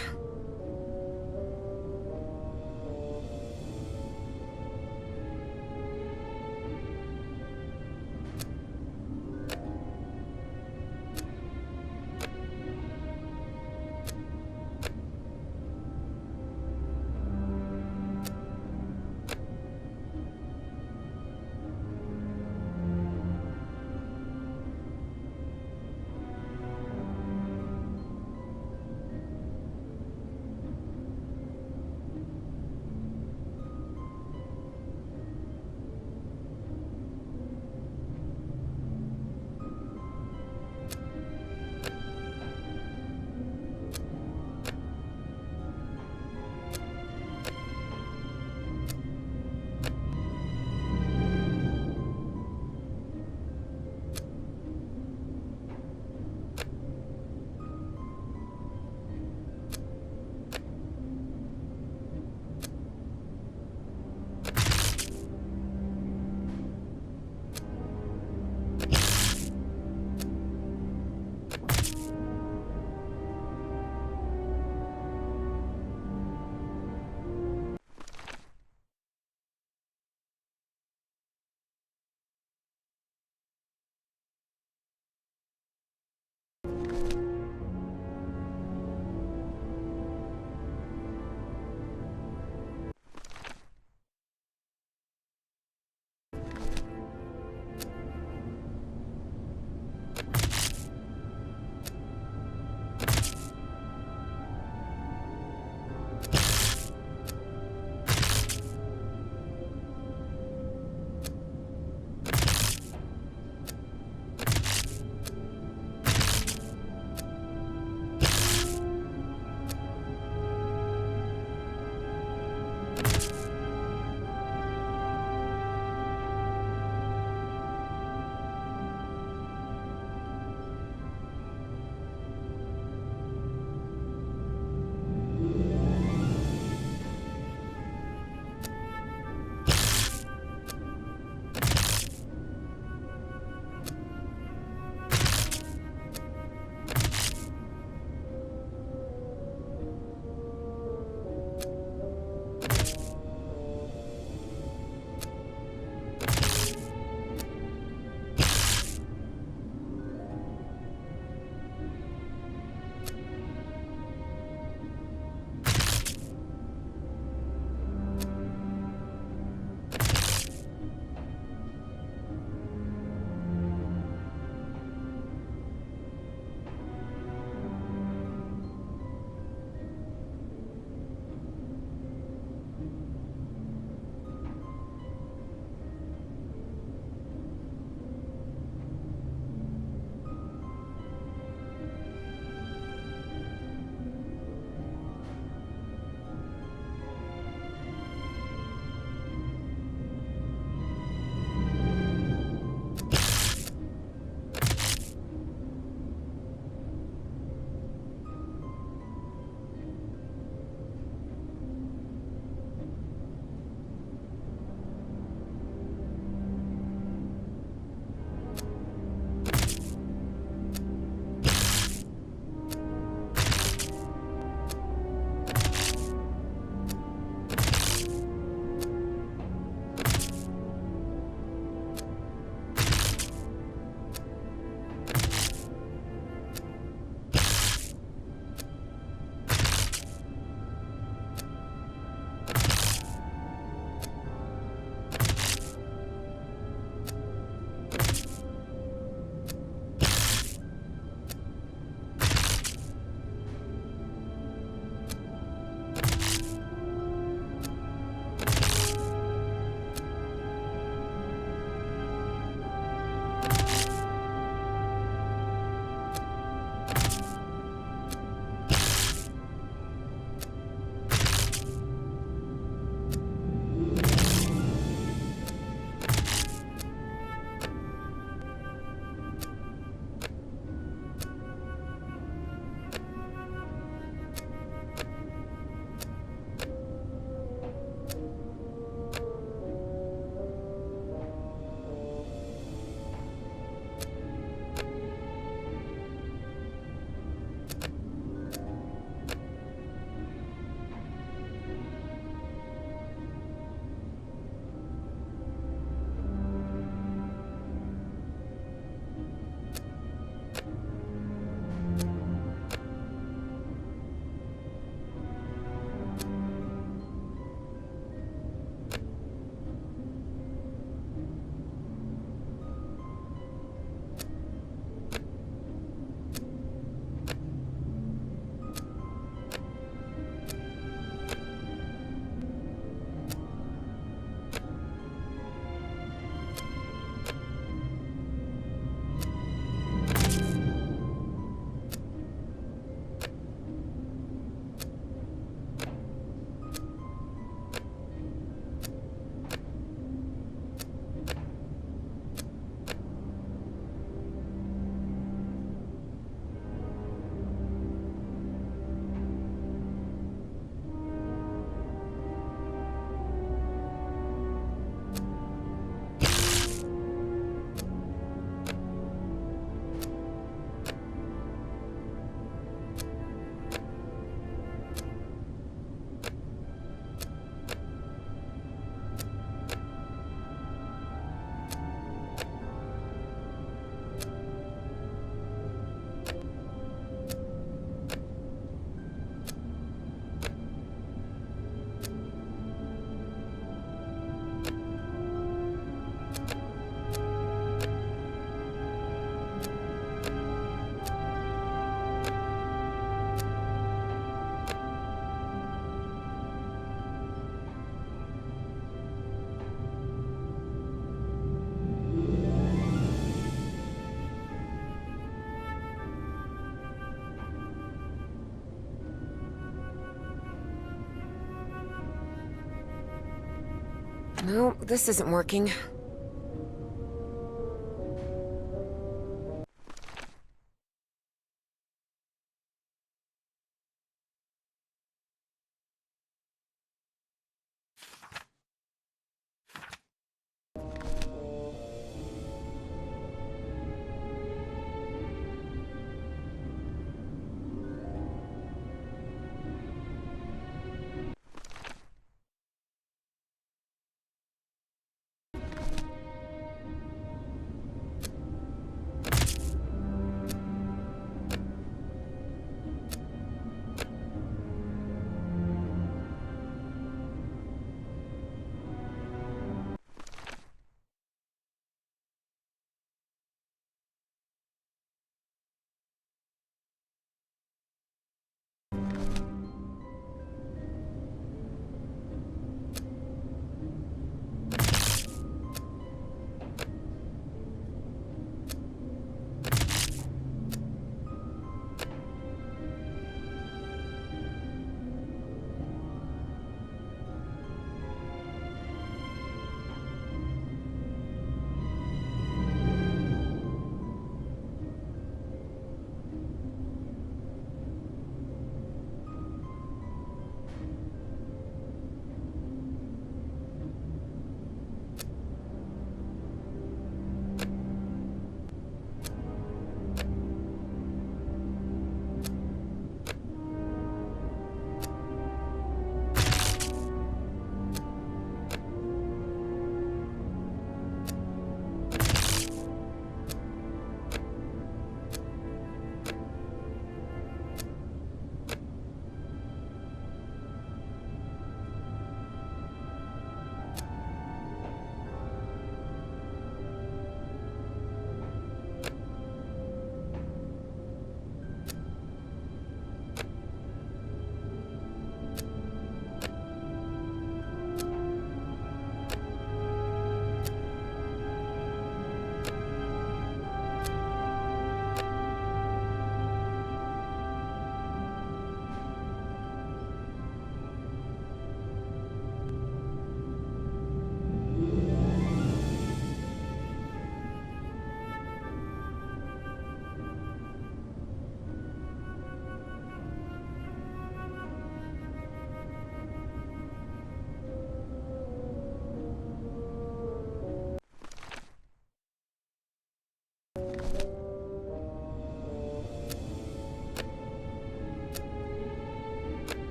No, this isn't working.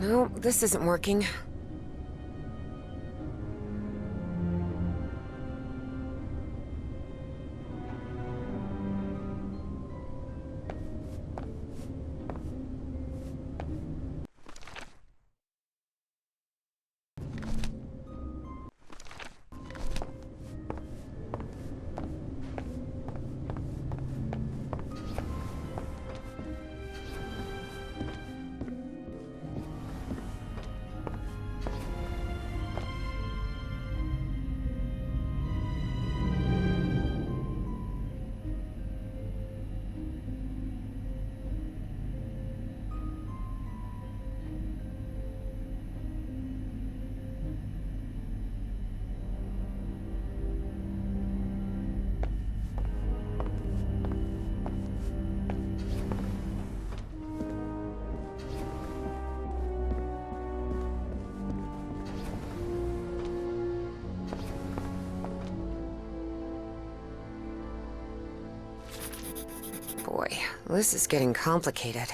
No, this isn't working. Boy, this is getting complicated.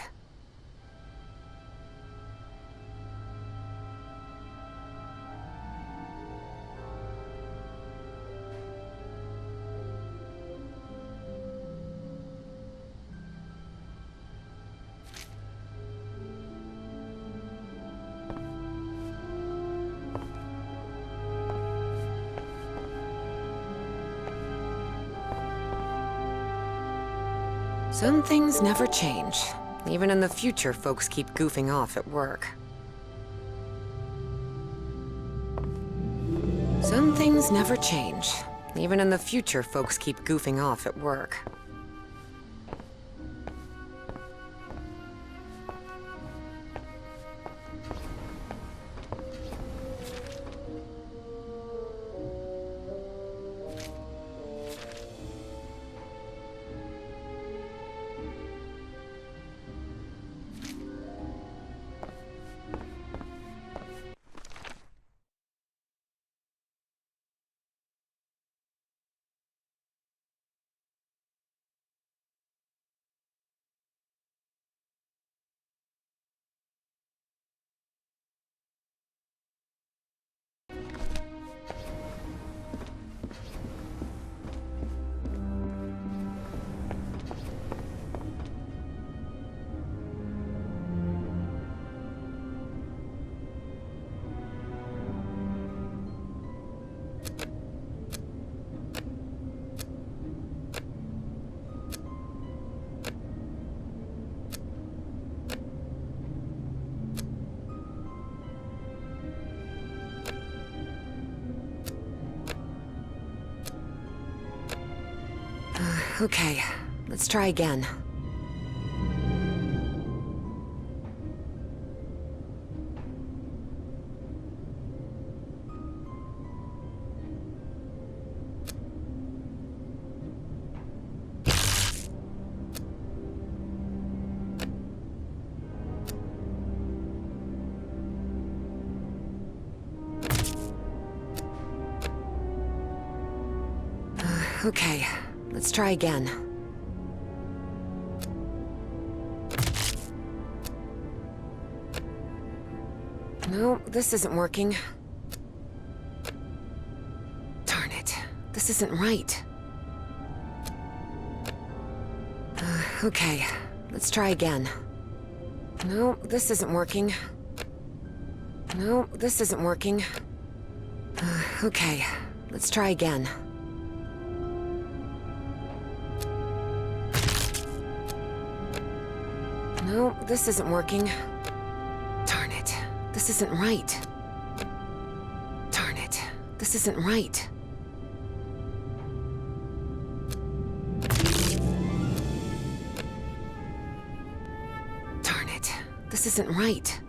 Some things never change. Even in the future, folks keep goofing off at work. Some things never change. Even in the future, folks keep goofing off at work. Okay, let's try again. Okay, let's try again. No, this isn't working. Darn it, this isn't right. Okay, let's try again. No, this isn't working. No, this isn't working. Okay, let's try again. No, this isn't working. Darn it, this isn't right. Darn it, this isn't right. Darn it, this isn't right.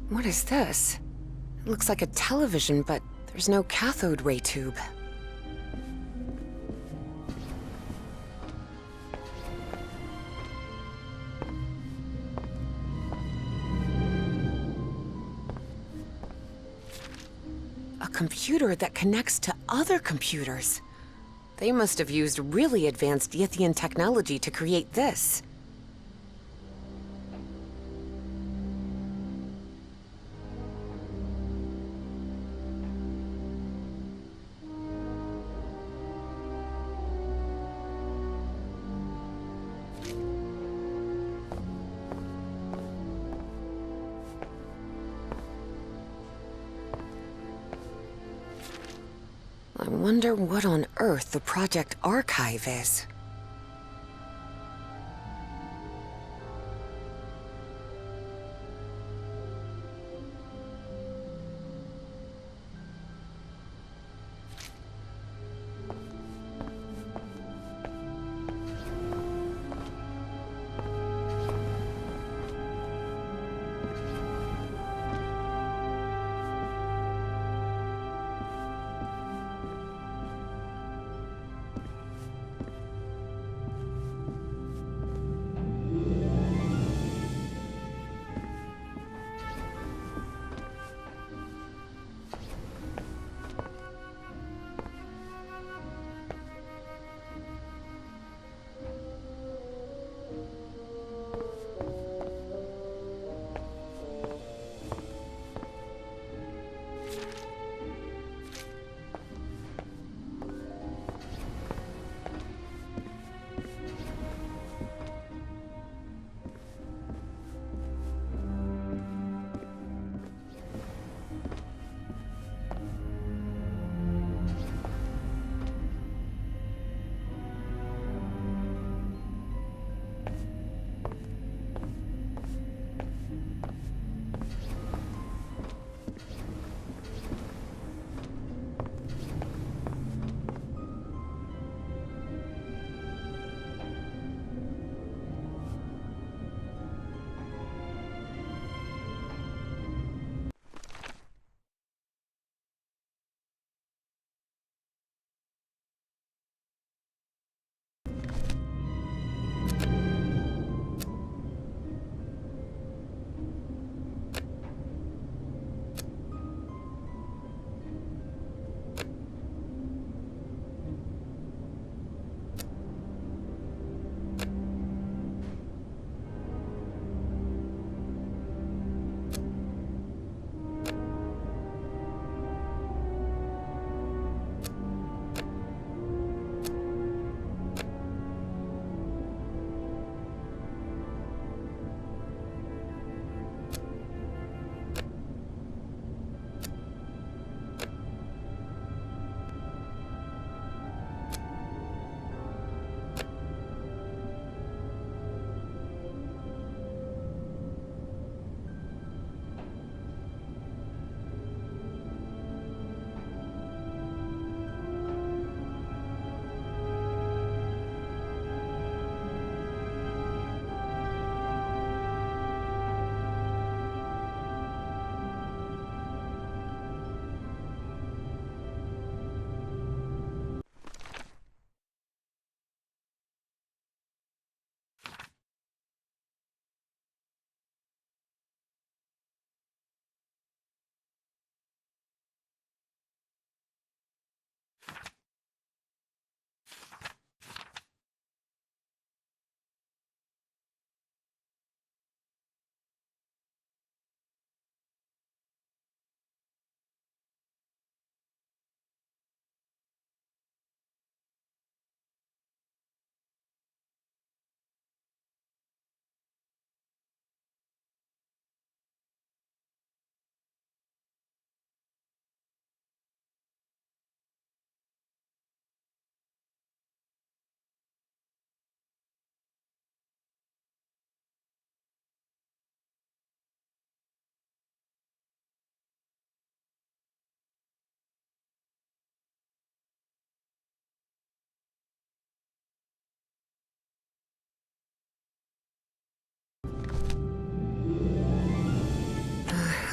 What is this? It looks like a television, but there's no cathode ray tube. A computer that connects to other computers. They must have used really advanced Yithian technology to create this. I wonder what on earth the Project Archive is.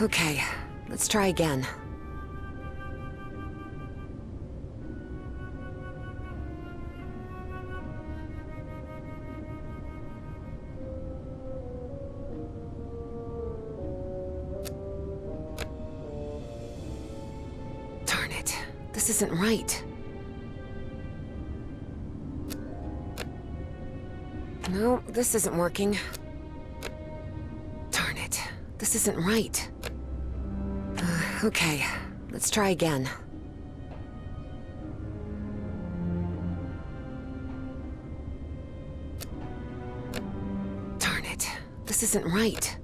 Okay, let's try again. Darn it, this isn't right. No, this isn't working. Darn it, this isn't right. Okay, let's try again. Darn it, this isn't right.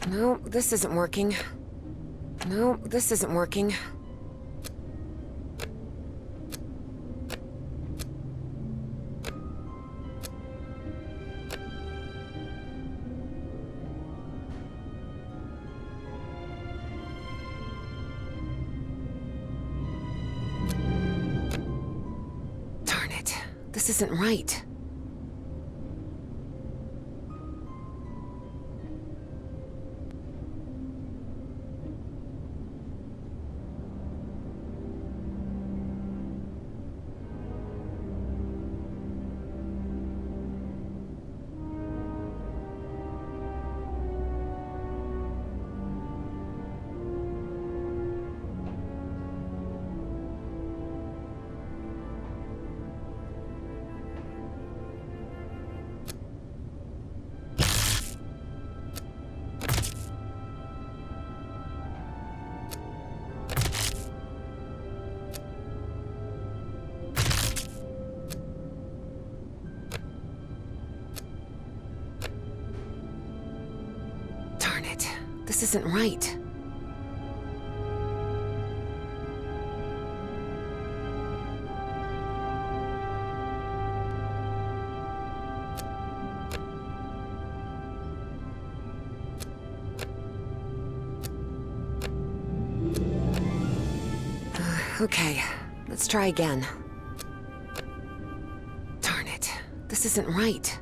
No, this isn't working. No, this isn't working. This isn't right. This isn't right. Okay, let's try again. Darn it, this isn't right.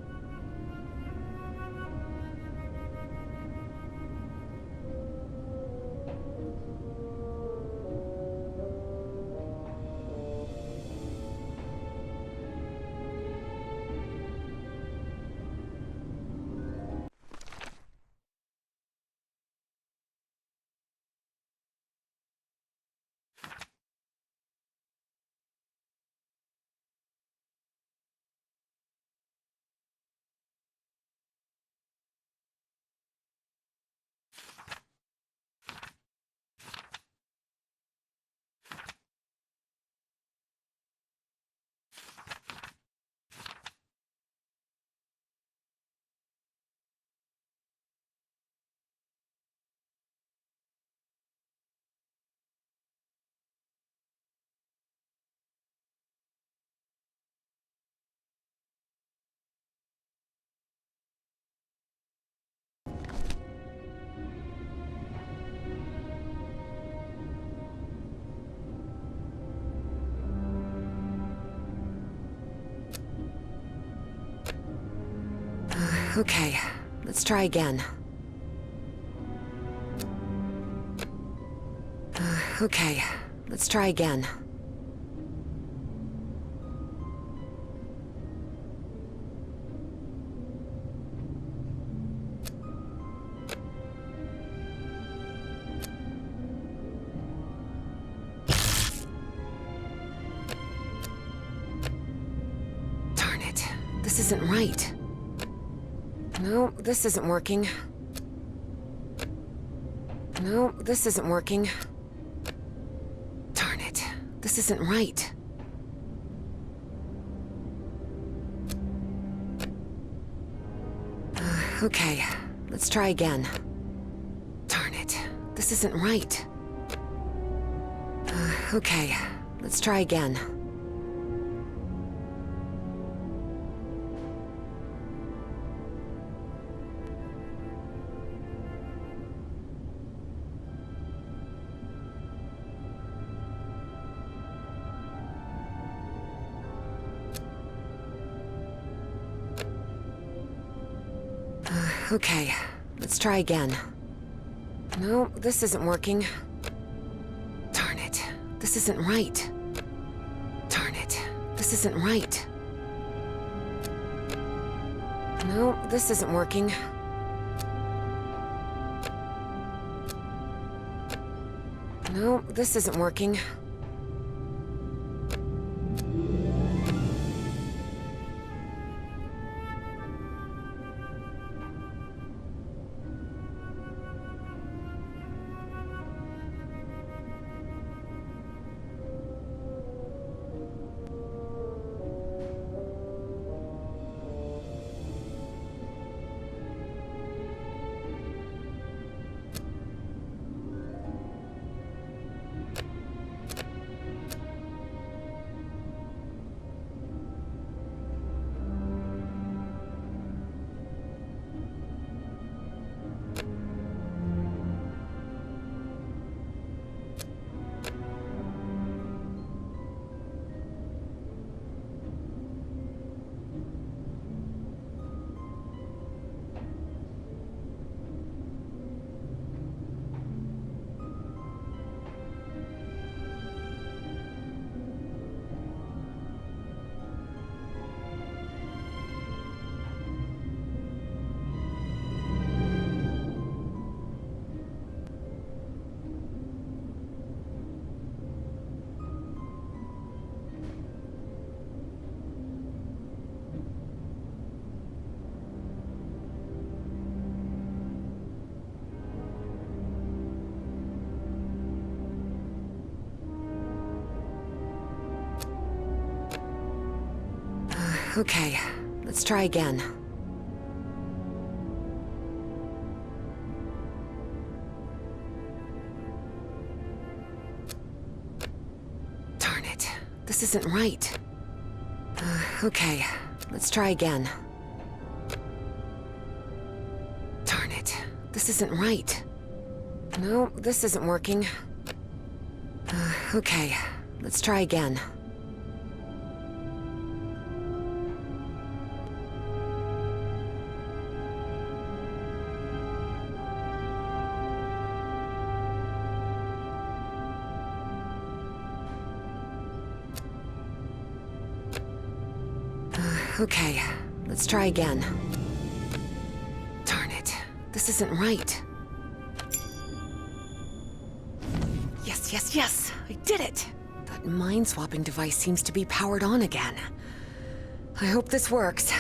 Okay, let's try again. Okay, let's try again. Darn it, this isn't right. No, this isn't working. No, this isn't working. Darn it, this isn't right. Okay, let's try again. Darn it, this isn't right. Okay, let's try again. Okay, let's try again. No, this isn't working. Darn it. This isn't right. Darn it. This isn't right. No, this isn't working. No, this isn't working. Okay, let's try again. Darn it, this isn't right. Okay, let's try again. Darn it, this isn't right. No, this isn't working. Okay, let's try again. Okay, let's try again. Darn it, this isn't right. Yes, yes, yes! I did it! That mind-swapping device seems to be powered on again. I hope this works.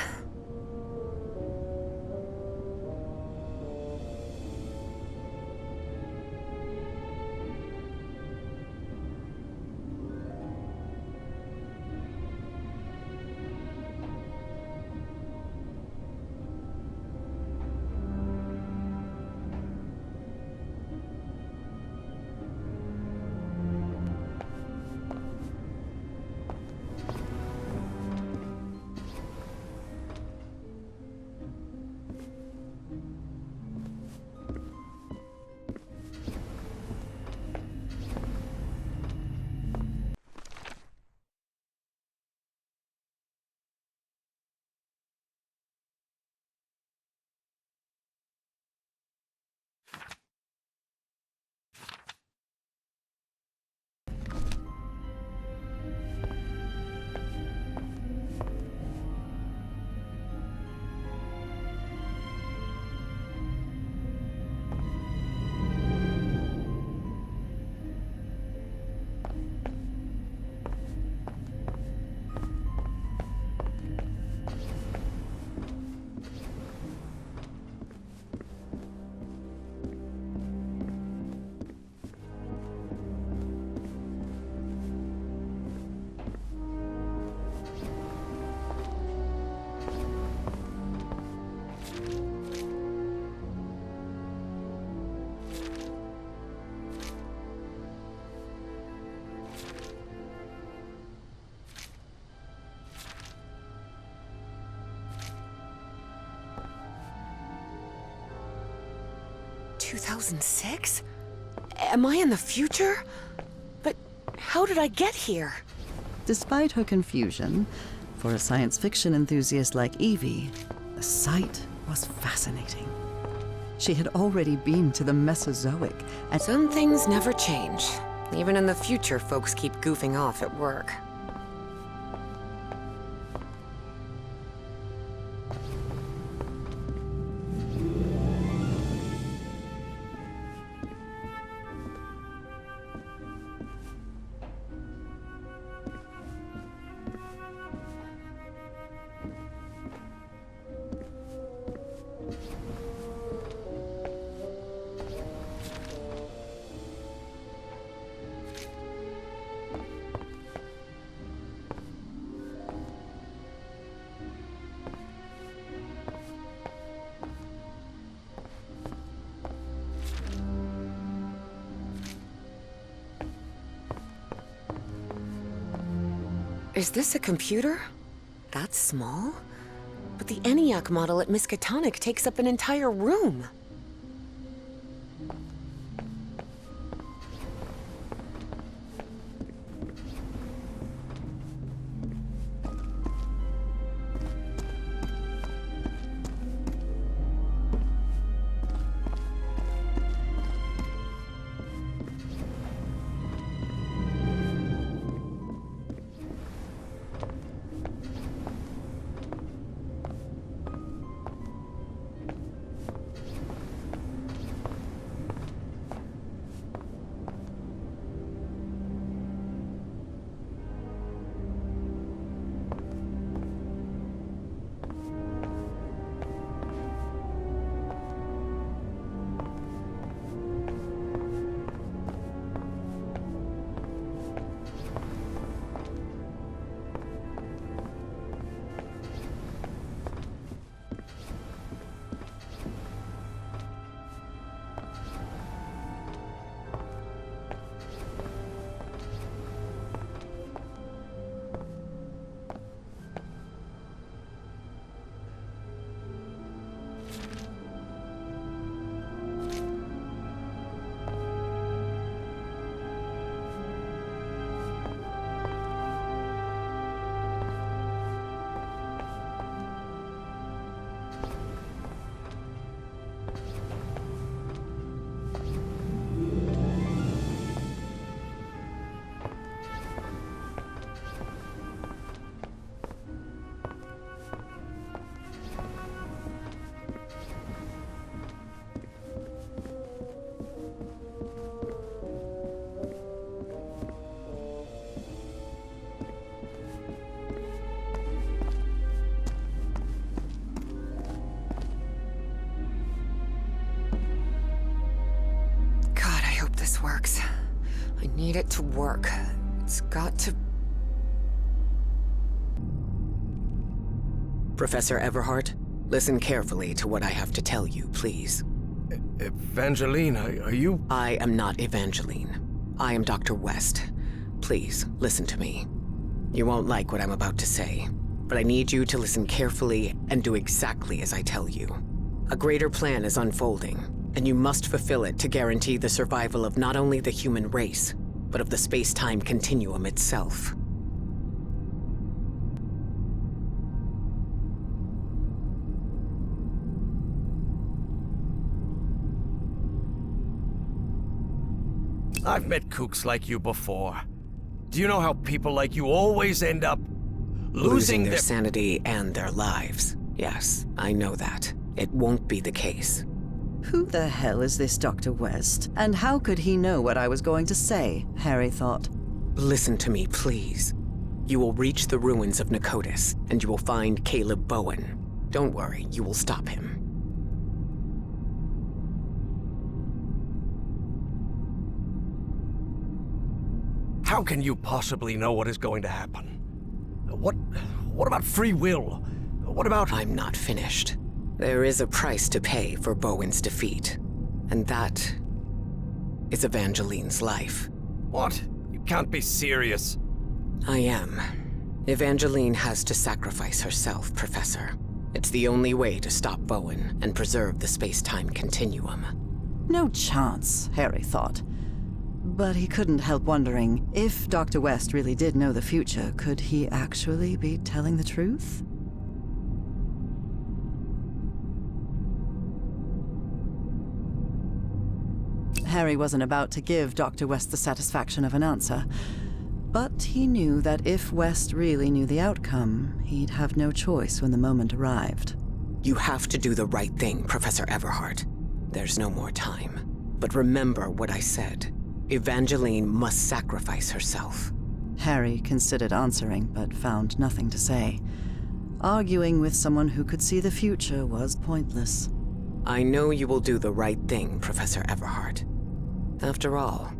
"2006? Am I in the future? But how did I get here?" Despite her confusion, for a science fiction enthusiast like Evie, the sight was fascinating. She had already been to the Mesozoic, and Some things never change. Even in the future, folks keep goofing off at work. Is this a computer? That's small? But the ENIAC model at Miskatonic takes up an entire room. Works. I need it to work. It's got to... Professor Everhart, listen carefully to what I have to tell you, please. Evangeline, are you... I am not Evangeline. I am Dr. West. Please, listen to me. You won't like what I'm about to say, but I need you to listen carefully and do exactly as I tell you. A greater plan is unfolding, and you must fulfill it to guarantee the survival of not only the human race, but of the space-time continuum itself. I've met kooks like you before. Do you know how people like you always end up losing their sanity and their lives? Yes, I know that. It won't be the case. who the hell is this Dr. West? And how could he know what I was going to say, Harry thought. Listen to me, please. You will reach the ruins of Nicotis, and you will find Caleb Bowen. Don't worry, you will stop him. How can you possibly know what is going to happen? What about free will? What about... I'm not finished. There is a price to pay for Bowen's defeat, and that is Evangeline's life. What? You can't be serious. I am. Evangeline has to sacrifice herself, Professor. It's the only way to stop Bowen and preserve the space-time continuum. No chance, Harry thought. But he couldn't help wondering, if Dr. West really did know the future, could he actually be telling the truth? Harry wasn't about to give Dr. West the satisfaction of an answer. But he knew that if West really knew the outcome, he'd have no choice when the moment arrived. You have to do the right thing, Professor Everhart. There's no more time. But remember what I said. Evangeline must sacrifice herself. Harry considered answering, but found nothing to say. Arguing with someone who could see the future was pointless. I know you will do the right thing, Professor Everhart. After all,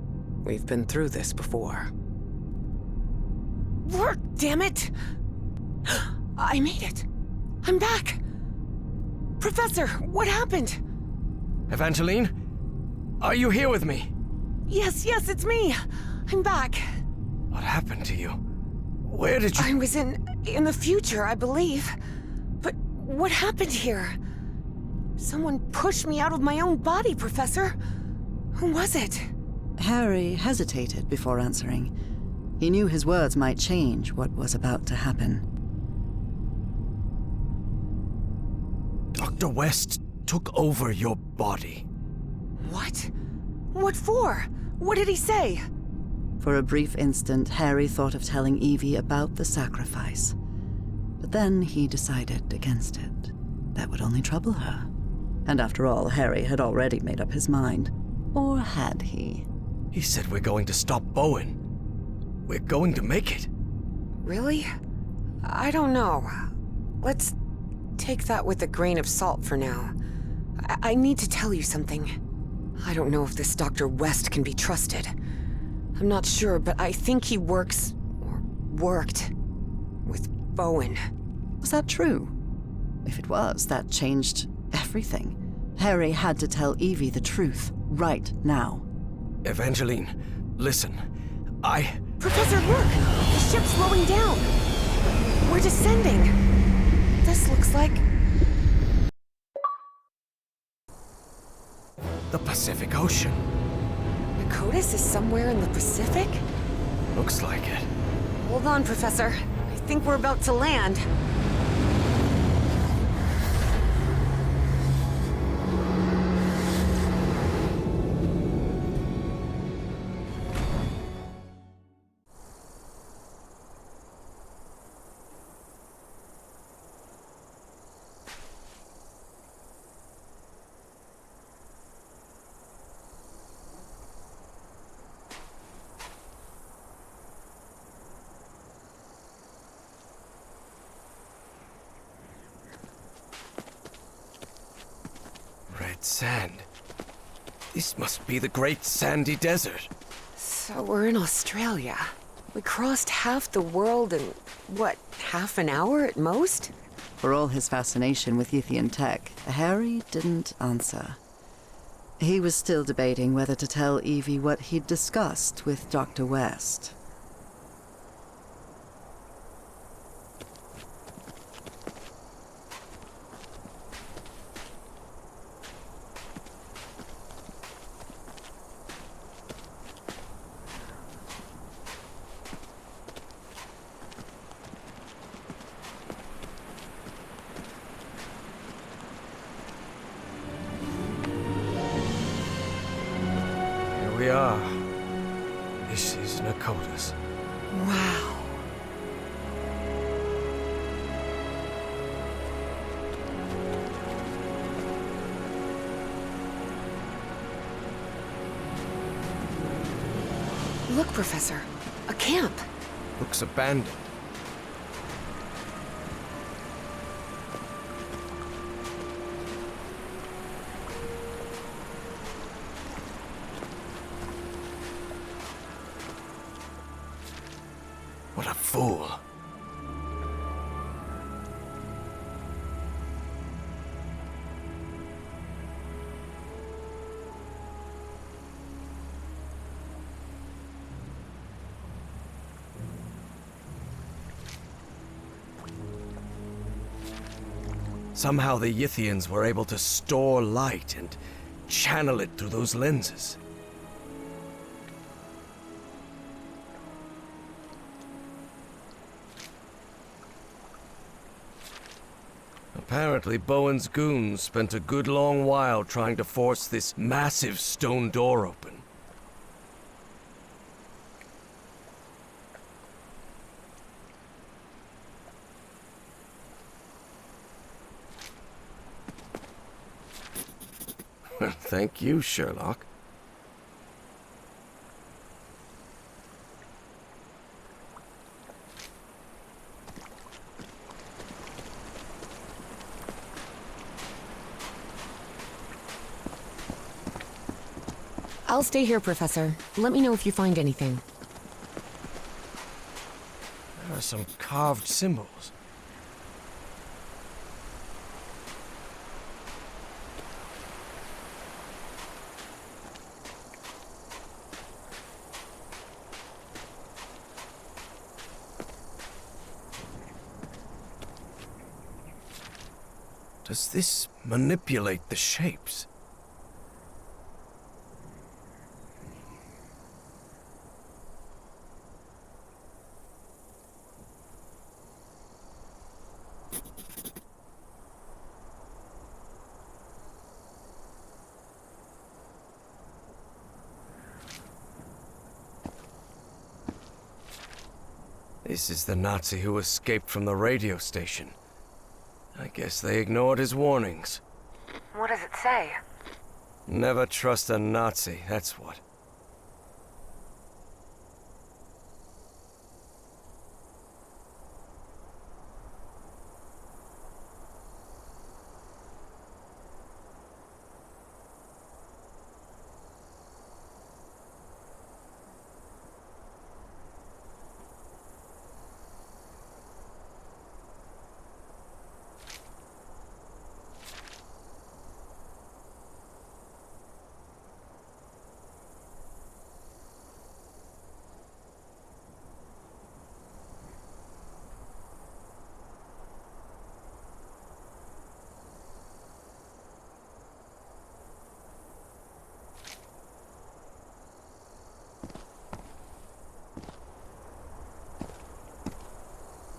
we've been through this before. Work, damn it! I made it. I'm back. Professor, what happened? Evangeline? Are you here with me? Yes, it's me. I'm back. What happened to you? Where did you— I was in the future, I believe. But what happened here? Someone pushed me out of my own body, Professor. Who was it? Harry hesitated before answering. He knew his words might change what was about to happen. Dr. West took over your body. What? What for? What did he say? For a brief instant, Harry thought of telling Evie about the sacrifice. But then he decided against it. That would only trouble her. And after all, Harry had already made up his mind. Or had he? He said we're going to stop Bowen. We're going to make it. Really? I don't know. Let's take that with a grain of salt for now. I need to tell you something. I don't know if this Dr. West can be trusted. I'm not sure, but I think he works, or worked, with Bowen. Was that true? If it was, that changed everything. Harry had to tell Evie the truth, right now. Evangeline, listen. Professor, look! The ship's slowing down! We're descending! This looks like... the Pacific Ocean. Nakotis is somewhere in the Pacific? Looks like it. Hold on, Professor. I think we're about to land. Red sand. This must be the Great Sandy Desert. So we're in Australia. We crossed half the world in, what, half an hour at most? For all his fascination with Yithian tech, Harry didn't answer. He was still debating whether to tell Evie what he'd discussed with Dr. West. We are. This is Nakotis. Wow. Look, Professor. A camp. Looks abandoned. What a fool. Somehow the Yithians were able to store light and channel it through those lenses. A Apparently, Bowen's goons spent a good long while trying to force this massive stone door open. Thank you, Sherlock. I'll stay here, Professor. Let me know if you find anything. There are some carved symbols. Does this manipulate the shapes? This is the Nazi who escaped from the radio station. I guess they ignored his warnings. What does it say? Never trust a Nazi, that's what.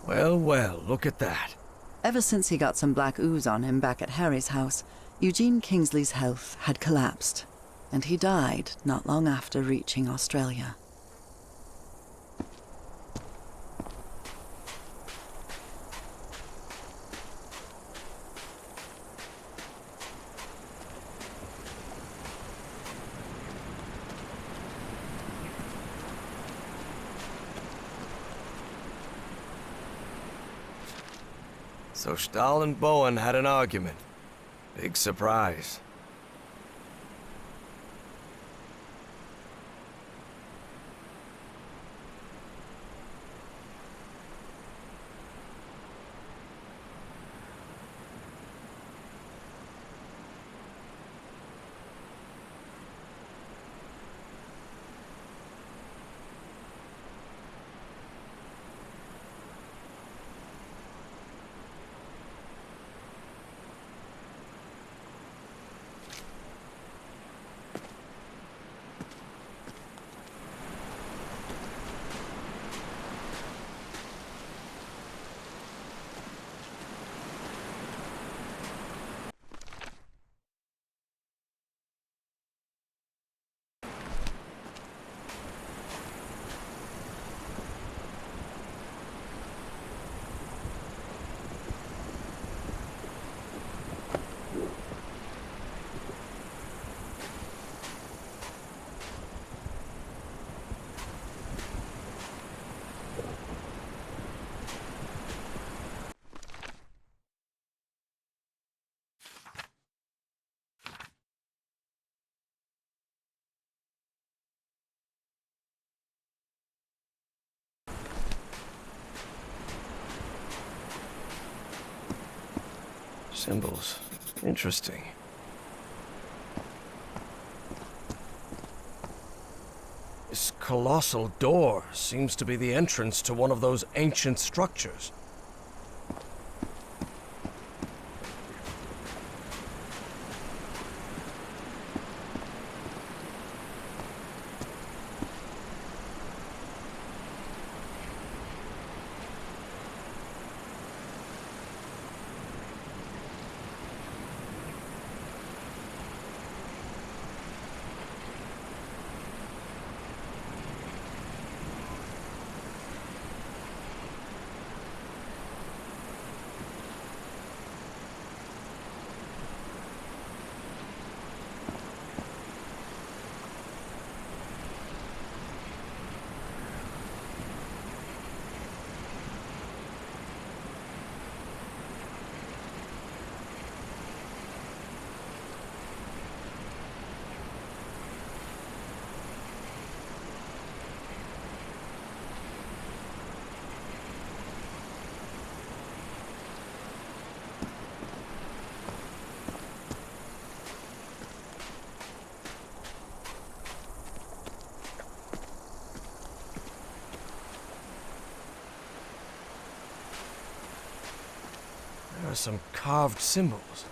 Well, well, look at that. Ever since he got some black ooze on him back at Harry's house, Eugene Kingsley's health had collapsed, and he died not long after reaching Australia. So Stahl and Bowen had an argument. Big surprise. Symbols. Interesting. This colossal door seems to be the entrance to one of those ancient structures. are some carved symbols.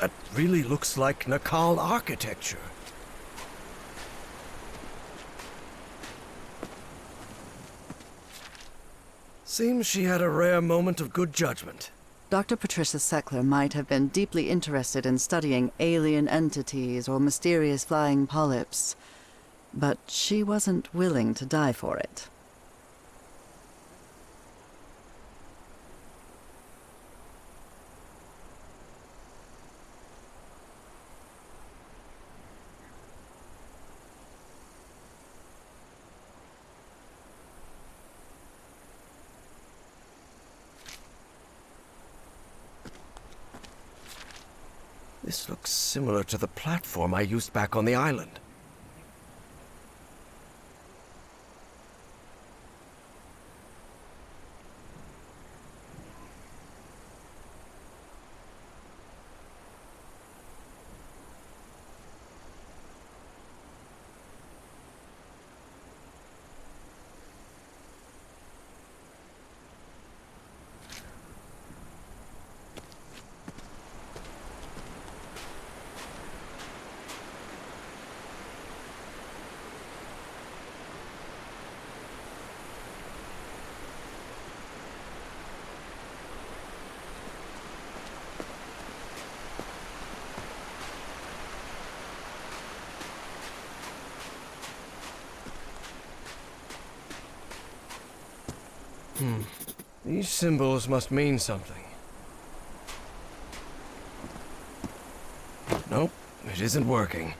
That really looks like Nakal architecture. Seems she had a rare moment of good judgment. Dr. Patricia Seckler might have been deeply interested in studying alien entities or mysterious flying polyps, but she wasn't willing to die for it. This looks similar to the platform I used back on the island. These symbols must mean something. Nope, it isn't working.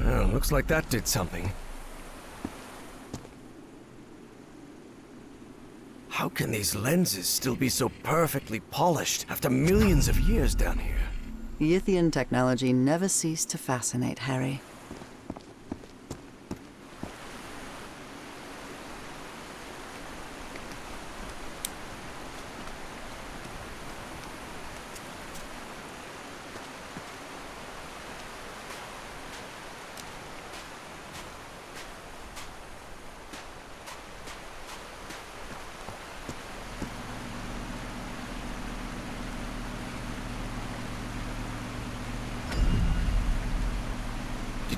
Well, looks like that did something. How can these lenses still be so perfectly polished after millions of years down here? Yithian technology never ceased to fascinate Harry.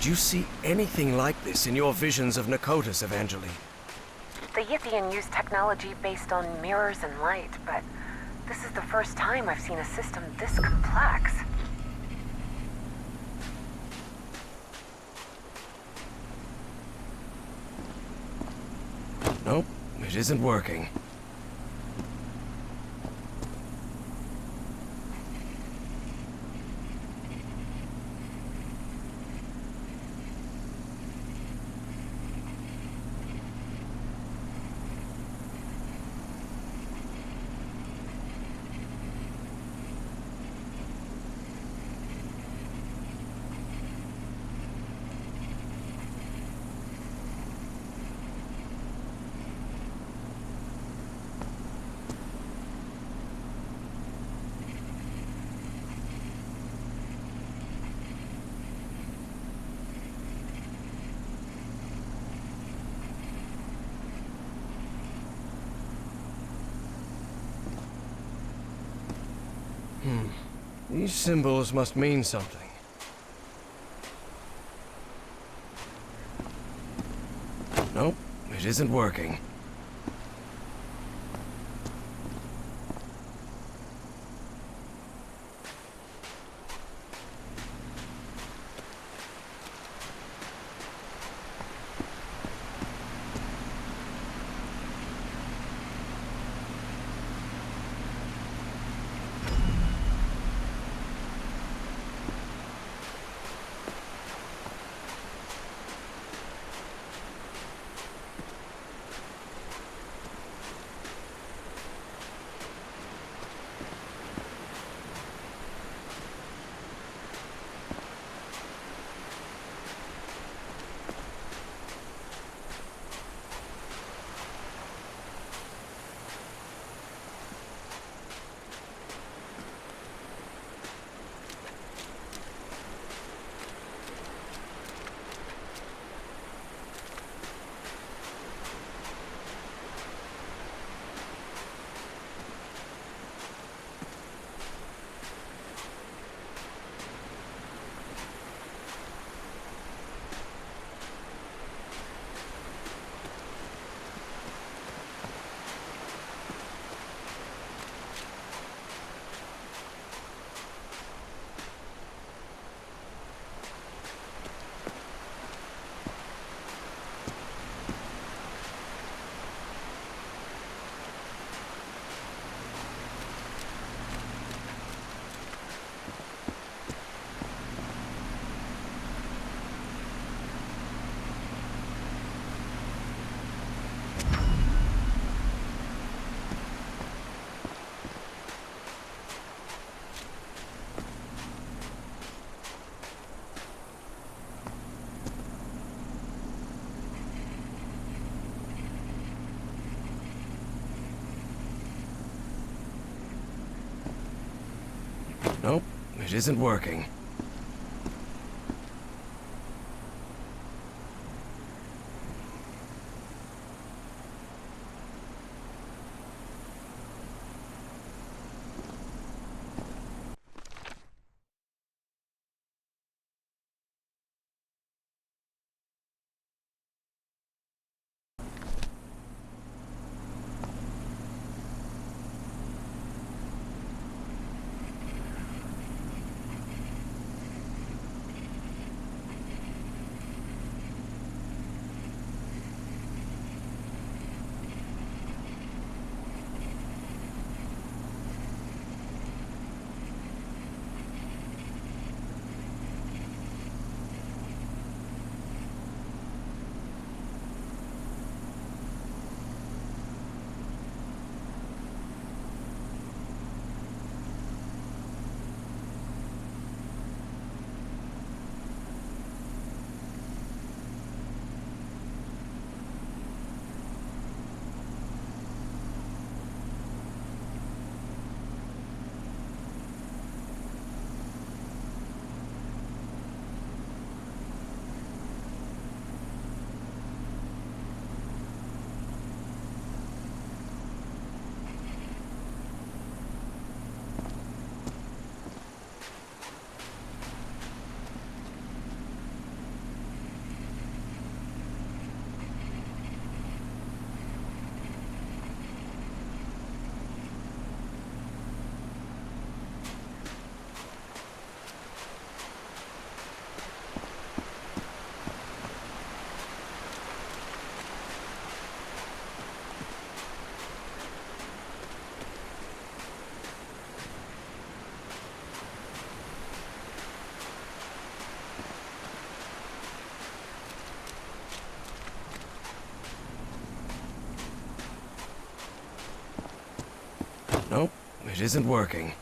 Did you see anything like this in your visions of Nakotas, Evangeline? The Yithian use technology based on mirrors and light, but this is the first time I've seen a system this complex. Nope, it isn't working. These symbols must mean something. Nope, it isn't working. Nope, it isn't working. Nope, it isn't working.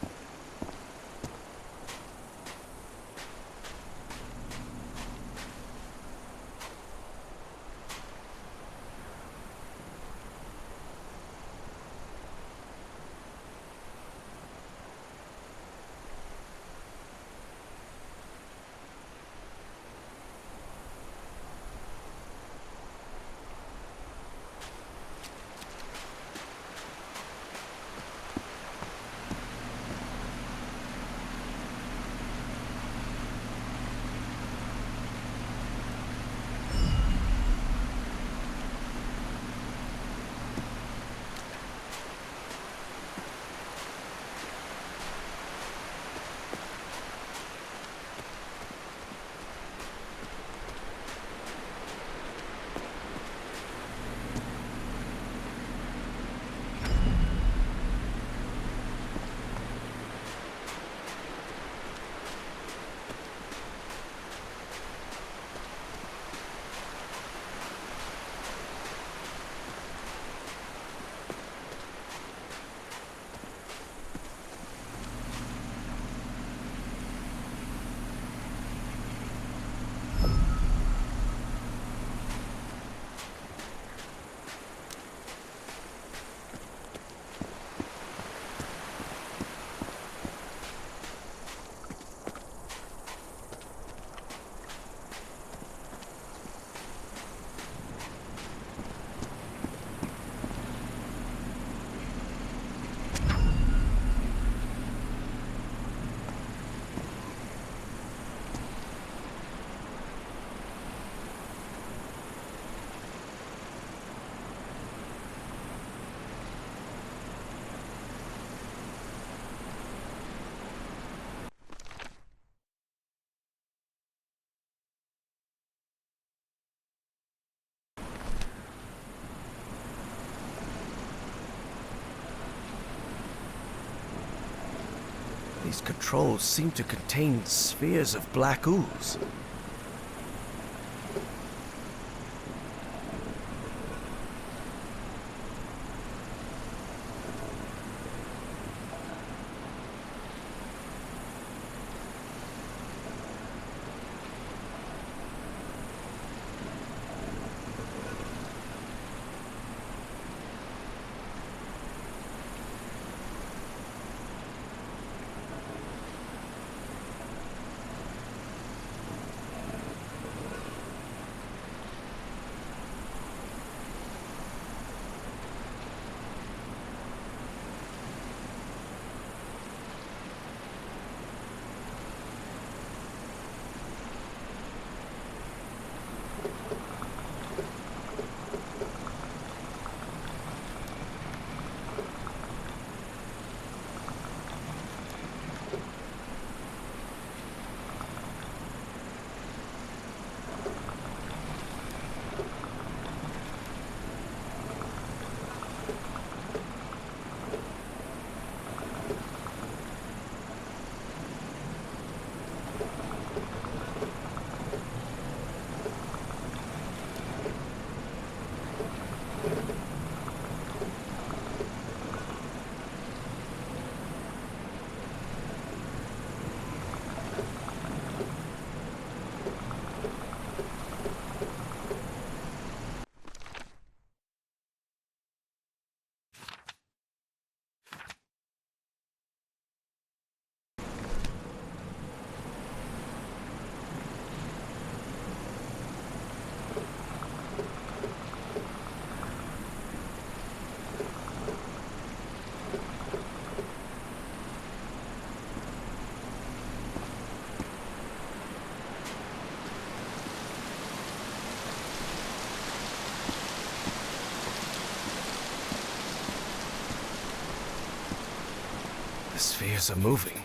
These controls seem to contain spheres of black ooze. spheres are moving.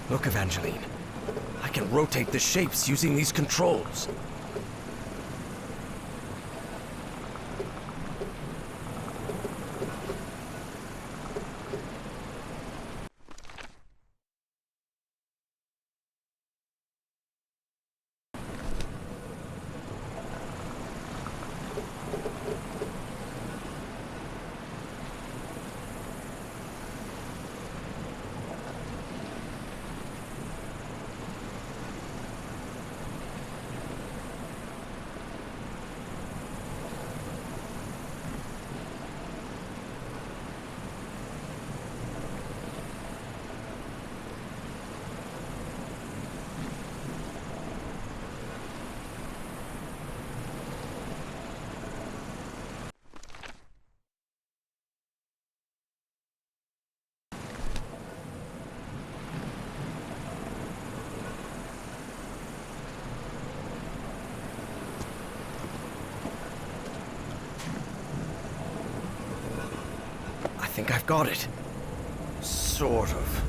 Look, Evangeline. I can rotate the shapes using these controls. I think I've got it. Sort of.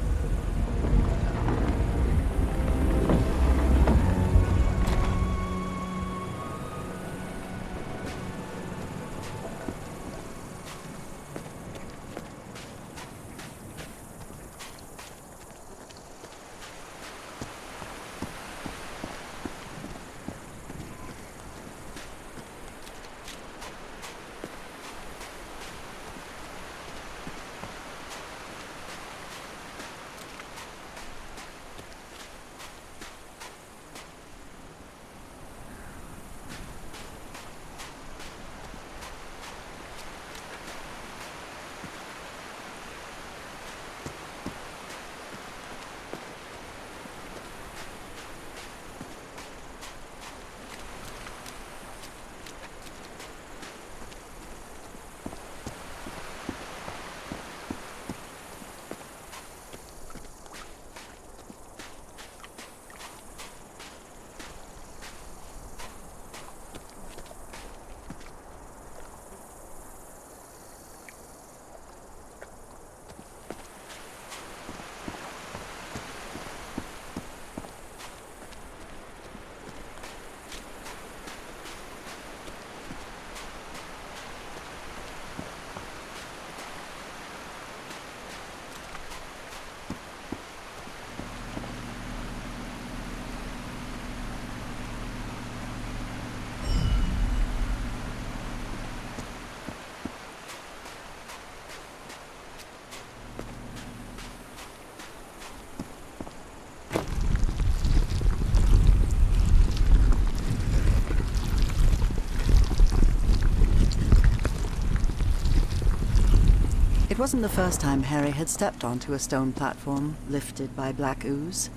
It wasn't the first time Harry had stepped onto a stone platform lifted by black ooze,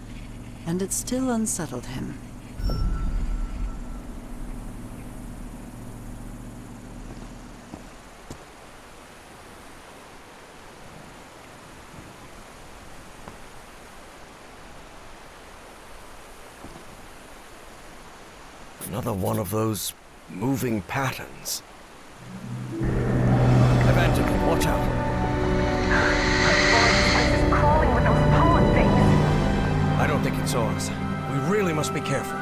and it still unsettled him. Another one of those moving patterns. Evangeline, watch out. It's crawling with those pollen things. I don't think it saw us. We really must be careful.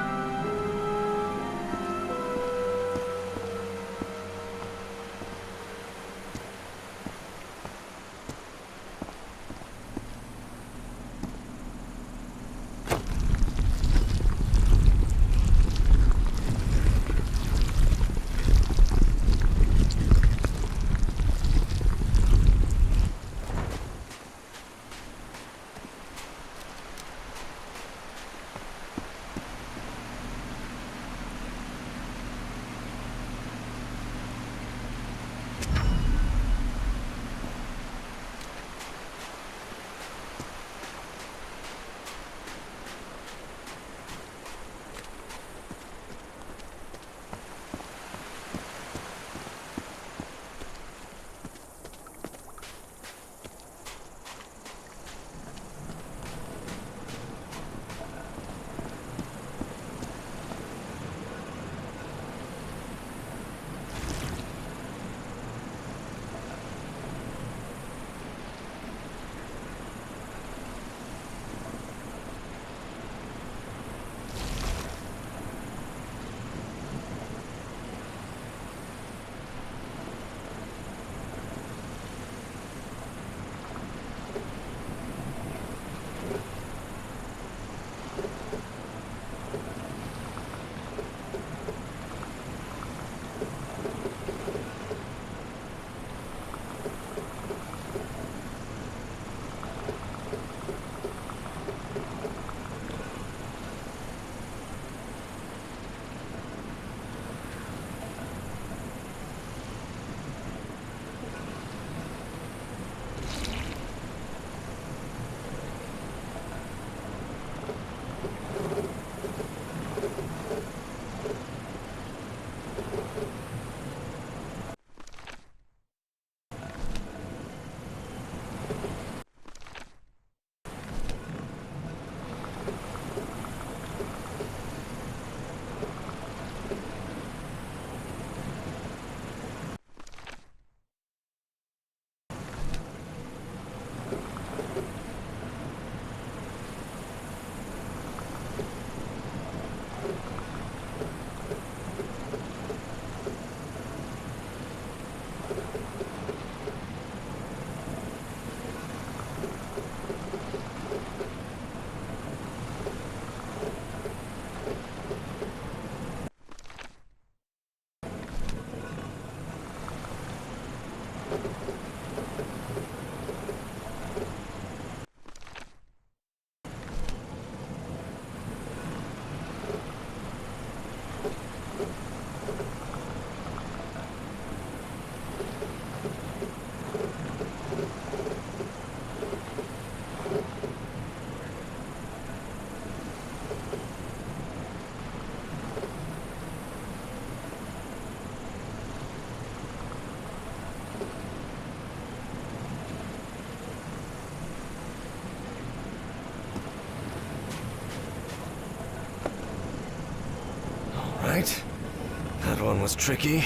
right. That one was tricky.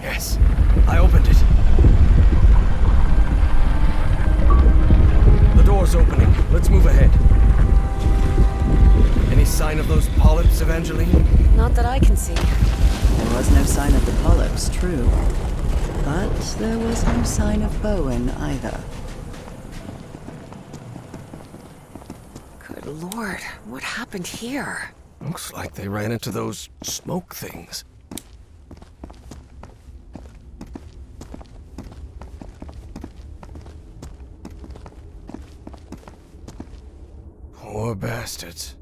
Yes, I opened it. The door's opening. Let's move ahead. Any sign of those polyps, Evangeline? Not that I can see. There was no sign of the polyps, true. But there was no sign of Bowen either. Good lord, what happened here? Looks like they ran into those smoke things. Poor bastards.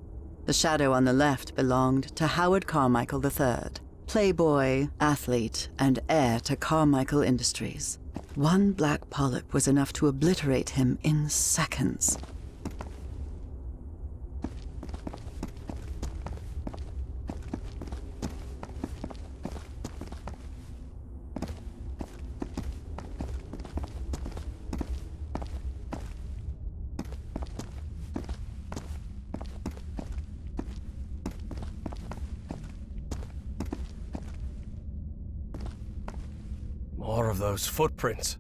The shadow on the left belonged to Howard Carmichael III, playboy, athlete, and heir to Carmichael Industries. One black polyp was enough to obliterate him in seconds. More of those footprints.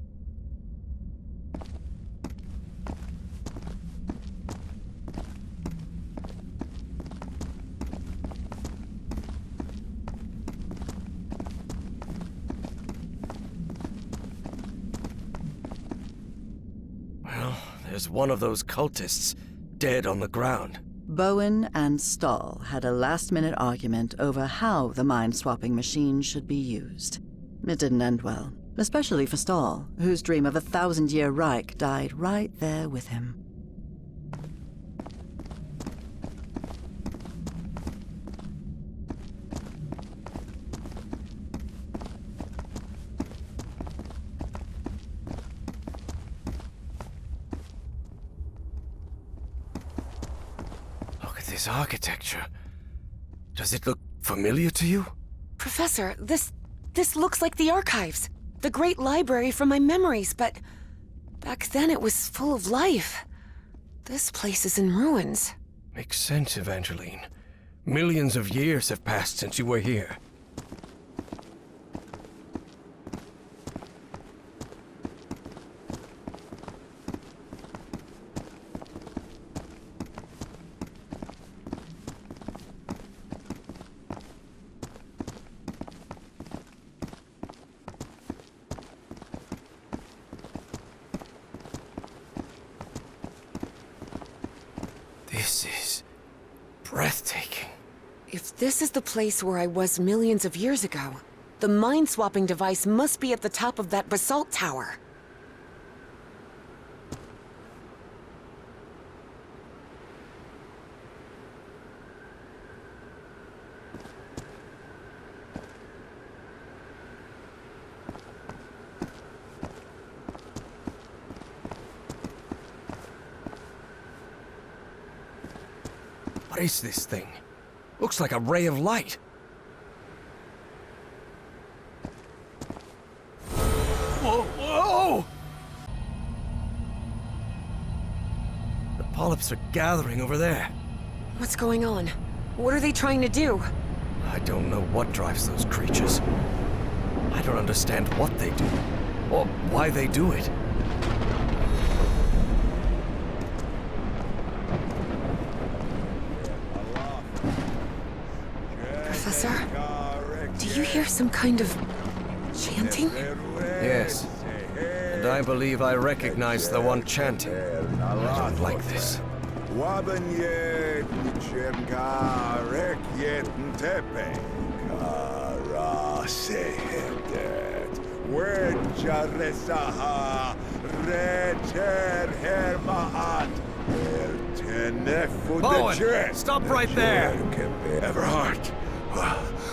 Well, there's one of those cultists dead on the ground. Bowen and Stahl had a last-minute argument over how the mind-swapping machine should be used. It didn't end well, especially for Stahl, whose dream of a 1,000-year Reich died right there with him. This architecture. Does it look familiar to you? Professor, this looks like the archives. The great library from my memories, but back then it was full of life. This place is in ruins. Makes sense, Evangeline. Millions of years have passed since you were here. This is breathtaking. If this is the place where I was millions of years ago, the mind-swapping device must be at the top of that basalt tower. What is this thing? Looks like a ray of light. Whoa, whoa! The polyps are gathering over there. What's going on? What are they trying to do? I don't know what drives those creatures. I don't understand what they do, or why they do it. Professor, do you hear some kind of chanting? Yes, and I believe I recognize the one chanting. I don't like this. Bowen, stop right there! Everhart,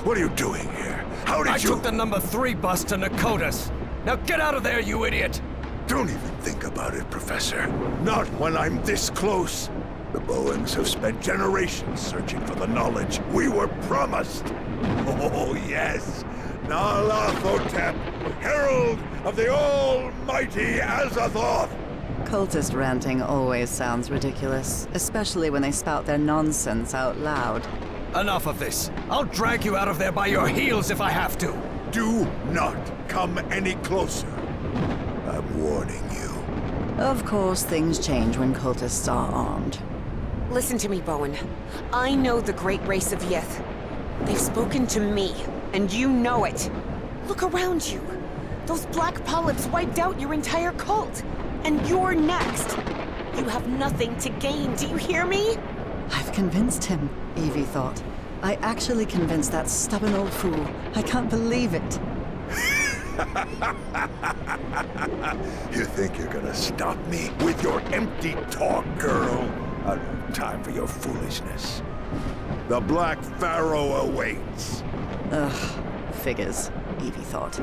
what are you doing here? How did I you... took the number 3 bus to Nakotas. Now get out of there, you idiot! Don't even think about it, Professor. Not when I'm this close. The Bowens have spent generations searching for the knowledge we were promised. Oh, yes. Nyarlathotep, herald of the almighty Azathoth. Cultist ranting always sounds ridiculous, especially when they spout their nonsense out loud. Enough of this. I'll drag you out of there by your heels if I have to. Do not come any closer. I'm warning you. Of course, things change when cultists are armed. Listen to me, Bowen. I know the great race of Yith. They've spoken to me, and you know it. Look around you. Those black polyps wiped out your entire cult. And you're next. You have nothing to gain, do you hear me? I've convinced him, Evie thought. I actually convinced that stubborn old fool. I can't believe it. You think you're gonna stop me with your empty talk, girl? I don't have time for your foolishness. The Black Pharaoh awaits. Ugh, figures, Evie thought.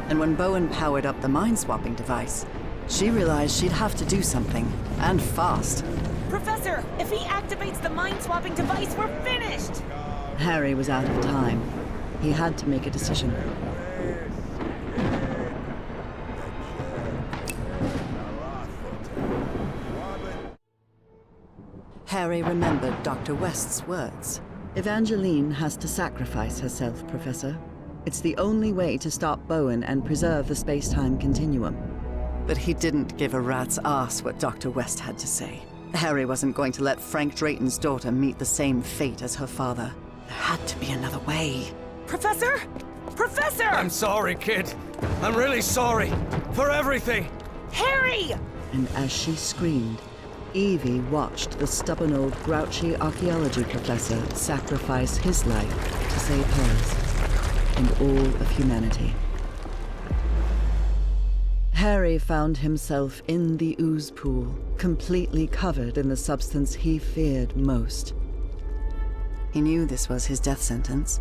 And when Bowen powered up the mind-swapping device, she realized she'd have to do something, and fast. Professor, if he activates the mind-swapping device, we're finished! Harry was out of time. He had to make a decision. Harry remembered Dr. West's words. Evangeline has to sacrifice herself, Professor. It's the only way to stop Bowen and preserve the space-time continuum. But he didn't give a rat's ass what Dr. West had to say. Harry wasn't going to let Frank Drayton's daughter meet the same fate as her father. There had to be another way. Professor? Professor! I'm sorry, kid. I'm really sorry. For everything. Harry! And as she screamed, Evie watched the stubborn old grouchy archaeology professor sacrifice his life to save hers and all of humanity. Harry found himself in the ooze pool, completely covered in the substance he feared most. He knew this was his death sentence,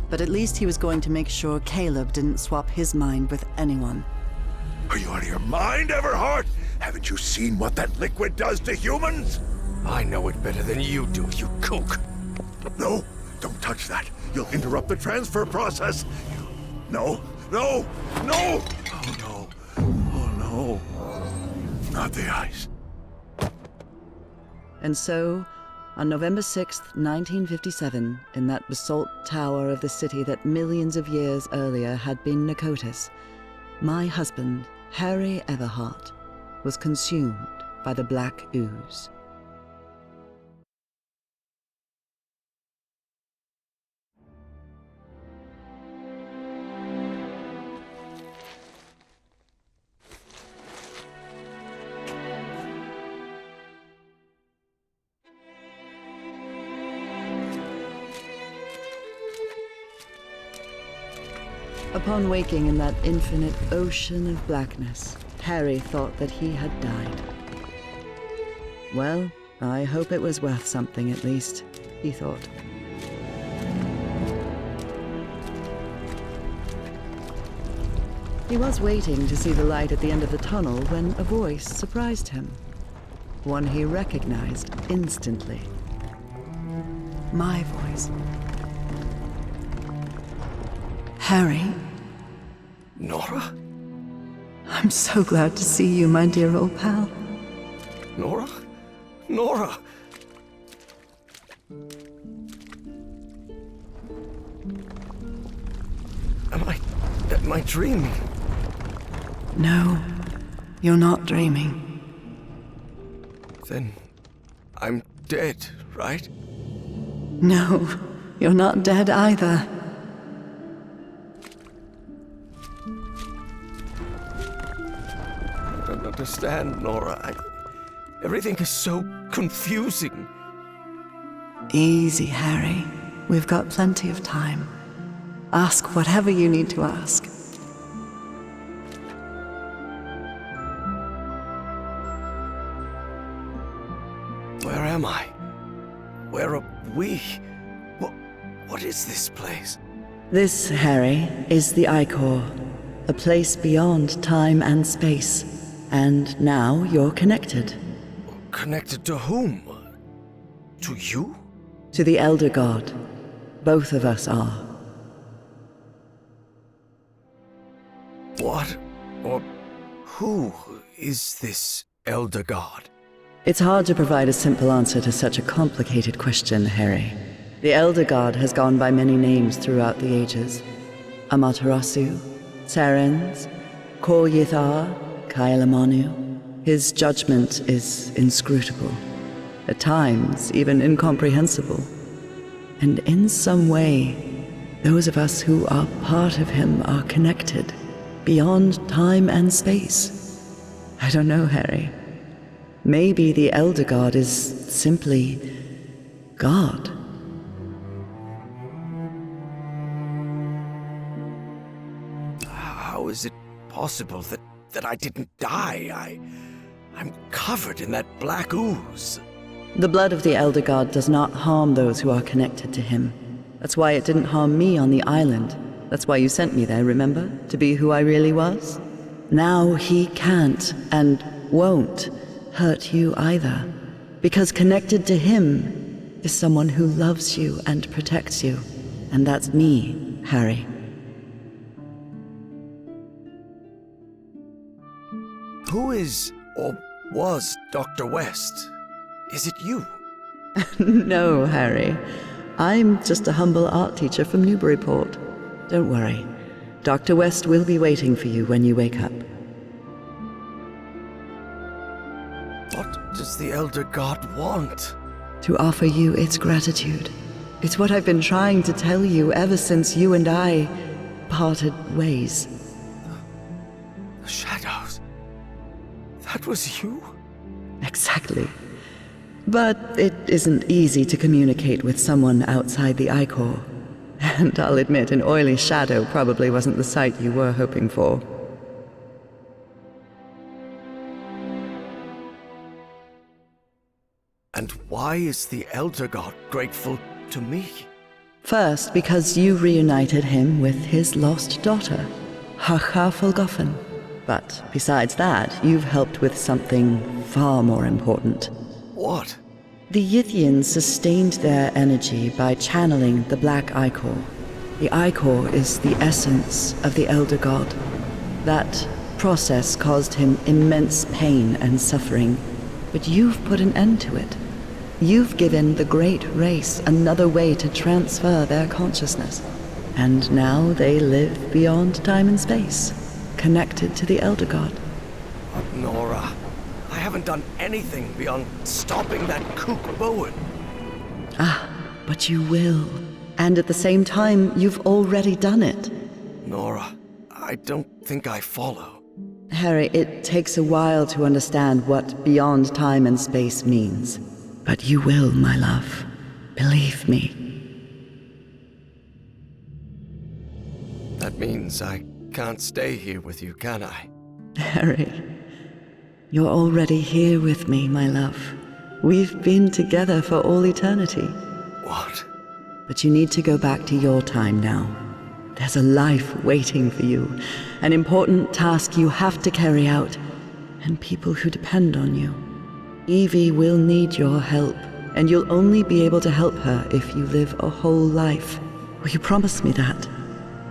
but at least he was going to make sure Caleb didn't swap his mind with anyone. Are you out of your mind, Everhart? Haven't you seen what that liquid does to humans? I know it better than you do, you kook. No, don't touch that. You'll interrupt the transfer process. No, no, no! Oh no, oh no. Not the ice. And so, on November 6th, 1957, in that basalt tower of the city that millions of years earlier had been Nikotis, my husband, Harry Everhart, was consumed by the black ooze. Upon waking in that infinite ocean of blackness, Harry thought that he had died. Well, I hope it was worth something at least, he thought. He was waiting to see the light at the end of the tunnel when a voice surprised him. One he recognized instantly. My voice. Harry? Nora? I'm so glad to see you, my dear old pal. Nora? Nora! Am I dreaming? No, you're not dreaming. Then I'm dead, right? No, you're not dead either. I don't understand, Nora. Everything is so confusing. Easy, Harry. We've got plenty of time. Ask whatever you need to ask. Where am I? Where are we? What is this place? This, Harry, is the Icor, a place beyond time and space. And now you're connected. Connected to whom? To you? To the Elder God. Both of us are. What or who is this Elder God? It's hard to provide a simple answer to such a complicated question, Harry. The Elder God has gone by many names throughout the ages. Amaterasu, Sarens, Kor Yithar, Kailamanu. His judgment is inscrutable, at times even incomprehensible. And in some way, those of us who are part of him are connected, beyond time and space. I don't know, Harry. Maybe the Elder God is simply God. How is it possible that I didn't die? I'm covered in that black ooze. The blood of the Elder God does not harm those who are connected to him. That's why it didn't harm me on the island. That's why you sent me there, remember? To be who I really was? Now he can't and won't hurt you either. Because connected to him is someone who loves you and protects you. And that's me, Harry. Who is or was Dr. West? Is it you? No, Harry. I'm just a humble art teacher from Newburyport. Don't worry. Dr. West will be waiting for you when you wake up. What does the Elder God want? To offer you its gratitude. It's what I've been trying to tell you ever since you and I parted ways. The shadows. That was you? Exactly. But it isn't easy to communicate with someone outside the Icor. And I'll admit, an oily shadow probably wasn't the sight you were hoping for. And why is the Elder God grateful to me? First, because you reunited him with his lost daughter, Hacha Folgofen. But besides that, you've helped with something far more important. What? The Yithians sustained their energy by channeling the Black Ichor. The Ichor is the essence of the Elder God. That process caused him immense pain and suffering, but you've put an end to it. You've given the Great Race another way to transfer their consciousness. And now they live beyond time and space, connected to the Elder God. But Nora, I haven't done anything beyond stopping that kook Bowen. But you will. And at the same time, you've already done it. Nora, I don't think I follow. Harry, it takes a while to understand what beyond time and space means. But you will, my love. Believe me. That means I can't stay here with you, can I? Harry, you're already here with me, my love. We've been together for all eternity. What? But you need to go back to your time now. There's a life waiting for you, an important task you have to carry out, and people who depend on you. Evie will need your help, and you'll only be able to help her if you live a whole life. Will you promise me that?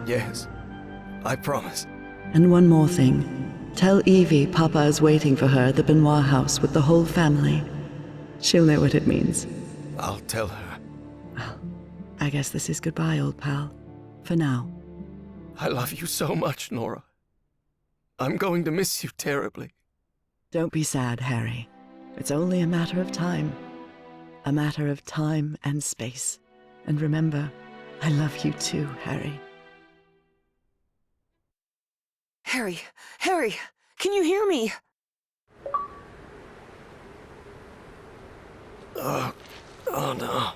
Yes, I promise. And one more thing. Tell Evie Papa is waiting for her at the Benoit house with the whole family. She'll know what it means. I'll tell her. Well, I guess this is goodbye, old pal. For now. I love you so much, Nora. I'm going to miss you terribly. Don't be sad, Harry. It's only a matter of time. A matter of time and space. And remember, I love you too, Harry. Harry, can you hear me? Oh no.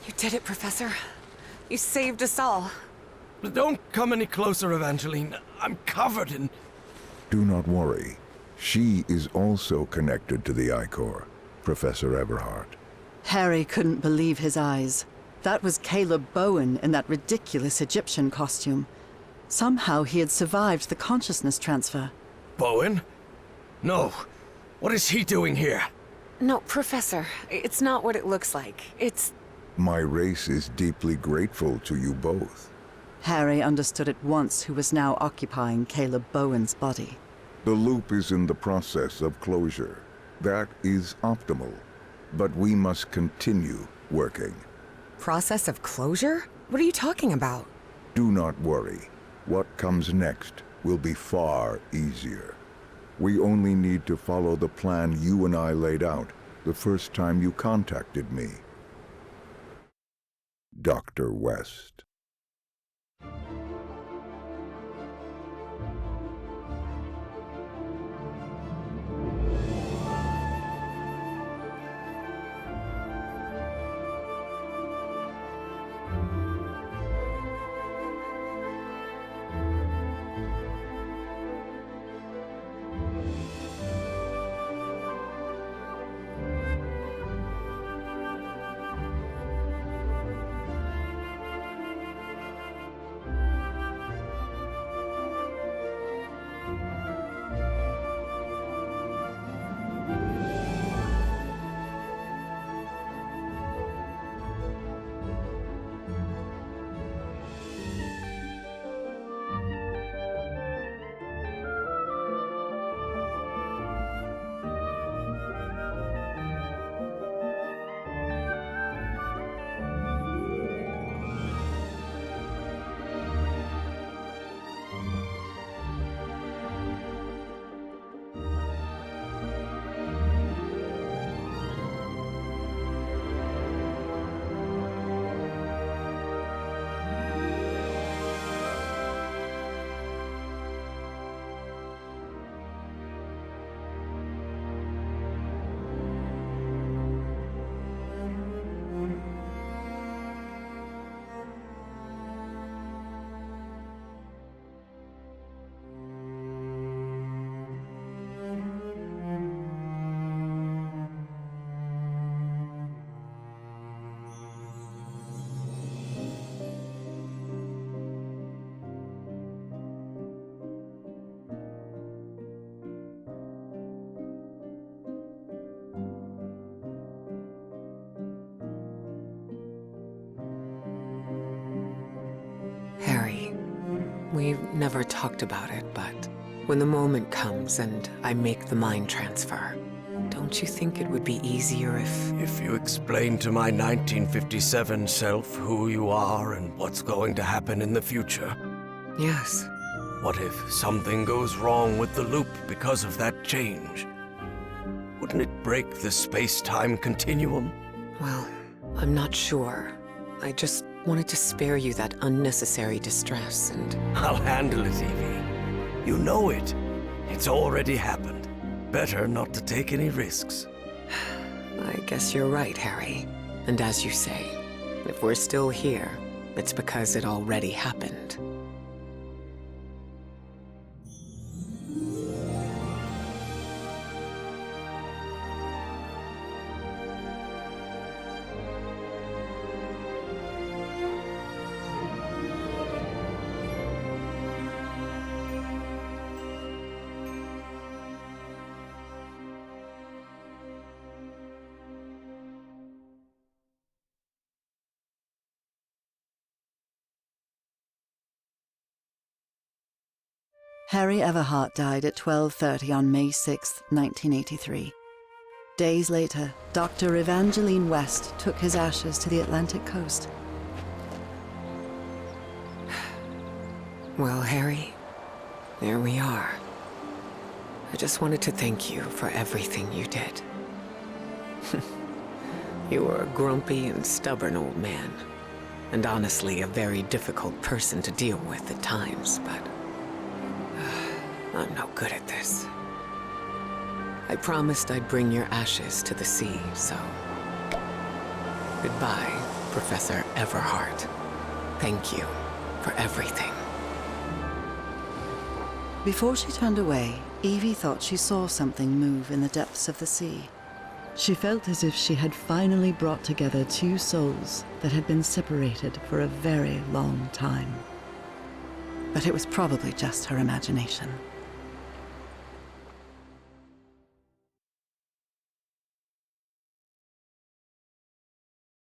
You did it, Professor. You saved us all. Don't come any closer, Evangeline. I'm covered in... Do not worry. She is also connected to the Ichor, Professor Everhart. Harry couldn't believe his eyes. That was Caleb Bowen in that ridiculous Egyptian costume. Somehow he had survived the consciousness transfer. Bowen? No. What is he doing here? No, Professor, it's not what it looks like. It's... My race is deeply grateful to you both. Harry understood at once who was now occupying Caleb Bowen's body. The loop is in the process of closure. That is optimal. But we must continue working. Process of closure? What are you talking about? Do not worry. What comes next will be far easier. We only need to follow the plan you and I laid out the first time you contacted me. Dr. West. I've never talked about it, but when the moment comes and I make the mind transfer, don't you think it would be easier if... If you explain to my 1957 self who you are and what's going to happen in the future? Yes. What if something goes wrong with the loop because of that change? Wouldn't it break the space-time continuum? Well, I'm not sure. I just wanted to spare you that unnecessary distress and... I'll handle it, Evie. You know it. It's already happened. Better not to take any risks. I guess you're right, Harry. And as you say, if we're still here, it's because it already happened. Harry Everhart died at 12:30 on May 6, 1983. Days later, Dr. Evangeline West took his ashes to the Atlantic coast. Well, Harry, there we are. I just wanted to thank you for everything you did. You were a grumpy and stubborn old man, and honestly a very difficult person to deal with at times, but I'm no good at this. I promised I'd bring your ashes to the sea, so... Goodbye, Professor Everhart. Thank you for everything. Before she turned away, Evie thought she saw something move in the depths of the sea. She felt as if she had finally brought together two souls that had been separated for a very long time. But it was probably just her imagination.